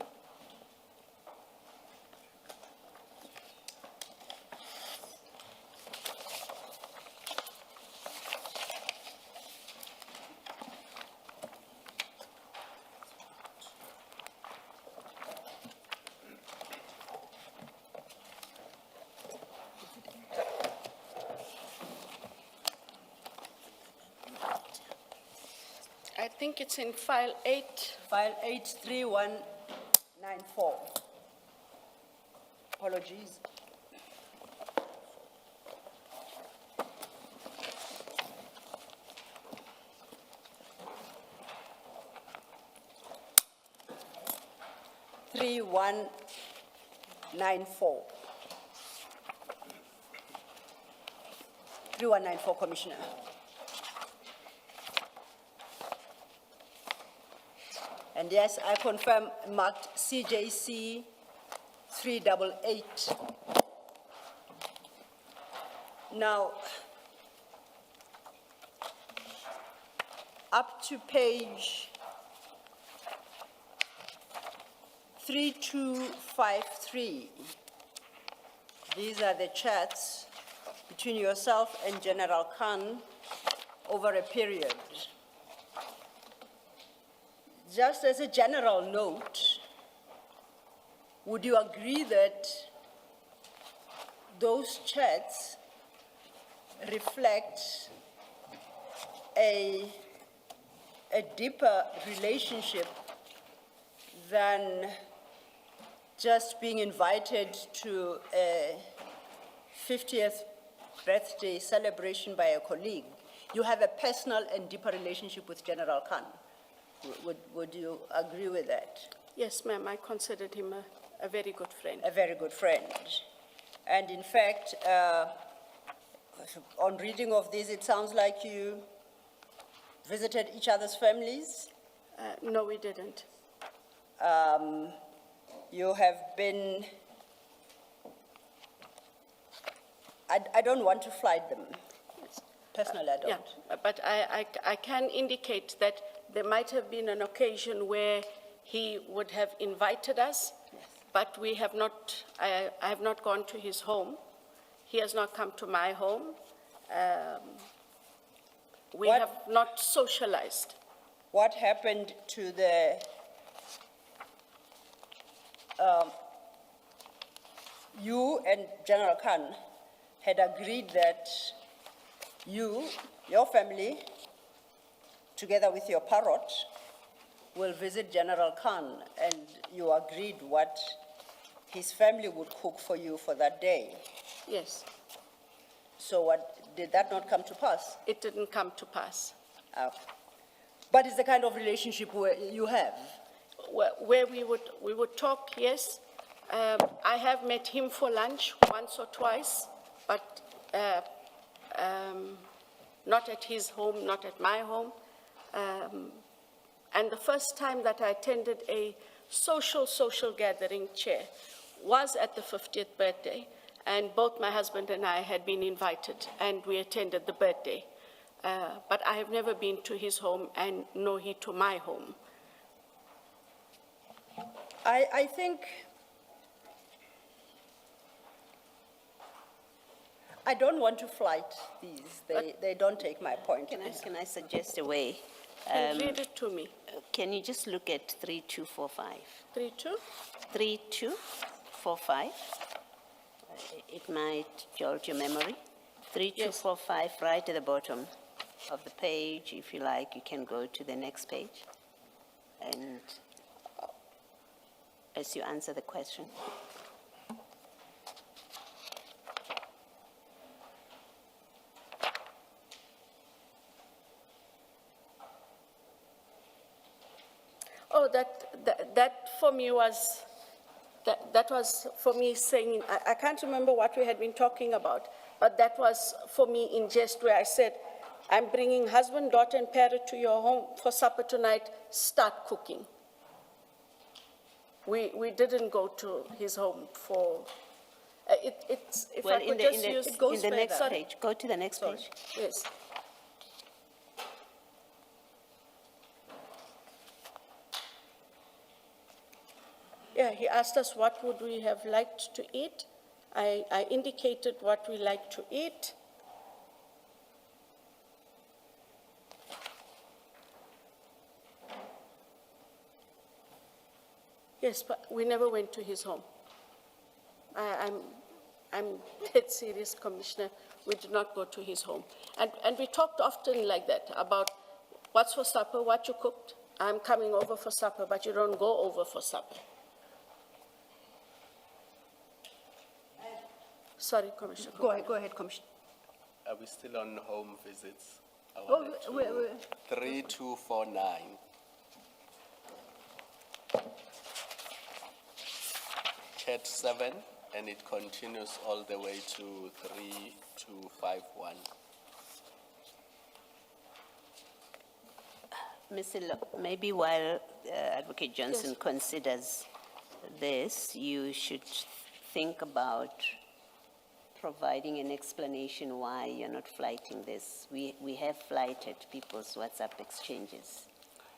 I think it's in file 8. File 83194. Apologies. Three one 3194, Commissioner. And yes, I confirm marked CJC 388. Now, up to page 3253, these are the chats between yourself and General Khan over a period. Just as a general note, would you agree that those chats reflect a deeper relationship than just being invited to a 50th birthday celebration by a colleague? You have a personal and deeper relationship with General Khan. Would you agree with that? Yes, ma'am, I considered him a very good friend. A very good friend. And in fact, on reading of this, it sounds like you visited each other's families. No, we didn't. You have been, I don't want to flight them. Yes. Personally, I don't. Yeah, but I can indicate that there might have been an occasion where he would have invited us, but we have not, I have not gone to his home. He has not come to my home. We What- have not socialized. What happened to the, you and General Khan had agreed that you, your family, together with your parrot, will visit General Khan, and you agreed what his family would cook for you for that day. Yes, So what, did that not come to pass? it didn't come to pass. But it's the kind of relationship where you have. Where we would talk, yes. I have met him for lunch once or twice, but not at his home, not at my home. And the first time that I attended a social gathering, Chair, was at the 50th birthday, and both my husband and I had been invited, and we attended the birthday. But I have never been to his home, and nor he to my home. I think, I don't want to flight these, they don't take my point. Can I suggest a way? Can you read it to me? Can you just look at 3245? 3-2? 3245. It might jog your memory. 3245, right at the bottom of the page. If you like, you can go to the next page. And as you answer the question. Oh, that for me was, that was for me saying, I can't remember what we had been talking about, but that was for me in jest where I said, I'm bringing husband, daughter, and parrot to your home for supper tonight, start cooking. We didn't go to his home for, it's, if I could just use. It goes in the next further. page, go to the next Sorry, page. yes. Yeah, he asked us what would we have liked to eat. I indicated what we like to eat. Yes, but we never went to his home. I'm dead serious, Commissioner. We did not go to his home. And we talked often like that about what's for supper, what you cooked. I'm coming over for supper, but you don't go over for supper. Sorry, Commissioner. Go ahead, Commissioner. Are we still on home visits? I Oh, wanted to- wait. 3249. Chat 7, and it continues all the way to 3251. Mr. Maybe while Advocate Johnson considers this, you should think about providing an explanation why you're not flighting this. We have flighted people's WhatsApp exchanges,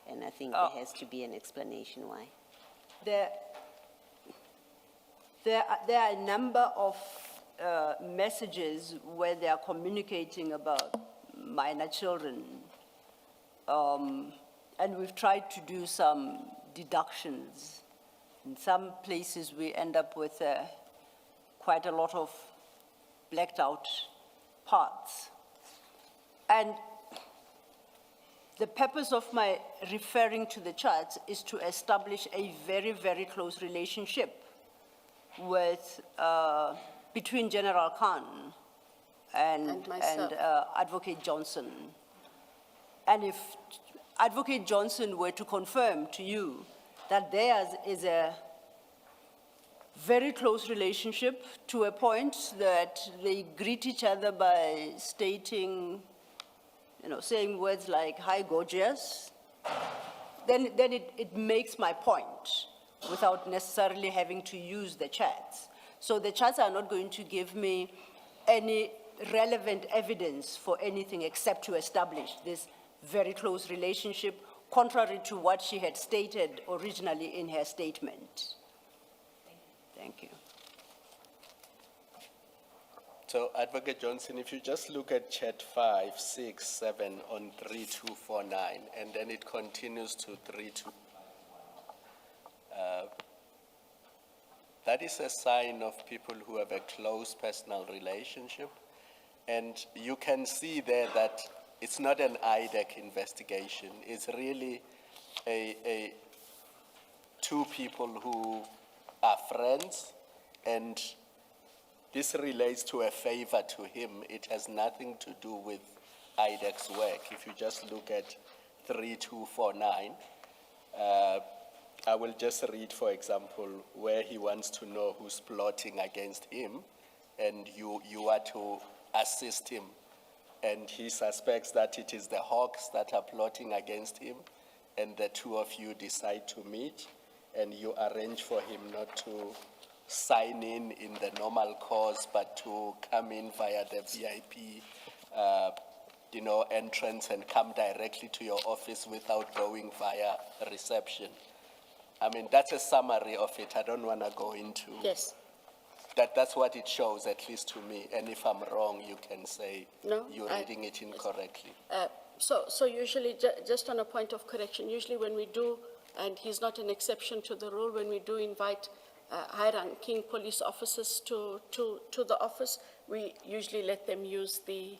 and I think there has to be an explanation why. There are a number of messages where they are communicating about minor children. And we've tried to do some deductions. In some places, we end up with quite a lot of blacked out parts. And the purpose of my referring to the charts is to establish a very, very close relationship with, between General Khan and myself. Advocate Johnson. And if Advocate Johnson were to confirm to you that theirs is a very close relationship to a point that they greet each other by stating, saying words like, "Hi, gorgeous," then it makes my point without necessarily having to use the chats. So the chats are not going to give me any relevant evidence for anything except to establish this very close relationship, contrary to what she had stated originally in her statement. Thank you. So Advocate Johnson, if you just look at chat 5, 6, 7 on 3249, and then it continues to 32. That is a sign of people who have a close personal relationship. And you can see there that it's not an IDEC investigation. It's really two people who are friends, and this relates to a favor to him. It has nothing to do with IDEC's work. If you just look at 3249, I will just read, for example, where he wants to know who's plotting against him, and you are to assist him. And he suspects that it is the Hawks that are plotting against him, and the two of you decide to meet, and you arrange for him not to sign in the normal course, but to come in via the VIP, entrance and come directly to your office without going via reception. I mean, that's a summary of it. I don't want to go into. Yes. That's what it shows, at least to me. And if I'm wrong, you can say No, you're reading it incorrectly. So usually, just on a point of correction, usually when we do, and he's not an exception to the rule, when we do invite high-ranking police officers to the office, we usually let them use the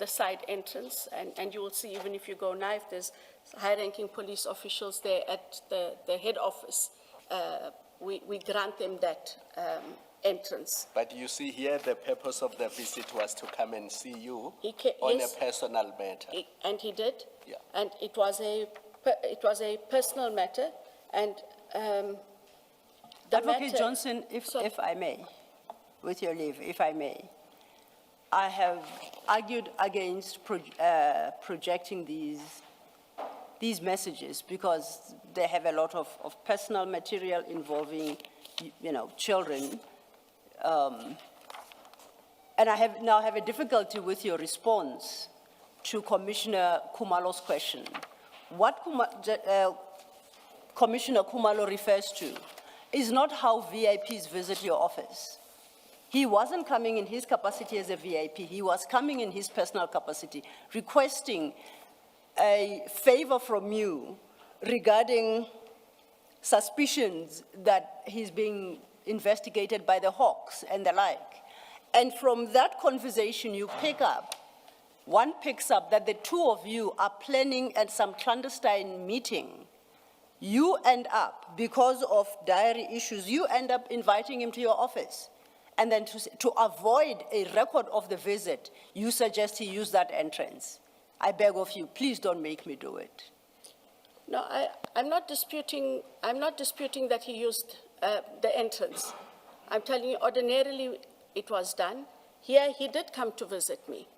side entrance, and you will see, even if you go now, if there's high-ranking police officials there at the head office, we grant them that entrance. But you see here, the purpose of the visit was to come and see you Yes. a personal matter. And he did. Yeah. And it was a personal matter, and the Advocate matter- Johnson, if I may, with your leave, if I may, I have argued against projecting these messages because they have a lot of personal material involving, children. And I now have a difficulty with your response to Commissioner Kumalo's question. What Commissioner Kumalo refers to is not how VIPs visit your office. He wasn't coming in his capacity as a VIP. He was coming in his personal capacity, requesting a favor from you regarding suspicions that he's being investigated by the Hawks and the like. And from that conversation, one picks up that the two of you are planning at some clandestine meeting. You end up, because of diary issues, you end up inviting him to your office. And then to avoid a record of the visit, you suggest he use that entrance. I beg of you, please don't make me do it. No, I'm not disputing that he used the entrance. I'm telling you, ordinarily it was done. Here, he did come to visit me.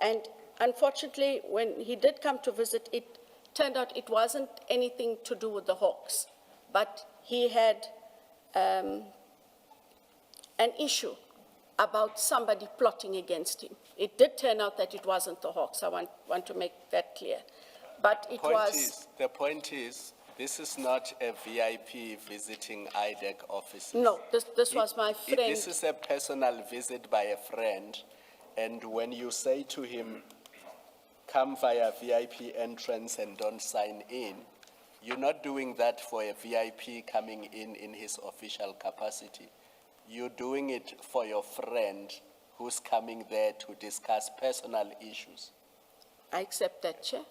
And unfortunately, when he did come to visit, it turned out it wasn't anything to do with the Hawks, but he had an issue about somebody plotting against him. It did turn out that it wasn't the Hawks. I want to make that clear. But it was... The point is, this is not a VIP visiting IDEC offices. No, this was my friend. This is a personal visit by a friend, and when you say to him, come via VIP entrance and don't sign in, you're not doing that for a VIP coming in his official capacity. You're doing it for your friend who's coming there to discuss personal issues. I accept that, Chair.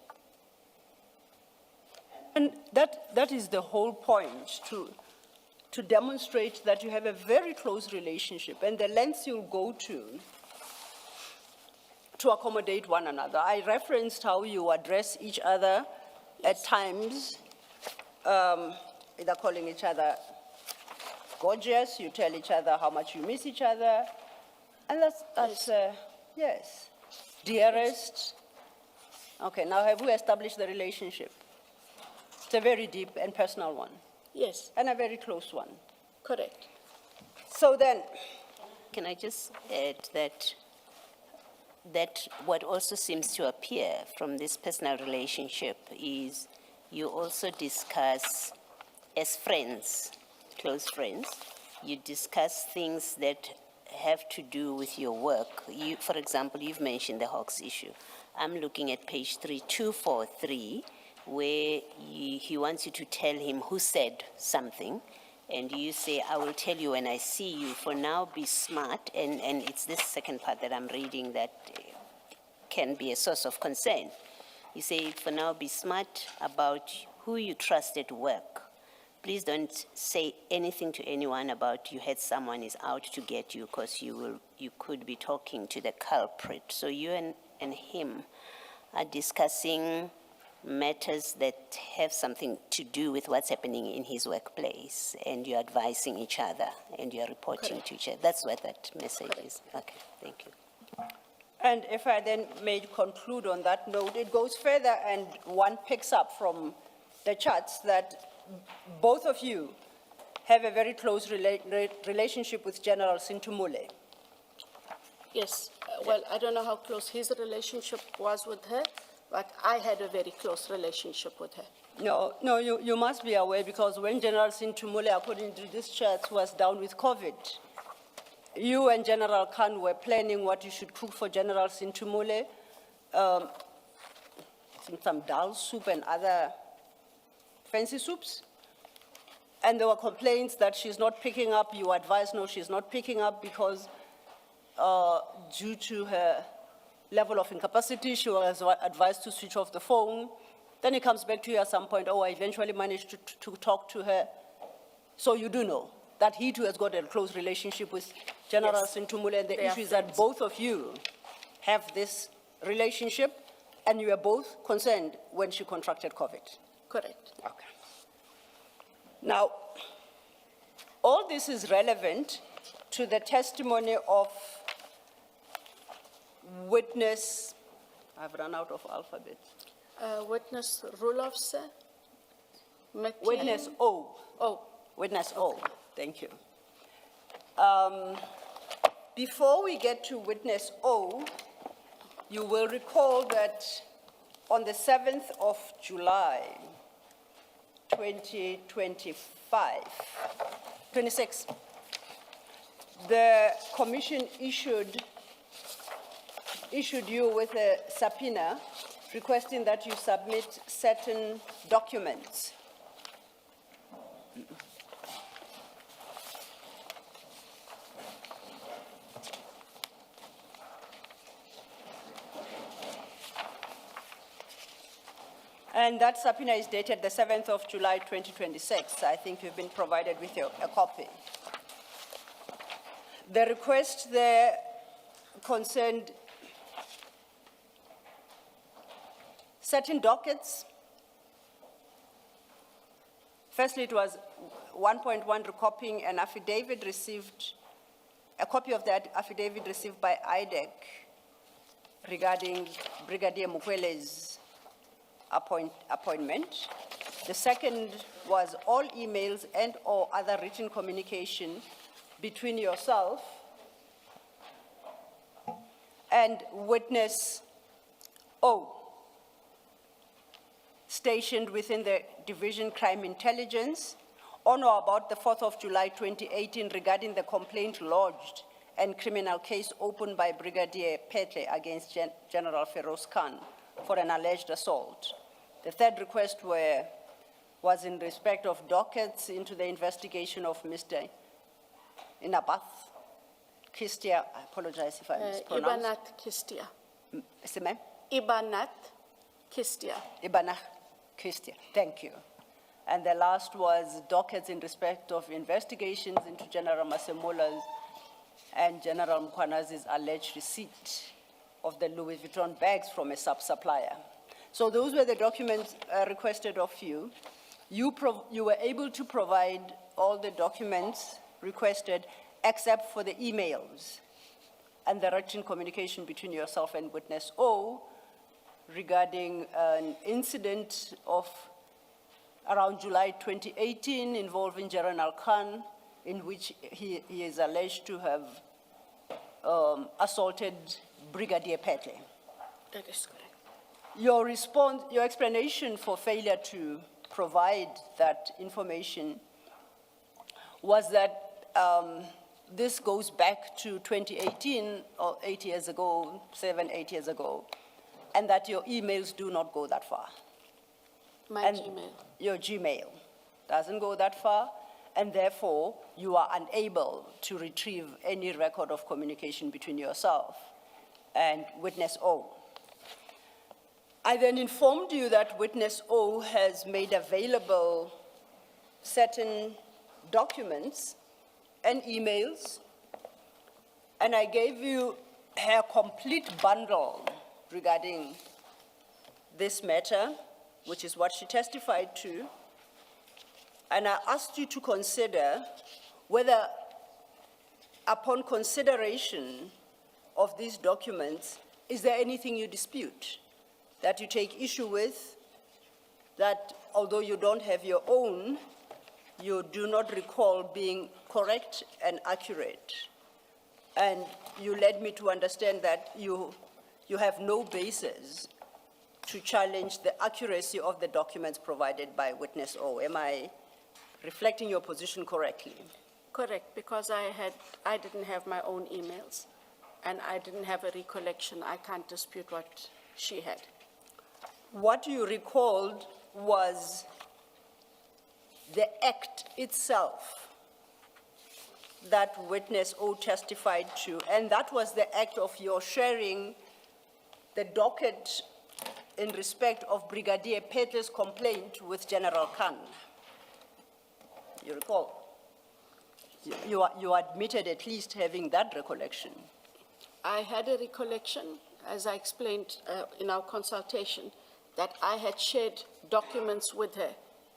And that is the whole point, to demonstrate that you have a very close relationship and the lengths you'll go to accommodate one another. I referenced how you address each other at times, either calling each other gorgeous, you tell each other how much you miss each other, and that's yes, dearest. Okay, now have we established the relationship? It's a very deep and personal one. Yes, And a very close one. correct. So then, Can I just add that what also seems to appear from this personal relationship is you also discuss, as friends, close friends, you discuss things that have to do with your work. You, for example, you've mentioned the Hawks issue. I'm looking at page 3243, where he wants you to tell him who said something, and you say, I will tell you when I see you. For now, be smart, and it's this second part that I'm reading that can be a source of concern. You say, for now, be smart about who you trust at work. Please don't say anything to anyone about you had someone is out to get you, because you could be talking to the culprit. So you and him are discussing matters that have something to do with what's happening in his workplace, and you're advising each other, and you're reporting to each other. That's what that message is. Okay, thank you. And if I then may conclude on that note, it goes further, and one picks up from the charts that both of you have a very close relationship with General Sintumule. Yes, well, I don't know how close his relationship was with her, but I had a very close relationship with her. No, you must be aware, because when General Sintumule, according to this chart, was down with COVID, you and General Khan were planning what you should cook for General Sintumule, some dal soup and other fancy soups. And there were complaints that she's not picking up. You advised, no, she's not picking up because due to her level of incapacity, she was advised to switch off the phone. Then it comes back to you at some point, oh, I eventually managed to talk to her. So you do know that he too has got a close relationship with General Sintumule, and the issue is that both of you have this relationship, and you were both concerned when she contracted COVID. Correct. Okay. Now, all this is relevant to the testimony of witness, I've run out of alphabet. Witness Rulofse? Witness O. Oh, Witness O, thank you. Before we get to witness O, you will recall that on the 7th of July, 26, the commission issued you with a subpoena requesting that you submit certain documents. And that subpoena is dated the 7th of July, 2026. I think you've been provided with a copy. The request there concerned certain dockets. Firstly, it was 1.1 recopying an affidavit received, a copy of that affidavit received by IDEC regarding Brigadier Mukwele's appointment. The second was all emails and or other written communication between yourself and witness O, stationed within the Division Crime Intelligence on or about the 4th of July 2018 regarding the complaint lodged and criminal case opened by Brigadier Petle against General Feroz Khan for an alleged assault. The third request was in respect of dockets into the investigation of Mr. Inabath Kistia. I apologize if I mispronounced. Ibanat Kistia. Yes, ma'am? Ibanat Kistia. Ibanat Kistia, thank you. And the last was dockets in respect of investigations into General Masemola's and General Mkwanazi's alleged receipt of the Louis Vuitton bags from a sub-supplier. So those were the documents requested of you. You were able to provide all the documents requested except for the emails and the written communication between yourself and witness O regarding an incident of around July 2018 involving General Khan, in which he is alleged to have assaulted Brigadier Petle. That is correct. Your response, your explanation for failure to provide that information was that this goes back to 2018 or 8 years ago, 7, 8 years ago, and that your emails do not go that far. My And Gmail. Your Gmail doesn't go that far, and therefore you are unable to retrieve any record of communication between yourself and witness O. I then informed you that witness O has made available certain documents and emails, and I gave you her complete bundle regarding this matter, which is what she testified to, and I asked you to consider whether, upon consideration of these documents, is there anything you dispute, that you take issue with, that although you don't have your own, you do not recall being correct and accurate. And you led me to understand that you have no basis to challenge the accuracy of the documents provided by witness O. Am I reflecting your position correctly? Correct, because I didn't have my own emails, and I didn't have a recollection. I can't dispute what she had. What you recalled was the act itself that witness O testified to, and that was the act of your sharing the docket in respect of Brigadier Petle's complaint with General Khan. You recall? You admitted at least having that recollection. I had a recollection, as I explained in our consultation, that I had shared documents with her.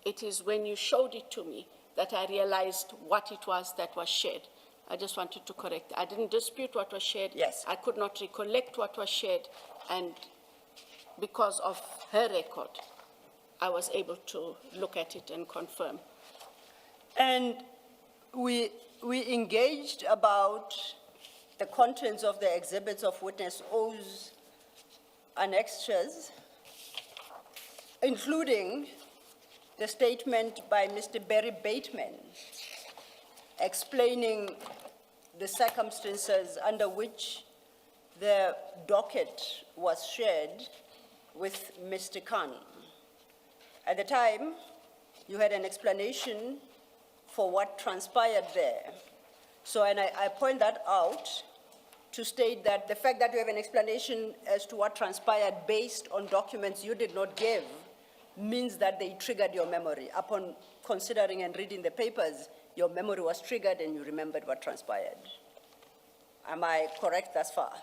It is when you showed it to me that I realized what it was that was shared. I just wanted to correct. I didn't dispute what was shared. Yes. I could not recollect what was shared, and because of her record, I was able to look at it and confirm. And we engaged about the contents of the exhibits of witness O's annexures, including the statement by Mr. Barry Bateman explaining the circumstances under which the docket was shared with Mr. Khan. At the time, you had an explanation for what transpired there. So, and I point that out to state that the fact that you have an explanation as to what transpired based on documents you did not give means that they triggered your memory. Upon considering and reading the papers, your memory was triggered and you remembered what transpired. Am I correct thus far?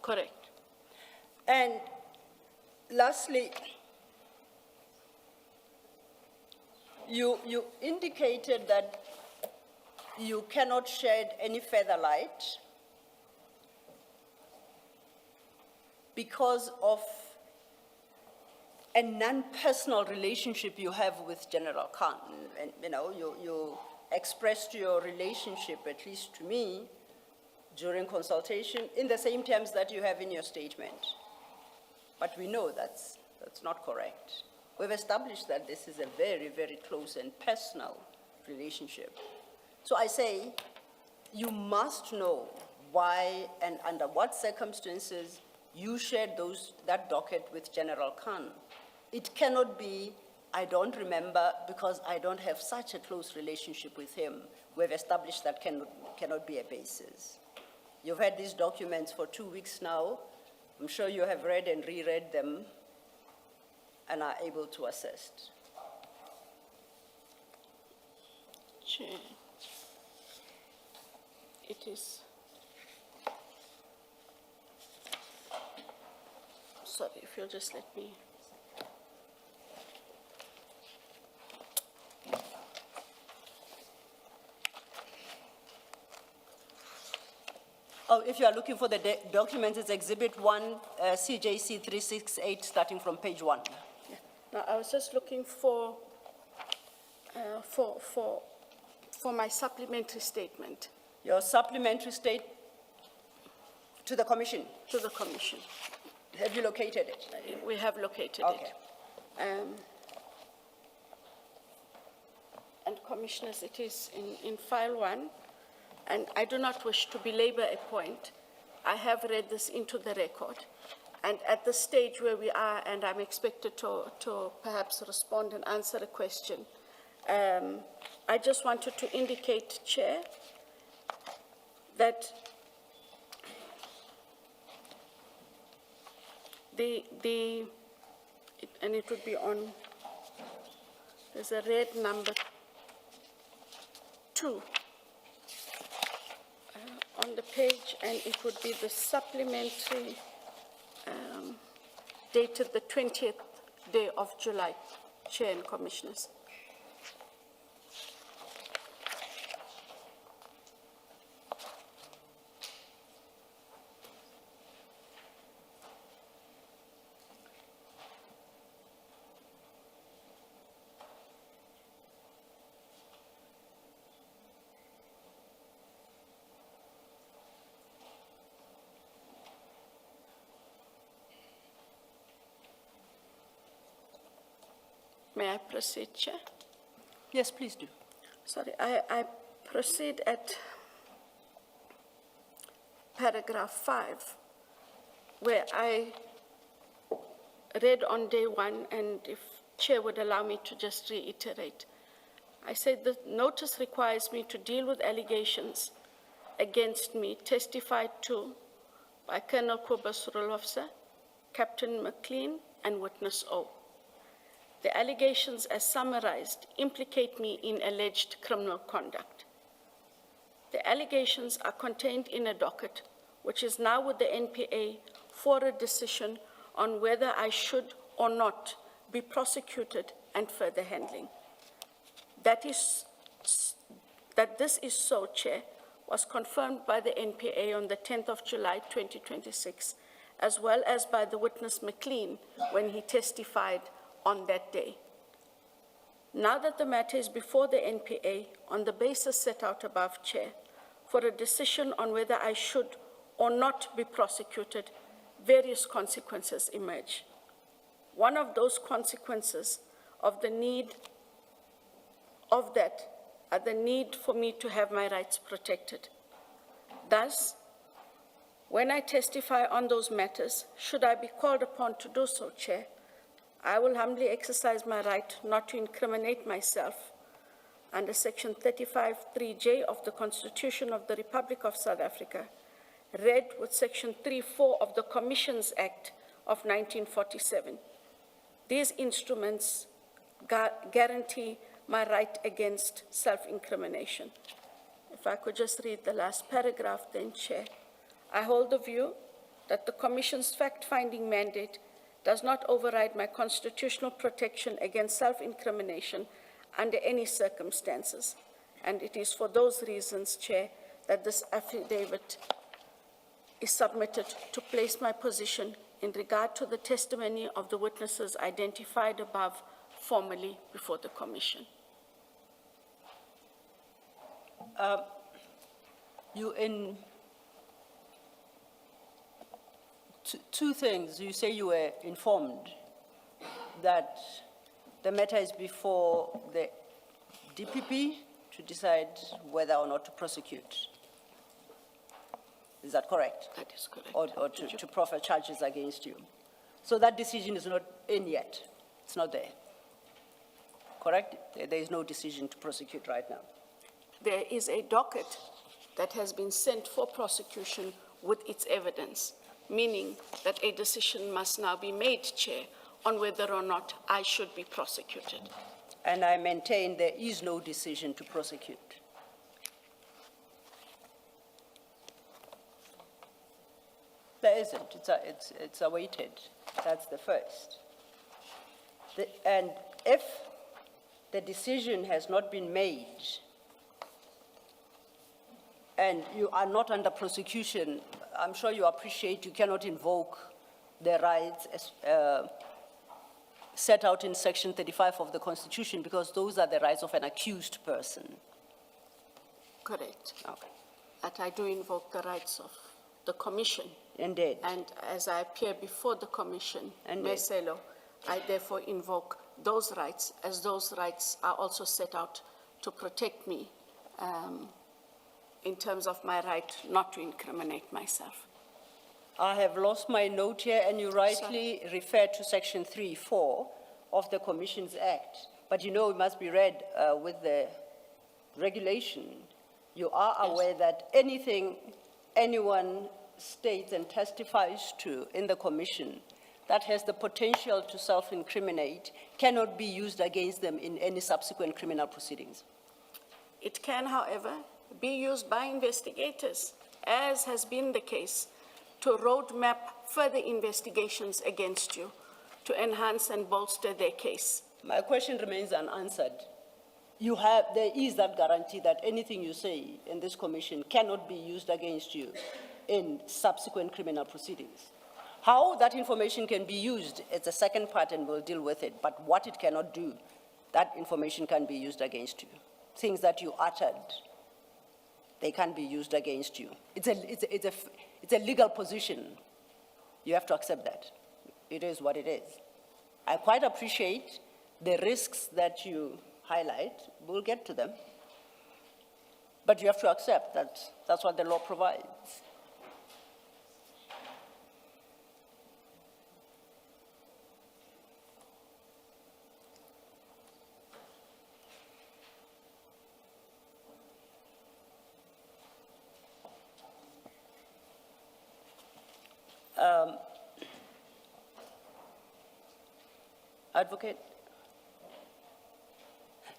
Correct. And lastly, you indicated that you cannot shed any further light because of a non-personal relationship you have with General Khan. And you expressed your relationship, at least to me, during consultation in the same terms that you have in your statement. But we know that's not correct. We've established that this is a very, very close and personal relationship. So I say, you must know why and under what circumstances you shared that docket with General Khan. It cannot be, I don't remember because I don't have such a close relationship with him. We've established that cannot be a basis. You've had these documents for 2 weeks now. I'm sure you have read and reread them and are able to assist. Chair, it is, sorry, if you'll just let me. Oh, if you are looking for the documents, it's Exhibit 1, CJC 368, starting from page 1. Yeah. Now, I was just looking for my supplementary statement Your supplementary state to the commission. to the commission. Have you located it? We have located Okay. it. and Commissioners, it is in file 1, and I do not wish to belabor a point. I have read this into the record, and at the stage where we are, and I'm expected to perhaps respond and answer a question, I just wanted to indicate, Chair, that and it would be on, there's a red number 2 on the page, and it would be the supplementary dated the 20th day of July, Chair and Commissioners. May I proceed, Chair? Yes, please do. Sorry, I proceed at paragraph 5, where I read on day 1, and if Chair would allow me to just reiterate. I said the notice requires me to deal with allegations against me testified to by Colonel Kobus Rule Officer, Captain McLean, and Witness O. The allegations as summarized implicate me in alleged criminal conduct. The allegations are contained in a docket, which is now with the NPA for a decision on whether I should or not be prosecuted and further handling. That this is so, Chair, was confirmed by the NPA on the 10th of July, 2026, as well as by the witness McLean when he testified on that day. Now that the matter is before the NPA on the basis set out above, Chair, for a decision on whether I should or not be prosecuted, various consequences emerge. One of those consequences of the need for me to have my rights protected. Thus, when I testify on those matters, should I be called upon to do so, Chair, I will humbly exercise my right not to incriminate myself under Section 35(3)(j) of the Constitution of the Republic of South Africa, read with Section 3(4) of the Commissions Act of 1947. These instruments guarantee my right against self-incrimination. If I could just read the last paragraph then, Chair. I hold the view that the Commission's fact-finding mandate does not override my constitutional protection against self-incrimination under any circumstances. And it is for those reasons, Chair, that this affidavit is submitted to place my position in regard to the testimony of the witnesses identified above formally before the Commission. Two things. You say you were informed that the matter is before the DPP to decide whether or not to prosecute. Is that correct? That is correct. Or to proffer charges against you. So that decision is not in yet. It's not there. Correct? There is no decision to prosecute right now. There is a docket that has been sent for prosecution with its evidence, meaning that a decision must now be made, Chair, on whether or not I should be prosecuted. And I maintain there is no decision to prosecute. There isn't. It's awaited. That's the first. And if the decision has not been made and you are not under prosecution, I'm sure you appreciate you cannot invoke the rights set out in Section 35 of the Constitution, because those are the rights of an accused person. Correct. Okay. That I do invoke the rights of the Commission. Indeed. And as I appear before the Commission, Indeed. Meselo, I therefore invoke those rights, as those rights are also set out to protect me in terms of my right not to incriminate myself. I have lost my note here, and you rightly refer to section 3(4) of the Commissions Act. But you know, it must be read with the regulation. You are aware that anything anyone states and testifies to in the commission that has the potential to self-incriminate cannot be used against them in any subsequent criminal proceedings. It can, however, be used by investigators, as has been the case, to roadmap further investigations against you, to enhance and bolster their case. My question remains unanswered. There is that guarantee that anything you say in this commission cannot be used against you in subsequent criminal proceedings. How that information can be used is the second part, and we'll deal with it. But what it cannot do, that information can be used against you. Things that you uttered, they can be used against you. It's a legal position. You have to accept that. It is what it is. I quite appreciate the risks that you highlight. We'll get to them. But you have to accept that that's what the law provides. Advocate?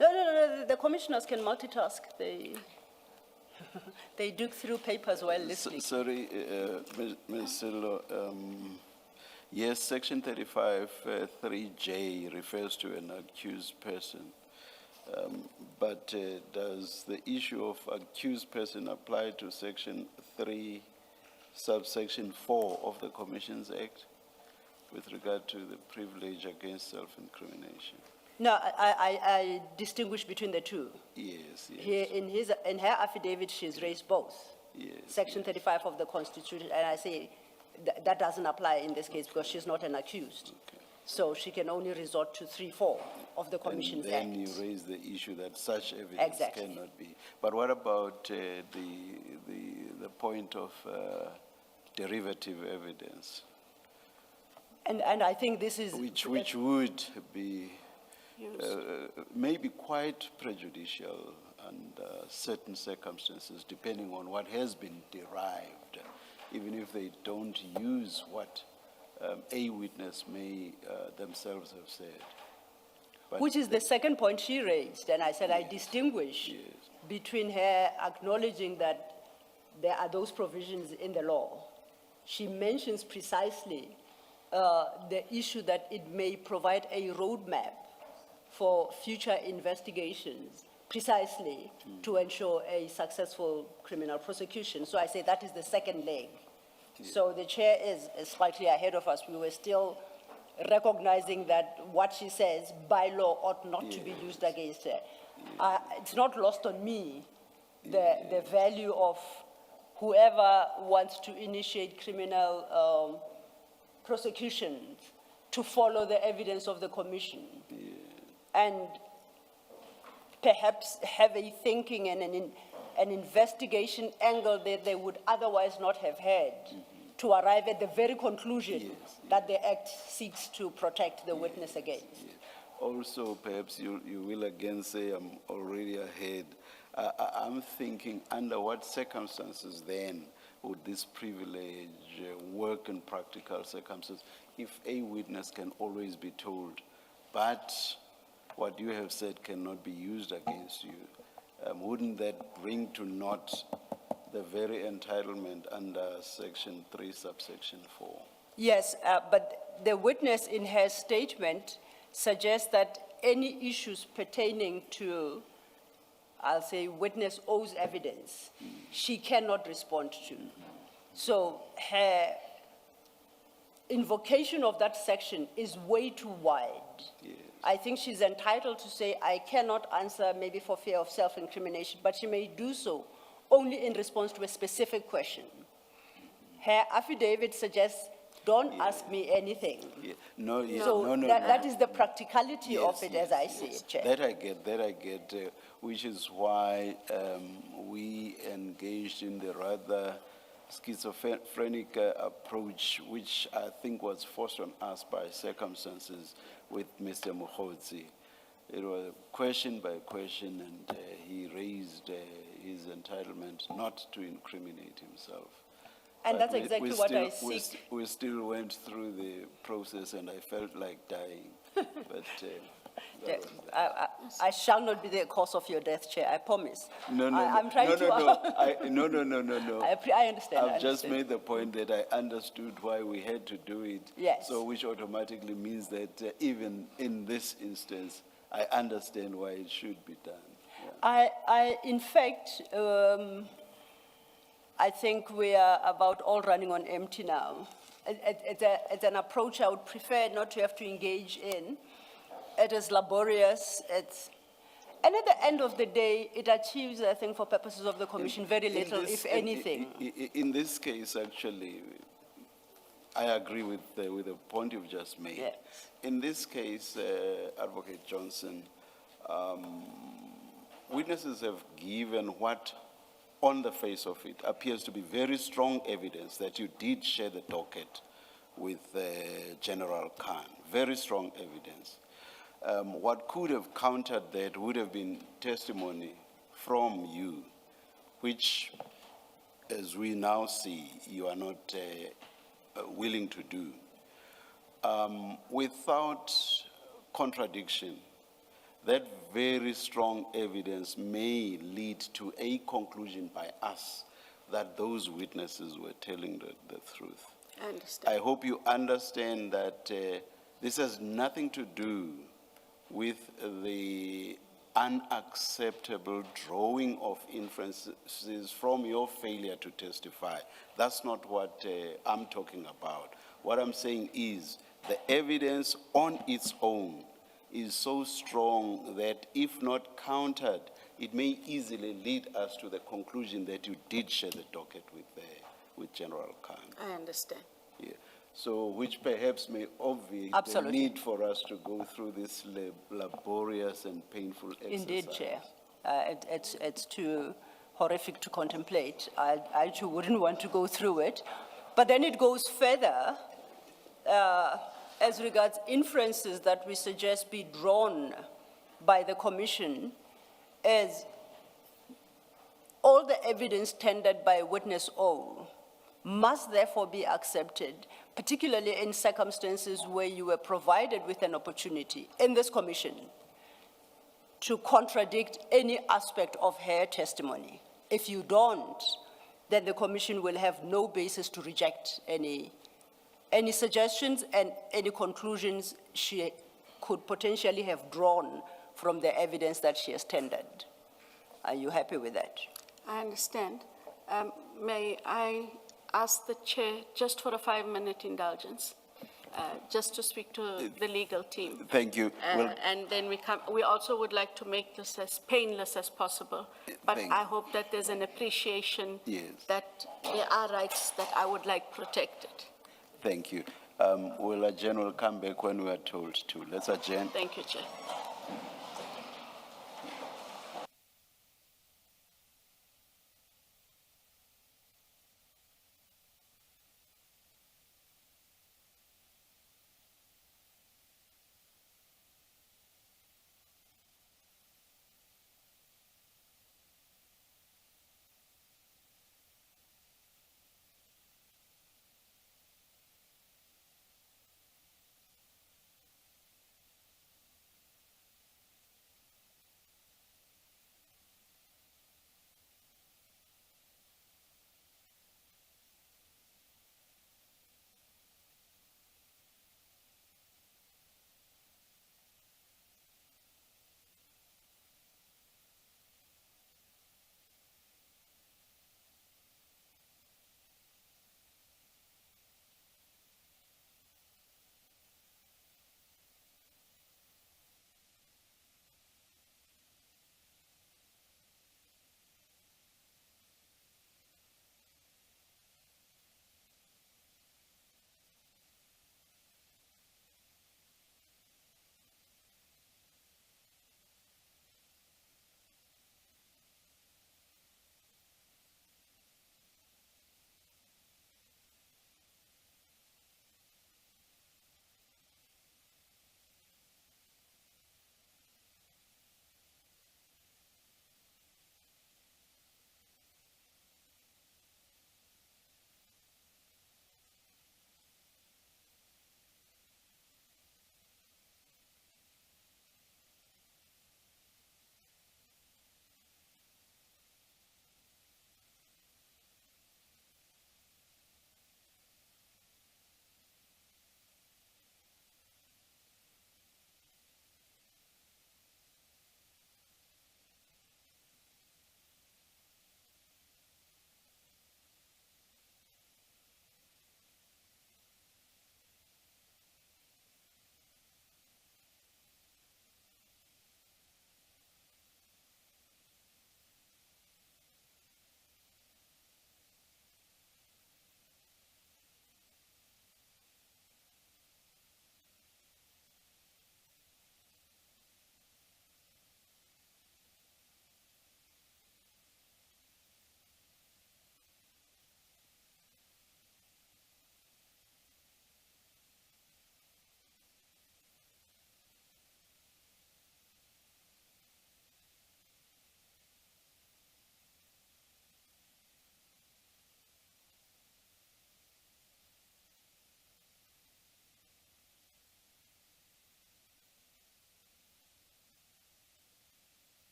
No, the commissioners can multitask. They dig through papers while listening. Sorry, Ms. Silo, yes, section 35, 3J refers to an accused person. But does the issue of accused person apply to section 3, subsection 4 of the Commissions Act with regard to the privilege against self-incrimination? No, I distinguish between the two. Yes, yes. Here in her affidavit, she's raised both. Yes, Section 35 of the Constitution, and I say that doesn't apply in this case because she's not an accused. Okay. So she can only resort to 3(4) of the Commissions Act. And then you raise the issue that such evidence Exactly. cannot be. But what about the point of derivative evidence? And I think this is... Which would be maybe quite prejudicial under certain circumstances, depending on what has been derived, even if they don't use what a witness may themselves have said. But Which is the second point she raised, and I said I distinguish between her acknowledging that there are those provisions in the law. She mentions precisely the issue that it may provide a roadmap for future investigations, precisely to ensure a successful criminal prosecution. So I say that is the second leg. So the chair is slightly ahead of us. We were still recognizing that what she says by law ought not to be used against her. It's not lost on me the value of whoever wants to initiate criminal prosecutions to follow the evidence of the commission and perhaps have a thinking and an investigation angle that they would otherwise not have had to arrive at the very conclusion that the Act seeks to protect the witness against. also, perhaps you will again say I'm already ahead. I'm thinking, under what circumstances then would this privilege work in practical circumstances if a witness can always be told, but what you have said cannot be used against you? Wouldn't that bring to naught the very entitlement under section 3, subsection 4? Yes, but the witness in her statement suggests that any issues pertaining to, I'll say, witness owes evidence, she cannot respond to. So her invocation of that section is way too wide. Yes. I think she's entitled to say, I cannot answer maybe for fear of self-incrimination, but she may do so only in response to a specific question. Her affidavit suggests Don't ask me anything. Yeah. No, yeah, So no, no, that, no. that is the practicality of Yes, it yes, as I see yes. it, Chair. That I get, which is why we engaged in the rather schizophrenic approach, which I think was forced on us by circumstances with Mr. Mukhodzi. It was question by question, and he raised his entitlement not to incriminate himself. And But that's we- exactly we what still- I we seek. We still went through the process, and I felt like dying. But that was that. I shall not be the cause of your death, Chair, I promise. No, no, I'm trying no, to. no, no. I understand. I I've just understand. made the point that I understood why we had to do it. Yes. So which automatically means that even in this instance, I understand why it should be done. Yeah. In fact, I think we are about all running on empty now. It's an approach I would prefer not to have to engage in. It is laborious, and at the end of the day, it achieves, I think, for purposes of the commission, very In little, this- if anything. In this case, actually, I agree with the point you've just made. Yes. In this case, Advocate Johnson, witnesses have given what, on the face of it, appears to be very strong evidence that you did share the docket with General Khan. Very strong evidence. What could have countered that would have been testimony from you, which, as we now see, you are not willing to do. Without contradiction, that very strong evidence may lead to a conclusion by us that those witnesses were telling the truth. I understand. I hope you understand that this has nothing to do with the unacceptable drawing of inferences from your failure to testify. That's not what I'm talking about. What I'm saying is the evidence on its own is so strong that if not countered, it may easily lead us to the conclusion that you did share the docket with General Khan. I understand. Yeah. So, which perhaps may obviate Absolutely. the need for us to go through this laborious and painful exercise. Indeed, Chair. It's too horrific to contemplate. I too wouldn't want to go through it. But then it goes further as regards inferences that we suggest be drawn by the commission as all the evidence tendered by witness O must therefore be accepted, particularly in circumstances where you were provided with an opportunity in this commission to contradict any aspect of her testimony. If you don't, then the commission will have no basis to reject any suggestions and any conclusions she could potentially have drawn from the evidence that she has tendered. Are you happy with that? I understand. May I ask the chair just for a 5-minute indulgence, just to speak to the legal team? Thank you. Well, And then we also would like to make this as painless as possible. But thank I hope that there's an appreciation Yes. that there are rights that I would like protected. thank you. We'll adjourn, we'll come back when we are told to. Let's adjourn. Thank you, Chair.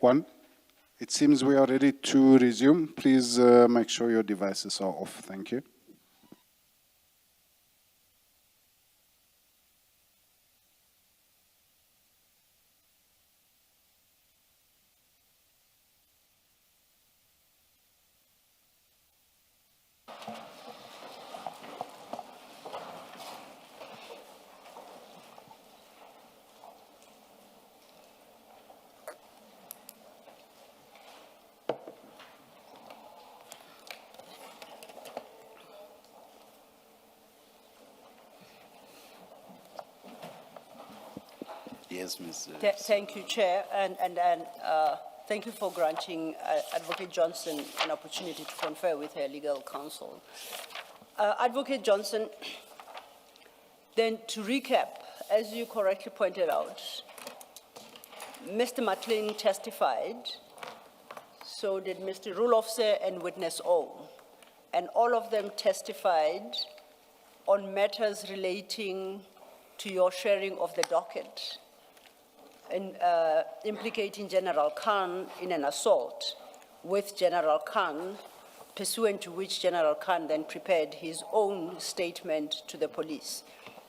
One, it seems we are ready to resume. Please make sure your devices are off. Thank you. Yes, Mr. Thank you, Chair, and thank you for granting Advocate Johnson an opportunity to confer with her legal counsel. Advocate Johnson, then to recap, as you correctly pointed out, Mr. McLean testified, so did Mr. Rulofse and Witness O, and all of them testified on matters relating to your sharing of the docket and implicating General Khan in an assault with General Khan, pursuant to which General Khan then prepared his own statement to the police.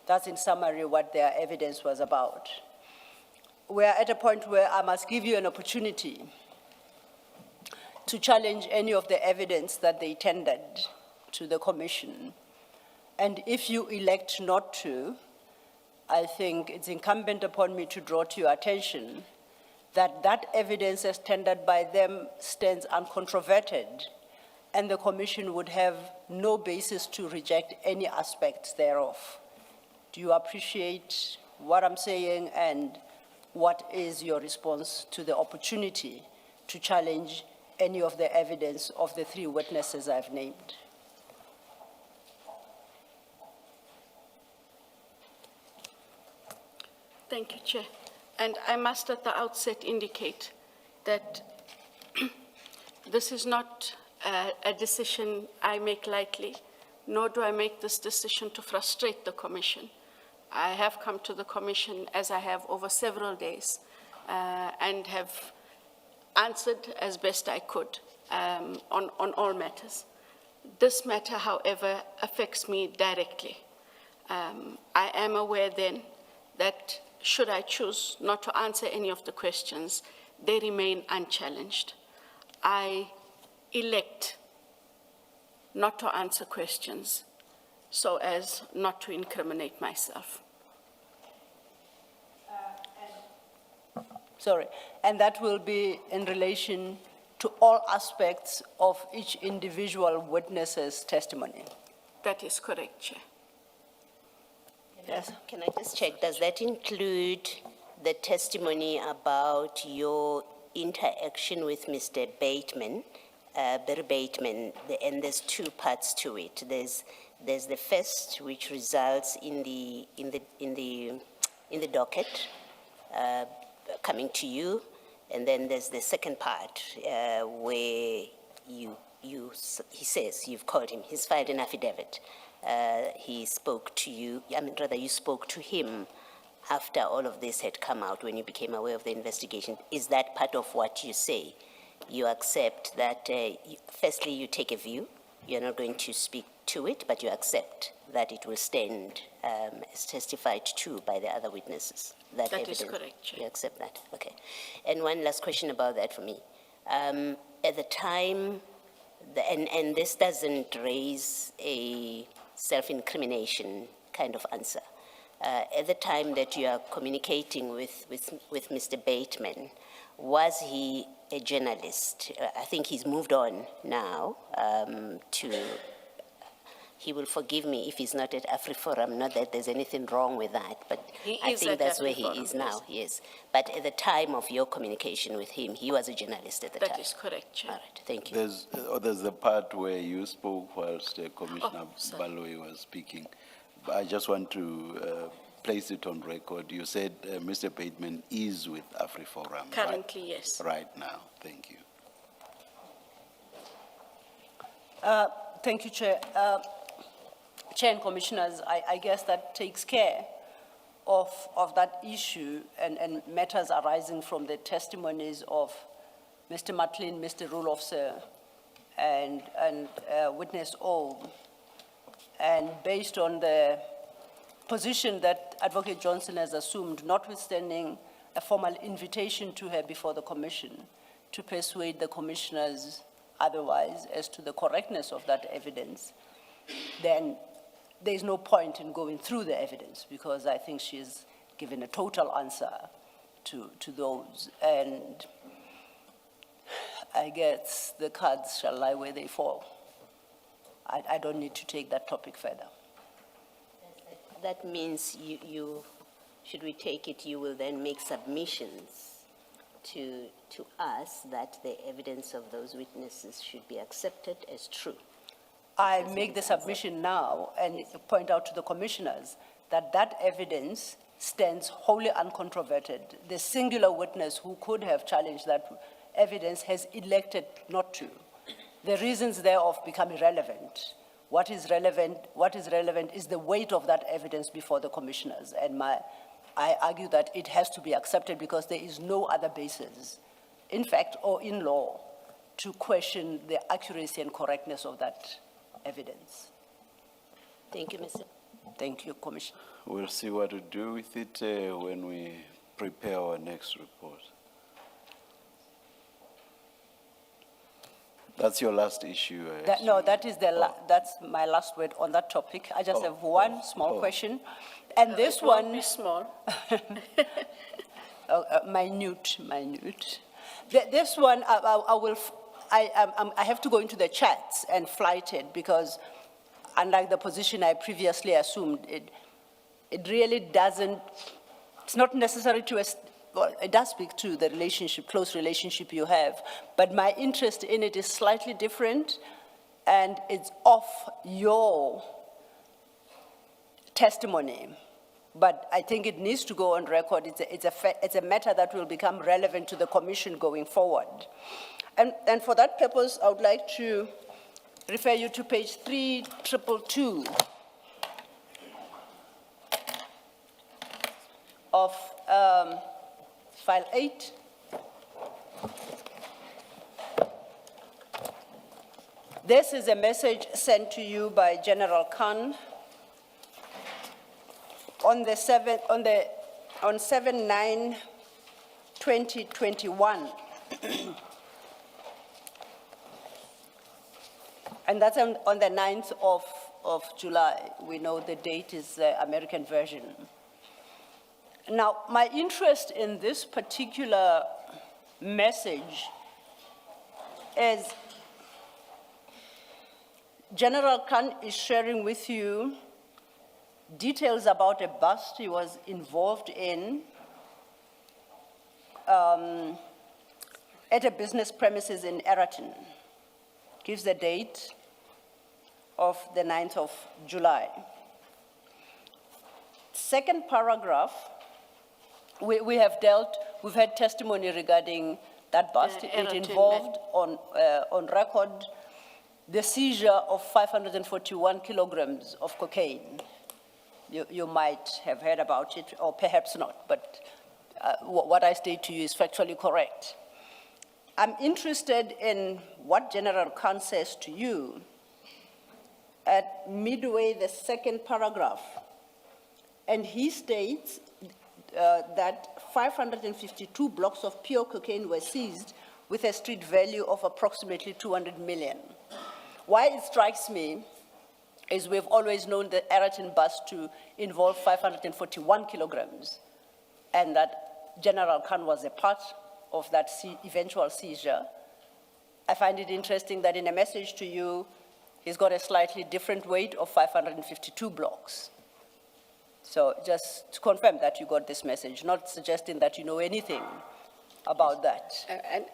That's in summary what their evidence was about. We are at a point where I must give you an opportunity to challenge any of the evidence that they tendered to the commission. And if you elect not to, I think it's incumbent upon me to draw to your attention that that evidence as tendered by them stands uncontroverted, and the commission would have no basis to reject any aspects thereof. Do you appreciate what I'm saying, and what is your response to the opportunity to challenge any of the evidence of the three witnesses I've named? Thank you, Chair. And I must at the outset indicate that this is not a decision I make lightly, nor do I make this decision to frustrate the Commission. I have come to the Commission, as I have over several days, and have answered as best I could on all matters. This matter, however, affects me directly. I am aware then that should I choose not to answer any of the questions, they remain unchallenged. I elect not to answer questions so as not to incriminate myself. Sorry, and that will be in relation to all aspects of each individual witness's testimony. That is correct, Chair. Yes. Can I just check, does that include the testimony about your interaction with Mr. Bateman, Barry Bateman, and there's two parts to it. There's the first, which results in the docket coming to you, and then there's the second part where he says you've called him. He's filed an affidavit. He spoke to you. I mean, rather, you spoke to him after all of this had come out, when you became aware of the investigation. Is that part of what you say? You accept that, firstly, you take a view, you're not going to speak to it, but you accept that it will stand as testified to by the other witnesses. That is correct, Chair. You accept that, okay. And one last question about that for me. At the time, and this doesn't raise a self-incrimination kind of answer. At the time that you are communicating with Mr. Bateman, was he a journalist? I think he's moved on now he will forgive me if he's not at AfriForum, not that there's anything wrong with that, but I think that's where he is now, yes. But at the time of your communication with him, he was a journalist at the time. That is correct, Chair. All right, thank you. There's the part where you spoke whilst Commissioner Baloyi was speaking. I just want to place it on record. You said Mr. Bateman is with AfriForum. Currently, right? yes. Right now. Thank you. Thank you, Chair. Chair and Commissioners, I guess that takes care of that issue and matters arising from the testimonies of Mr. Matlin, Mr. Rulofse, and witness O. And based on the position that Advocate Johnson has assumed, notwithstanding a formal invitation to her before the commission to persuade the commissioners otherwise as to the correctness of that evidence, then there's no point in going through the evidence because I think she's given a total answer to those. And I guess the cards shall lie where they fall. I don't need to take that topic further. That means should we take it, you will then make submissions to us that the evidence of those witnesses should be accepted as true. I make the submission now and point out to the commissioners that that evidence stands wholly uncontroverted. The singular witness who could have challenged that evidence has elected not to. The reasons thereof become irrelevant. What is relevant is the weight of that evidence before the commissioners. And I argue that it has to be accepted because there is no other basis, in fact or in law, to question the accuracy and correctness of that evidence. Thank you, Mr. Thank you, Commissioner. We'll see what to do with it when we prepare our next report. That's your last issue. No, that is that's my last word on that topic. I just have one small question. And this It won't one, be small. minute. This one, I have to go into the chats and flight it because unlike the position I previously assumed, it really doesn't, it's not necessary to, well, it does speak to the relationship, close relationship you have, but my interest in it is slightly different and it's off your testimony. But I think it needs to go on record. It's a matter that will become relevant to the commission going forward. And for that purpose, I would like to refer you to page 3222 of file 8. This is a message sent to you by General Khan on 7/9/2021. And that's on the 9th of July. We know the date is the American version. Now, my interest in this particular message is General Khan is sharing with you details about a bust he was involved in at a business premises in Eraton. Gives the date of the 9th of July. Second paragraph, we've had testimony regarding that bust. It involved on record the seizure of 541 kilograms of cocaine. You might have heard about it, or perhaps not, but what I state to you is factually correct. I'm interested in what General Khan says to you at midway the second paragraph. And he states that 552 blocks of pure cocaine were seized with a street value of approximately 200 million. Why it strikes me is we've always known the Eraton bust to involve 541 kilograms, and that General Khan was a part of that eventual seizure. I find it interesting that in a message to you, he's got a slightly different weight of 552 blocks. So just to confirm that you got this message, not suggesting that you know anything about that.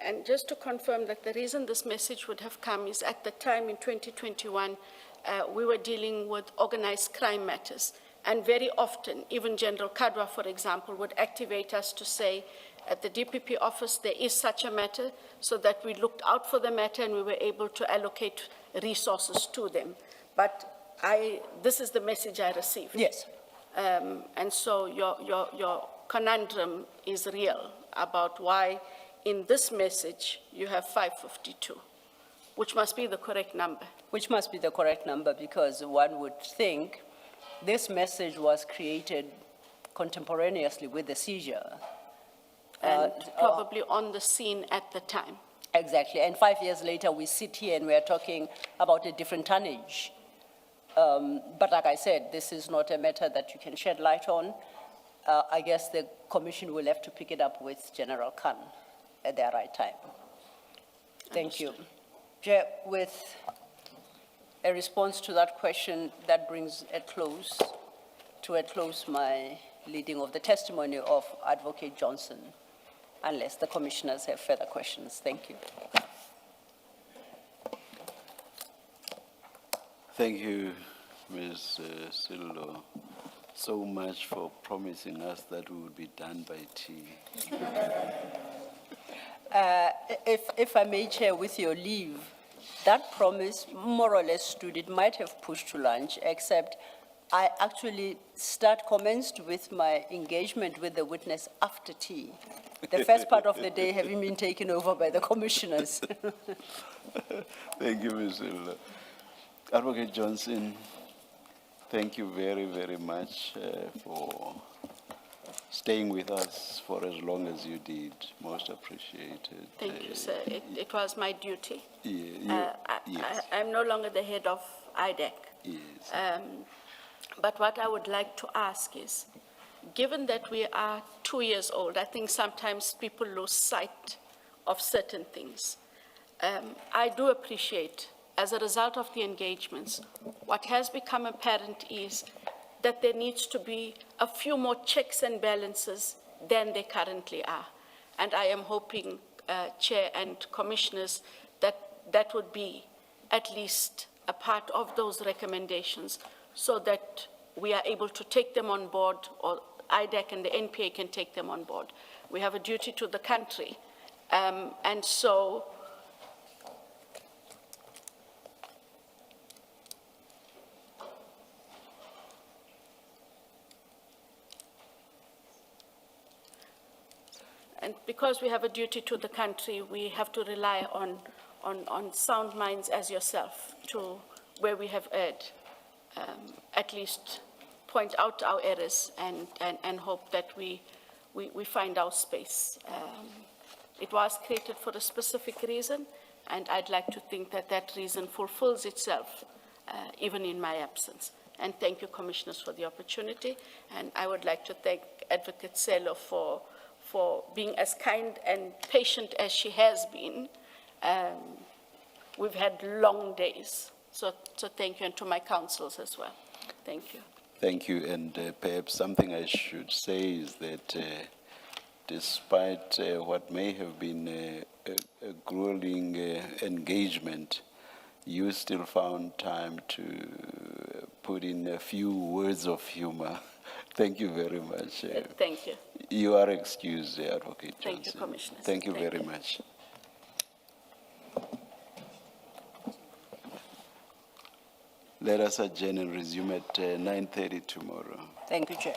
And just to confirm that the reason this message would have come is at the time in 2021, we were dealing with organized crime matters. And very often, even General Kadwa, for example, would activate us to say, at the DPP office, there is such a matter, so that we looked out for the matter and we were able to allocate resources to them. But this is the message I received. Yes. And so your conundrum is real about why in this message, you have 552, which must be the correct number. Which must be the correct number, because one would think this message was created contemporaneously with the seizure. And probably on the scene at the time. Exactly, and 5 years later, we sit here and we are talking about a different tonnage. But like I said, this is not a matter that you can shed light on. I guess the commission will have to pick it up with General Khan at the right time. Thank you. Chair, with a response to that question, that brings to a close my leading of the testimony of Advocate Johnson, unless the commissioners have further questions. Thank you. Thank you, Ms. Sillo, so much for promising us that we would be done by tea. If I may, Chair, with your leave, that promise more or less stood. It might have pushed to lunch, except I actually commenced with my engagement with the witness after tea. The first part of the day having been taken over by the commissioners. Thank you, Ms. Sillo. Advocate Johnson, thank you very, very much for staying with us for as long as you did. Most appreciated. Thank you, sir. It was my duty. Yes. I'm no longer the head of IDEC. Yes. But what I would like to ask is, given that we are 2 years old, I think sometimes people lose sight of certain things. I do appreciate, as a result of the engagements, what has become apparent is that there needs to be a few more checks and balances than they currently are. And I am hoping, Chair and Commissioners, that that would be at least a part of those recommendations, so that we are able to take them on board, or IDEC and the NPA can take them on board. We have a duty to the country. And so and because we have a duty to the country, we have to rely on sound minds as yourself to where we have erred. At least point out our errors and hope that we find our space. It was created for a specific reason, and I'd like to think that that reason fulfills itself, even in my absence. And thank you, Commissioners, for the opportunity. And I would like to thank Advocate Sello for being as kind and patient as she has been. We've had long days. So thank you, and to my councils as well. Thank you. Thank you, and perhaps something I should say is that despite what may have been a grueling engagement, you still found time to put in a few words of humor. Thank you very much. Thank you. You are excused, Advocate Johnson. Thank you, Commissioners. Thank you very much. Let us adjourn and resume at 9:30 tomorrow. Thank you, Chair.